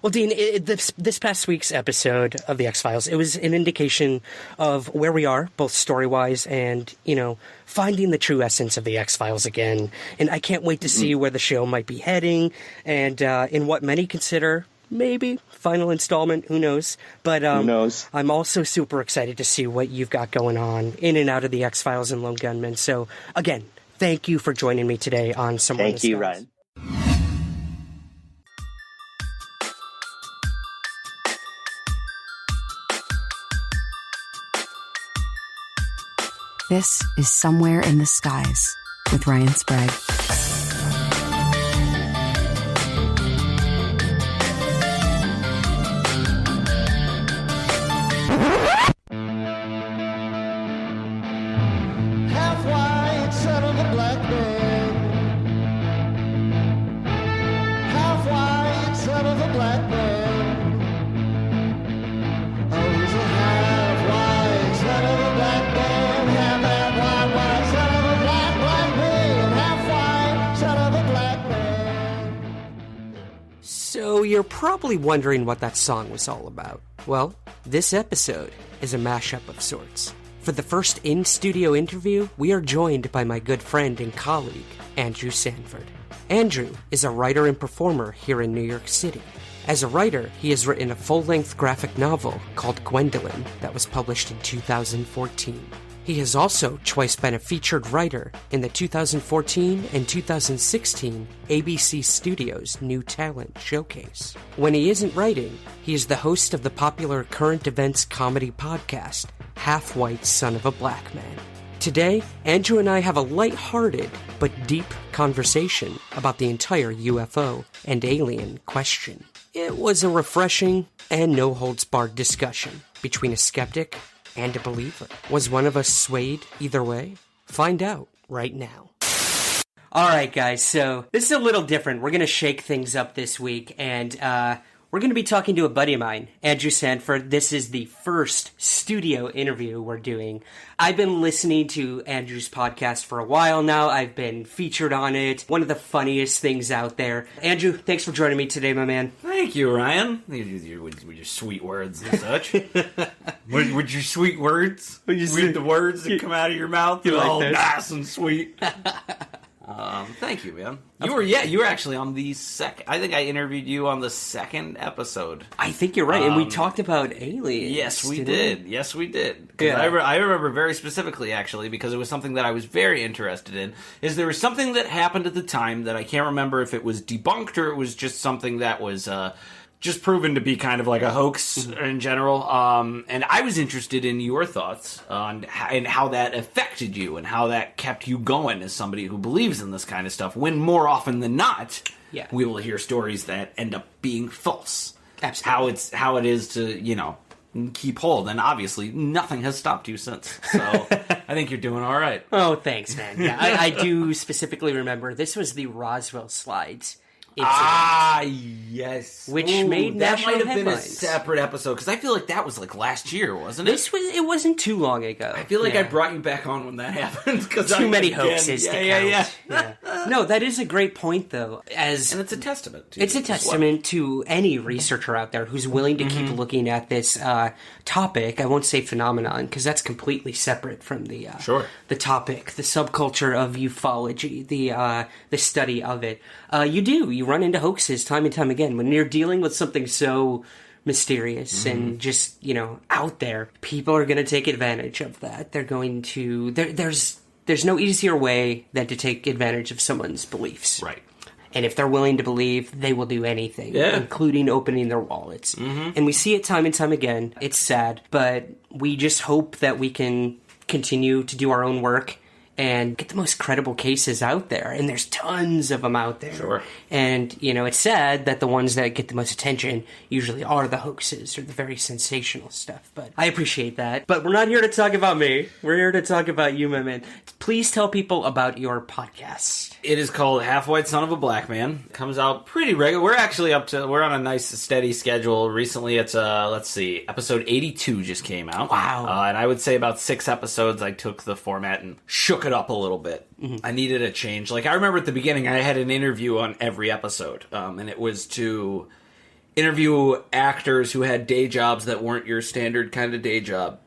Well, Dean, this past week's episode of The X-Files, it was an indication of where we are, both story-wise and, finding the true essence of The X-Files again. And I can't wait to see where the show might be heading and in what many consider maybe final installment. Who knows? But who knows? I'm also super excited to see what you've got going on in and out of The X-Files and Lone Gunman. So, again, thank you for joining me today on Somewhere in the Skies. Thank you, Ryan. This is Somewhere in the Skies with Ryan Sprague. Half white, son of a black man. Half white, son of a black man. Oh, he's a half white, son of a black man. So you're probably wondering what that song was all about. Well, this episode is a mashup of sorts. For the first in-studio interview, we are joined by my good friend and colleague, Andrew Sanford. Andrew is a writer and performer here in New York City. As a writer, he has written a full-length graphic novel called Gwendolyn that was published in 2014. He has also twice been a featured writer in the 2014 and 2016 ABC Studios New Talent Showcase. When he isn't writing, he is the host of the popular current events comedy podcast, Half White Son of a Black Man. Today, Andrew and I have a light-hearted but deep conversation about the entire UFO and alien question. It was a refreshing and no-holds-barred discussion between a skeptic and a believer. Was one of us swayed either way? Find out right now. All right, guys, so this is a little different. We're going to shake things up this week, and we're going to be talking to a buddy of mine, Andrew Sanford. This is the first studio interview we're doing. I've been listening to Andrew's podcast for a while now. I've been featured on it. One of the funniest things out there. Andrew, thanks for joining me today, my man. Thank you, Ryan. With your sweet words and such. with your sweet words. With the words that come out of your mouth. They're all nice and sweet. Thank you, man. You were actually on the second. I think I interviewed you on the second episode. I think you're right, and we talked about aliens. Yes, we did. Yeah. I remember very specifically, actually, because it was something that I was very interested in. Is there was something that happened at the time that I can't remember if it was debunked or it was just something that was just proven to be kind of like a hoax in general. And I was interested in your thoughts on and how that affected you and how that kept you going as somebody who believes in this kind of stuff, when more often than not, we will hear stories that end up being false. Absolutely. How it is to, keep hold. And obviously, nothing has stopped you since. So I think you're doing all right. Oh, thanks, man. Yeah, I do specifically remember this was the Roswell slides incident. Yes. Which made that national might have been a headlines. separate episode, because I feel like that was like last year, wasn't it? It wasn't too long ago. I feel like I brought you back on when that happened. Too many hoaxes to count. Yeah. No, that is a great point, though. And it's a testament to It's a testament to any researcher out there who's willing to keep looking at this topic. I won't say phenomenon, because that's completely separate from the the topic, the subculture of ufology, the study of it. You run into hoaxes time and time again when you're dealing with something so mysterious and just out there. People are going to take advantage of that. They're going to there's no easier way than to take advantage of someone's beliefs, right? And if they're willing to believe, they will do anything, including opening their wallets. And we see it time and time again. It's sad, but we just hope that we can continue to do our own work and get the most credible cases out there. And there's tons of them out there. Sure. And, it's sad that the ones that get the most attention usually are the hoaxes or the very sensational stuff. But I appreciate that. But we're not here to talk about me. We're here to talk about you, my man. Please tell people about your podcast. It is called Half White Son of a Black Man. It comes out pretty regular. We're on a nice steady schedule. Recently it's episode 82 just came out. Wow. And I would say about 6 episodes I took the format and shook it up a little bit. I needed a change. Like, I remember at the beginning I had an interview on every episode. And it was to interview actors who had day jobs that weren't your standard kind of day job,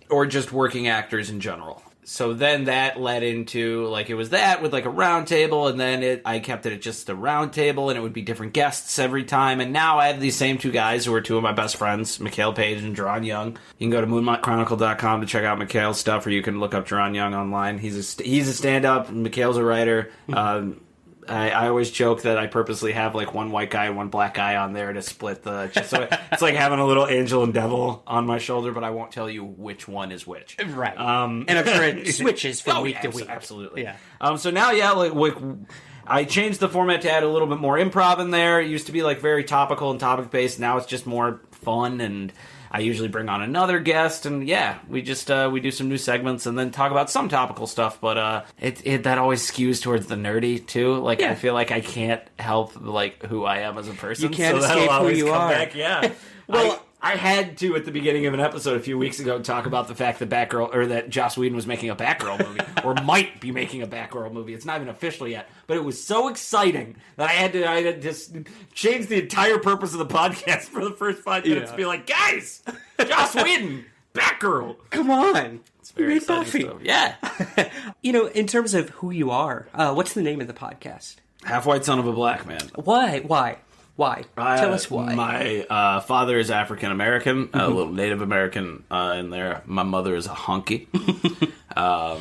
or just working actors in general. So then that led into, it was that with, a round table, and then I kept it at just a round table, and it would be different guests every time, and now I have these same 2 guys who are 2 of my best friends, Mikhail Page and Jerron Young. You can go to moonlightchronicle.com to check out Mikhail's stuff, or you can look up Jerron Young online. He's a stand-up, Mikhail's a writer. I always joke that I purposely have one white guy and one black guy on there to split so it's like having a little angel and devil on my shoulder, but I won't tell you which one is which. Right. And I'm sure it switches from week to week. Absolutely. Yeah. So now, I changed the format to add a little bit more improv in there. It used to be very topical and topic based. Now it's just more fun, and I usually bring on another guest, and we just we do some new segments and then talk about some topical stuff. But that always skews towards the nerdy too. I feel like I can't help who I am as a person. You can't so escape who you are. Back. Yeah. Well, I had to at the beginning of an episode a few weeks ago talk about the fact that that Joss Whedon was making a Batgirl movie, or might be making a Batgirl movie. It's not even official yet, but it was so exciting that I had to just change the entire purpose of the podcast for the first 5 minutes to be like, guys, Joss Whedon, Batgirl, come on. It's very You made Buffy. stuff. Yeah. In terms of who you are, what's the name of the podcast? Half White Son of a Black Man. Why? Why? Tell us why. My father is African American, a little Native American in there. My mother is a hunky. That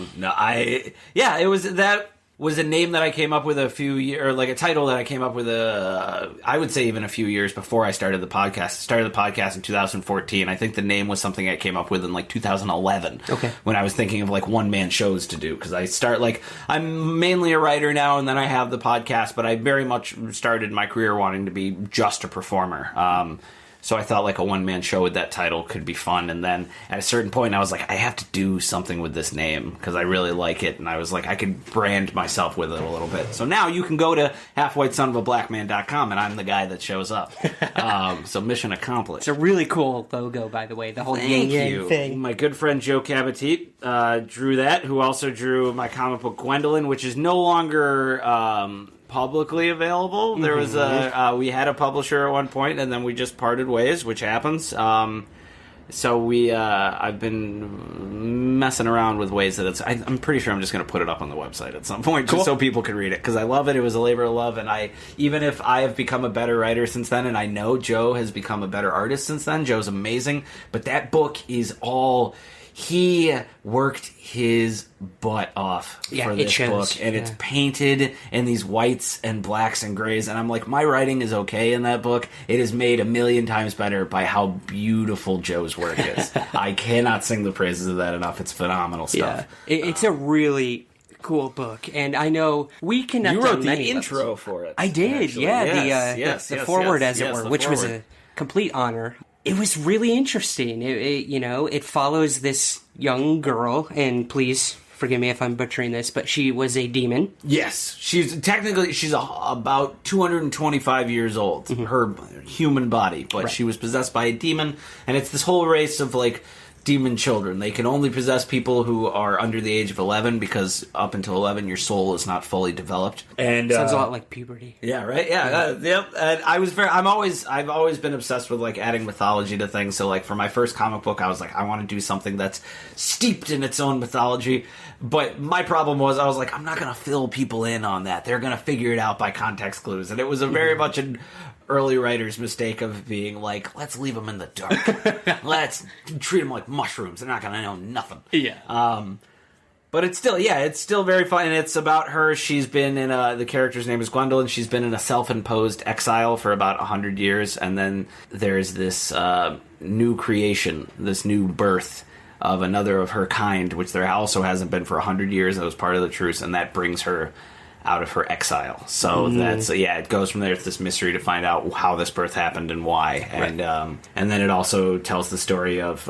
was a name that I came up with a few years, or like a title that I came up with I would say even a few years before I started the podcast. I started the podcast in 2014. I think the name was something I came up with in like 2011. Okay. When I was thinking of like one-man shows to do. Because I'm mainly a writer now, and then I have the podcast, but I very much started my career wanting to be just a performer. So I thought like a one-man show with that title could be fun. And then at a certain point, I was like, I have to do something with this name because I really like it. And I was like, I could brand myself with it a little bit. So now you can go to halfwhitesonofablackman.com and I'm the guy that shows up. So mission accomplished. It's a really cool logo, by the way. The whole Thank yin-yang you. thing. My good friend Joe Cabatite drew that, who also drew my comic book Gwendolyn, which is no longer... publicly available. There was we had a publisher at one point, and then we just parted ways, which happens. So I've been messing around with ways that I'm pretty sure I'm just going to put it up on the website at some point, just so people can read it, because I love it. It was a labor of love, and even if I have become a better writer since then, and I know Joe has become a better artist since then, Joe's amazing, but that book is all... He worked his butt off for this book, and it's painted in these whites and blacks and grays, and I'm like, my writing is okay in that book. It is made a million times better by how beautiful Joe's work is. I cannot sing the praises of that enough. It's phenomenal stuff. Yeah. It's a really cool book, and I know we connect. You wrote on the many intro levels. for it. I did, actually. the forward, as it were, which was a complete honor. It was really interesting. It follows this young girl, and please forgive me if I'm butchering this, but she was a demon. Yes, she's about 225 years old, her human body, but she was possessed by a demon, and it's this whole race of like demon children. They can only possess people who are under the age of 11, because up until 11 your soul is not fully developed. And sounds a lot like puberty. Yeah, right. Yeah, yep. And I've always been obsessed with like adding mythology to things. So like for my first comic book, I was like, I want to do something that's steeped in its own mythology. But my problem was, I was like, I'm not going to fill people in on that. They're going to figure it out by context clues. And it was a very much an early writer's mistake of being like, let's leave them in the dark. Let's treat them like mushrooms. They're not going to know nothing. Yeah. But it's still very fun. And it's about her. She's been in the character's name is Gwendolyn. She's been in a self-imposed exile for about 100 years. And then there's this new creation, this new birth of another of her kind, which there also hasn't been for 100 years. That was part of the truce. And that brings her out of her exile. So it goes from there. It's this mystery to find out how this birth happened and why. And and then it also tells the story of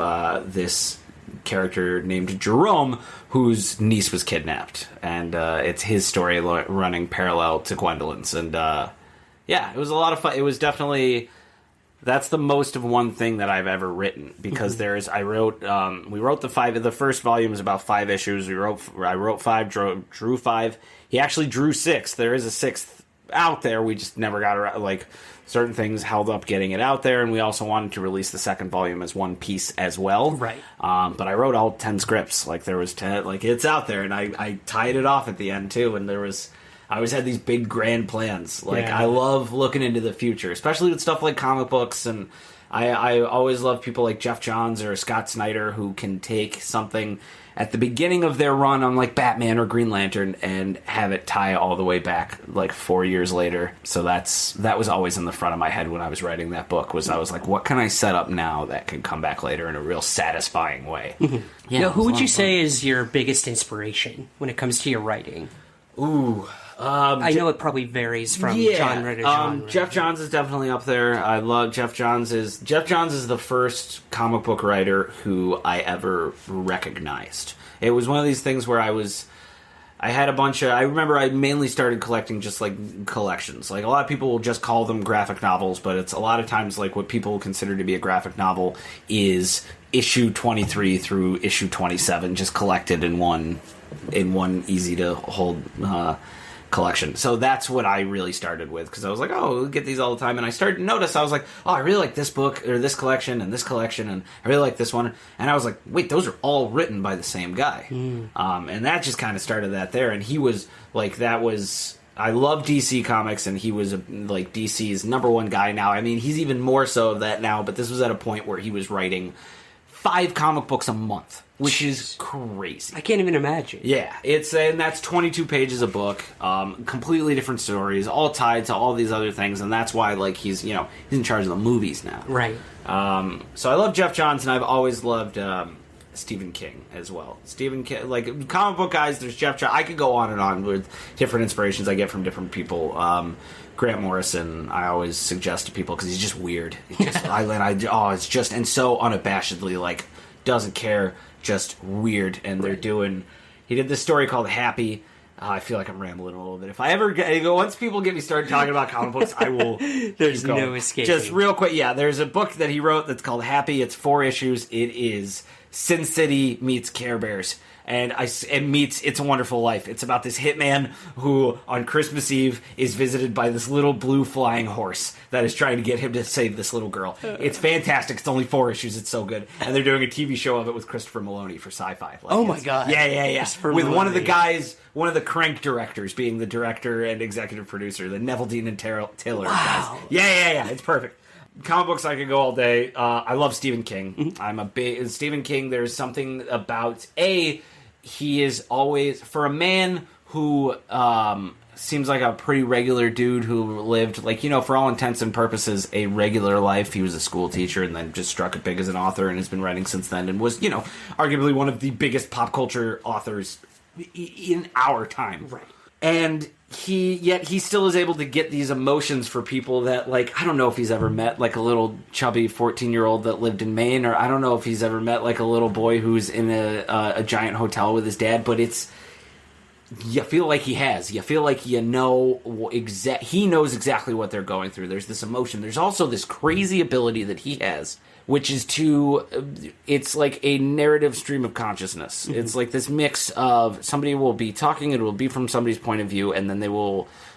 this character named Jerome, whose niece was kidnapped, and it's his story running parallel to Gwendolyn's. And it was a lot of fun. It was definitely, that's the most of one thing that I've ever written, because we wrote the first volume is about 5 issues. I wrote 5, drew 5. He actually drew 6. There is a 6th out there. We just never got around, like certain things held up getting it out there, and we also wanted to release the second volume as one piece as well. Right. But I wrote all 10 scripts. Like there was 10, like it's out there, and I tied it off at the end too. And I always had these big grand plans. Like I love looking into the future, especially with stuff like comic books, and I always love people like Jeff Johns or Scott Snyder who can take something at the beginning of their run on like Batman or Green Lantern and have it tie all the way back like 4 years later. So that was always in the front of my head when I was writing that book. I was like, what can I set up now that can come back later in a real satisfying way? Who would you say is your biggest inspiration when it comes to your writing? Ooh. I know it probably varies from genre to genre. Jeff Johns is definitely up there. I love Jeff Johns. Jeff Johns is the first comic book writer who I ever recognized. It was one of these things where I remember I mainly started collecting just like collections. Like a lot of people will just call them graphic novels, but it's a lot of times like what people consider to be a graphic novel is issue 23 through issue 27 just collected in one easy to hold collection. So that's what I really started with, because I was like, oh, we get these all the time, and I started to notice, I was like, oh, I really like this book or this collection, and I really like this one, and I was like, wait, those are all written by the same guy. And that just kind of started that there, and he was like, that was I love DC Comics, and he was like DC's number one guy now. I mean, he's even more so of that now, but this was at a point where he was writing 5 comic books a month, which is crazy. I can't even imagine. Yeah, and that's 22 pages a book, completely different stories, all tied to all these other things, and that's why like he's in charge of the movies now. Right. So I love Jeff Johns, and I've always loved Stephen King as well. Stephen King, like comic book guys, there's Jeff Johns. I could go on and on with different inspirations I get from different people. Grant Morrison, I always suggest to people because he's just weird. It's just and so unabashedly like doesn't care, just weird. And he did this story called Happy. I feel like I'm rambling a little bit. If I ever once people get me started talking about comic books, I will. There's no escaping. Just real quick, there's a book that he wrote that's called Happy. It's 4 issues. It is Sin City meets Care Bears. And it meets It's a Wonderful Life. It's about this hitman who, on Christmas Eve, is visited by this little blue flying horse that is trying to get him to save this little girl. It's fantastic. It's only 4 issues. It's so good. And they're doing a TV show of it with Christopher Maloney for Sci-Fi. Oh my god! Yeah. With one of the guys, one of the Crank directors, being the director and executive producer, the Neville Dean and Taylor guys. Yeah. It's perfect. Comic books, I could go all day. I love Stephen King. Mm-hmm. I'm a big Stephen King. There's something about he is always, for a man who seems like a pretty regular dude who lived, like, for all intents and purposes, a regular life. He was a school teacher and then just struck it big as an author and has been writing since then and was, arguably one of the biggest pop culture authors in our time. Right. And he still is able to get these emotions for people that, like, I don't know if he's ever met, like, a little chubby 14-year-old that lived in Maine, or I don't know if he's ever met, like, a little boy who's in a giant hotel with his dad, but you feel like he has. You feel like he knows exactly what they're going through. There's this emotion. There's also this crazy ability that he has, which is it's like a narrative stream of consciousness. Mm-hmm. It's like this mix of somebody will be talking, it will be from somebody's point of view, and then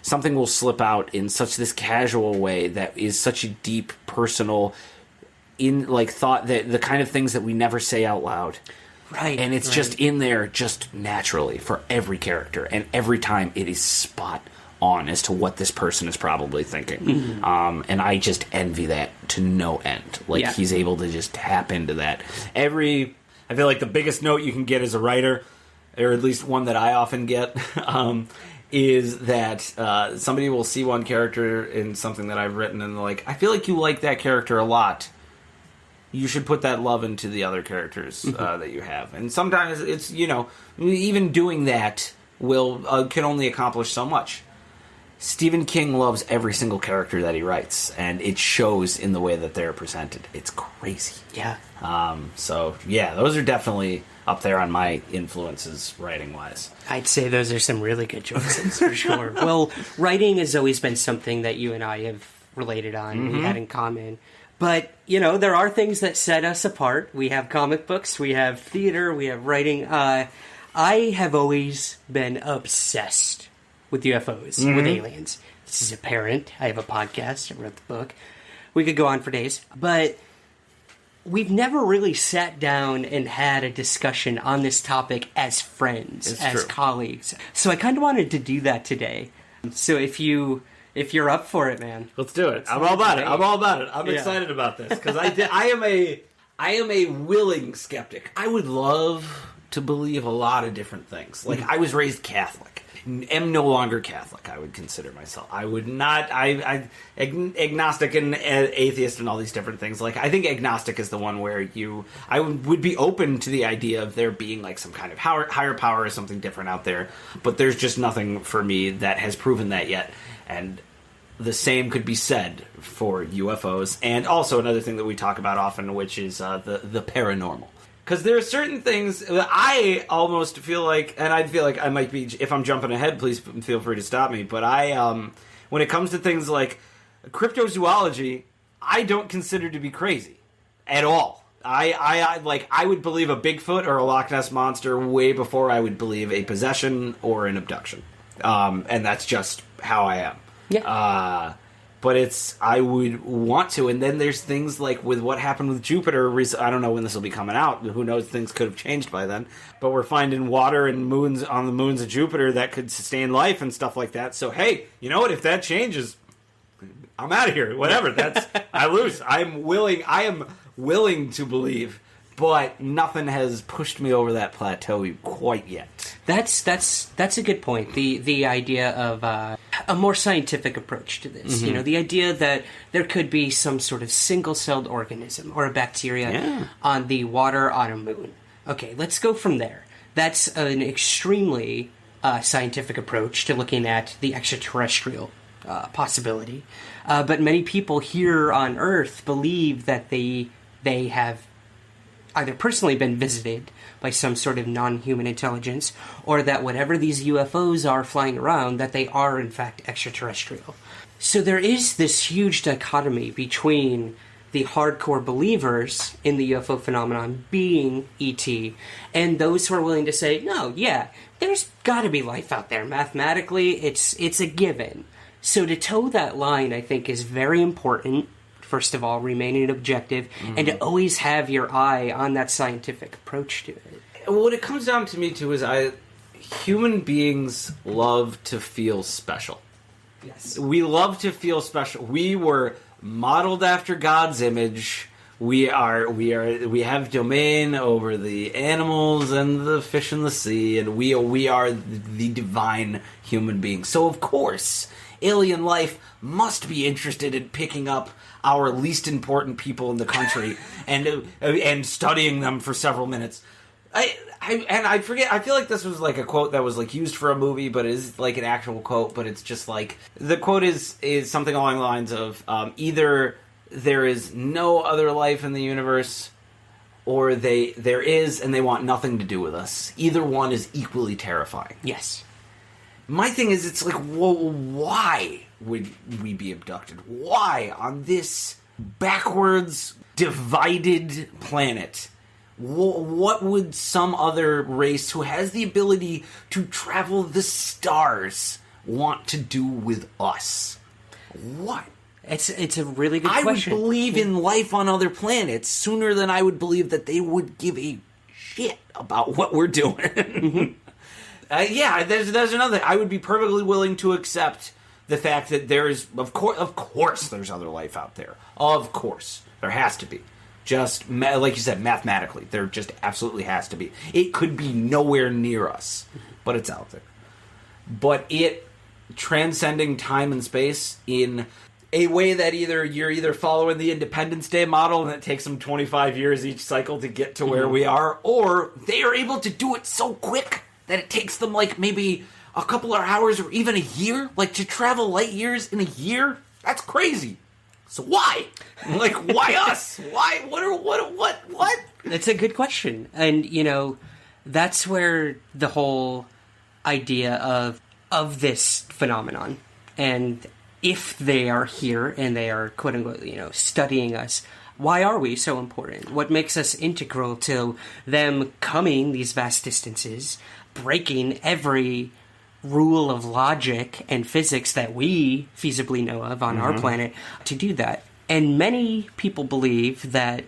something will slip out in such this casual way that is such a deep, personal, thought, that the kind of things that we never say out loud. Right. And it's just in there just naturally for every character, and every time it is spot on as to what this person is probably thinking. Mm-hmm. And I just envy that to no end. He's able to just tap into that. I feel like the biggest note you can get as a writer, or at least one that I often get, is that somebody will see one character in something that I've written and they're like, I feel like you like that character a lot. You should put that love into the other characters that you have. And sometimes it's, even doing that can only accomplish so much. Stephen King loves every single character that he writes, and it shows in the way that they're presented. It's crazy. Yeah. Those are definitely up there on my influences writing-wise. I'd say those are some really good choices, for sure. Well, writing has always been something that you and I have related on, mm-hmm. we had in common. But, there are things that set us apart. We have comic books, we have theater, we have writing. I have always been obsessed with UFOs, mm-hmm. with aliens. This is apparent. I have a podcast. I wrote the book. We could go on for days. But we've never really sat down and had a discussion on this topic as friends, as colleagues. So I kind of wanted to do that today. So if you're up for it, man. Let's do it. I'm all about it. I'm excited about this. Because I am a willing skeptic. I would love to believe a lot of different things. Like, I was raised Catholic. Am no longer Catholic, I would consider myself. I would not. Agnostic and atheist and all these different things. Like, I think agnostic is the one where I would be open to the idea of there being like some kind of higher power or something different out there. But there's just nothing for me that has proven that yet. And the same could be said for UFOs. And also another thing that we talk about often, which is the paranormal. Because there are certain things that I almost feel like, and I feel like I might be, if I'm jumping ahead, please feel free to stop me. But when it comes to things like cryptozoology, I don't consider to be crazy at all. I would believe a Bigfoot or a Loch Ness Monster way before I would believe a possession or an abduction. And that's just how I am. Yeah. but I would want to. And then there's things like with what happened with Jupiter. I don't know when this will be coming out. Who knows? Things could have changed by then. But we're finding water and moons on the moons of Jupiter that could sustain life and stuff like that. So hey, you know what? If that changes, I'm out of here. Whatever. I lose. I am willing to believe, but nothing has pushed me over that plateau quite yet. That's a good point. The idea of a more scientific approach to this. Mm-hmm. You know, the idea that there could be some sort of single-celled organism or a bacteria on the water on a moon. Okay, let's go from there. That's an extremely scientific approach to looking at the extraterrestrial possibility. But many people here on Earth believe that they have either personally been visited by some sort of non-human intelligence, or that whatever these UFOs are flying around, that they are in fact extraterrestrial. So there is this huge dichotomy between the hardcore believers in the UFO phenomenon being ET, and those who are willing to say, no, yeah, there's gotta be life out there. Mathematically, it's a given. So to toe that line, I think, is very important. First of all, remaining objective, and to always have your eye on that scientific approach to it. What it comes down to me, too, is human beings love to feel special. Yes. We love to feel special. We were modeled after God's image. We have domain over the animals and the fish in the sea, and we are the divine human beings. So, of course, alien life must be interested in picking up our least important people in the country and studying them for several minutes. I forget. I feel like this was like a quote that was like used for a movie, but it is like an actual quote. But it's just like the quote is something along the lines of either there is no other life in the universe, or there is and they want nothing to do with us. Either one is equally terrifying. Yes. My thing is, it's like, well, why would we be abducted? Why on this backwards, divided planet? What would some other race who has the ability to travel the stars want to do with us? What? It's a really good question. I would believe in life on other planets sooner than I would believe that they would give a shit about what we're doing. Mm-hmm. There's another. I would be perfectly willing to accept the fact that there is, of course, there's other life out there. Of course, there has to be. Just like you said, mathematically, there just absolutely has to be. It could be nowhere near us, but it's out there. But it transcending time and space in a way that you're following the Independence Day model, and it takes them 25 years each cycle to get to where we are, or they are able to do it so quick that it takes them like maybe a couple of hours or even a year, like to travel light years in a year. That's crazy. So why? Like, why us? Why? What? That's a good question. And, you know, that's where the whole idea of this phenomenon, and if they are here and they are, quote unquote, you know, studying us, why are we so important? What makes us integral to them coming these vast distances, breaking every rule of logic and physics that we feasibly know of on our planet to do that? And many people believe that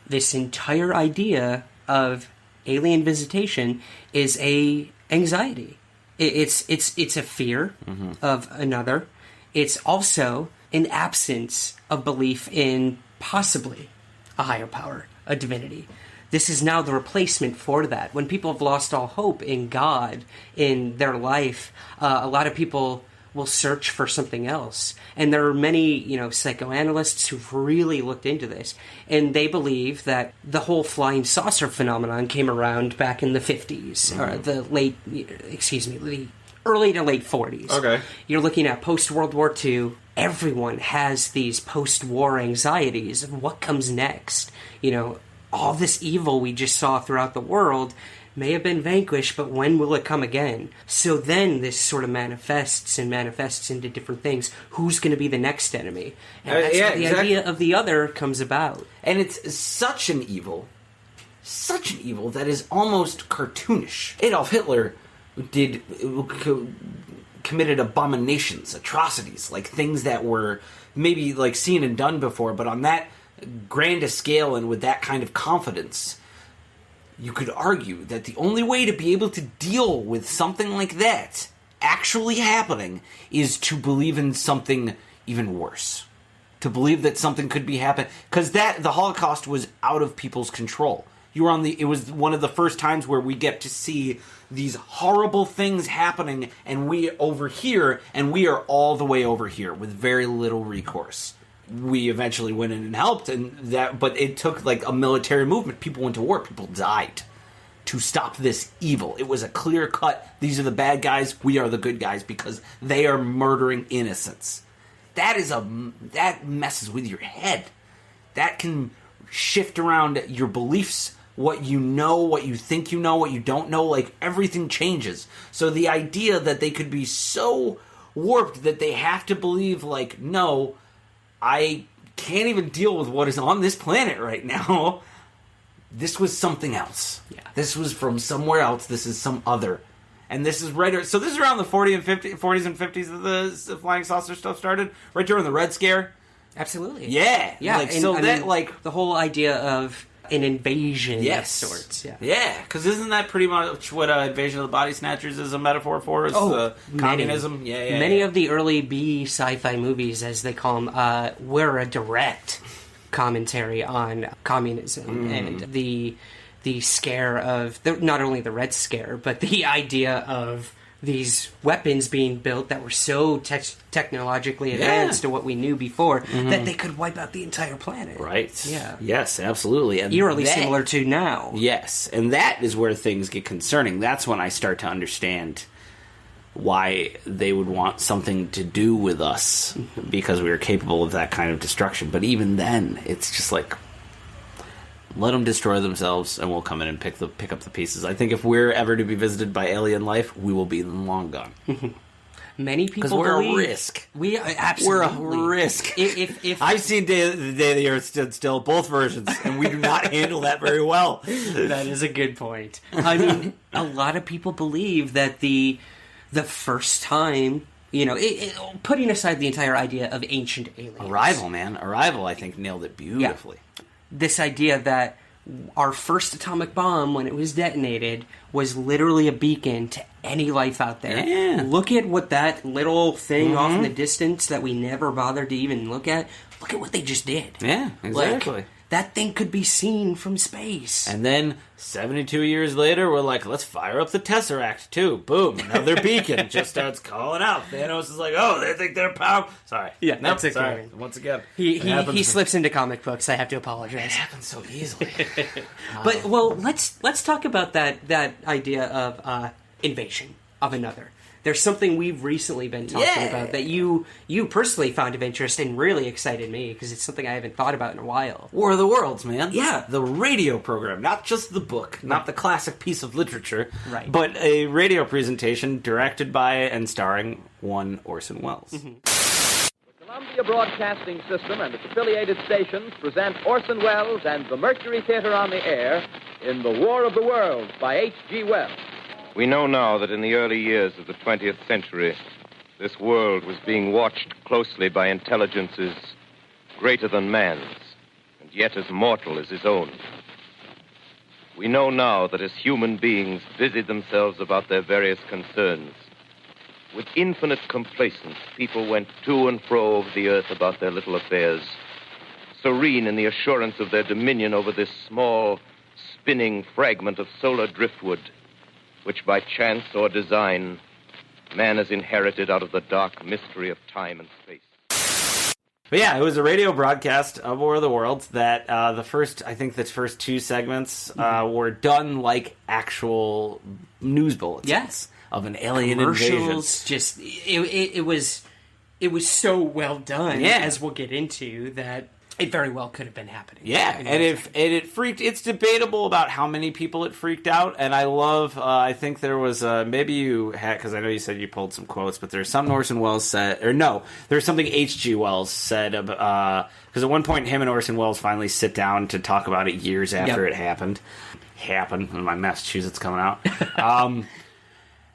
this entire idea of alien visitation is a anxiety. It's a fear of another. It's also an absence of belief in possibly a higher power, a divinity. This is now the replacement for that. When people have lost all hope in God, in their life, a lot of people will search for something else. And there are many, you know, psychoanalysts who've really looked into this, and they believe that the whole flying saucer phenomenon came around back in the 50s, or the early to late 40s. Okay. You're looking at post-World War II. Everyone has these post-war anxieties of what comes next. You know, all this evil we just saw throughout the world may have been vanquished, but when will it come again? So then this sort of manifests into different things. Who's going to be the next enemy? And that's how the idea of the other comes about. And it's such an evil that is almost cartoonish. Adolf Hitler committed abominations, atrocities, like things that were maybe like seen and done before, but on that grand a scale and with that kind of confidence, you could argue that the only way to be able to deal with something like that actually happening is to believe in something even worse. To believe that something could be happening. Because the Holocaust was out of people's control. It was one of the first times where we get to see these horrible things happening, and we over here, and we are all the way over here with very little recourse. We eventually went in and helped, but it took like a military movement. People went to war. People died to stop this evil. It was a clear cut. These are the bad guys. We are the good guys because they are murdering innocents. That messes with your head. That can shift around your beliefs, what you know, what you think you know, what you don't know. Like everything changes. So the idea that they could be so warped that they have to believe like, no, I can't even deal with what is on this planet right now. This was something else. Yeah. This was from somewhere else. This is some other. And this is so this is around the 40s and 50s that the flying saucer stuff started. Right during the Red Scare. Absolutely. Yeah. Yeah. Like, so that, mean, like... the whole idea of an invasion yes. of sorts. Yeah. Yeah. Because isn't that pretty much what Invasion of the Body Snatchers is a metaphor for? Is communism? Yeah. Many of the early B sci-fi movies, as they call them, were a direct commentary on communism and the scare of not only the Red Scare, but the idea of these weapons being built that were so technologically advanced to what we knew before that they could wipe out the entire planet. Right. Yeah. Yes, absolutely. And eerily similar to now. Yes, and that is where things get concerning. That's when I start to understand why they would want something to do with us because we are capable of that kind of destruction. But even then, it's just like, let them destroy themselves, and we'll come in and pick up the pieces. I think if we're ever to be visited by alien life, we will be long gone. Many people because we're believe a risk. We absolutely we're a risk. If I've seen the Day the Earth Stood Still, both versions, and we do not handle that very well. That is a good point. I mean, a lot of people believe that the first time. You know, putting aside the entire idea of ancient aliens. Arrival, I think, nailed it beautifully. Yeah. This idea that our first atomic bomb, when it was detonated, was literally a beacon to any life out there. Yeah. Look at what that little thing off in the distance that we never bothered to even look at. Look at what they just did. Yeah, exactly. Like, that thing could be seen from space. And then 72 years later, we're like, let's fire up the Tesseract, too. Boom, another beacon just starts calling out. Thanos is like, oh, they think they're powerful. Sorry. Yeah, that's okay. Sorry. Once again. He slips into comic books. I have to apologize. It happens so easily. But, well, let's talk about that idea of invasion of another. There's something we've recently been talking about that you personally found of interest and really excited me because it's something I haven't thought about in a while. War of the Worlds, man. Yeah. The radio program, not just the book, not the classic piece of literature, right, but a radio presentation directed by and starring one Orson Welles. The Columbia Broadcasting System and its affiliated stations present Orson Welles and the Mercury Theater on the Air in The War of the Worlds by H.G. Wells. We know now that in the early years of the 20th century, this world was being watched closely by intelligences greater than man's, and yet as mortal as his own. We know now that as human beings busied themselves about their various concerns, with infinite complacence, people went to and fro over the earth about their little affairs, serene in the assurance of their dominion over this small, spinning fragment of solar driftwood, which by chance or design, man has inherited out of the dark mystery of time and space. But yeah, it was a radio broadcast of War of the Worlds that the first two segments were done like actual news bulletins. Yes. Of an alien invasion. Commercials, just, it was so well done, as we'll get into, that it very well could have been happening. Yeah, and it freaked. It's debatable about how many people it freaked out, and I love. I think there was maybe you had, because I know you said you pulled some quotes, but there's something Orson Welles said, or no, there's something H.G. Wells said because at one point him and Orson Welles finally sit down to talk about it years after it happened. And my Massachusetts coming out.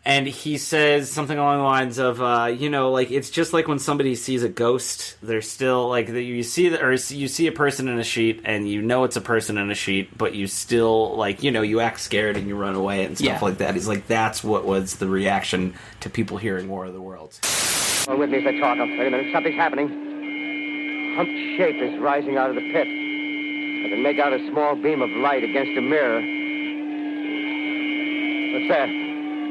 And he says something along the lines of, like, it's just like when somebody sees a ghost. They're still like you see a person in a sheet, and you know it's a person in a sheet, but you still like you act scared and you run away and stuff like that. He's like, that's what was the reaction to people hearing War of the Worlds. Well, with me if they talk. Wait a minute, something's happening. Humped shape is rising out of the pit. I can make out a small beam of light against a mirror. What's that?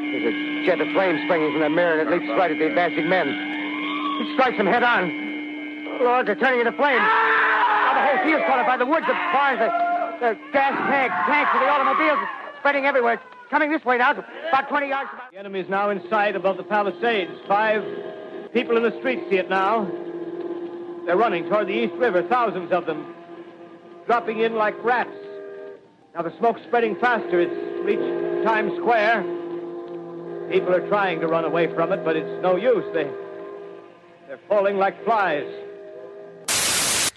There's a jet of flame springing from the mirror, and it leaps right at the advancing men. It strikes them head on. Lord, they're turning into flames. Now the whole field's caught up by the woods, the barns, the gas tanks of the automobiles spreading everywhere. It's coming this way now, about 20 yards. The enemy is now in sight above the palisades. 5 people in the street see it now. They're running toward the East River, thousands of them, dropping in like rats. Now the smoke's spreading faster. It's reached Times Square. People are trying to run away from it, but it's no use. They're falling like flies.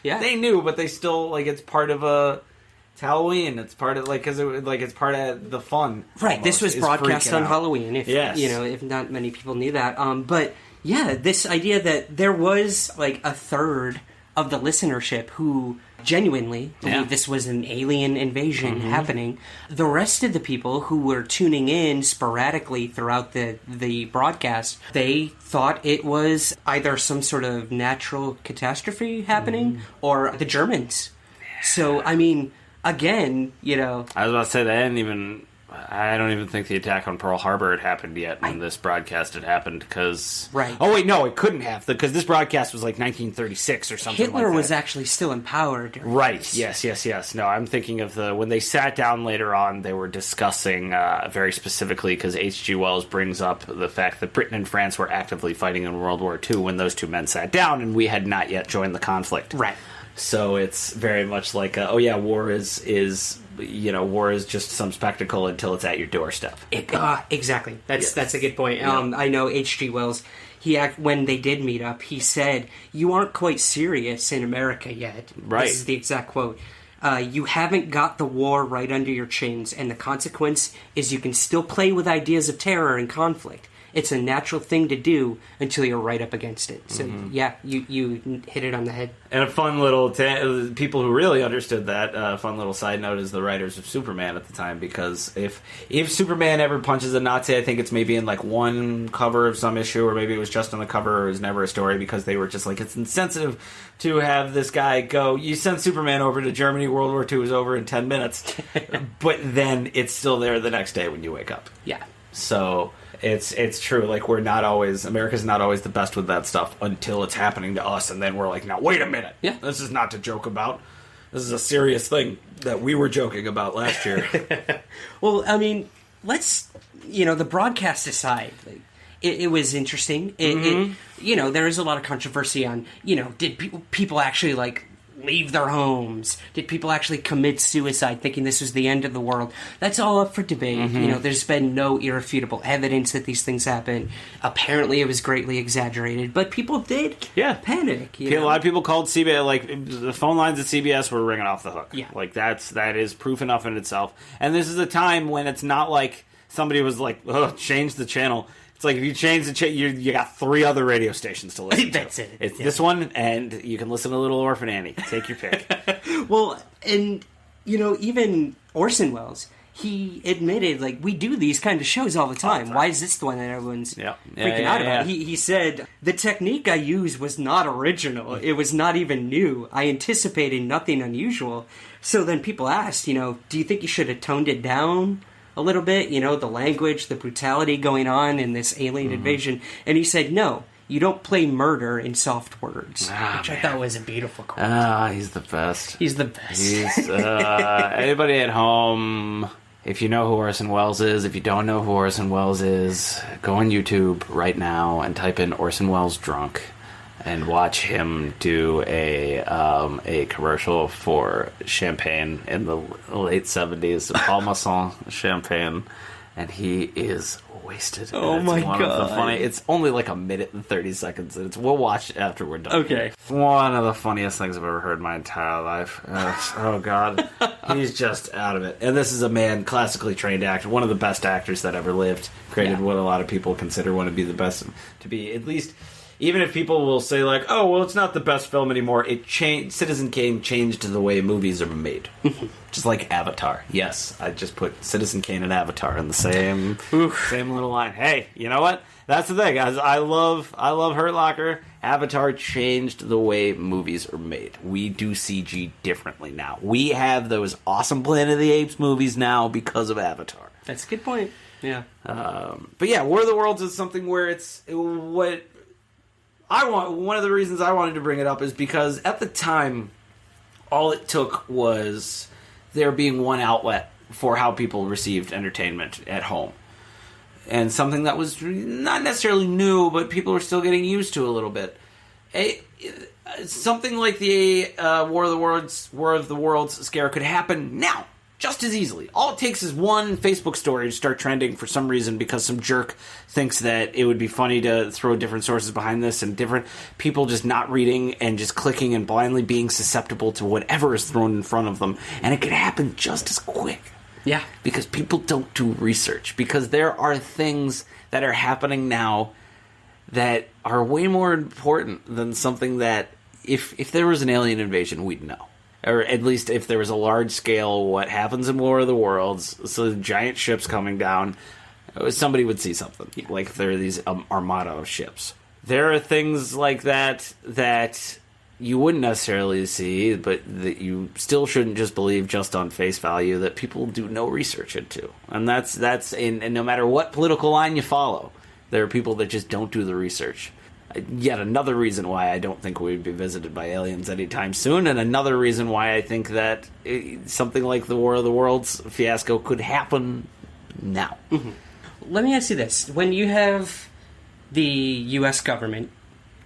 Yeah, they knew, but they still like it's part of it's Halloween. It's part of because it's part of the fun. Right. Almost, this was broadcast on Halloween. If not many people knew that. But yeah, this idea that there was like a third of the listenership who genuinely believed this was an alien invasion happening. The rest of the people who were tuning in sporadically throughout the broadcast, they thought it was either some sort of natural catastrophe happening or the Germans. So, I mean, again, I was about to say I don't even think the attack on Pearl Harbor had happened yet when this broadcast had happened because... Right. Oh, wait, no, it couldn't have because this broadcast was like 1936 or something Hitler like that. was actually still in power during Right, this. yes. No, I'm thinking of when they sat down later on, they were discussing very specifically because H.G. Wells brings up the fact that Britain and France were actively fighting in World War II when those two men sat down and we had not yet joined the conflict. Right. So it's very much like, war is war is just some spectacle until it's at your doorstep. Exactly. That's a good point. Yeah. I know H.G. Wells, when they did meet up, he said, "You aren't quite serious in America yet." Right. This is the exact quote. You haven't got the war right under your chins, and the consequence is you can still play with ideas of terror and conflict. It's a natural thing to do until you're right up against it. So, you hit it on the head. And a fun little... people who really understood that, fun little side note is the writers of Superman at the time, because if Superman ever punches a Nazi, I think it's maybe in, like, one cover of some issue, or maybe it was just on the cover, or it was never a story, because they were just like, it's insensitive to have this guy go, you sent Superman over to Germany, World War II was over in 10 minutes, but then it's still there the next day when you wake up. Yeah. So... It's true. Like America's not always the best with that stuff until it's happening to us, and then we're like, now wait a minute. Yeah, this is not to joke about. This is a serious thing that we were joking about last year. Well, I mean, let's the broadcast aside, like, it was interesting. There is a lot of controversy on did people actually like leave their homes? Did people actually commit suicide thinking this was the end of the world? That's all up for debate. There's been no irrefutable evidence that these things happen. Apparently it was greatly exaggerated, but people did panic. A lot of people called CBS, like the phone lines at CBS were ringing off the hook. Yeah. Like that is proof enough in itself. And this is a time when it's not like somebody was like, change the channel. It's like if you change the you got 3 other radio stations to listen to. That's it. It's this one, and you can listen to Little Orphan Annie. Take your pick. Well, and even Orson Welles, he admitted, like, we do these kind of shows all the time. Why is this the one that everyone's freaking out about? He said, the technique I used was not original. It was not even new. I anticipated nothing unusual. So then people asked, do you think you should have toned it down a little bit, the language, the brutality going on in this alien invasion? And he said, no, you don't play murder in soft words, which I thought was a beautiful quote. He's the best. He's the best. He's, anybody at home, if you know who Orson Welles is, if you don't know who Orson Welles is, go on YouTube right now and type in Orson Welles drunk and watch him do a commercial for champagne in the late 70s, Paul Masson champagne. and he is wasted. Oh And my one of the God. it's only like a minute and 30 seconds, and we'll watch it after we're done. Okay. It's one of the funniest things I've ever heard in my entire life. Oh God, he's just out of it. And this is a man, classically trained actor, one of the best actors that ever lived. Created what a lot of people consider one to be the best, to be at least. Even if people will say like, "Oh, well, it's not the best film anymore," it changed. Citizen Kane changed the way movies are made, just like Avatar. Yes, I just put Citizen Kane and Avatar in the same little line. Hey, you know what? That's the thing, guys. I love Hurt Locker. Avatar changed the way movies are made. We do CG differently now. We have those awesome Planet of the Apes movies now because of Avatar. That's a good point. Yeah. But yeah, War of the Worlds is something where it's what. One of the reasons I wanted to bring it up is because at the time, all it took was there being one outlet for how people received entertainment at home. And something that was not necessarily new, but people were still getting used to a little bit. Something like the War of the Worlds scare could happen now. Just as easily. All it takes is one Facebook story to start trending for some reason because some jerk thinks that it would be funny to throw different sources behind this and different people just not reading and just clicking and blindly being susceptible to whatever is thrown in front of them. And it could happen just as quick. Yeah. Because people don't do research. Because there are things that are happening now that are way more important than something that if there was an alien invasion, we'd know. Or at least if there was a large scale, what happens in War of the Worlds, so giant ships coming down, somebody would see something. Yeah. Like if there are these armada of ships. There are things like that you wouldn't necessarily see, but that you still shouldn't just believe just on face value, that people do no research into. And and no matter what political line you follow, there are people that just don't do the research. Yet another reason why I don't think we'd be visited by aliens anytime soon, and another reason why I think that something like the War of the Worlds fiasco could happen now. Mm-hmm. Let me ask you this. When you have the U.S. government,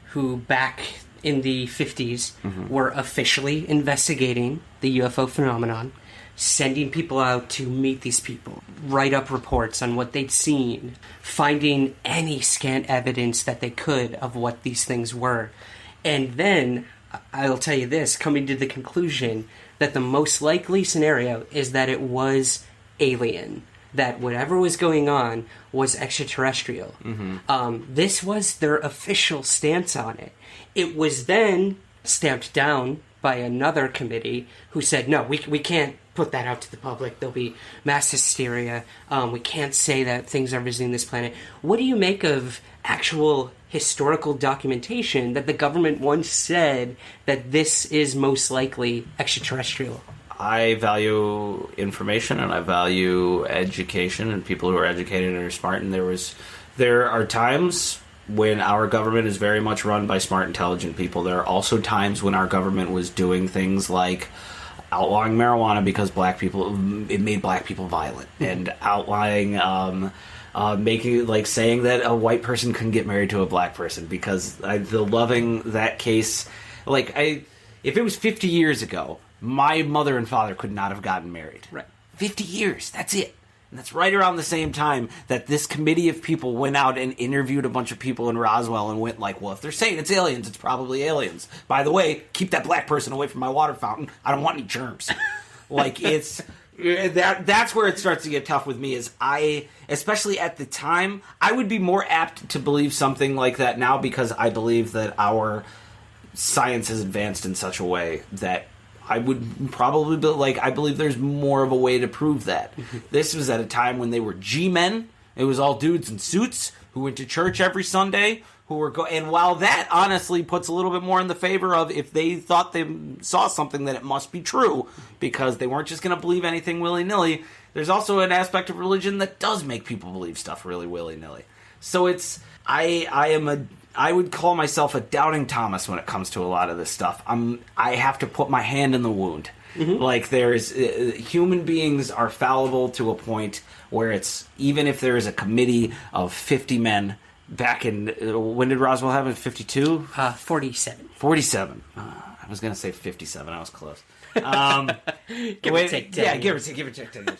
who back in the 50s were officially investigating the UFO phenomenon, sending people out to meet these people, write up reports on what they'd seen, finding any scant evidence that they could of what these things were. And then, I'll tell you this, coming to the conclusion that the most likely scenario is that it was alien, that whatever was going on was extraterrestrial. This was their official stance on it. It was then stamped down by another committee who said, no, we can't put that out to the public. There'll be mass hysteria. We can't say that things are visiting this planet. What do you make of actual historical documentation that the government once said that this is most likely extraterrestrial? I value information and I value education and people who are educated and are smart. And there are times when our government is very much run by smart, intelligent people. There are also times when our government was doing things like outlawing marijuana because it made black people violent, and outlawing, saying that a white person couldn't get married to a black person because loving that case, if it was 50 years ago, my mother and father could not have gotten married. Right. 50 years, that's it. And that's right around the same time that this committee of people went out and interviewed a bunch of people in Roswell and went like, well, if they're saying it's aliens, it's probably aliens. By the way, keep that black person away from my water fountain. I don't want any germs. That's where it starts to get tough with me is especially at the time, I would be more apt to believe something like that now because I believe that our science has advanced in such a way that I would probably be I believe there's more of a way to prove that. This was at a time when they were G-men. It was all dudes in suits who went to church every Sunday, who were and while that honestly puts a little bit more in the favor of if they thought they saw something, that it must be true because they weren't just going to believe anything willy-nilly. There's also an aspect of religion that does make people believe stuff really willy-nilly. So I would call myself a doubting Thomas when it comes to a lot of this stuff. I have to put my hand in the wound. Human beings are fallible to a point where it's, even if there is a committee of 50 men back in, when did Roswell happen? 52? 47. 47. I was going to say 57. I was close. Give or take 10. Yeah, give or take 10 years.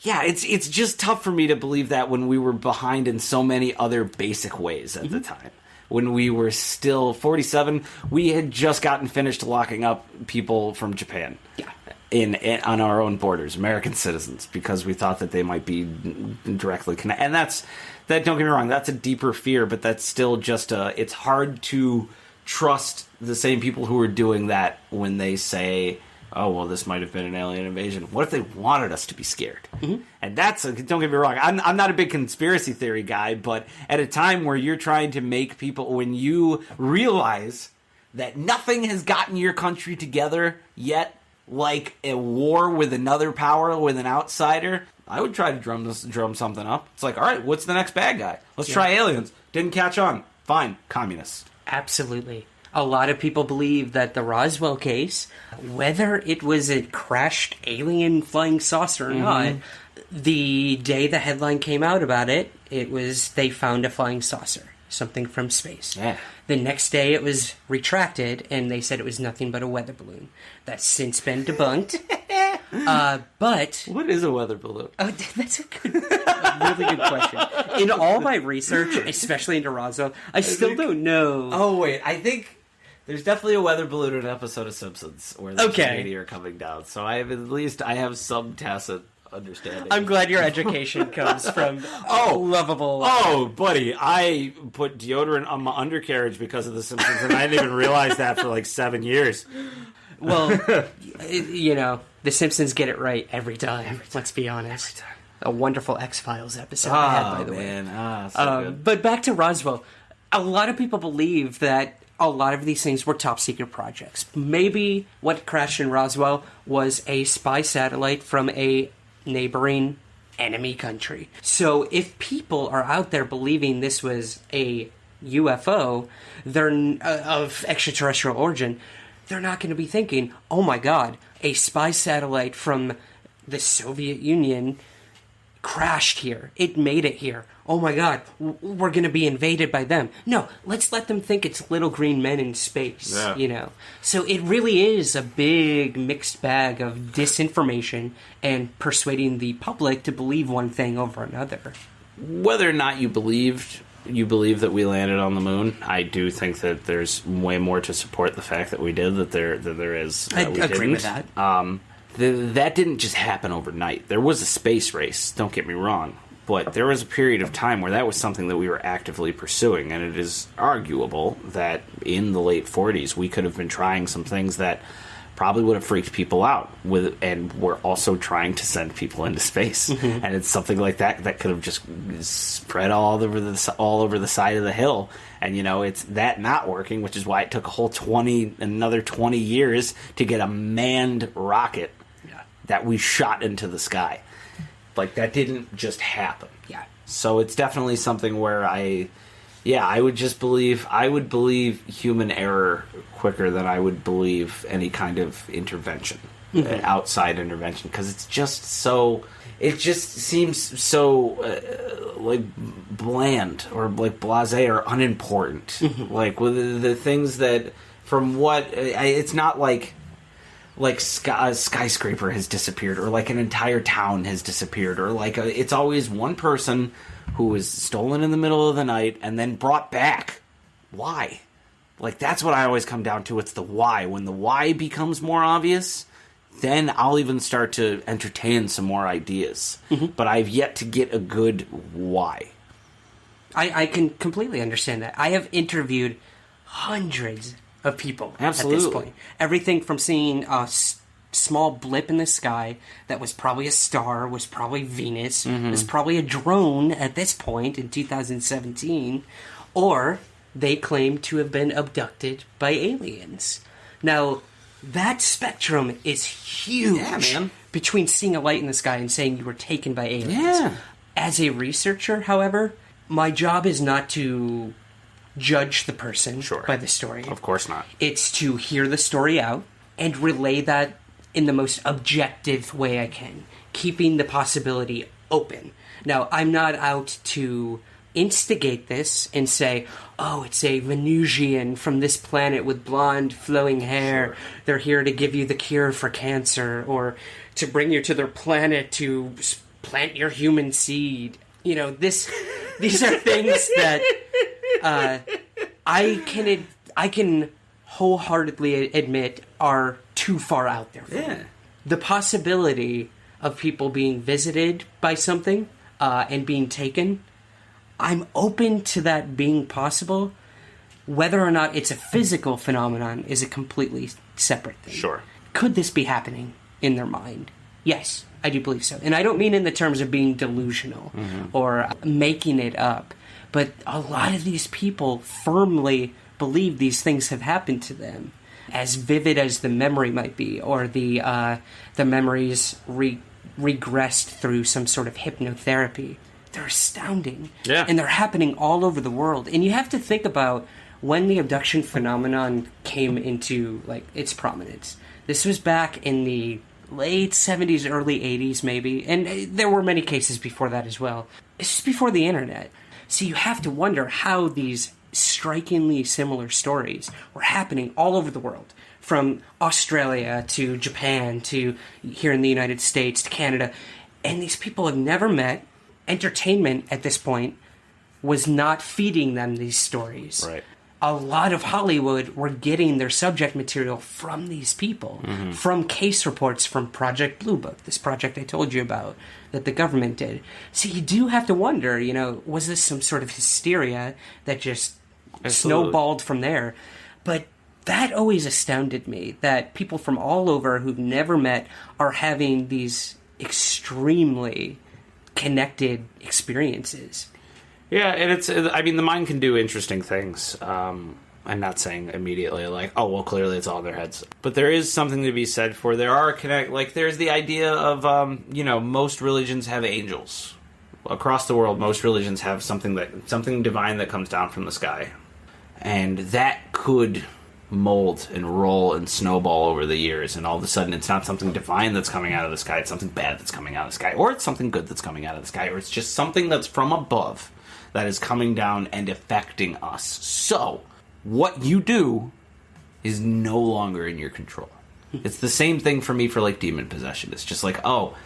Yeah, it's just tough for me to believe that when we were behind in so many other basic ways at the time. When we were still 47, we had just gotten finished locking up people from Japan in on our own borders, American citizens, because we thought that they might be directly connected. And that, don't get me wrong, that's a deeper fear, but that's still just it's hard to trust the same people who are doing that when they say, oh, well, this might have been an alien invasion. What if they wanted us to be scared? And that's, don't get me wrong, I'm not a big conspiracy theory guy, but at a time where you're trying to make people, when you realize that nothing has gotten your country together yet, like a war with another power, with an outsider, I would try to drum something up. It's like, all right, what's the next bad guy? Let's try aliens. Didn't catch on. Fine, communists. Absolutely. A lot of people believe that the Roswell case, whether it was a crashed alien flying saucer or not, the day the headline came out about it, it was they found a flying saucer, something from space. Yeah. The next day it was retracted, and they said it was nothing but a weather balloon. That's since been debunked. But what is a weather balloon? Oh, that's a really good question. In all my research, especially into Roswell, I still don't know. Oh wait, I think there's definitely a weather balloon in an episode of Simpsons where there's a meteor coming down. So I have some tacit understanding. I'm glad your education comes from lovable. Oh, buddy, I put deodorant on my undercarriage because of the Simpsons, and I didn't even realize that for like 7 years. Well, the Simpsons get it right every time. Let's be honest. Every time. A wonderful X-Files episode I had, by the way. So good. But back to Roswell. A lot of people believe that a lot of these things were top-secret projects. Maybe what crashed in Roswell was a spy satellite from a neighboring enemy country. So if people are out there believing this was a UFO, they're of extraterrestrial origin, they're not going to be thinking, oh my god, a spy satellite from the Soviet Union crashed here. It made it here. Oh my god, we're going to be invaded by them. No, let's let them think it's little green men in space, So it really is a big mixed bag of disinformation and persuading the public to believe one thing over another. Whether or not you believe that we landed on the moon, I do think that there's way more to support the fact that we did, that there is. I agree with that. That didn't just happen overnight. There was a space race, don't get me wrong, but there was a period of time where that was something that we were actively pursuing, and it is arguable that in the late 40s we could have been trying some things that probably would have freaked people out, and we're also trying to send people into space. And it's something like that could have just spread all over the side of the hill. And it's that not working, which is why it took another 20 years to get a manned rocket that we shot into the sky. Like, that didn't just happen. Yeah. So it's definitely something where I would believe human error quicker than I would believe any kind of intervention, outside intervention, because it just seems so like bland or like blasé or unimportant. Like with the things that, from what it's not like a skyscraper has disappeared, or like an entire town has disappeared, or like it's always one person who was stolen in the middle of the night and then brought back. Why? Like, that's what I always come down to. It's the why. When the why becomes more obvious, then I'll even start to entertain some more ideas. But I've yet to get a good why. I can completely understand that. I have interviewed hundreds of people Absolutely. At this point. Everything from seeing a small blip in the sky that was probably a star, was probably Venus, was probably a drone at this point in 2017, or they claim to have been abducted by aliens. Now, that spectrum is huge between seeing a light in the sky and saying you were taken by aliens. Yeah. As a researcher, however, my job is not to judge the person by the story. Of course not. It's to hear the story out and relay that in the most objective way I can, keeping the possibility open. Now, I'm not out to instigate this and say, oh, it's a Venusian from this planet with blonde flowing hair. They're here to give you the cure for cancer, or to bring you to their planet to plant your human seed. You know, these are things that I can wholeheartedly admit are too far out there for me. The possibility of people being visited by something and being taken, I'm open to that being possible. Whether or not it's a physical phenomenon is a completely separate thing. Sure. Could this be happening in their mind? Yes, I do believe so. And I don't mean in the terms of being delusional or making it up, but a lot of these people firmly believe these things have happened to them, as vivid as the memory might be, or the memories regressed through some sort of hypnotherapy. They're astounding. Yeah. And they're happening all over the world. And you have to think about when the abduction phenomenon came into, like, its prominence. This was back in the late 70s, early 80s, maybe. And there were many cases before that as well. It's just before the internet. So you have to wonder how these strikingly similar stories were happening all over the world. From Australia to Japan to here in the United States to Canada. And these people have never met. Entertainment at this point was not feeding them these stories. Right. A lot of Hollywood were getting their subject material from these people, from case reports from Project Blue Book, this project I told you about that the government did. So you do have to wonder, you know, was this some sort of hysteria that just snowballed from there? But that always astounded me, that people from all over who've never met are having these extremely connected experiences. Yeah, and I mean, the mind can do interesting things. I'm not saying immediately, like, oh, well, clearly it's all in their heads. But there is something to be said for, there's the idea of, most religions have angels. Across the world, most religions have something divine that comes down from the sky. And that could mold and roll and snowball over the years, and all of a sudden it's not something divine that's coming out of the sky, it's something bad that's coming out of the sky, or it's something good that's coming out of the sky, or it's just something that's from above that is coming down and affecting us. So, what you do is no longer in your control. It's the same thing for me for, like, demon possession. It's just like, oh,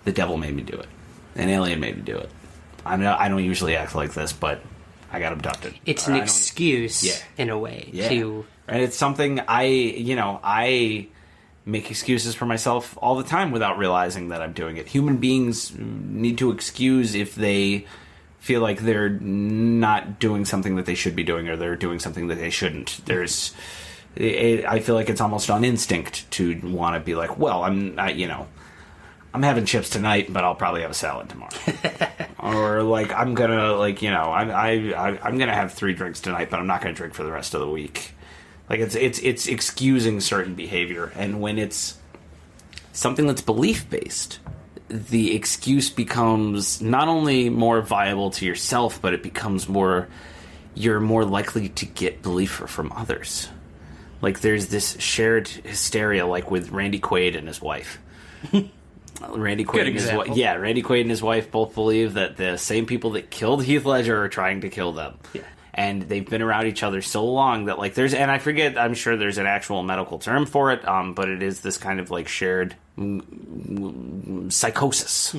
the devil made me do it. An alien made me do it. I don't usually act like this, but I got abducted. It's an excuse, in a way, to... And it's something I make excuses for myself all the time without realizing that I'm doing it. Human beings need to excuse if they feel like they're not doing something that they should be doing, or they're doing something that they shouldn't. I feel like it's almost on instinct to want to be like, well, I'm having chips tonight, but I'll probably have a salad tomorrow. Or, like, I'm gonna, like, I'm gonna have 3 drinks tonight, but I'm not gonna drink for the rest of the week. Like, it's excusing certain behavior, and when it's something that's belief-based, the excuse becomes not only more viable to yourself, but it becomes you're more likely to get belief from others. Like, there's this shared hysteria, like with Randy Quaid and his wife. Randy Quaid and his wife both believe that the same people that killed Heath Ledger are trying to kill them. Yeah. And they've been around each other so long that, like, I'm sure there's an actual medical term for it, but it is this kind of, like, shared psychosis.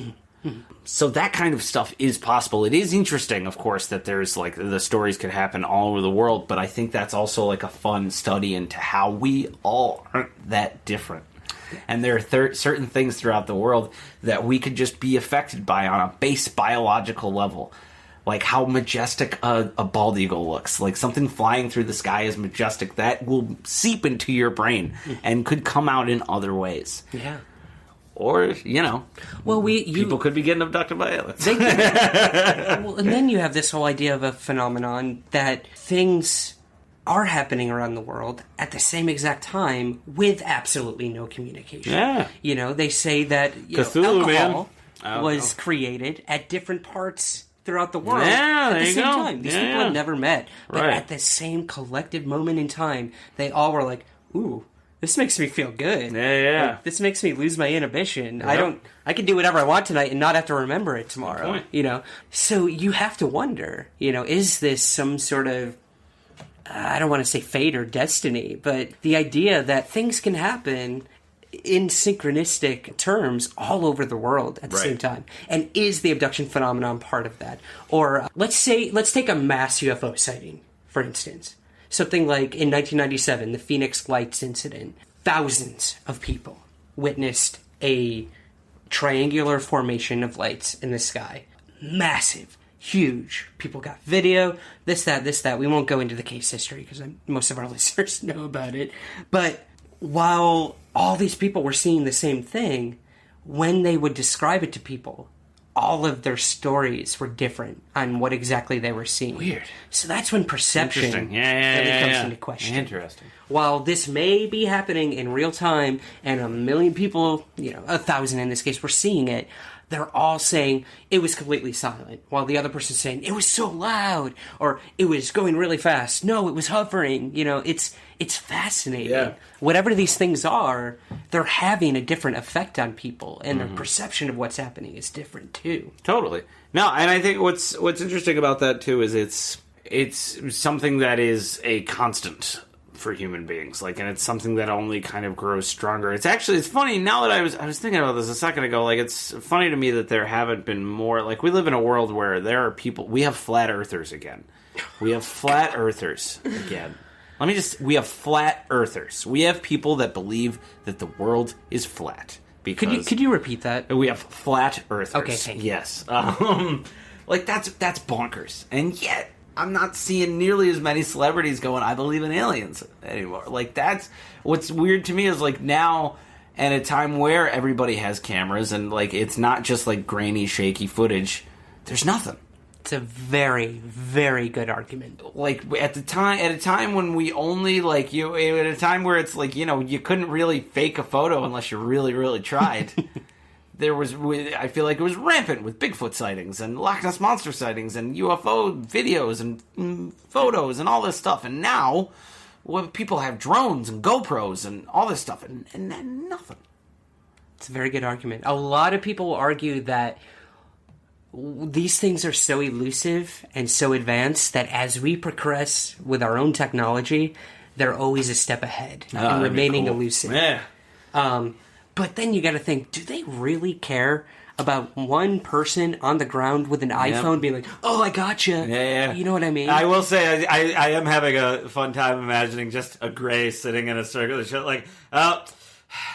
So that kind of stuff is possible. It is interesting, of course, that there's, like, the stories could happen all over the world, but I think that's also, like, a fun study into how we all aren't that different. And there are certain things throughout the world that we could just be affected by on a base biological level. Like how majestic a bald eagle looks. Like something flying through the sky is majestic. That will seep into your brain and could come out in other ways. Yeah. Or, people could be getting abducted by aliens. Well, and then you have this whole idea of a phenomenon that things are happening around the world at the same exact time with absolutely no communication. Yeah. They say that alcohol was created at different parts throughout the world at the same time. These people have never met, but at the same collective moment in time, they all were like, ooh, this makes me feel good. Like, this makes me lose my inhibition. I can do whatever I want tonight and not have to remember it tomorrow. So you have to wonder, is this some sort of, I don't want to say fate or destiny, but the idea that things can happen in synchronistic terms all over the world at the same time? And is the abduction phenomenon part of that? Or let's take a mass UFO sighting, for instance. Something like in 1997, the Phoenix Lights incident. Thousands of people witnessed a triangular formation of lights in the sky. Massive. Huge. People got video, this, that. We won't go into the case history because most of our listeners know about it. But while all these people were seeing the same thing, when they would describe it to people, all of their stories were different on what exactly they were seeing. Weird. So that's when perception really comes into question. Interesting. While this may be happening in real time and 1 million people, 1,000 in this case, were seeing it, they're all saying it was completely silent, while the other person's saying it was so loud, or it was going really fast. No, it was hovering. It's fascinating. Yeah. Whatever these things are, they're having a different effect on people, and their perception of what's happening is different too. Totally. No, and I think what's interesting about that too is it's something that is a constant for human beings, and it's something that only kind of grows stronger. It's funny now that I was thinking about this a second ago. It's funny to me that there haven't been more. We live in a world where there are people. We have flat earthers again. We have flat earthers again. We have flat earthers. We have people that believe that the world is flat. Because could you repeat that? We have flat earthers. Okay, thank you. Yes. That's bonkers, and yet I'm not seeing nearly as many celebrities going, I believe in aliens anymore. That's what's weird to me is now at a time where everybody has cameras and it's not just grainy, shaky footage. There's nothing. It's a very, very good argument. At a time when we only at a time where it's you couldn't really fake a photo unless you really, really tried. I feel like it was rampant with Bigfoot sightings and Loch Ness Monster sightings and UFO videos and photos and all this stuff. And now, when people have drones and GoPros and all this stuff and nothing. It's a very good argument. A lot of people argue that these things are so elusive and so advanced that as we progress with our own technology, they're always a step ahead and remaining elusive. Yeah. But then you got to think, do they really care about one person on the ground with an iPhone being like, oh, I gotcha. Yeah. You know what I mean? I will say, I am having a fun time imagining just a gray sitting in a circle of shit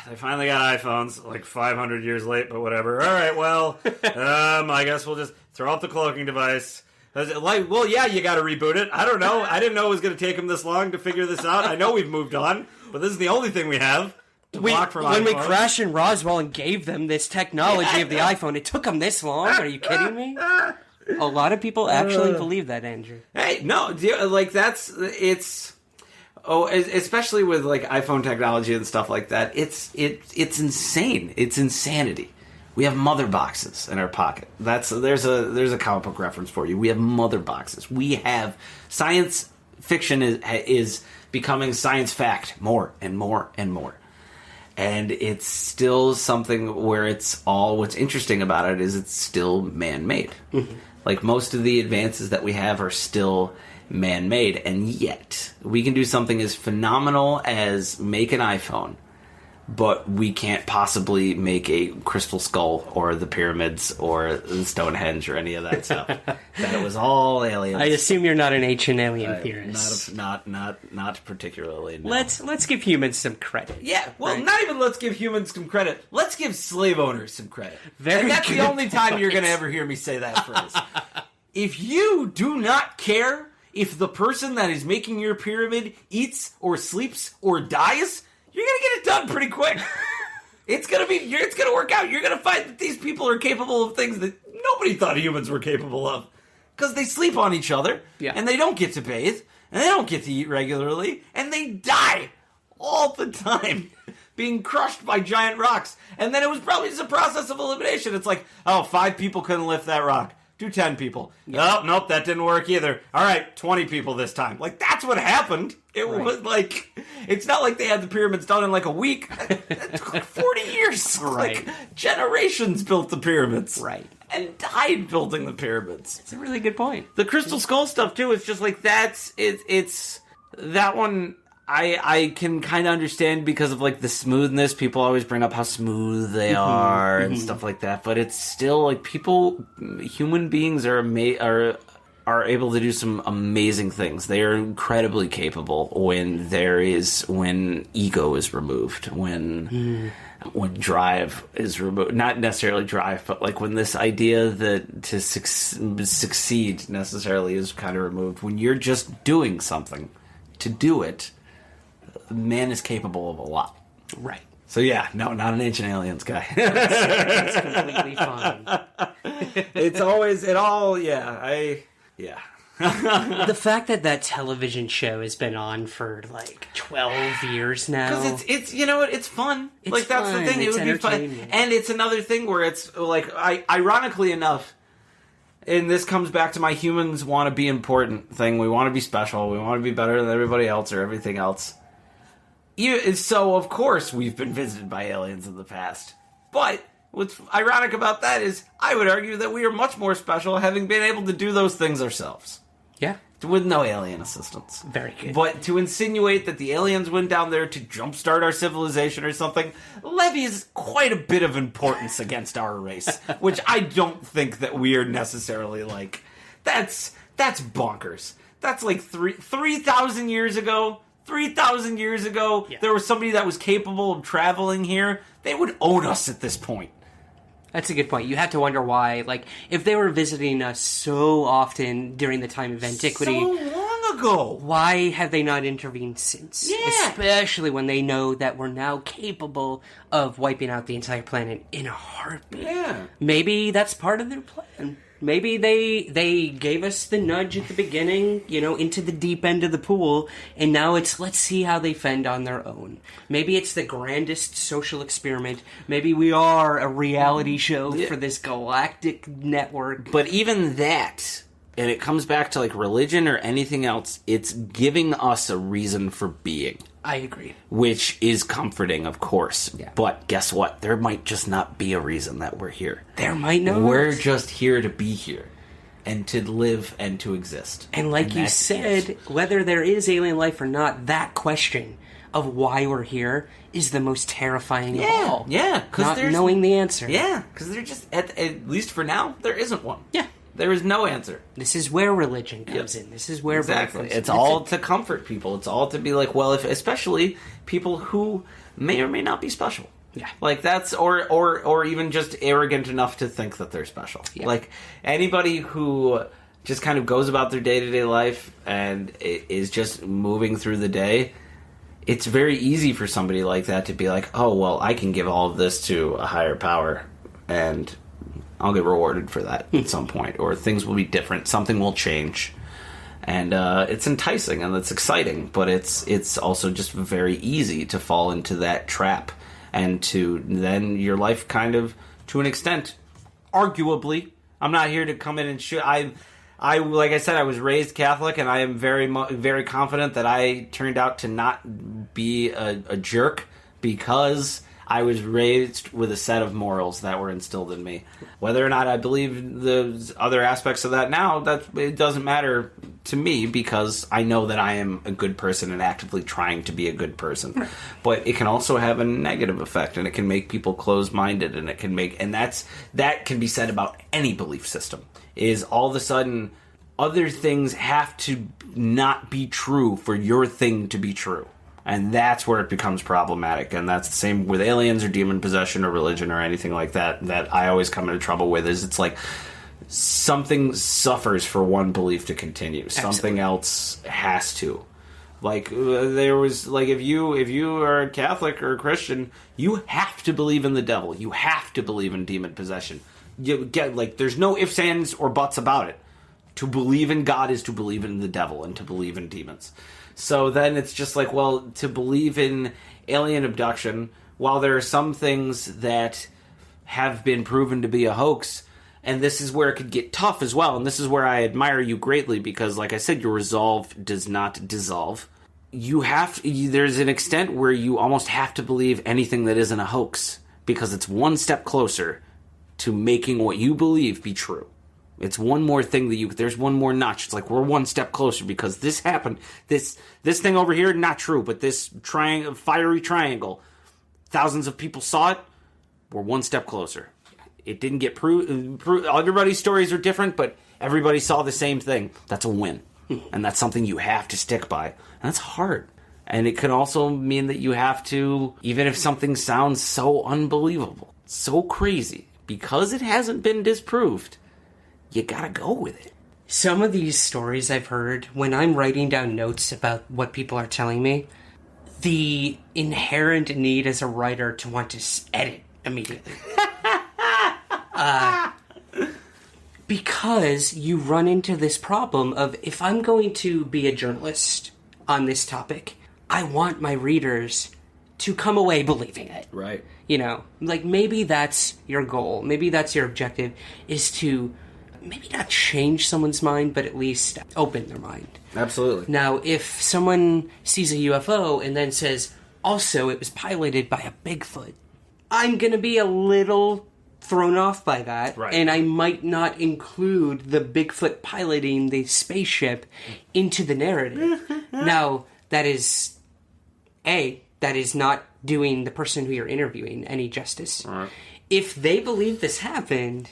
they finally got iPhones, 500 years late, but whatever. All right, well, I guess we'll just throw out the cloaking device. You got to reboot it. I don't know. I didn't know it was going to take them this long to figure this out. I know we've moved on, but this is the only thing we have. When we crashed in Roswell and gave them this technology of the iPhone, it took them this long? Are you kidding me? A lot of people actually believe that, Andrew. Hey, no, especially with iPhone technology and stuff like that, it's insane. It's insanity. We have mother boxes in our pocket. There's a comic book reference for you. We have mother boxes. We have science fiction is becoming science fact more and more and more. And it's still something where what's interesting about it is it's still man-made. Mm-hmm. Most of the advances that we have are still man-made, and yet we can do something as phenomenal as make an iPhone, but we can't possibly make a crystal skull or the pyramids or the Stonehenge or any of that stuff. That it was all aliens. I assume you're not an ancient alien theorist. Not particularly. No. Let's give humans some credit. Yeah, well, right? Not even let's give humans some credit. Let's give slave owners some credit. Very and that's the only time you're going to ever hear me say that phrase. If you do not care if the person that is making your pyramid eats or sleeps or dies, you're going to get it done pretty quick. It's going to work out. You're going to find that these people are capable of things that nobody thought humans were capable of. Because they sleep on each other, and they don't get to bathe, and they don't get to eat regularly, and they die all the time being crushed by giant rocks. And then it was probably just a process of elimination. It's 5 people couldn't lift that rock. Do 10 people. Yeah. Nope, that didn't work either. All right, 20 people this time. That's what happened. It was it's not like they had the pyramids done in a week. It took 40 years. Right. Generations built the pyramids. Right. And died building the pyramids. It's a really good point. The crystal skull stuff, too, it's just it's that one, I can kind of understand because of like the smoothness. People always bring up how smooth they are and stuff like that. But it's still like human beings are able to do some amazing things. They are incredibly capable when ego is removed, when drive is removed. Not necessarily drive, but like when this idea that to succeed necessarily is kind of removed. When you're just doing something to do it, man is capable of a lot. Right. So yeah, no, not an Ancient Aliens guy. That's completely fine. The fact that television show has been on for like 12 years now. Because it's you know what, it's fun. It's like that's fun. the thing. It It's would be fun. entertainment. And it's another thing where it's like, ironically enough, and this comes back to my humans want to be important thing. We want to be special. We want to be better than everybody else or everything else. So of course we've been visited by aliens in the past. But what's ironic about that is I would argue that we are much more special having been able to do those things ourselves. Yeah. With no alien assistance. Very good. But to insinuate that the aliens went down there to jumpstart our civilization or something levies quite a bit of importance against our race, which I don't think that we are necessarily like. That's bonkers. That's like 3,000 years ago. 3,000 years ago, there was somebody that was capable of traveling here. They would own us at this point. That's a good point. You have to wonder why, like, if they were visiting us so often during the time of antiquity, so long ago, why have they not intervened since? Yeah. Especially when they know that we're now capable of wiping out the entire planet in a heartbeat. Yeah. Maybe that's part of their plan. Maybe they gave us the nudge at the beginning, into the deep end of the pool, and now it's let's see how they fend on their own. Maybe it's the grandest social experiment. Maybe we are a reality show for this galactic network. But even that, and it comes back to like religion or anything else, it's giving us a reason for being. I agree. Which is comforting, of course. Yeah. But guess what? There might just not be a reason that we're here. There might not. We're just here to be here. And to live and to exist. And like you said, whether there is alien life or not, that question of why we're here is the most terrifying of all. Yeah. Not knowing the answer. Yeah. Because they're just, at least for now, there isn't one. Yeah. There is no answer. This is where religion comes in. This is where exactly. It's all to comfort people. It's all to be like, well, especially people who may or may not be special. Yeah. Like that's or even just arrogant enough to think that they're special. Yeah. Like anybody who just kind of goes about their day-to-day life and is just moving through the day, it's very easy for somebody like that to be like, oh, well, I can give all of this to a higher power and I'll get rewarded for that at some point, or things will be different. Something will change, and it's enticing and it's exciting. But it's also just very easy to fall into that trap, and to then your life kind of, to an extent, arguably. I'm not here to come in and shoot. I like I said, I was raised Catholic, and I am very confident that I turned out to not be a jerk because I was raised with a set of morals that were instilled in me. Whether or not I believe the other aspects of that now, it doesn't matter to me because I know that I am a good person and actively trying to be a good person. But it can also have a negative effect, and it can make people closed-minded, and that can be said about any belief system. Is all of a sudden other things have to not be true for your thing to be true. And that's where it becomes problematic. And that's the same with aliens or demon possession or religion or anything like that I always come into trouble with. Is it's like something suffers for one belief to continue. Absolutely. Something else has to. Like there was like if you are a Catholic or a Christian, you have to believe in the devil. You have to believe in demon possession. You get like there's no ifs, ands, or buts about it. To believe in God is to believe in the devil and to believe in demons. So then it's just like, well, to believe in alien abduction, while there are some things that have been proven to be a hoax, and this is where it could get tough as well, and this is where I admire you greatly, because, like I said, your resolve does not dissolve. There's an extent where you almost have to believe anything that isn't a hoax, because it's one step closer to making what you believe be true. It's one more thing there's one more notch. It's like we're one step closer because this happened. This thing over here, not true, but this fiery triangle, thousands of people saw it. We're one step closer. It didn't get proved. Everybody's stories are different, but everybody saw the same thing. That's a win. And that's something you have to stick by. And that's hard. And it can also mean that you have to, even if something sounds so unbelievable, so crazy, because it hasn't been disproved, you gotta go with it. Some of these stories I've heard, when I'm writing down notes about what people are telling me, the inherent need as a writer to want to edit immediately. Because you run into this problem of, if I'm going to be a journalist on this topic, I want my readers to come away believing it. Right. You know, like maybe that's your goal. Maybe that's your objective, is to maybe not change someone's mind, but at least open their mind. Absolutely. Now, if someone sees a UFO and then says, also, it was piloted by a Bigfoot, I'm going to be a little thrown off by that. Right. And I might not include the Bigfoot piloting the spaceship into the narrative. Now, that is not doing the person who you're interviewing any justice. Right. If they believe this happened,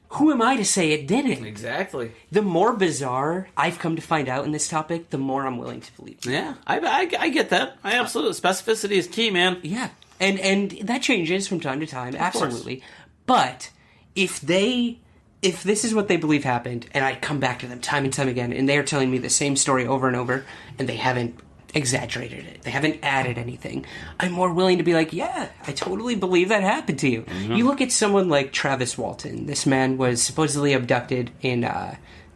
who am I to say it didn't? Exactly. The more bizarre I've come to find out in this topic, the more I'm willing to believe. Yeah, I get that. I absolutely. Specificity is key, man. Yeah. And that changes from time to time, absolutely. But if this is what they believe happened, and I come back to them time and time again, and they are telling me the same story over and over, and they haven't exaggerated it, they haven't added anything, I'm more willing to be like, yeah, I totally believe that happened to you. Mm-hmm. You look at someone like Travis Walton. This man was supposedly abducted in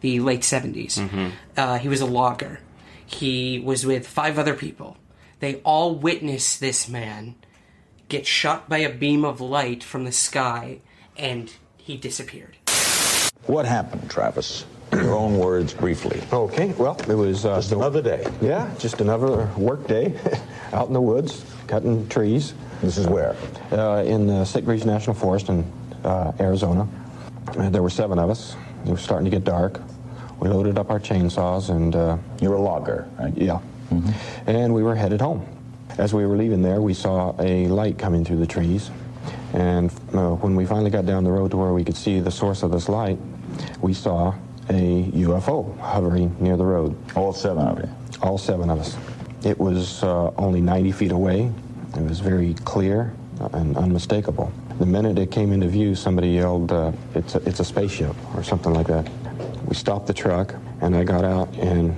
the late 70s. Mm-hmm. He was a logger. He was with 5 other people. They all witnessed this man get shot by a beam of light from the sky, and he disappeared. What happened, Travis? In your own words, briefly. Okay, well, it was just another day. Yeah, just another work day out in the woods, cutting trees. This is where? In the Sitka National Forest in Arizona. There were 7 of us. It was starting to get dark. We loaded up our chainsaws and... You're a logger, right? Yeah. Mm-hmm. And we were headed home. As we were leaving there, we saw a light coming through the trees. And when we finally got down the road to where we could see the source of this light, we saw a UFO hovering near the road. All 7 of you? All 7 of us. It was only 90 feet away. It was very clear and unmistakable. The minute it came into view, somebody yelled, it's a spaceship, or something like that. We stopped the truck, and I got out and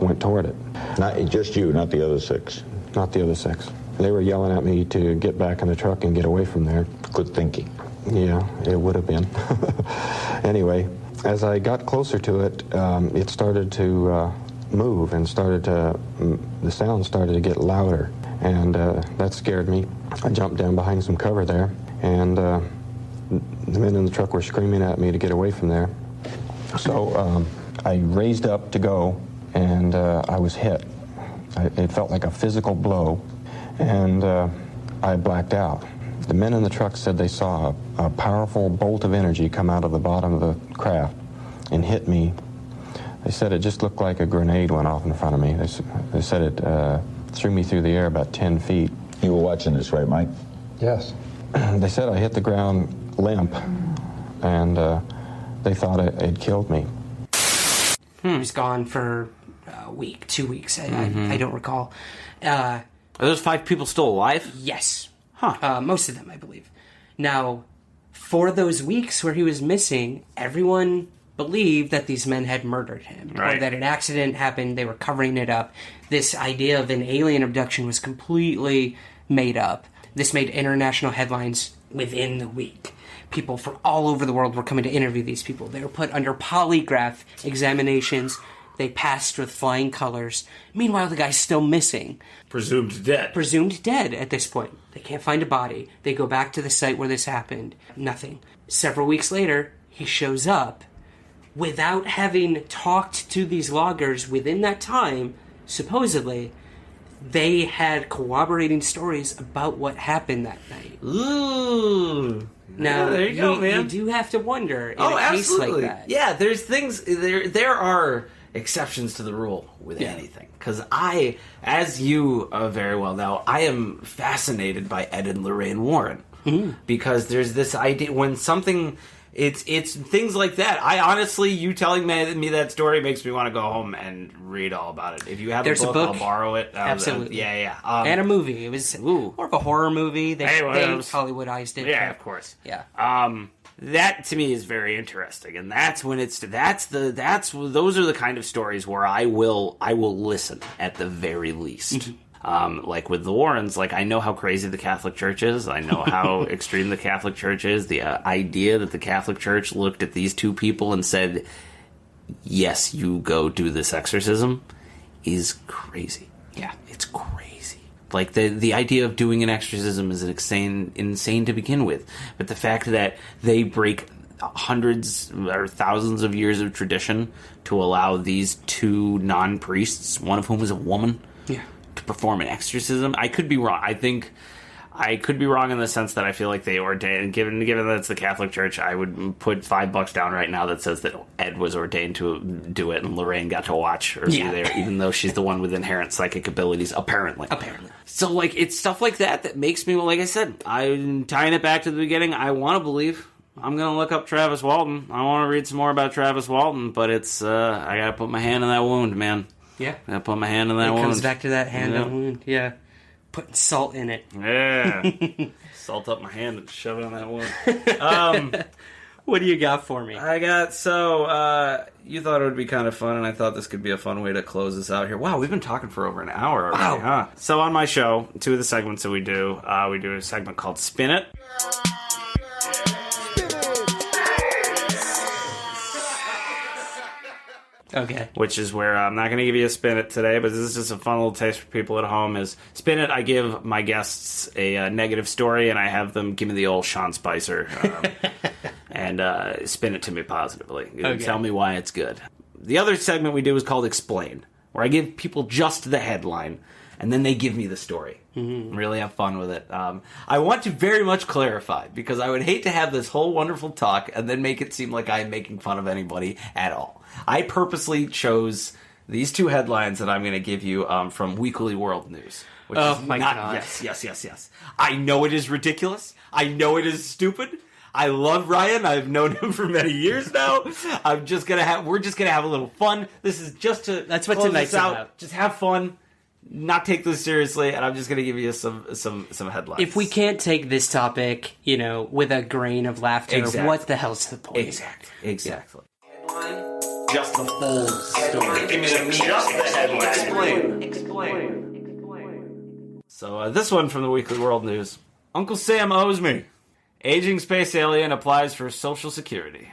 went toward it. Not just you, not the other 6? Not the other 6. They were yelling at me to get back in the truck and get away from there. Good thinking. Yeah, it would have been. Anyway, as I got closer to it, it started to move and the sound started to get louder, and that scared me. I jumped down behind some cover there, and the men in the truck were screaming at me to get away from there. So I raised up to go, and I was hit. It felt like a physical blow, and I blacked out. The men in the truck said they saw a powerful bolt of energy come out of the bottom of the craft and hit me. They said it just looked like a grenade went off in front of me. They said it threw me through the air about 10 feet. You were watching this, right, Mike? Yes. They said I hit the ground limp, and they thought it had killed me. He was gone for a week, 2 weeks. I don't recall. Are those 5 people still alive? Yes. Huh. Most of them, I believe. Now, for those weeks where he was missing, everyone believed that these men had murdered him. Right. Or that an accident happened, they were covering it up. This idea of an alien abduction was completely made up. This made international headlines within the week. People from all over the world were coming to interview these people. They were put under polygraph examinations. They passed with flying colors. Meanwhile, the guy's still missing. Presumed dead. Presumed dead at this point. They can't find a body. They go back to the site where this happened. Nothing. Several weeks later, he shows up without having talked to these loggers within that time, supposedly. they had corroborating stories about what happened that night. Ooh. Now, yeah, there you go, man. You do have to wonder in a case absolutely. like that. Yeah, there's things, there are exceptions to the rule with anything. Because I, as you very well know, I am fascinated by Ed and Lorraine Warren. Mm-hmm. Because there's this idea, when something... It's things like that. I honestly, you telling me that story makes me want to go home and read all about it. If you have a book, I'll borrow it. Absolutely. Yeah. And a movie. It was more of a horror movie. They Hollywoodized it. Yeah, of course. Yeah. That to me is very interesting, and that's when those are the kind of stories where I will listen at the very least. Mm-hmm. Like with the Warrens, like I know how crazy the Catholic Church is. I know how extreme the Catholic Church is. The idea that the Catholic Church looked at these two people and said, yes, you go do this exorcism is crazy. Yeah. It's crazy. Like the idea of doing an exorcism is insane to begin with. But the fact that they break hundreds or thousands of years of tradition to allow these two non-priests, one of whom is a woman, to perform an exorcism. I could be wrong. I think I could be wrong in the sense that I feel like they ordained, given that it's the Catholic Church, I would put $5 down right now that says that Ed was ordained to do it and Lorraine got to watch or be there, even though she's the one with inherent psychic abilities, apparently. So, like, it's stuff like that makes me, like I said, I'm tying it back to the beginning. I want to believe. I'm going to look up Travis Walton. I want to read some more about Travis Walton, but it's, I got to put my hand in that wound, man. Yeah. I put my hand in that wound. It comes back to that hand on wound. Yeah. Putting salt in it. Yeah. Salt up my hand and shove it on that wound. What do you got for me? I got, you thought it would be kind of fun, and I thought this could be a fun way to close this out here. Wow, we've been talking for over an hour already, huh? So on my show, two of the segments that we do a segment called Spin It. Okay. Which is where I'm not going to give you a spin it today, but this is just a fun little taste for people at home. Is spin it, I give my guests a negative story, and I have them give me the old Sean Spicer and spin it to me positively. Okay. Tell me why it's good. The other segment we do is called Explain, where I give people just the headline, and then they give me the story. Mm-hmm. Really have fun with it. I want to very much clarify, because I would hate to have this whole wonderful talk and then make it seem like I'm making fun of anybody at all. I purposely chose these two headlines that I'm going to give you from Weekly World News. Which is my God. Yes. I know it is ridiculous. I know it is stupid. I love Ryan. I've known him for many years now. We're just gonna have a little fun. This is just to that's what close tonight's this out. About. Just have fun. Not take this seriously, and I'm just going to give you some headlines. If we can't take this topic, with a grain of laughter, what the hell's the point? Exactly. Just the full story. Give me just the headline. Explain. So this one from the Weekly World News. Uncle Sam owes me. Aging space alien applies for Social Security.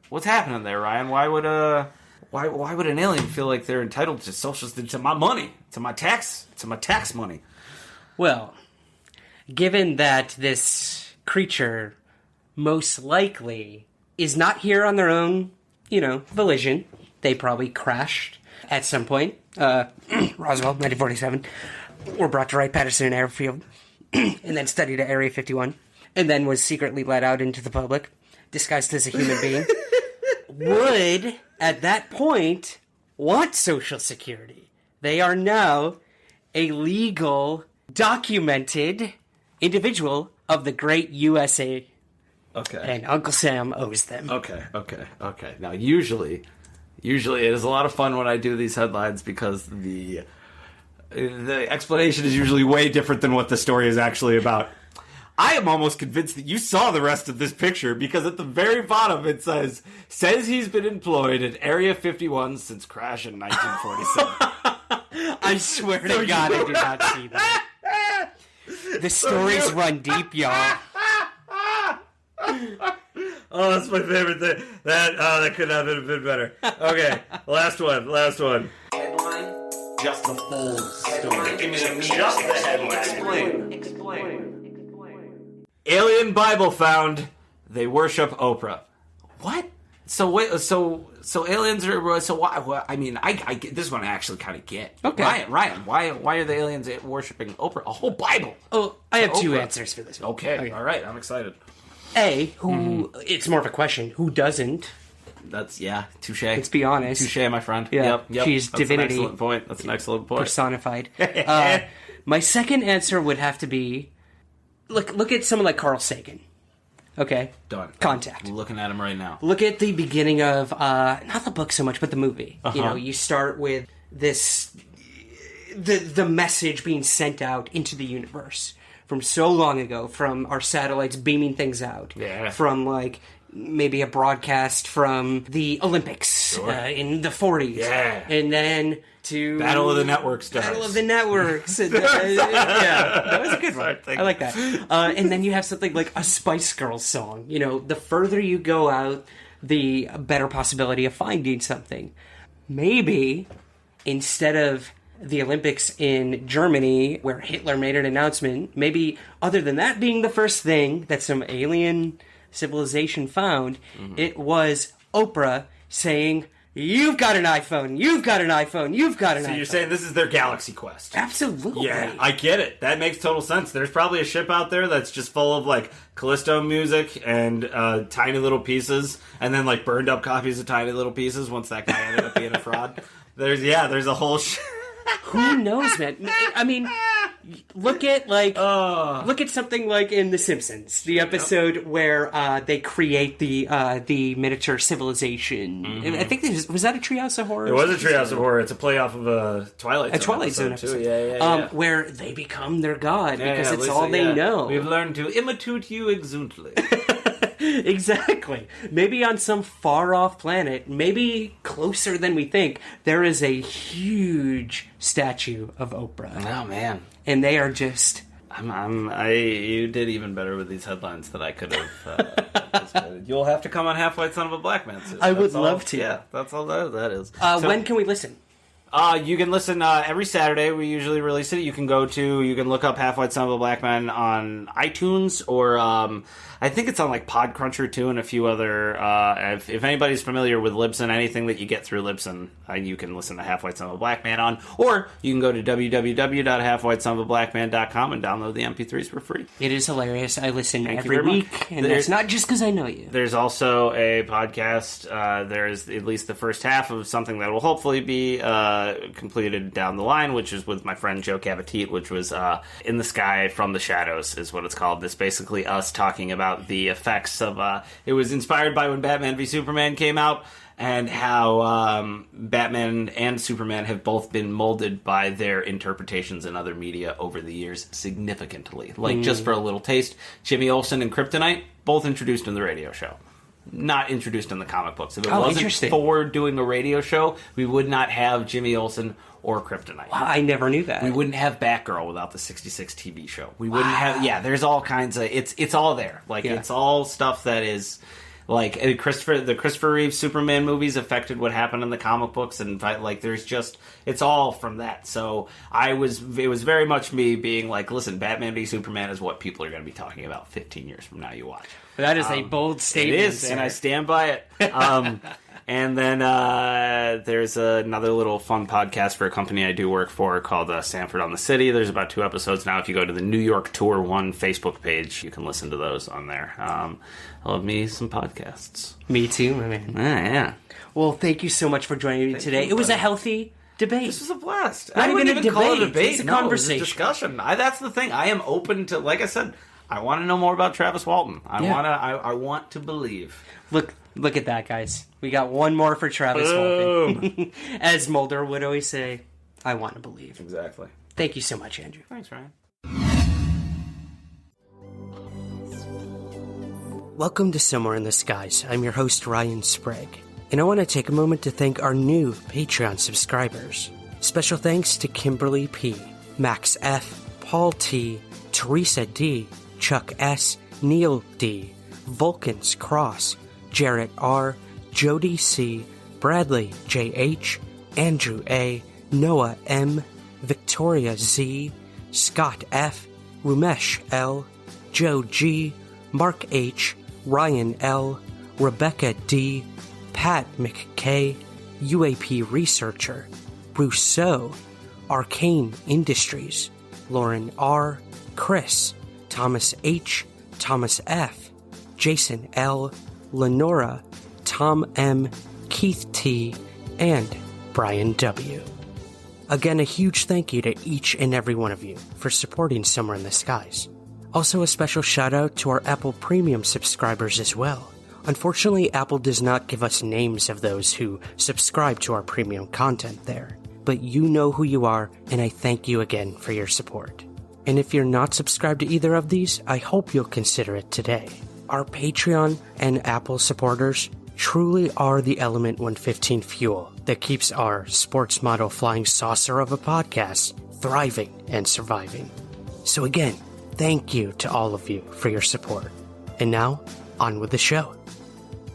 What's happening there, Ryan? Why would an alien feel like they're entitled to my money, to my tax money? Well, given that this creature most likely is not here on their own, volition, they probably crashed at some point. Roswell, 1947, were brought to Wright-Patterson Airfield, and then studied at Area 51, and then was secretly let out into the public, disguised as a human being. Would, at that point, want Social Security. They are now a legal, documented individual of the great USA. Okay. And Uncle Sam owes them. Okay. Now, usually it is a lot of fun when I do these headlines because the explanation is usually way different than what the story is actually about. I am almost convinced that you saw the rest of this picture because at the very bottom it says he's been employed at Area 51 since crash in 1947. I swear to God I did not see that. The stories run deep, y'all. Oh, that's my favorite thing. That could not have been better. Okay, last one. Headline, just the full story. Give me just the headline. Explain. Alien Bible found. They worship Oprah. What? So wait, so aliens are so why? Well, I mean, I get this one. I actually kind of get. Okay, Ryan, why are the aliens worshiping Oprah? A whole Bible. Oh, I have two Oprah. answers for this one. Okay, all right, I'm excited. Who? It's more of a question. Who doesn't? That's touche. Let's be honest. Touche, my friend. Yeah, Yep. She's That's divinity. An excellent point. That's an excellent point. Personified. My second answer would have to be, look at someone like Carl Sagan. Okay. Done. Contact. I'm looking at him right now. Look at the beginning of, not the book so much, but the movie. Uh-huh. You know, you start with this, the message being sent out into the universe from so long ago, from our satellites beaming things out. Yeah. From, like, maybe a broadcast from the Olympics in the 40s. Yeah. And then to... Battle of the Network stars. Battle of the Networks. And, yeah, that was a good one. I like that. And then you have something like a Spice Girls song. You know, the further you go out, the better possibility of finding something. Maybe, instead of the Olympics in Germany, where Hitler made an announcement, maybe other than that being the first thing that some alien civilization found, it was Oprah saying, "You've got an iPhone, you've got an iPhone, you've got an iPhone." So you're saying this is their galaxy quest? Absolutely. Yeah, I get it. That makes total sense. There's probably a ship out there that's just full of, like, Callisto music and tiny little pieces, and then, like, burned up copies of tiny little pieces once that guy ended up being a fraud. There's a whole Who knows, man? I mean, look at something like in The Simpsons, the episode where they create the miniature civilization. I think was that a Treehouse of Horror? It was a Treehouse of Horror. It's a playoff of a Twilight Zone episode too. Yeah. Where they become their god because it's Lisa, all they know. We've learned to imitate you exuntly. Exactly. Maybe on some far-off planet, maybe closer than we think, there is a huge statue of Oprah. Oh, man. And they are just... You did even better with these headlines than I could have anticipated. You'll have to come on Half White Son of a Black Man soon. I would love to. Yeah, that's all that is. When can we listen? You can listen every Saturday. We usually release it. You can look up Half White Son of a Black Man on iTunes, or I think it's on like Podcruncher too, and a few other. If anybody's familiar with Libsyn, anything that you get through Libsyn, you can listen to Half White Son of a Black Man on, or you can go to www.halfwhitesonofablackman.com and download the MP3s for free. It is hilarious. I listen every week, and that's not just because I know you. There's also a podcast. There's at least the first half of something that will hopefully be completed down the line, which is with my friend Joe Cavatit, which was In the Sky from the Shadows is what it's called. It's basically us talking about the effects of it was inspired by when Batman v Superman came out, and how Batman and Superman have both been molded by their interpretations in other media over the years significantly. Like, just for a little taste, Jimmy Olsen and Kryptonite, both introduced in the radio show. Not introduced in the comic books. If it wasn't for doing a radio show, we would not have Jimmy Olsen or Kryptonite. Wow, I never knew that. We wouldn't have Batgirl without the 66 TV show. We wouldn't have... Yeah, there's all kinds of... It's all there. Like, it's all stuff that is... Like, the Christopher Reeve Superman movies affected what happened in the comic books, and, like, there's just... It's all from that. So, it was very much me being like, listen, Batman v Superman is what people are going to be talking about 15 years from now, you watch. That is a bold statement. It is, and I stand by it. And then there's another little fun podcast for a company I do work for called Sanford on the City. There's about 2 episodes now. If you go to the New York Tour 1 Facebook page, you can listen to those on there. I love me some podcasts. Me too, my man. Yeah. Well, thank you so much for joining me today. It was a healthy debate. This was a blast. Not I wouldn't even call it a debate. It's a It conversation. was a discussion. That's the thing. I am open to, like I said, I want to know more about Travis Walton. I want to believe. Look at that, guys. We got one more for Travis Walton. As Mulder would always say, I want to believe. Exactly. Thank you so much, Andrew. Thanks, Ryan. Welcome to Somewhere in the Skies. I'm your host, Ryan Sprague. And I want to take a moment to thank our new Patreon subscribers. Special thanks to Kimberly P., Max F., Paul T., Teresa D., Chuck S., Neil D., Vulcans Cross, Jarrett R., Jody C., Bradley J.H., Andrew A., Noah M., Victoria Z., Scott F., Rumesh L., Joe G., Mark H., Ryan L., Rebecca D., Pat McKay, UAP researcher, Rousseau, Arcane Industries, Lauren R., Chris, Thomas H., Thomas F., Jason L., Lenora, Tom M., Keith T., and Brian W. Again, a huge thank you to each and every one of you for supporting Somewhere in the Skies. Also, a special shout out to our Apple Premium subscribers as well. Unfortunately, Apple does not give us names of those who subscribe to our premium content there. But you know who you are, and I thank you again for your support. And if you're not subscribed to either of these, I hope you'll consider it today. Our Patreon and Apple supporters truly are the Element 115 fuel that keeps our sports model flying saucer of a podcast thriving and surviving. So again, thank you to all of you for your support. And now, on with the show.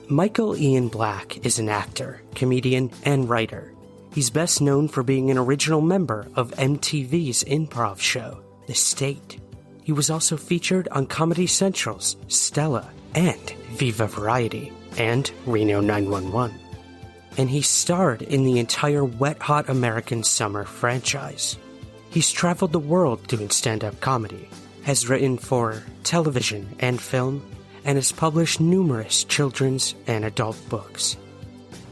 Michael Ian Black is an actor, comedian, and writer. He's best known for being an original member of MTV's improv show, The State. He was also featured on Comedy Central's Stella and Viva Variety and Reno 911. And he starred in the entire Wet Hot American Summer franchise. He's traveled the world doing stand-up comedy, has written for television and film, and has published numerous children's and adult books.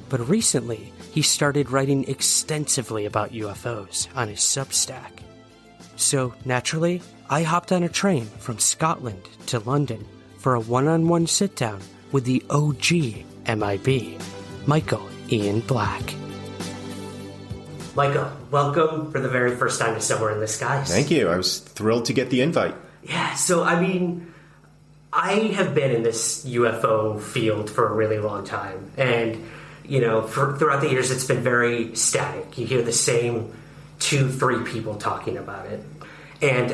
But recently, he started writing extensively about UFOs on his Substack. So, naturally, I hopped on a train from Scotland to London for a one-on-one sit-down with the OG MIB, Michael Ian Black. Michael, welcome for the very first time to Somewhere in the Skies. Thank you. I was thrilled to get the invite. Yeah, so I have been in this UFO field for a really long time, and throughout the years it's been very static. You hear the same 2-3 people talking about it, and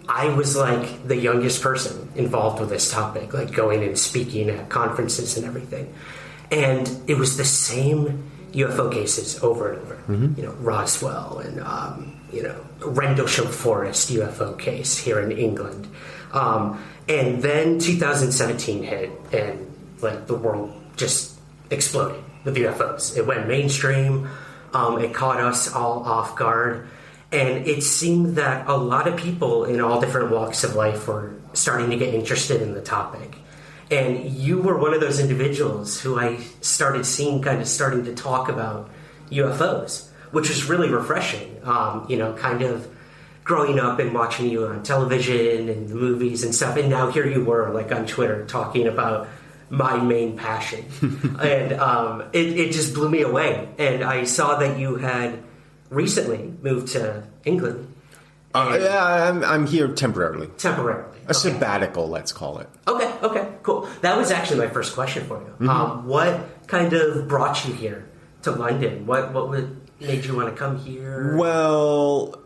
I was like the youngest person involved with this topic, like going and speaking at conferences and everything, and it was the same UFO cases over and over. Mm-hmm. Roswell and Rendlesham Forest UFO case here in England. And then 2017 hit, and the world just exploded with UFOs. It went mainstream. It caught us all off guard, and it seemed that a lot of people in all different walks of life were starting to get interested in the topic. And you were one of those individuals who I started seeing starting to talk about UFOs, which was really refreshing. Kind of growing up and watching you on television and the movies and stuff, and now here you were on Twitter talking about my main passion. And it just blew me away. And I saw that you had recently moved to England. Yeah, I'm here temporarily. Temporarily. A sabbatical, let's call it. Okay, cool. That was actually my first question for you. Mm-hmm. What kind of brought you here to London? What made you want to come here? Well,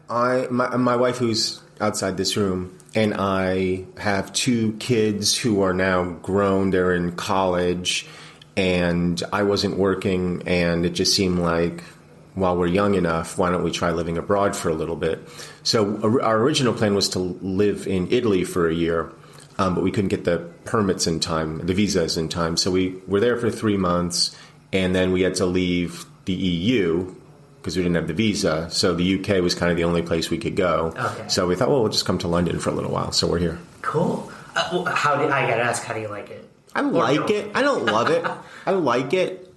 my wife, who's outside this room, and I have 2 kids who are now grown. They're in college, and I wasn't working, and it just seemed like, while we're young enough, why don't we try living abroad for a little bit? So our original plan was to live in Italy for a year, but we couldn't get the permits in time, the visas in time. So we were there for 3 months, and then we had to leave the EU because we didn't have the visa. So the UK was kind of the only place we could go. Okay. So we thought, well, we'll just come to London for a little while. So we're here. Cool. I gotta ask, how do you like it? I like it. I don't love it. I like it.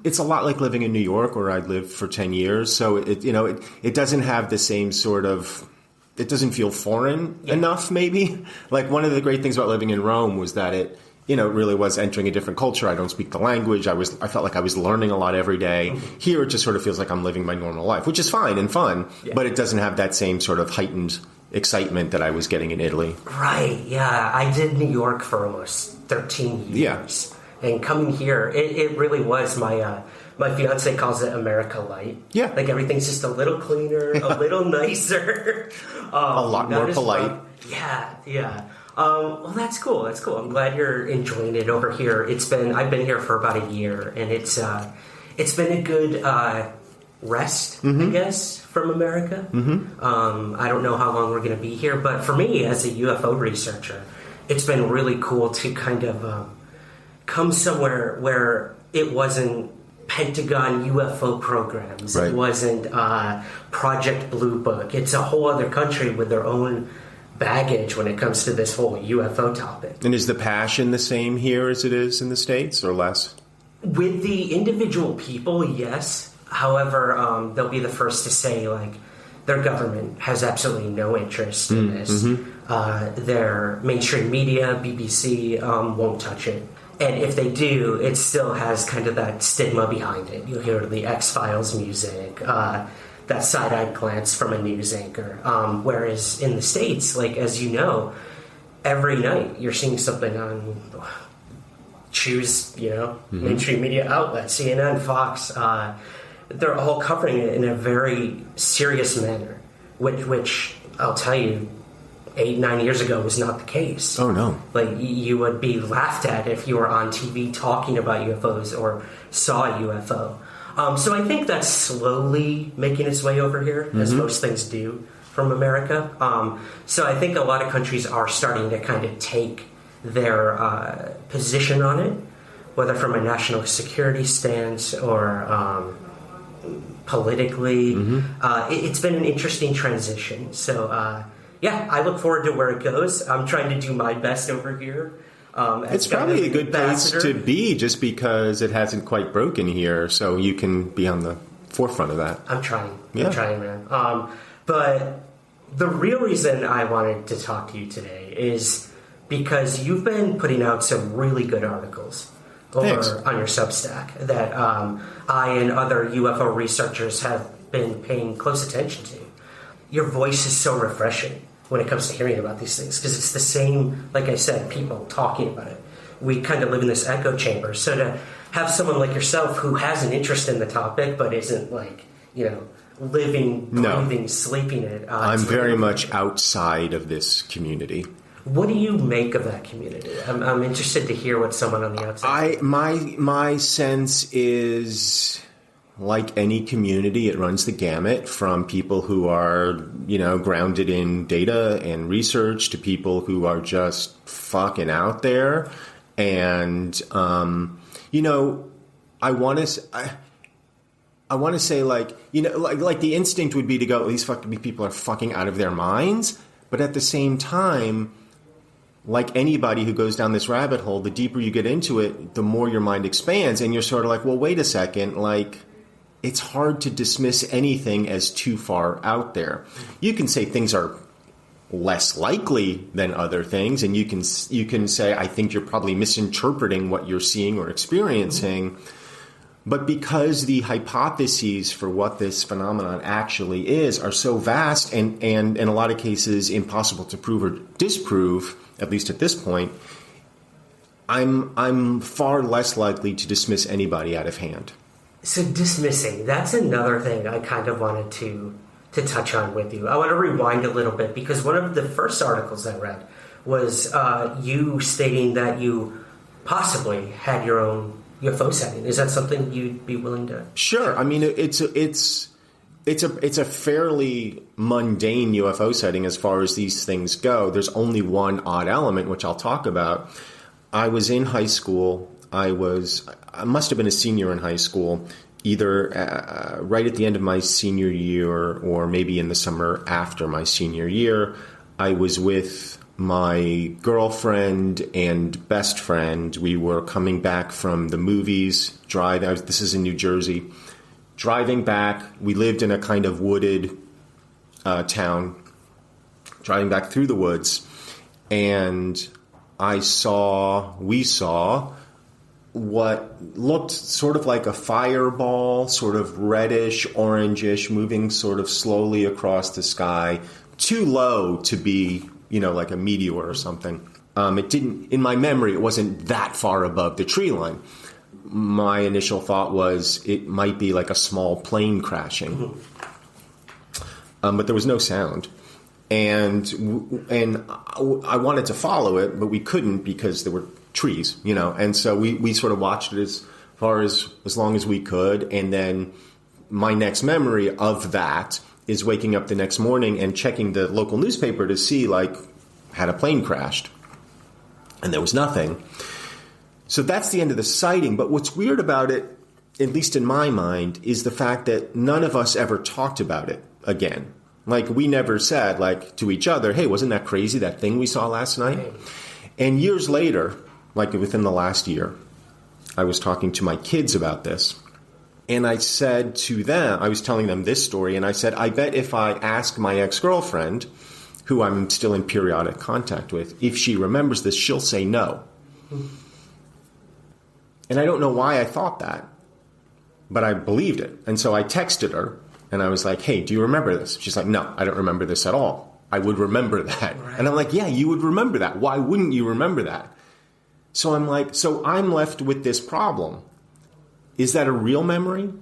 It's a lot like living in New York, where I'd lived for 10 years. So it doesn't have the same sort of, it doesn't feel foreign enough, maybe. Like, one of the great things about living in Rome was that it really was entering a different culture. I don't speak the language. I felt like I was learning a lot every day. Mm-hmm. Here, it just sort of feels like I'm living my normal life, which is fine and fun, but it doesn't have that same sort of heightened excitement that I was getting in Italy. Right, yeah. I did New York for almost 13 years. Yeah. And coming here, it really was my fiance calls it America Light. Yeah. Like, everything's just a little cleaner, a little nicer. A lot more polite. Yeah. Well, that's cool. That's cool. I'm glad you're enjoying it over here. I've been here for about a year, and it's been a good rest, I guess, from America. Mm-hmm. I don't know how long we're going to be here, but for me, as a UFO researcher, it's been really cool to kind of come somewhere where it wasn't Pentagon UFO programs. Right. It wasn't Project Blue Book. It's a whole other country with their own baggage when it comes to this whole UFO topic. And is the passion the same here as it is in the States, or less? With the individual people, yes. However, they'll be the first to say, like, their government has absolutely no interest in this. Their mainstream media, BBC, won't touch it. And if they do, it still has kind of that stigma behind it. You'll hear the X-Files music, that side-eyed glance from a news anchor. Whereas in the States, like, as you know, every night you're seeing something on, choose, mainstream media outlets, CNN, Fox. They're all covering it in a very serious manner, which I'll tell you, 8-9 years ago was not the case. Oh, no. Like, you would be laughed at if you were on TV talking about UFOs or saw a UFO. So I think that's slowly making its way over here, as most things do from America. So I think a lot of countries are starting to kind of take their position on it, whether from a national security stance or politically. It's been an interesting transition. So, yeah, I look forward to where it goes. I'm trying to do my best over here. It's probably a good place to be just because it hasn't quite broken here, so you can be on the forefront of that. I'm trying. I'm trying, man. But the real reason I wanted to talk to you today is because you've been putting out some really good articles over on your Substack that I and other UFO researchers have been paying close attention to. Your voice is so refreshing when it comes to hearing about these things, because it's the same, like I said, people talking about it. We kind of live in this echo chamber. So to have someone like yourself who has an interest in the topic but isn't, like, living, breathing, sleeping it. I'm very much outside of this community. What do you make of that community? I'm interested to hear what someone on the outside. My sense is, like any community, it runs the gamut from people who are, grounded in data and research to people who are just fucking out there. And, I want to say, like the instinct would be to go, these fucking people are fucking out of their minds. But at the same time, like anybody who goes down this rabbit hole, the deeper you get into it, the more your mind expands. And you're sort of like, well, wait a second, like, it's hard to dismiss anything as too far out there. You can say things are less likely than other things, and you can say, I think you're probably misinterpreting what you're seeing or experiencing. But because the hypotheses for what this phenomenon actually is are so vast and in a lot of cases impossible to prove or disprove, at least at this point, I'm far less likely to dismiss anybody out of hand. So dismissing, that's another thing I kind of wanted to touch on with you. I want to rewind a little bit, because one of the first articles I read was you stating that you possibly had your own UFO sighting. Is that something you'd be willing to? Sure. I mean, it's a fairly mundane UFO sighting as far as these things go. There's only one odd element, which I'll talk about. I was in high school. I must have been a senior in high school, either right at the end of my senior year or maybe in the summer after my senior year. I was with my girlfriend and best friend. We were coming back from the movies. This is in New Jersey. Driving back, we lived in a kind of wooded town. Driving back through the woods, and we saw what looked sort of like a fireball, sort of reddish, orangish, moving sort of slowly across the sky, too low to be, like a meteor or something. In my memory, it wasn't that far above the tree line. My initial thought was it might be like a small plane crashing. But there was no sound. And I wanted to follow it, but we couldn't because there were trees, and so we sort of watched it as long as we could. And then my next memory of that is waking up the next morning and checking the local newspaper to see, like, had a plane crashed, and there was nothing. So that's the end of the sighting. But what's weird about it, at least in my mind, is the fact that none of us ever talked about it again. Like, we never said, like, to each other, hey, wasn't that crazy, that thing we saw last night? And years later, like within the last year, I was talking to my kids about this. And I said to them, I was telling them this story, and I said, I bet if I ask my ex-girlfriend, who I'm still in periodic contact with, if she remembers this, she'll say no. And I don't know why I thought that, but I believed it. And so I texted her, and I was like, hey, do you remember this? She's like, no, I don't remember this at all. I would remember that. Right. And I'm like, yeah, you would remember that. Why wouldn't you remember that? So I'm like, so I'm left with this problem. Is that a real memory?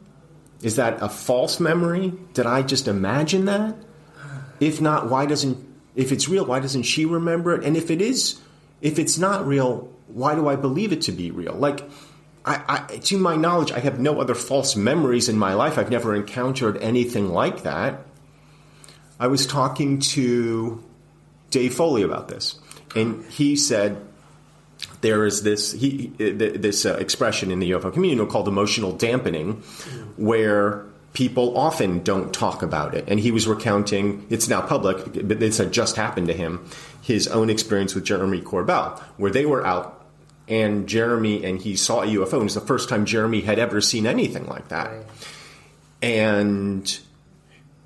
Is that a false memory? Did I just imagine that? If not, if it's real, why doesn't she remember it? And if it's not real, why do I believe it to be real? Like, I, to my knowledge, I have no other false memories in my life. I've never encountered anything like that. I was talking to Dave Foley about this, and he said there is this expression in the UFO community called emotional dampening, where people often don't talk about it. And he was recounting, it's now public, but this had just happened to him, his own experience with Jeremy Corbell, where they were out and he saw a UFO, and it was the first time Jeremy had ever seen anything like that. Right. And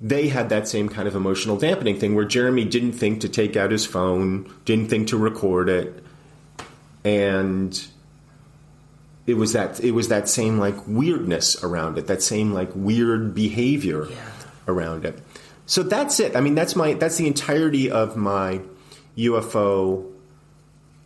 they had that same kind of emotional dampening thing where Jeremy didn't think to take out his phone, didn't think to record it. And it was that same like weirdness around it, that same like weird behavior around it. So that's it. I mean, that's the entirety of my UFO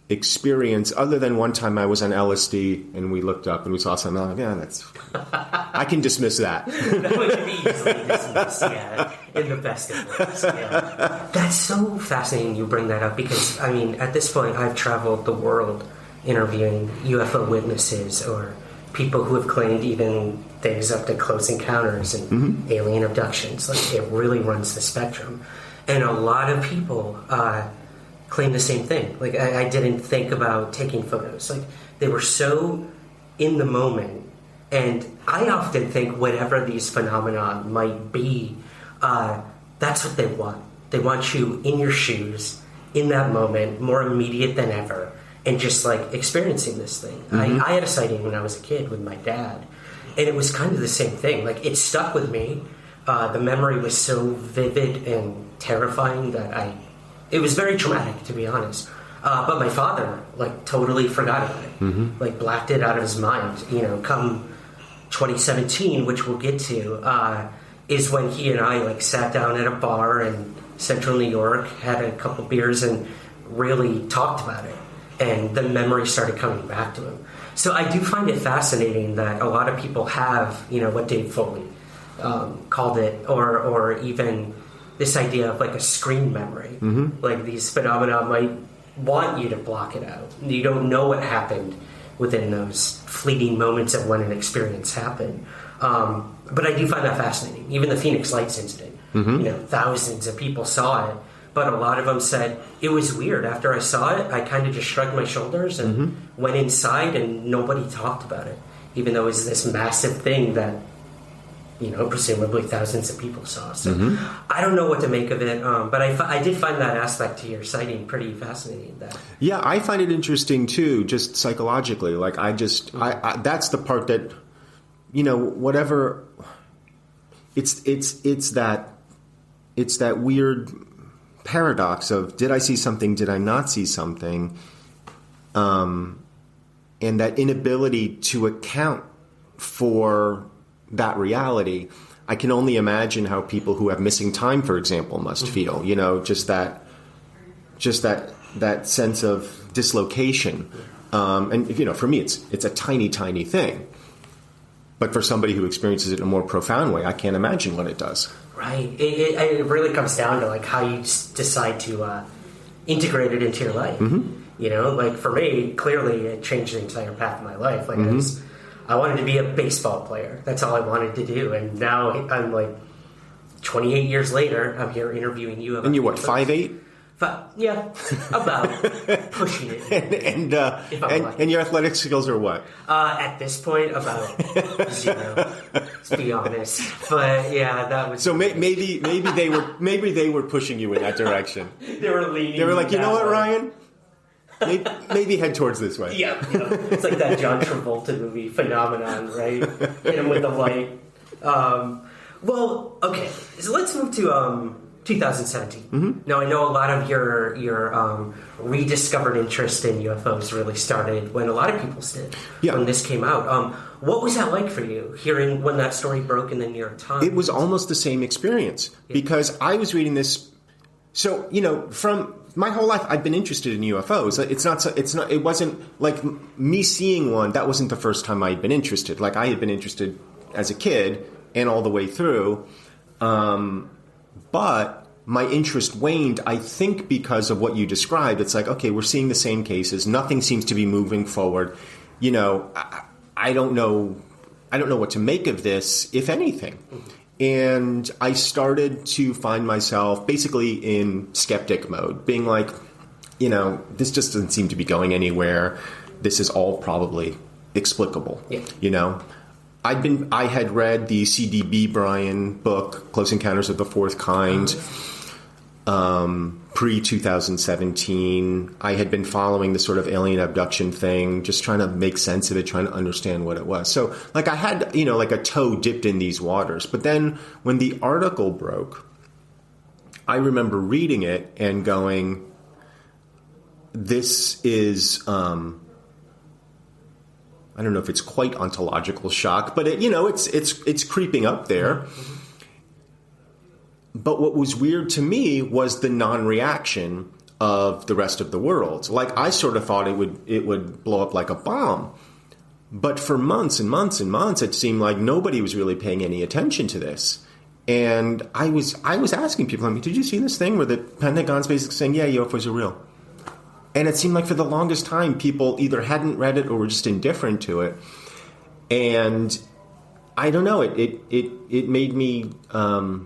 experience, other than one time I was on LSD and we looked up and we saw something. Like, yeah, that's. I can dismiss that. That would be easily dismissed, yeah, in the best of ways. Yeah. That's so fascinating you bring that up because, I mean, at this point I've traveled the world interviewing UFO witnesses or people who have claimed even things up to close encounters and alien abductions. Like, it really runs the spectrum. And a lot of people claim the same thing. Like, I didn't think about taking photos. Like, they were so in the moment. And I often think whatever these phenomena might be, that's what they want. They want you in your shoes, in that moment, more immediate than ever, and just, like, experiencing this thing. I had a sighting when I was a kid with my dad, and it was kind of the same thing. Like, it stuck with me. The memory was so vivid and terrifying that it was very traumatic, to be honest. But my father, like, totally forgot about it. Like, blacked it out of his mind. You know, come 2017, which we'll get to, is when he and I, like, sat down at a bar in central New York, had a couple beers, and really talked about it. And the memory started coming back to him. So I do find it fascinating that a lot of people have, you know, what Dave Foley called it, or even this idea of like a screen memory. Like, these phenomena might want you to block it out. You don't know what happened within those fleeting moments of when an experience happened. But I do find that fascinating. Even the Phoenix Lights incident, you know, thousands of people saw it, but a lot of them said, it was weird. After I saw it, I kind of just shrugged my shoulders and went inside, and nobody talked about it, even though it was this massive thing that, you know, presumably thousands of people saw. So I don't know what to make of it, but I did find that aspect to your sighting pretty fascinating. Yeah, I find it interesting too, just psychologically. Like, I that's the part that, you know, whatever. It's that weird paradox of, did I see something? Did I not see something? And that inability to account for that reality. I can only imagine how people who have missing time, for example, must feel. You know, just that sense of dislocation. And you know, for me, it's a tiny, tiny thing. But for somebody who experiences it in a more profound way, I can't imagine what it does. Right. It really comes down to like how you decide to integrate it into your life. You know, like for me, clearly it changed the entire path of my life. Like I wanted to be a baseball player. That's all I wanted to do. And now I'm like 28 years later, I'm here interviewing you. And you're what, 5'8"? Yeah, about pushing it. And your athletic skills are what? At this point, about 0. Let's be honest. But yeah, that was. So maybe they were pushing you in that direction. They were leaning. They were like, you know what, Ryan? Maybe head towards this way. Yeah, it's like that John Travolta movie Phenomenon, right? Hit him with the light. Well, okay, so let's move to 2017. Mm-hmm. Now, I know a lot of your rediscovered interest in UFOs really started when a lot of people's did when this came out. What was that like for you, hearing when that story broke in the New York Times? It was almost the same experience because I was reading this. So, from my whole life, I've been interested in UFOs. It wasn't like me seeing one. That wasn't the first time I had been interested. Like I had been interested as a kid and all the way through. But my interest waned, I think, because of what you described. It's like, okay, we're seeing the same cases. Nothing seems to be moving forward. I don't know what to make of this, if anything. And I started to find myself basically in skeptic mode, being like, this just doesn't seem to be going anywhere. This is all probably explicable. I had read the C.D.B. Bryan book, Close Encounters of the Fourth Kind, pre-2017. I had been following the sort of alien abduction thing, just trying to make sense of it, trying to understand what it was. So, like, I had, like a toe dipped in these waters. But then when the article broke, I remember reading it and going, this is... I don't know if it's quite ontological shock, but it's creeping up there. But what was weird to me was the non-reaction of the rest of the world. Like I sort of thought it would blow up like a bomb. But for months and months and months, it seemed like nobody was really paying any attention to this. And I was asking people, did you see this thing where the Pentagon's basically saying, yeah, UFOs are real? And it seemed like for the longest time, people either hadn't read it or were just indifferent to it. And I don't know, it made me, I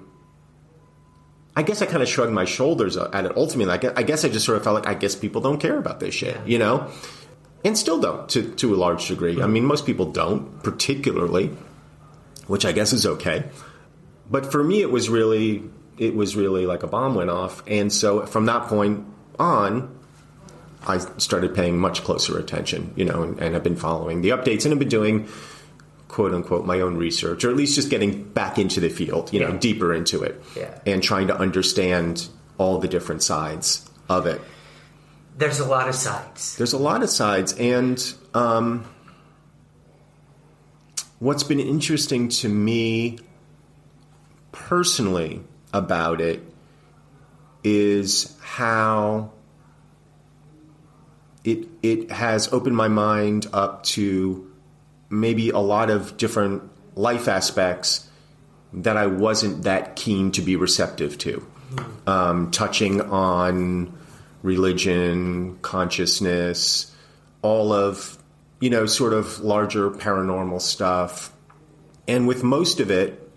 guess I kind of shrugged my shoulders at it ultimately. I guess I just sort of felt like, I guess people don't care about this shit, And still don't, to a large degree. I mean, most people don't, particularly, which I guess is okay. But for me, it was really like a bomb went off. And so from that point on, I started paying much closer attention, and have been following the updates and have been doing, quote unquote, my own research, or at least just getting back into the field, deeper into it, and trying to understand all the different sides of it. There's a lot of sides. And what's been interesting to me personally about it is how it has opened my mind up to maybe a lot of different life aspects that I wasn't that keen to be receptive to. Touching on religion, consciousness, all of, sort of larger paranormal stuff. And with most of it,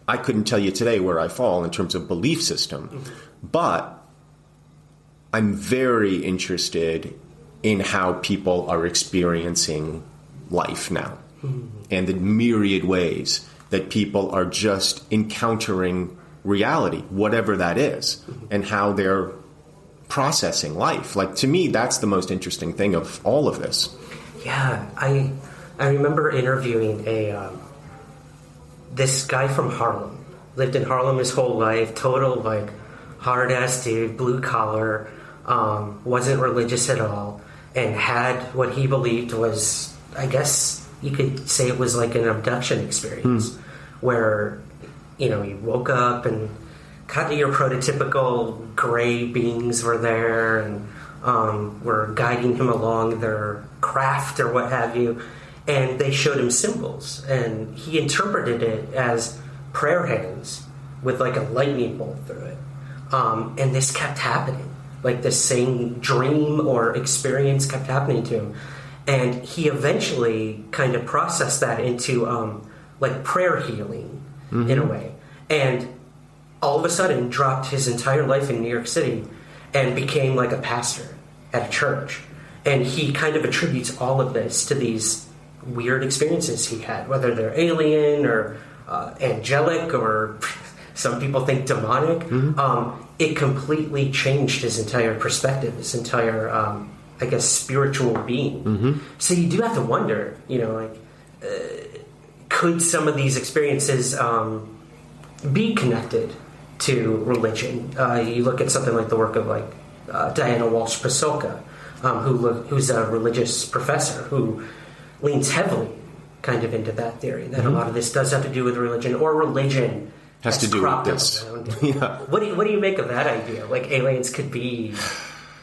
I couldn't tell you today where I fall in terms of belief system. But I'm very interested in how people are experiencing life now, and the myriad ways that people are just encountering reality, whatever that is, and how they're processing life. Like, to me, that's the most interesting thing of all of this. Yeah, I remember interviewing this guy from Harlem. Lived in Harlem his whole life, total, like, hard-ass dude, blue-collar, wasn't religious at all, and had what he believed was, I guess you could say it was like an abduction experience, where, he woke up and kind of your prototypical gray beings were there and were guiding him along their craft or what have you, and they showed him symbols, and he interpreted it as prayer hands with like a lightning bolt through it. And this kept happening. Like this same dream or experience kept happening to him. And he eventually kind of processed that into like prayer healing in a way. And all of a sudden dropped his entire life in New York City and became like a pastor at a church. And he kind of attributes all of this to these weird experiences he had, whether they're alien or angelic or some people think demonic. It completely changed his entire perspective, his entire, I guess, spiritual being. So you do have to wonder, you know, like, could some of these experiences be connected to religion? You look at something like the work of like Diana Walsh-Pasulka, who's a religious professor who leans heavily kind of into that theory, that a lot of this does have to do with religion, or religion has to do with this. Yeah. What do you make of that idea? Like aliens could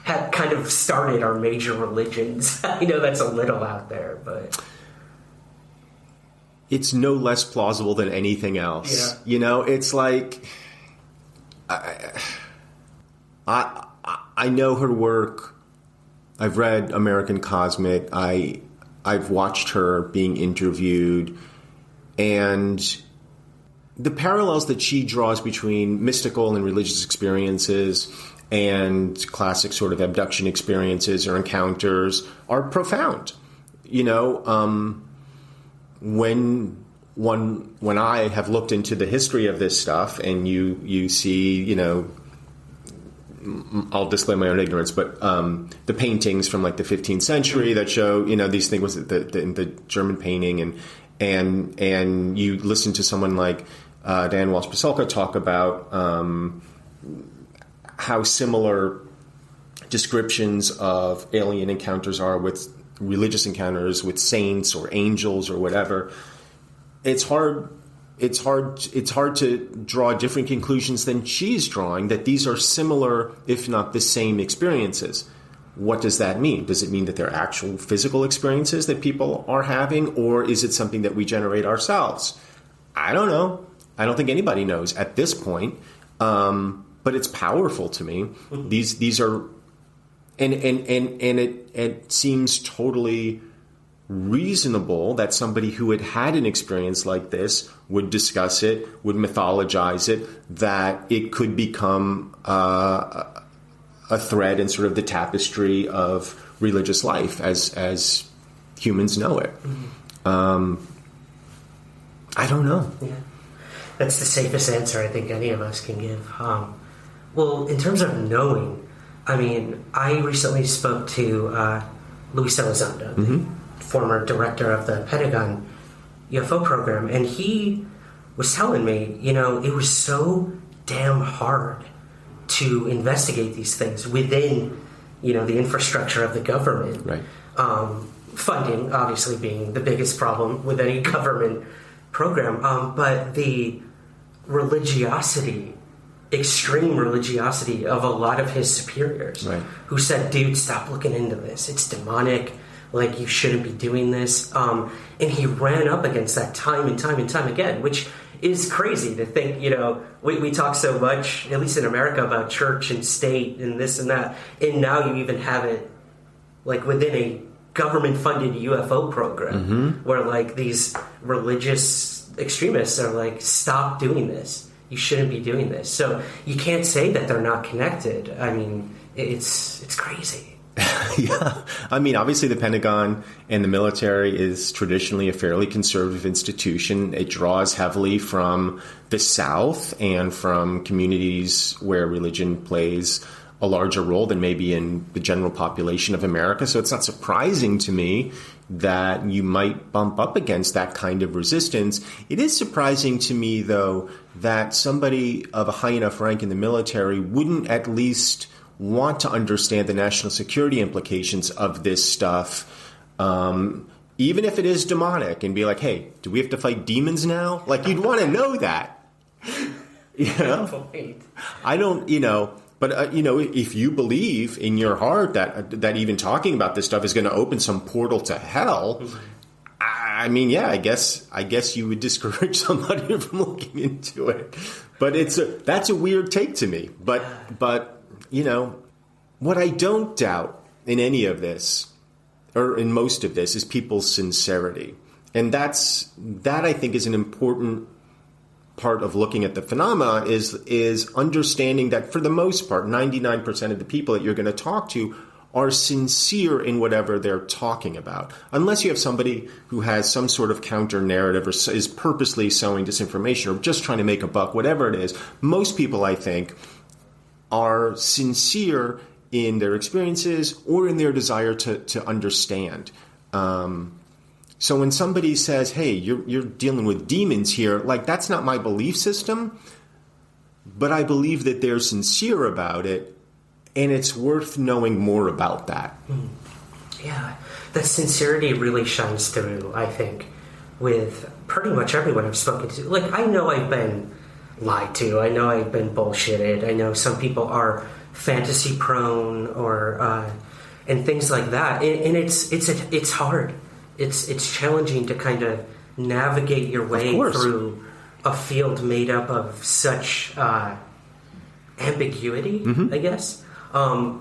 have kind of started our major religions. I know that's a little out there, but it's no less plausible than anything else. Yeah. You know, it's like I know her work. I've read American Cosmic. I've watched her being interviewed, and the parallels that she draws between mystical and religious experiences and classic sort of abduction experiences or encounters are profound. You know, when I have looked into the history of this stuff, and you see, you know, I'll display my own ignorance, but the paintings from like the 15th century that show, you know, these things, the German painting, and you listen to someone like Dan Walsh-Pasulka talk about how similar descriptions of alien encounters are with religious encounters with saints or angels or whatever. It's hard to draw different conclusions than she's drawing, that these are similar, if not the same experiences. What does that mean? Does it mean that they're actual physical experiences that people are having, or is it something that we generate ourselves? I don't know. I don't think anybody knows at this point. But it's powerful to me. These are, and it seems totally reasonable that somebody who had an experience like this would discuss it, would mythologize it, that it could become a thread in sort of the tapestry of religious life as humans know it. I don't know. Yeah. That's the safest answer I think any of us can give. Well, in terms of knowing, I mean, I recently spoke to Luis Elizondo, the former director of the Pentagon UFO program, and he was telling me, you know, it was so damn hard to investigate these things within, you know, the infrastructure of the government. Right. Funding, obviously, being the biggest problem with any government program, but the religiosity, extreme religiosity of a lot of his superiors, right, who said, dude, stop looking into this. It's demonic. Like, you shouldn't be doing this. And he ran up against that time and time and time again, which is crazy to think, you know, we talk so much, at least in America, about church and state and this and that. And now you even have it, like, within a government-funded UFO program where, like, these religious extremists are like, stop doing this. You shouldn't be doing this. So you can't say that they're not connected. I mean, it's crazy. Yeah. I mean, obviously the Pentagon and the military is traditionally a fairly conservative institution. It draws heavily from the South and from communities where religion plays a larger role than maybe in the general population of America. So it's not surprising to me that you might bump up against that kind of resistance. It is surprising to me, though, that somebody of a high enough rank in the military wouldn't at least want to understand the national security implications of this stuff, even if it is demonic, and be like, hey, do we have to fight demons now? Like, you'd want to know that. You know? I don't, you know... But, you know, if you believe in your heart that even talking about this stuff is going to open some portal to hell, I mean, yeah, I guess you would discourage somebody from looking into it. But that's a weird take to me. But you know, what I don't doubt in any of this, or in most of this, is people's sincerity. And that I think is an important part of looking at the phenomena is understanding that for the most part, 99% of the people that you're going to talk to are sincere in whatever they're talking about. Unless you have somebody who has some sort of counter narrative or is purposely sowing disinformation or just trying to make a buck, whatever it is, most people, I think, are sincere in their experiences or in their desire to understand. So when somebody says, hey, you're dealing with demons here, like, that's not my belief system, but I believe that they're sincere about it, and it's worth knowing more about that. Yeah, that sincerity really shines through, I think, with pretty much everyone I've spoken to. Like, I know I've been lied to. I know I've been bullshitted. I know some people are fantasy prone or and things like that. And it's hard. It's challenging to kind of navigate your way through a field made up of such ambiguity, I guess.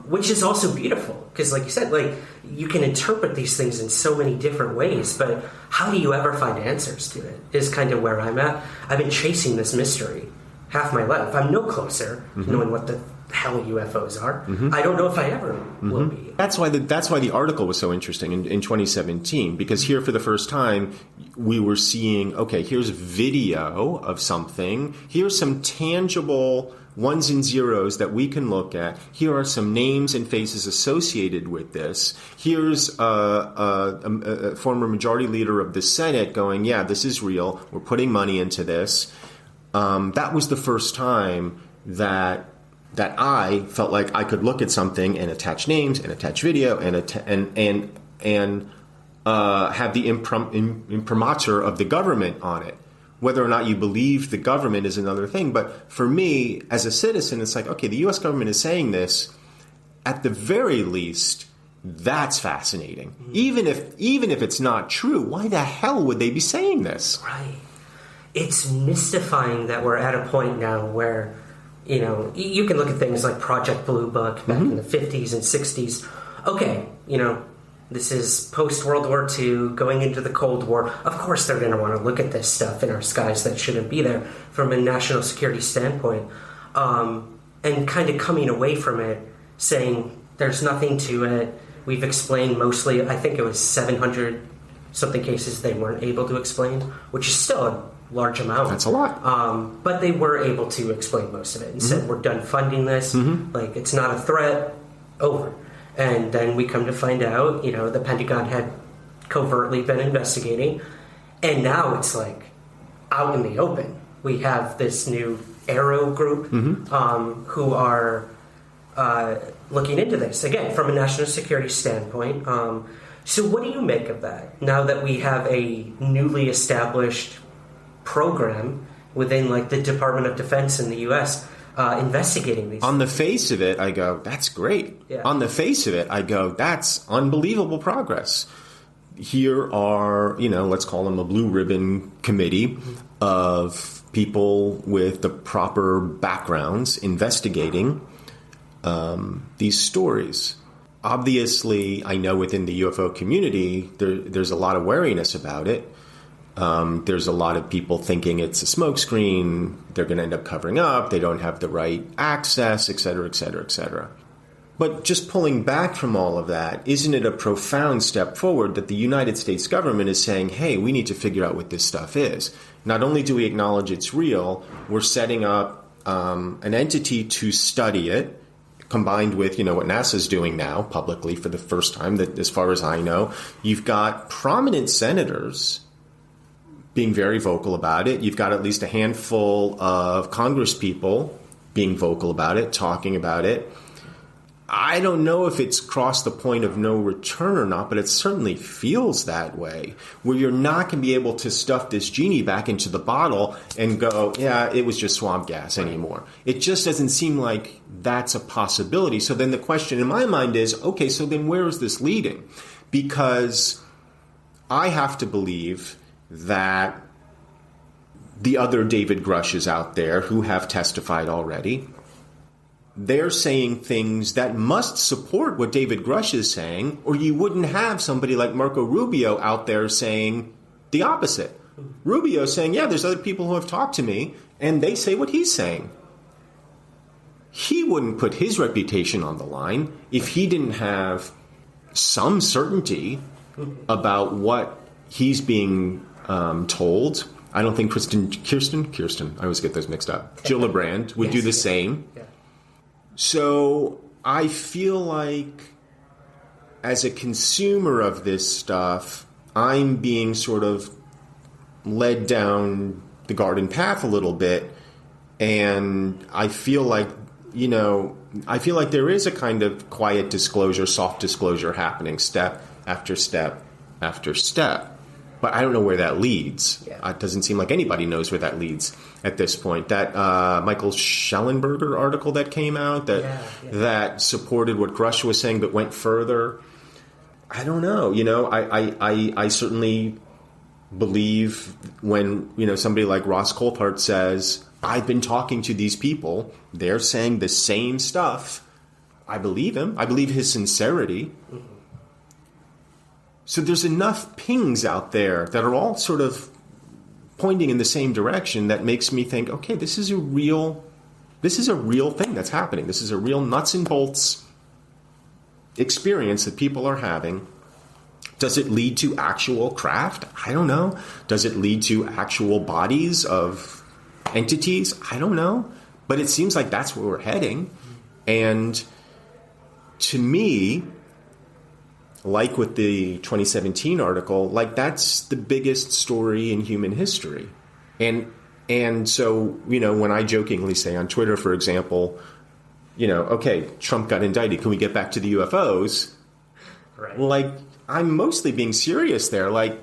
Which is also beautiful because, like you said, like, you can interpret these things in so many different ways, but how do you ever find answers to it is kind of where I'm at. I've been chasing this mystery half my life. I'm no closer to knowing what the hell UFOs are. I don't know if I ever will be. That's why the article was so interesting in 2017, because here for the first time we were seeing, okay, here's video of something. Here's some tangible ones and zeros that we can look at. Here are some names and faces associated with this. Here's a former majority leader of the Senate going, yeah, this is real. We're putting money into this. That was the first time that I felt like I could look at something and attach names and attach video and have the imprimatur of the government on it. Whether or not you believe the government is another thing. But for me, as a citizen, it's like, okay, the U.S. government is saying this. At the very least, that's fascinating. Even if it's not true, why the hell would they be saying this? Right. It's mystifying that we're at a point now where, you know, you can look at things like Project Blue Book back in the 50s and 60s. Okay, you know, this is post-World War II, going into the Cold War. Of course they're going to want to look at this stuff in our skies that shouldn't be there from a national security standpoint. And kind of coming away from it, saying there's nothing to it. We've explained mostly, I think it was 700-something cases they weren't able to explain, which is still a large amount. That's a lot. But they were able to explain most of it and said, we're done funding this. Like, it's not a threat. Over. And then we come to find out, you know, the Pentagon had covertly been investigating. And now it's like out in the open. We have this new Arrow group who are looking into this, again, from a national security standpoint. So what do you make of that? Now that we have a newly established program within, like, the Department of Defense in the U.S., investigating these. On the face of it, I go, that's great. Yeah. On the face of it, I go, that's unbelievable progress. Here are, you know, let's call them a blue ribbon committee of people with the proper backgrounds investigating these stories. Obviously, I know within the UFO community, there's a lot of wariness about it. There's a lot of people thinking it's a smokescreen. They're going to end up covering up. They don't have the right access, et cetera, et cetera, et cetera. But just pulling back from all of that, isn't it a profound step forward that the United States government is saying, hey, we need to figure out what this stuff is. Not only do we acknowledge it's real, we're setting up an entity to study it, combined with, you know, what NASA's doing now publicly for the first time, that as far as I know. You've got prominent senators being very vocal about it. You've got at least a handful of Congress people being vocal about it, talking about it. I don't know if it's crossed the point of no return or not, but it certainly feels that way, where you're not going to be able to stuff this genie back into the bottle and go, yeah, it was just swamp gas anymore. It just doesn't seem like that's a possibility. So then the question in my mind is, okay, so then where is this leading? Because I have to believe that the other David Grushes out there who have testified already, they're saying things that must support what David Grush is saying, or you wouldn't have somebody like Marco Rubio out there saying the opposite. Rubio saying, yeah, there's other people who have talked to me, and they say what he's saying. He wouldn't put his reputation on the line if he didn't have some certainty about what he's being told. I don't think Kirsten, I always get those mixed up, Gillibrand would do the same. Yeah. So I feel like as a consumer of this stuff, I'm being sort of led down the garden path a little bit, and I feel like, there is a kind of quiet disclosure, soft disclosure happening step after step after step. But I don't know where that leads. Yeah. It doesn't seem like anybody knows where that leads at this point. That Michael Schellenberger article that came out that supported what Grush was saying but went further. I don't know. I certainly believe when, somebody like Ross Coulthart says, I've been talking to these people, they're saying the same stuff. I believe him. I believe his sincerity. Mm-hmm. So there's enough pings out there that are all sort of pointing in the same direction that makes me think, okay, this is a real thing that's happening. This is a real nuts and bolts experience that people are having. Does it lead to actual craft? I don't know. Does it lead to actual bodies of entities? I don't know. But it seems like that's where we're heading. And to me, like with the 2017 article, like that's the biggest story in human history. And so, when I jokingly say on Twitter, for example, okay, Trump got indicted, can we get back to the UFOs? Right. Like, I'm mostly being serious there. Like,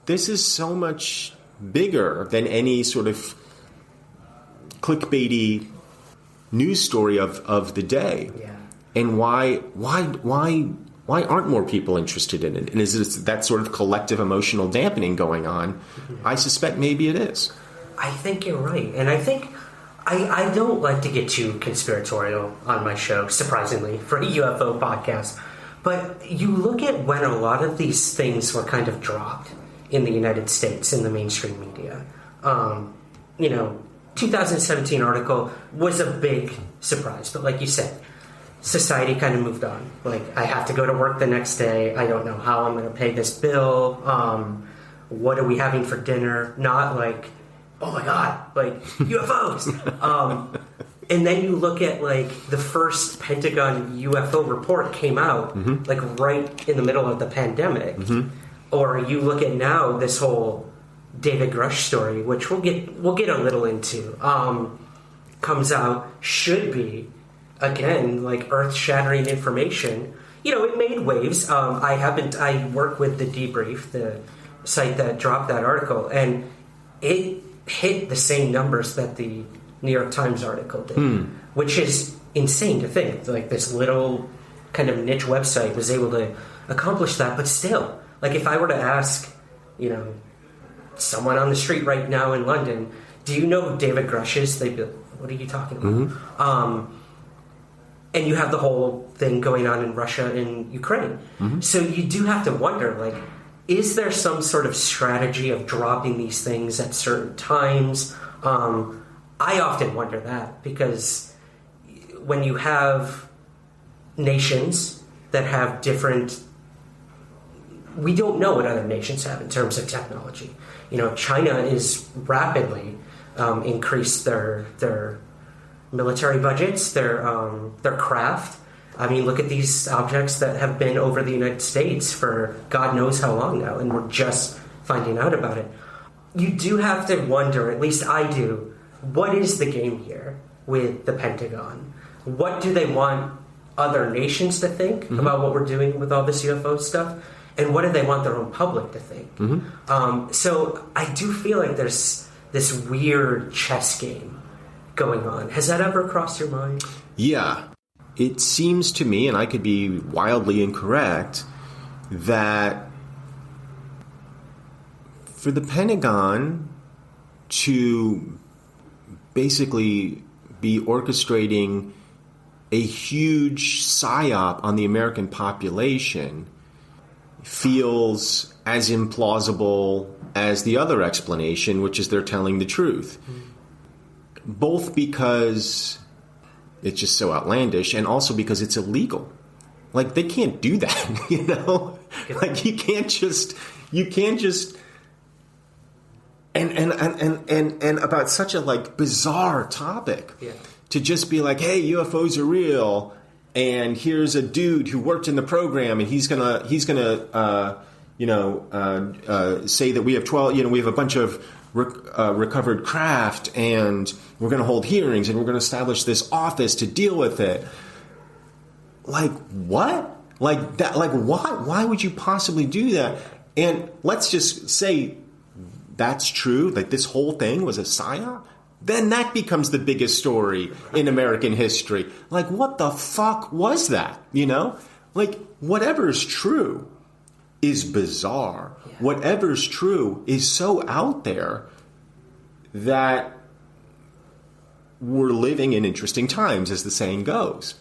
this is so much bigger than any sort of clickbaity news story of the day. Yeah. And why aren't more people interested in it? And is it that sort of collective emotional dampening going on? Mm-hmm. I suspect maybe it is. I think you're right. And I think I don't like to get too conspiratorial on my show, surprisingly, for a UFO podcast. But you look at when a lot of these things were kind of dropped in the United States in the mainstream media. 2017 article was a big surprise. But like you said, society kind of moved on. Like, I have to go to work the next day. I don't know how I'm going to pay this bill. What are we having for dinner? Not like, oh my God, like UFOs. And then you look at like the first Pentagon UFO report came out like right in the middle of the pandemic. Mm-hmm. Or you look at now this whole David Grush story, which we'll get a little into, comes out, should be, again, like earth-shattering information. It made waves. I work with the Debrief, the site that dropped that article, and it hit the same numbers that the New York Times article did, which is insane to think. Like, this little kind of niche website was able to accomplish that, but still, like, if I were to ask, someone on the street right now in London, do you know who David Grush is? They'd be like, what are you talking about? Mm-hmm. And you have the whole thing going on in Russia and Ukraine. Mm-hmm. So you do have to wonder, like, is there some sort of strategy of dropping these things at certain times? I often wonder that, because when you have nations that have different... We don't know what other nations have in terms of technology. China is rapidly increased their military budgets, their craft. I mean, look at these objects that have been over the United States for God knows how long now, and we're just finding out about it. You do have to wonder, at least I do, what is the game here with the Pentagon? What do they want other nations to think about what we're doing with all this UFO stuff? And what do they want their own public to think? Mm-hmm. So I do feel like there's this weird chess game going on. Has that ever crossed your mind? Yeah. It seems to me, and I could be wildly incorrect, that for the Pentagon to basically be orchestrating a huge psyop on the American population, feels as implausible as the other explanation, which is they're telling the truth. Both because it's just so outlandish, and also because it's illegal. Like, they can't do that, you know? Like, you can't just and about such a like bizarre topic, to just be like, hey, UFOs are real, and here's a dude who worked in the program, and he's gonna say that we have 12, we have a bunch of recovered craft, and we're going to hold hearings, and we're going to establish this office to deal with it. Like, what? Like that? Like, why would you possibly do that? And let's just say that's true, like this whole thing was a psyop. Then that becomes the biggest story in American history. Like, what the fuck was that? You know? Like, whatever's true is bizarre. Yeah. Whatever's true is so out there that we're living in interesting times, as the saying goes.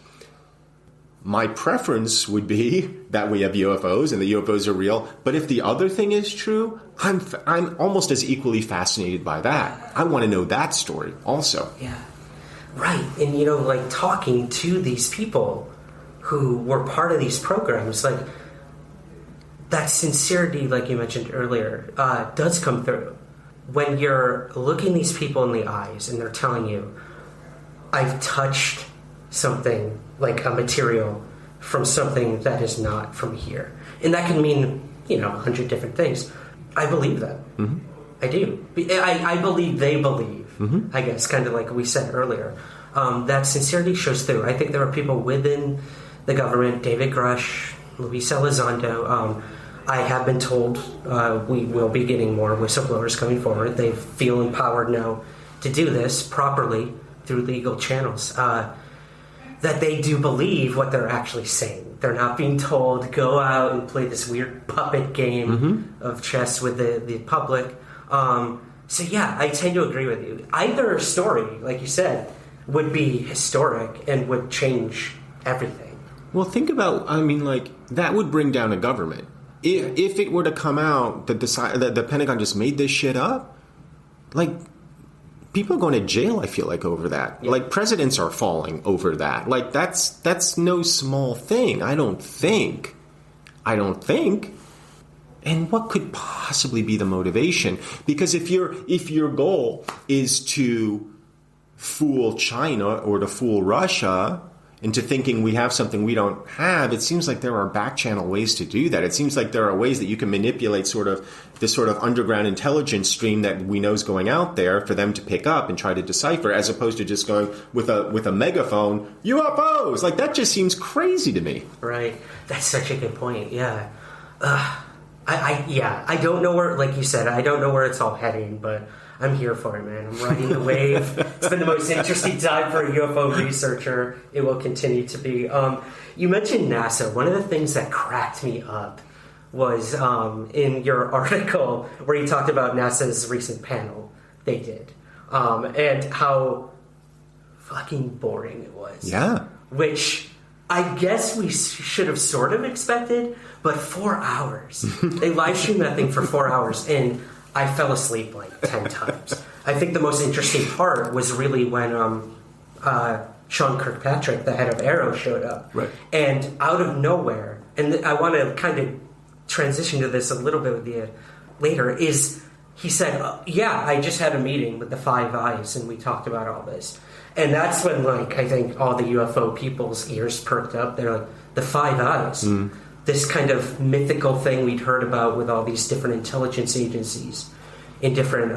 My preference would be that we have UFOs and the UFOs are real. But if the other thing is true, I'm almost as equally fascinated by that. I want to know that story also. Yeah, right. And, like talking to these people who were part of these programs, like that sincerity, like you mentioned earlier, does come through. When you're looking these people in the eyes and they're telling you, I've touched something like a material from something that is not from here. And that can mean, 100 different things. I believe that. Mm-hmm. I do. I believe they believe, I guess, kind of like we said earlier. That sincerity shows through. I think there are people within the government, David Grush, Luis Elizondo. I have been told we will be getting more whistleblowers coming forward. They feel empowered now to do this properly through legal channels. That they do believe what they're actually saying. They're not being told to go out and play this weird puppet game of chess with the public. So yeah, I tend to agree with you. Either story, like you said, would be historic and would change everything. Well, think about, that would bring down a government. If it were to come out that the Pentagon just made this shit up, like, people are going to jail, I feel like, over that. Yeah. Like, presidents are falling over that. Like, that's no small thing, I don't think. And what could possibly be the motivation? Because if your goal is to fool China or to fool Russia into thinking we have something we don't have, it seems like there are back-channel ways to do that. It seems like there are ways that you can manipulate this sort of underground intelligence stream that we know is going out there for them to pick up and try to decipher, as opposed to just going with a megaphone, UFOs! Like, that just seems crazy to me. Right. That's such a good point, yeah. I don't know where, like you said, I don't know where it's all heading, but I'm here for it, man. I'm riding the wave. It's been the most interesting time for a UFO researcher. It will continue to be. You mentioned NASA. One of the things that cracked me up was in your article where you talked about NASA's recent panel they did, and how fucking boring it was. Yeah. Which I guess we should have sort of expected, but 4 hours. They live streamed that thing for 4 hours, and I fell asleep like 10 times. I think the most interesting part was really when Sean Kirkpatrick, the head of Arrow, showed up. Right. And out of nowhere, and I want to kind of transition to this a little bit with you later, is he said, I just had a meeting with the Five Eyes, and we talked about all this. And that's when, I think all the UFO people's ears perked up. They're like, the Five Eyes. Mm. This kind of mythical thing we'd heard about with all these different intelligence agencies in different,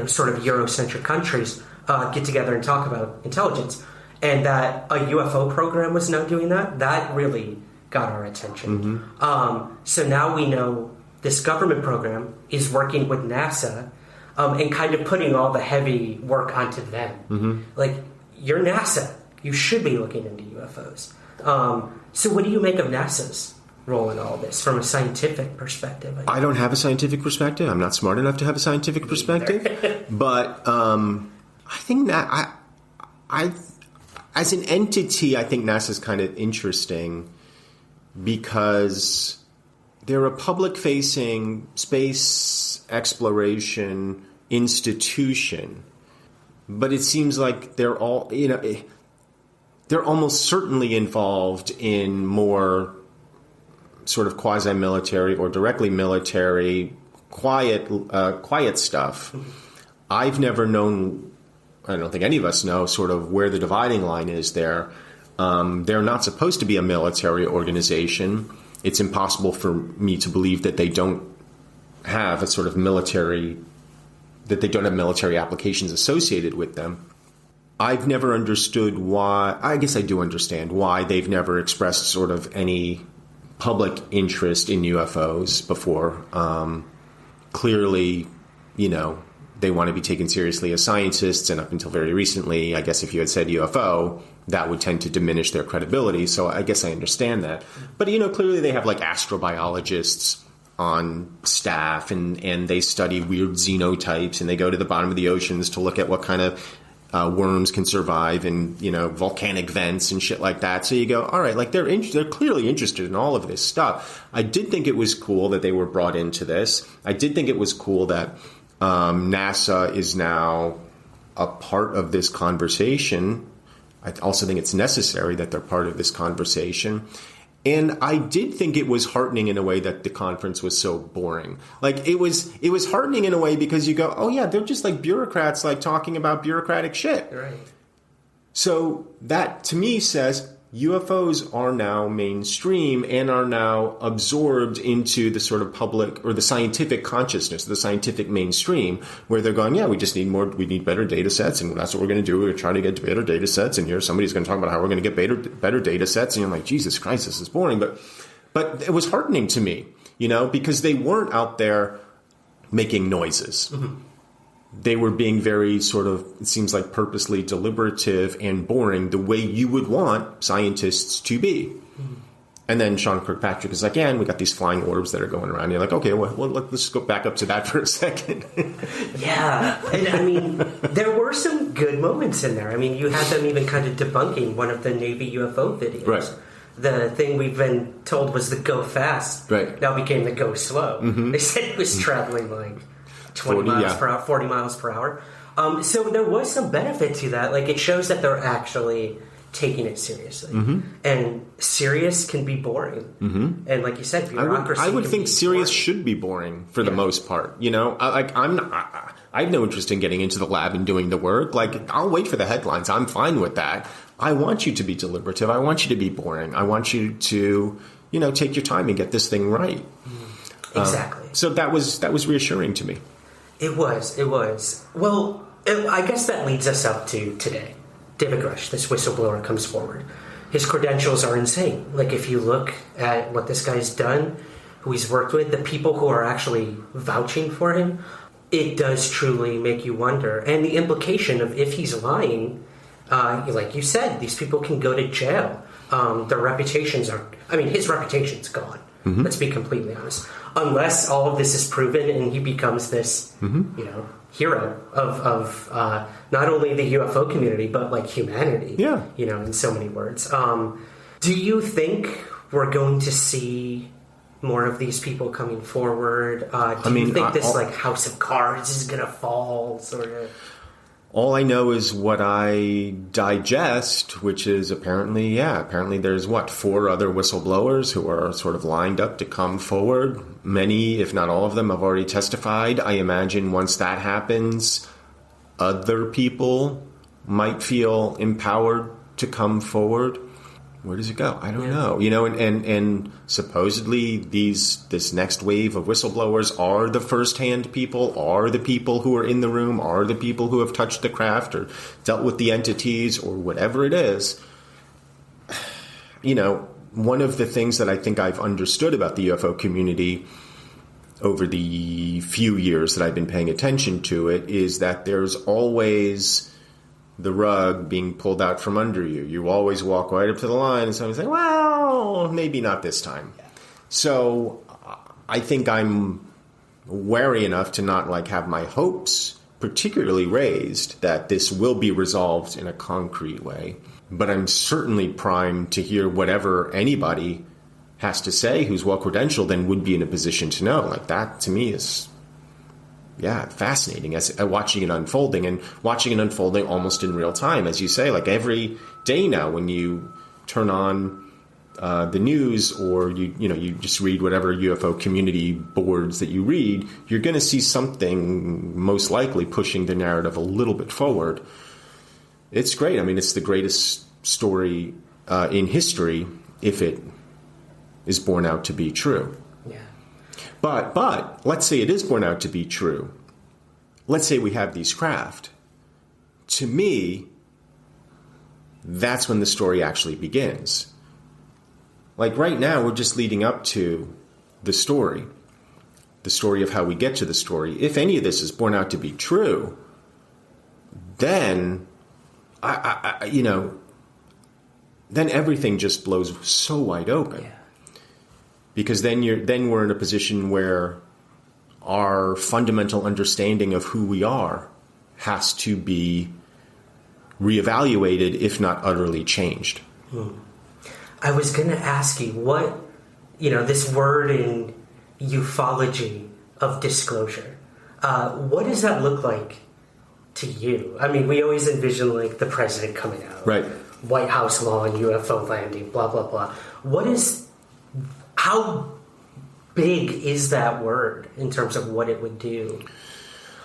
sort of Eurocentric countries get together and talk about intelligence. And that a UFO program was now doing that, that really got our attention. Mm-hmm. So now we know this government program is working with NASA and kind of putting all the heavy work onto them. Mm-hmm. Like, you're NASA. You should be looking into UFOs. So what do you make of NASA's role in all this from a scientific perspective? I don't have a scientific perspective. I'm not smart enough to have a scientific perspective. But I think that I as an entity, I think NASA's kind of interesting because they're a public-facing space exploration institution, but it seems like they're all, they're almost certainly involved in more sort of quasi-military or directly military, quiet stuff. I've never known, I don't think any of us know, sort of where the dividing line is there. They're not supposed to be a military organization. It's impossible for me to believe that they don't have a sort of military, that they don't have military applications associated with them. I've never understood why, I guess I do understand why they've never expressed sort of any public interest in UFOs before. Clearly, they want to be taken seriously as scientists, and up until very recently, I guess if you had said UFO, that would tend to diminish their credibility. So I guess I understand that. But, clearly they have like astrobiologists on staff, and they study weird xenotypes, and they go to the bottom of the oceans to look at what kind of worms can survive in, volcanic vents and shit like that. So you go, all right, like they're clearly interested in all of this stuff. I did think it was cool that they were brought into this. I did think it was cool that NASA is now a part of this conversation. I also think it's necessary that they're part of this conversation. And I did think it was heartening in a way that the conference was so boring. Like it was heartening in a way because you go, oh yeah, they're just like bureaucrats, like talking about bureaucratic shit. Right. So that to me says UFOs are now mainstream and are now absorbed into the sort of public or the scientific consciousness, the scientific mainstream, where they're going, yeah, we need better data sets, and that's what we're going to do. We're trying to get better data sets, and here somebody's going to talk about how we're going to get better data sets, and you're like, Jesus Christ, this is boring. But it was heartening to me, because they weren't out there making noises. Mm-hmm. They were being very sort of, it seems like, purposely deliberative and boring the way you would want scientists to be. Mm-hmm. And then Sean Kirkpatrick is like, yeah, and we got these flying orbs that are going around. And you're like, okay, well, let's go back up to that for a second. Yeah. And I mean, there were some good moments in there. I mean, you had them even kind of debunking one of the Navy UFO videos. Right. The thing we've been told was the go fast. Right. Now became the go slow. Mm-hmm. They said it was traveling like 40 miles per hour. So there was some benefit to that. Like, it shows that they're actually taking it seriously. Mm-hmm. And serious can be boring. Mm-hmm. And like you said, bureaucracy I would think serious should be boring for the most part. I have no interest in getting into the lab and doing the work. Like, I'll wait for the headlines. I'm fine with that. I want you to be deliberative. I want you to be boring. I want you to, take your time and get this thing right. Exactly. So that was reassuring to me. It was. Well, I guess that leads us up to today. David Grush, this whistleblower, comes forward. His credentials are insane. Like, if you look at what this guy's done, who he's worked with, the people who are actually vouching for him, it does truly make you wonder. And the implication of if he's lying, like you said, these people can go to jail. Their reputations his reputation's gone. Mm-hmm. Let's be completely honest. Unless all of this is proven and he becomes this, hero of not only the UFO community, but like humanity. Yeah. In so many words. Do you think we're going to see more of these people coming forward? Do you think this House of Cards is going to fall, sort of? All I know is what I digest, which is apparently there's 4 other whistleblowers who are sort of lined up to come forward. Many, if not all of them, have already testified. I imagine once that happens, other people might feel empowered to come forward. Where does it go? I don't know. And supposedly this next wave of whistleblowers are the first-hand people, are the people who are in the room, are the people who have touched the craft or dealt with the entities or whatever it is. One of the things that I think I've understood about the UFO community over the few years that I've been paying attention to it is that there's always the rug being pulled out from under you. You always walk right up to the line and somebody's like, well, maybe not this time. Yeah. So I think I'm wary enough to not have my hopes particularly raised that this will be resolved in a concrete way. But I'm certainly primed to hear whatever anybody has to say, who's well-credentialed and would be in a position to know. Like, that, to me, is, fascinating as watching it unfolding, and watching it unfolding almost in real time, as you say. Like, every day now when you turn on the news, or you just read whatever UFO community boards that you read, you're going to see something most likely pushing the narrative a little bit forward. It's great. I mean, it's the greatest story in history if it is borne out to be true. Yeah. But let's say it is borne out to be true. Let's say we have these craft. To me, that's when the story actually begins. Like, right now, we're just leading up to the story of how we get to the story. If any of this is borne out to be true, then, then everything just blows so wide open. Yeah. Because then we're in a position where our fundamental understanding of who we are has to be reevaluated, if not utterly changed. I was going to ask you what, this word in ufology of disclosure, what does that look like to you? I mean, we always envision, like, the president coming out. Right. White House law and UFO landing, blah, blah, blah. How big is that word in terms of what it would do?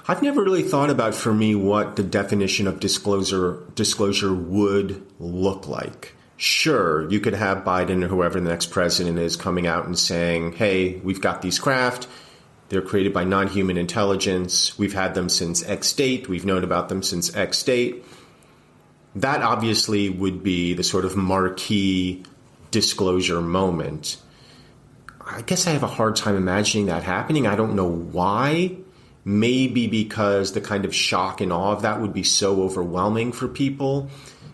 I've never really thought about, for me, what the definition of disclosure would look like. Sure, you could have Biden or whoever the next president is coming out and saying, hey, we've got these craft. They're created by non-human intelligence. We've had them since X date. We've known about them since X date. That obviously would be the sort of marquee disclosure moment. I guess I have a hard time imagining that happening. I don't know why. Maybe because the kind of shock and awe of that would be so overwhelming for people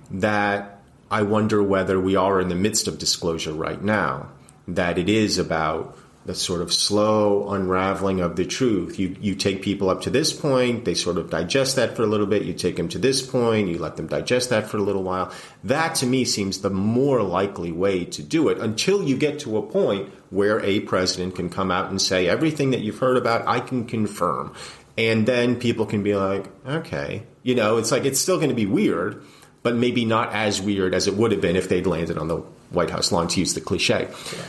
that I wonder whether we are in the midst of disclosure right now, that it is about the sort of slow unraveling of the truth. You take people up to this point, they sort of digest that for a little bit, you take them to this point, you let them digest that for a little while. That, to me, seems the more likely way to do it, until you get to a point where a president can come out and say, everything that you've heard about, I can confirm. And then people can be like, okay. It's like, it's still going to be weird, but maybe not as weird as it would have been if they'd landed on the White House lawn, to use the cliche. Yeah.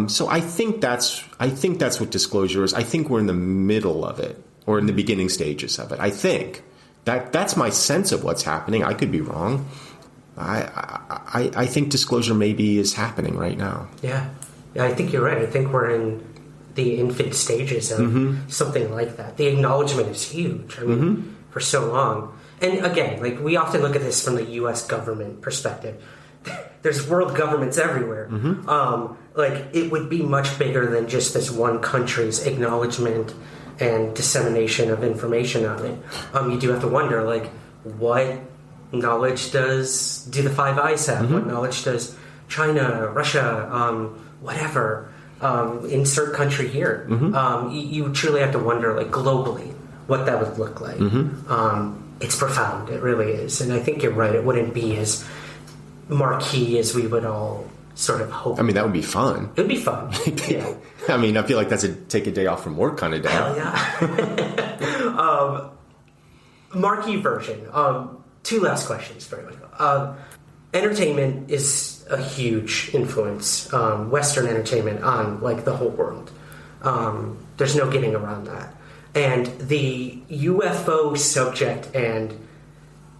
So I think that's what disclosure is. I think we're in the middle of it, or in the beginning stages of it. I think that's my sense of what's happening. I could be wrong. I think disclosure maybe is happening right now. Yeah, I think you're right. I think we're in the infant stages of something like that. The acknowledgement is huge. I mean, for so long. And again, like, we often look at this from the U.S. government perspective. There's world governments everywhere. Like, it would be much bigger than just this one country's acknowledgement and dissemination of information on it. You do have to wonder, like, what knowledge do the Five Eyes have? What knowledge does China, Russia, whatever, insert country here? You truly have to wonder, like, globally, what that would look like. It's profound. It really is. And I think you're right. It wouldn't be as marquee as we would all sort of hope. I mean, that would be fun. It would be fun. Yeah. I mean, I feel like that's a take a day off from work kind of day. Hell yeah. Marquee version. Two last questions, very much. Entertainment is a huge influence, Western entertainment, on, like, the whole world. There's no getting around that. And the UFO subject and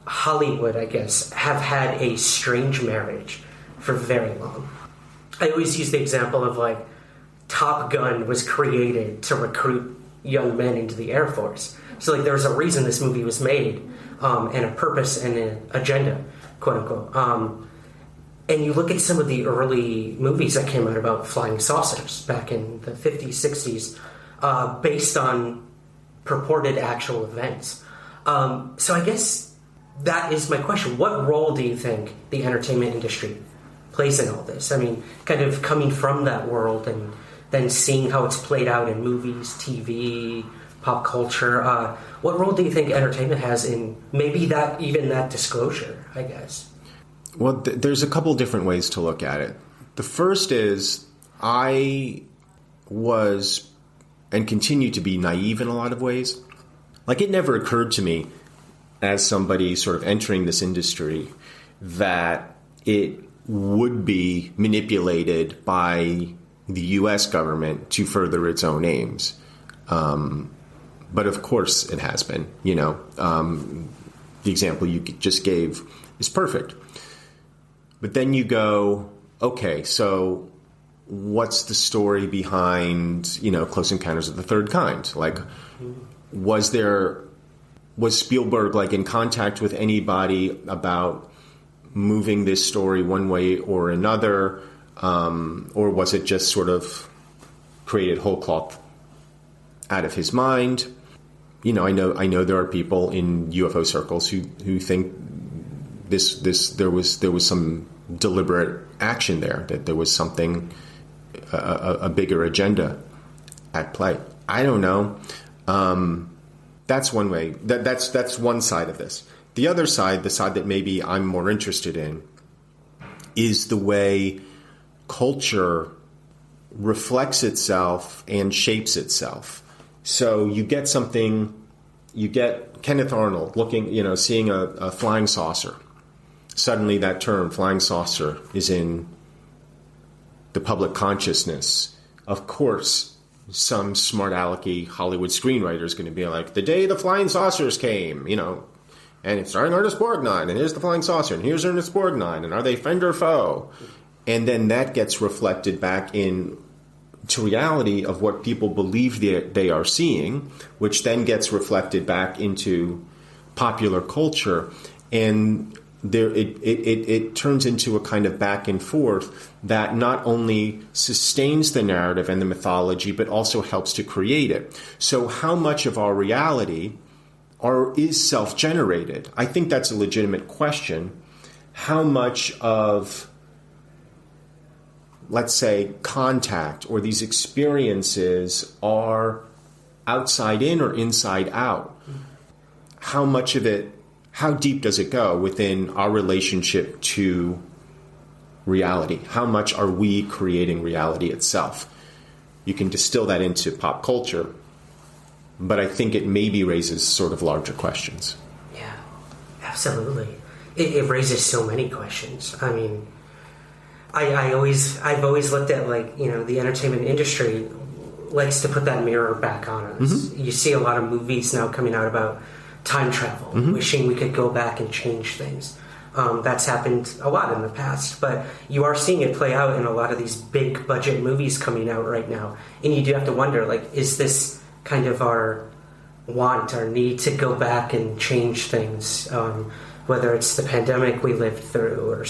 Hollywood, I guess, have had a strange marriage for very long. I always use the example of, like, Top Gun was created to recruit young men into the Air Force. So, like, there was a reason this movie was made, and a purpose and an agenda, quote unquote. And you look at some of the early movies that came out about flying saucers back in the 50s, 60s, based on purported actual events. So I guess that is my question. What role do you think the entertainment industry plays in all this? I mean, kind of coming from that world and then seeing how it's played out in movies, TV, pop culture. What role do you think entertainment has in maybe that disclosure, I guess? Well, there's a couple different ways to look at it. The first is, I was and continue to be naive in a lot of ways. Like, it never occurred to me as somebody sort of entering this industry that it would be manipulated by the U.S. government to further its own aims. But of course it has been, the example you just gave is perfect. But then you go, okay, so what's the story behind, Close Encounters of the Third Kind? Like, was Spielberg like in contact with anybody about moving this story one way or another? Or was it just sort of created whole cloth out of his mind? I know there are people in UFO circles who think there was some deliberate action there, that there was something, a bigger agenda at play. I don't know. That's one way. That's one side of this. The other side, the side that maybe I'm more interested in, is the way culture reflects itself and shapes itself. So you get Kenneth Arnold seeing a flying saucer. Suddenly that term, flying saucer, is in the public consciousness. Of course, some smart alecky Hollywood screenwriter is going to be like, the day the flying saucers came, and it's starring Ernest Borgnine, and here's the flying saucer, and here's Ernest Borgnine, and are they friend or foe? And then that gets reflected back into reality of what people believe they are seeing, which then gets reflected back into popular culture. And it turns into a kind of back and forth that not only sustains the narrative and the mythology, but also helps to create it. So how much of our reality is self-generated? I think that's a legitimate question. How much of, let's say, contact or these experiences are outside in or inside out? How much of it, how deep does it go within our relationship to reality? How much are we creating reality itself? You can distill that into pop culture, but I think it maybe raises sort of larger questions. Yeah, absolutely. It raises so many questions. I mean, I've always looked at, the entertainment industry likes to put that mirror back on us. Mm-hmm. You see a lot of movies now coming out about time travel, mm-hmm. wishing we could go back and change things. That's happened a lot in the past, but you are seeing it play out in a lot of these big budget movies coming out right now. And you do have to wonder, is this kind of our want, our need to go back and change things, whether it's the pandemic we lived through or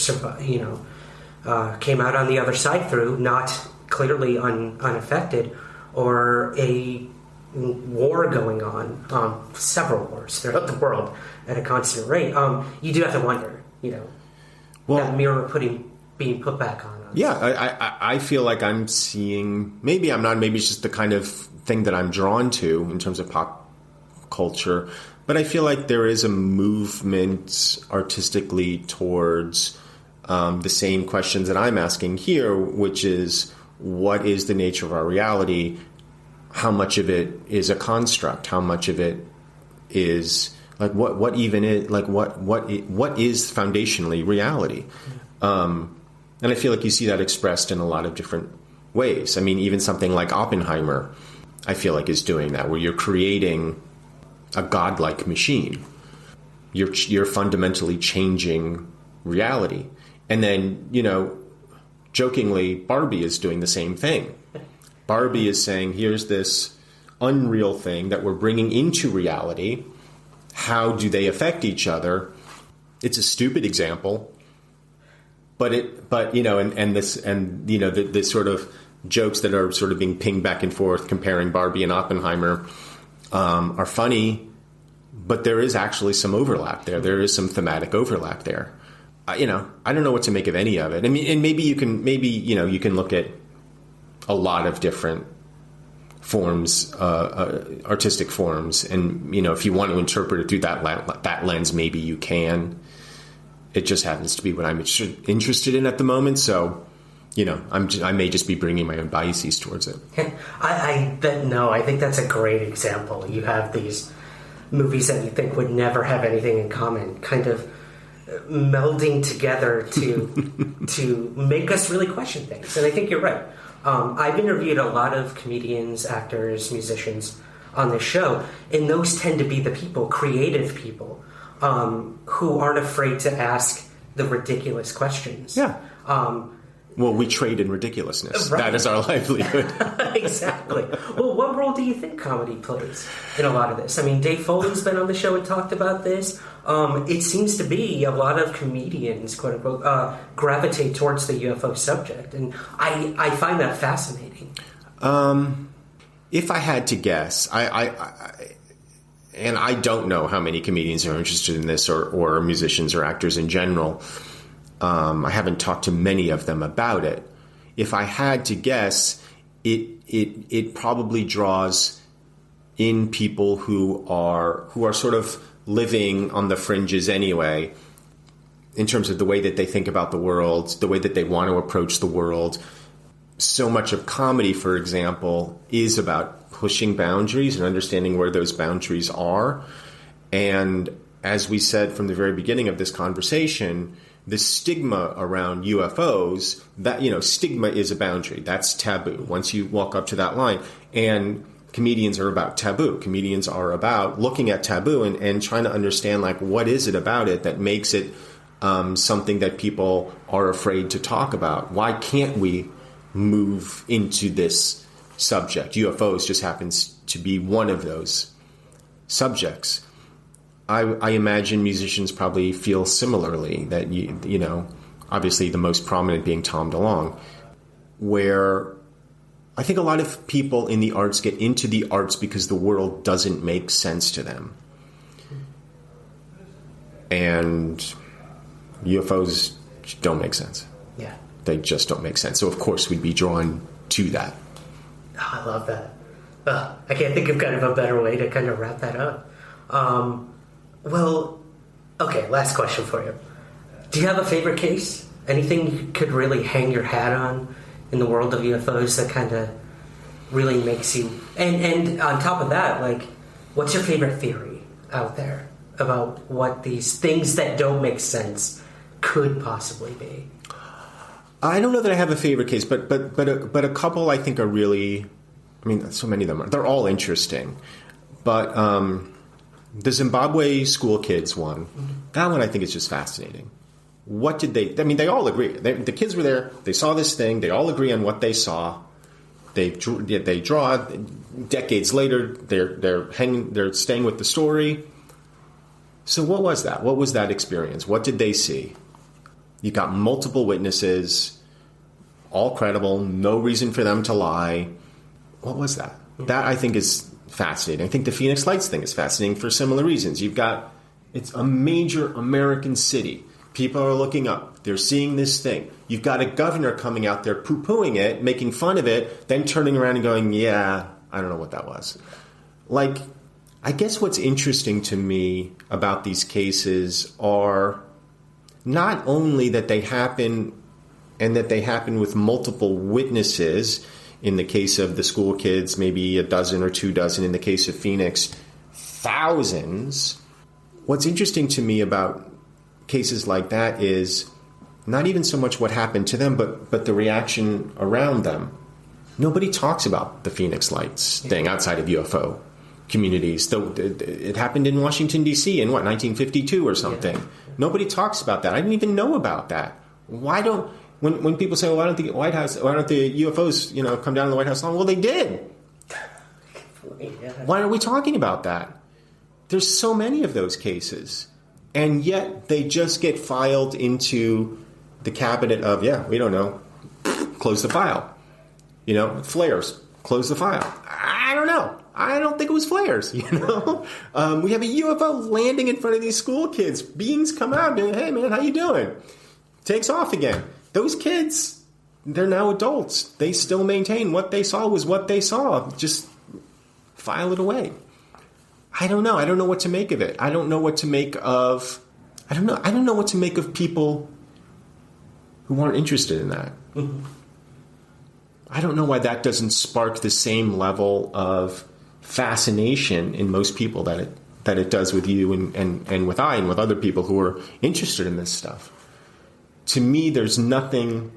came out on the other side through, not clearly unaffected, or a war going on, several wars throughout the world at a constant rate. You do have to wonder, that mirror being put back on us. Yeah, I feel like I'm seeing, maybe it's just the kind of thing that I'm drawn to in terms of pop culture, but I feel like there is a movement artistically towards the same questions that I'm asking here, which is, what is the nature of our reality? How much of it is a construct? How much of it is what even is what is foundationally reality? And I feel like you see that expressed in a lot of different ways. I mean, even something like Oppenheimer, I feel like is doing that, where you're creating a godlike machine. You're fundamentally changing reality. And then, jokingly, Barbie is doing the same thing. Barbie is saying, here's this unreal thing that we're bringing into reality. How do they affect each other? It's a stupid example, the sort of jokes that are sort of being pinged back and forth comparing Barbie and Oppenheimer are funny, but there is actually some overlap there. There is some thematic overlap there. I don't know what to make of any of it. I mean, and maybe you can look at a lot of different forms, artistic forms, and if you want to interpret it through that lens, maybe you can. It just happens to be what I'm interested in at the moment. So, I may just be bringing my own biases towards it. I think that's a great example. You have these movies that you think would never have anything in common, kind of melding together to make us really question things. And I think you're right. I've interviewed a lot of comedians, actors, musicians on this show, and those tend to be the people, creative people, who aren't afraid to ask the ridiculous questions. Yeah. Well, we trade in ridiculousness. Right. That is our livelihood. Exactly. Well, what role do you think comedy plays in a lot of this? I mean, Dave Foley's been on the show and talked about this. It seems to be a lot of comedians, quote unquote, gravitate towards the UFO subject, and I find that fascinating. If I had to guess, and I don't know how many comedians are interested in this, or musicians or actors in general. I haven't talked to many of them about it. If I had to guess, it probably draws in people who are sort of living on the fringes anyway, in terms of the way that they think about the world, the way that they want to approach the world. So much of comedy, for example, is about pushing boundaries and understanding where those boundaries are. And as we said from the very beginning of this conversation, the stigma around UFOs, that, stigma is a boundary. That's taboo. Once you walk up to that line, and comedians are about taboo. Comedians are about looking at taboo and trying to understand, like, what is it about it that makes it something that people are afraid to talk about? Why can't we move into this subject? UFOs just happens to be one of those subjects. I imagine musicians probably feel similarly, that, obviously the most prominent being Tom DeLonge, where I think a lot of people in the arts get into the arts because the world doesn't make sense to them. And UFOs don't make sense. Yeah. They just don't make sense. So, of course, we'd be drawn to that. Oh, I love that. I can't think of kind of a better way to kind of wrap that up. Well, okay, last question for you. Do you have a favorite case? Anything you could really hang your hat on in the world of UFOs that kind of really makes you... And on top of that, like, what's your favorite theory out there about what these things that don't make sense could possibly be? I don't know that I have a favorite case, but a couple I think are really... I mean, so many of them are. They're all interesting. But... the Zimbabwe school kids one, that one I think is just fascinating. What did they... I mean, they all agree. The kids were there. They saw this thing. They all agree on what they saw. They draw. Decades later, they're staying with the story. So what was that? What was that experience? What did they see? You got multiple witnesses, all credible, no reason for them to lie. What was that? That, I think, is... fascinating. I think the Phoenix Lights thing is fascinating for similar reasons. It's a major American city. People are looking up. They're seeing this thing. You've got a governor coming out there poo-pooing it, making fun of it, then turning around and going, yeah, I don't know what that was. Like, I guess what's interesting to me about these cases are not only that they happen and that they happen with multiple witnesses. In the case of the school kids, maybe a dozen or 2 dozen. In the case of Phoenix, thousands. What's interesting to me about cases like that is not even so much what happened to them, but the reaction around them. Nobody talks about the Phoenix Lights thing outside of UFO communities. It happened in Washington, D.C. in, 1952 or something. Yeah. Nobody talks about that. I didn't even know about that. Why don't... When people say, well, why don't the UFOs, come down to the White House lawn? Well, they did. Why are we talking about that? There's so many of those cases. And yet they just get filed into the cabinet of, we don't know, close the file. Flares, close the file. I don't know. I don't think it was flares, We have a UFO landing in front of these school kids. Beings come out and, hey, man, how you doing? Takes off again. Those kids, they're now adults. They still maintain what they saw was what they saw. Just file it away. I don't know. I don't know what to make of it. I don't know what to make of... I don't know what to make of people who aren't interested in that. I don't know why that doesn't spark the same level of fascination in most people that it does with you and with I and with other people who are interested in this stuff. To me, there's nothing...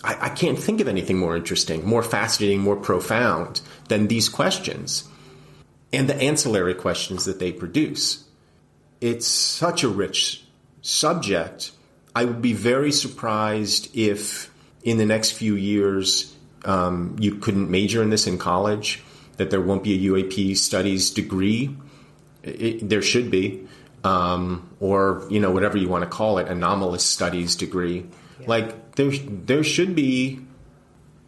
I can't think of anything more interesting, more fascinating, more profound than these questions and the ancillary questions that they produce. It's such a rich subject. I would be very surprised if in the next few years you couldn't major in this in college, that there won't be a UAP studies degree. There should be, or whatever you want to call it, anomalous studies degree. Yeah. Like there should be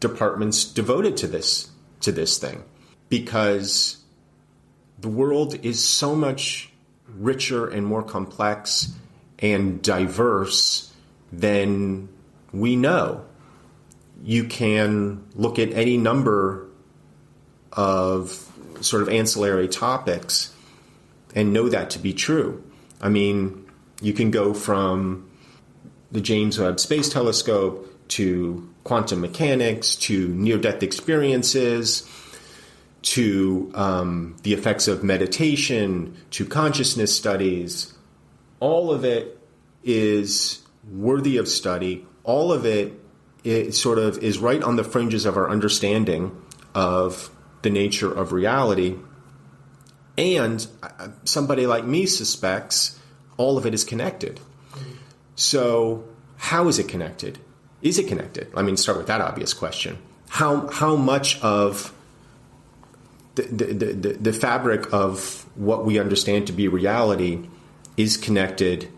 departments devoted to this thing, because the world is so much richer and more complex and diverse than we know. You can look at any number of sort of ancillary topics and know that to be true. I mean, you can go from the James Webb Space Telescope to quantum mechanics to near-death experiences to the effects of meditation to consciousness studies. All of it is worthy of study. All of it sort of is right on the fringes of our understanding of the nature of reality. And somebody like me suspects all of it is connected. So how is it connected? Is it connected? I mean, start with that obvious question. How much of the fabric of what we understand to be reality is connected?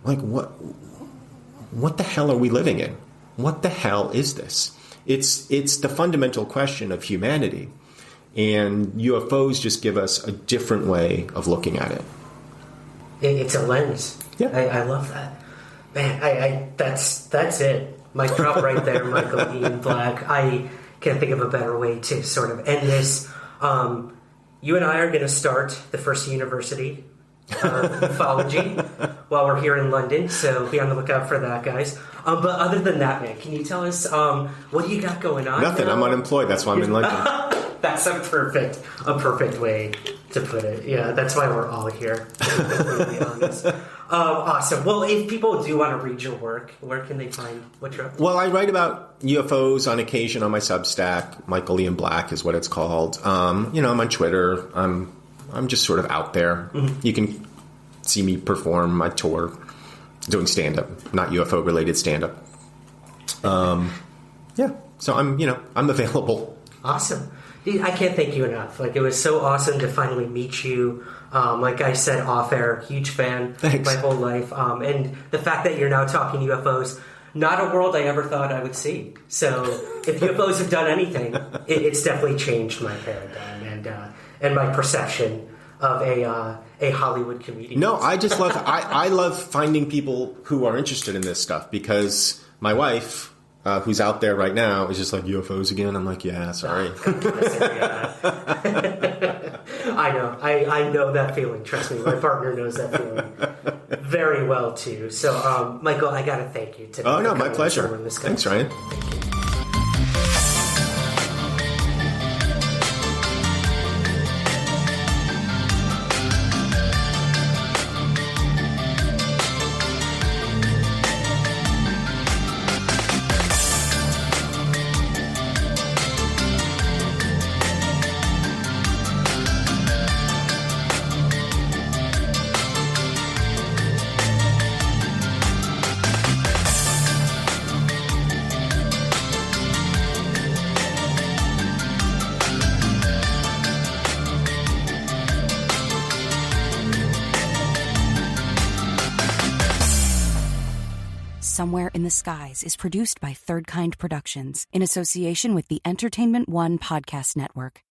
Like what the hell are we living in? What the hell is this? It's the fundamental question of humanity. And UFOs just give us a different way of looking at it. It's a lens. Yeah. I love that. Man, that's it. Mic drop right there, Michael Ian Black. I can't think of a better way to sort of end this. You and I are going to start the first university of ufology while we're here in London, so be on the lookout for that, guys. But other than that, man, can you tell us what do you got going on? Nothing. Now? I'm unemployed. That's why I'm in London. That's a perfect way to put it. Yeah, that's why we're all here, to be completely honest. Awesome. Well, if people do want to read your work, where can they find what you're up to? Well, I write about UFOs on occasion on my Substack. Michael Ian Black is what it's called. I'm on Twitter. I'm just sort of out there. Mm-hmm. You can see me perform my tour, doing stand-up, not UFO-related stand-up. Yeah. So I'm available. Awesome. I can't thank you enough. Like, it was so awesome to finally meet you. Like I said off air, huge fan. Thanks. My whole life. And the fact that you're now talking UFOs, not a world I ever thought I would see. So if UFOs have done anything, it's definitely changed my paradigm and my perception of a Hollywood comedian. No, I just love I love finding people who are interested in this stuff, because my wife, who's out there right now, is just like, UFOs again? I'm like, yeah, sorry. I know. I know that feeling. Trust me, my partner knows that feeling very well, too. So, Michael, I got to thank you today. Oh, no, my pleasure. Thanks, Ryan. Somewhere in the Skies is produced by Third Kind Productions in association with the Entertainment One Podcast Network.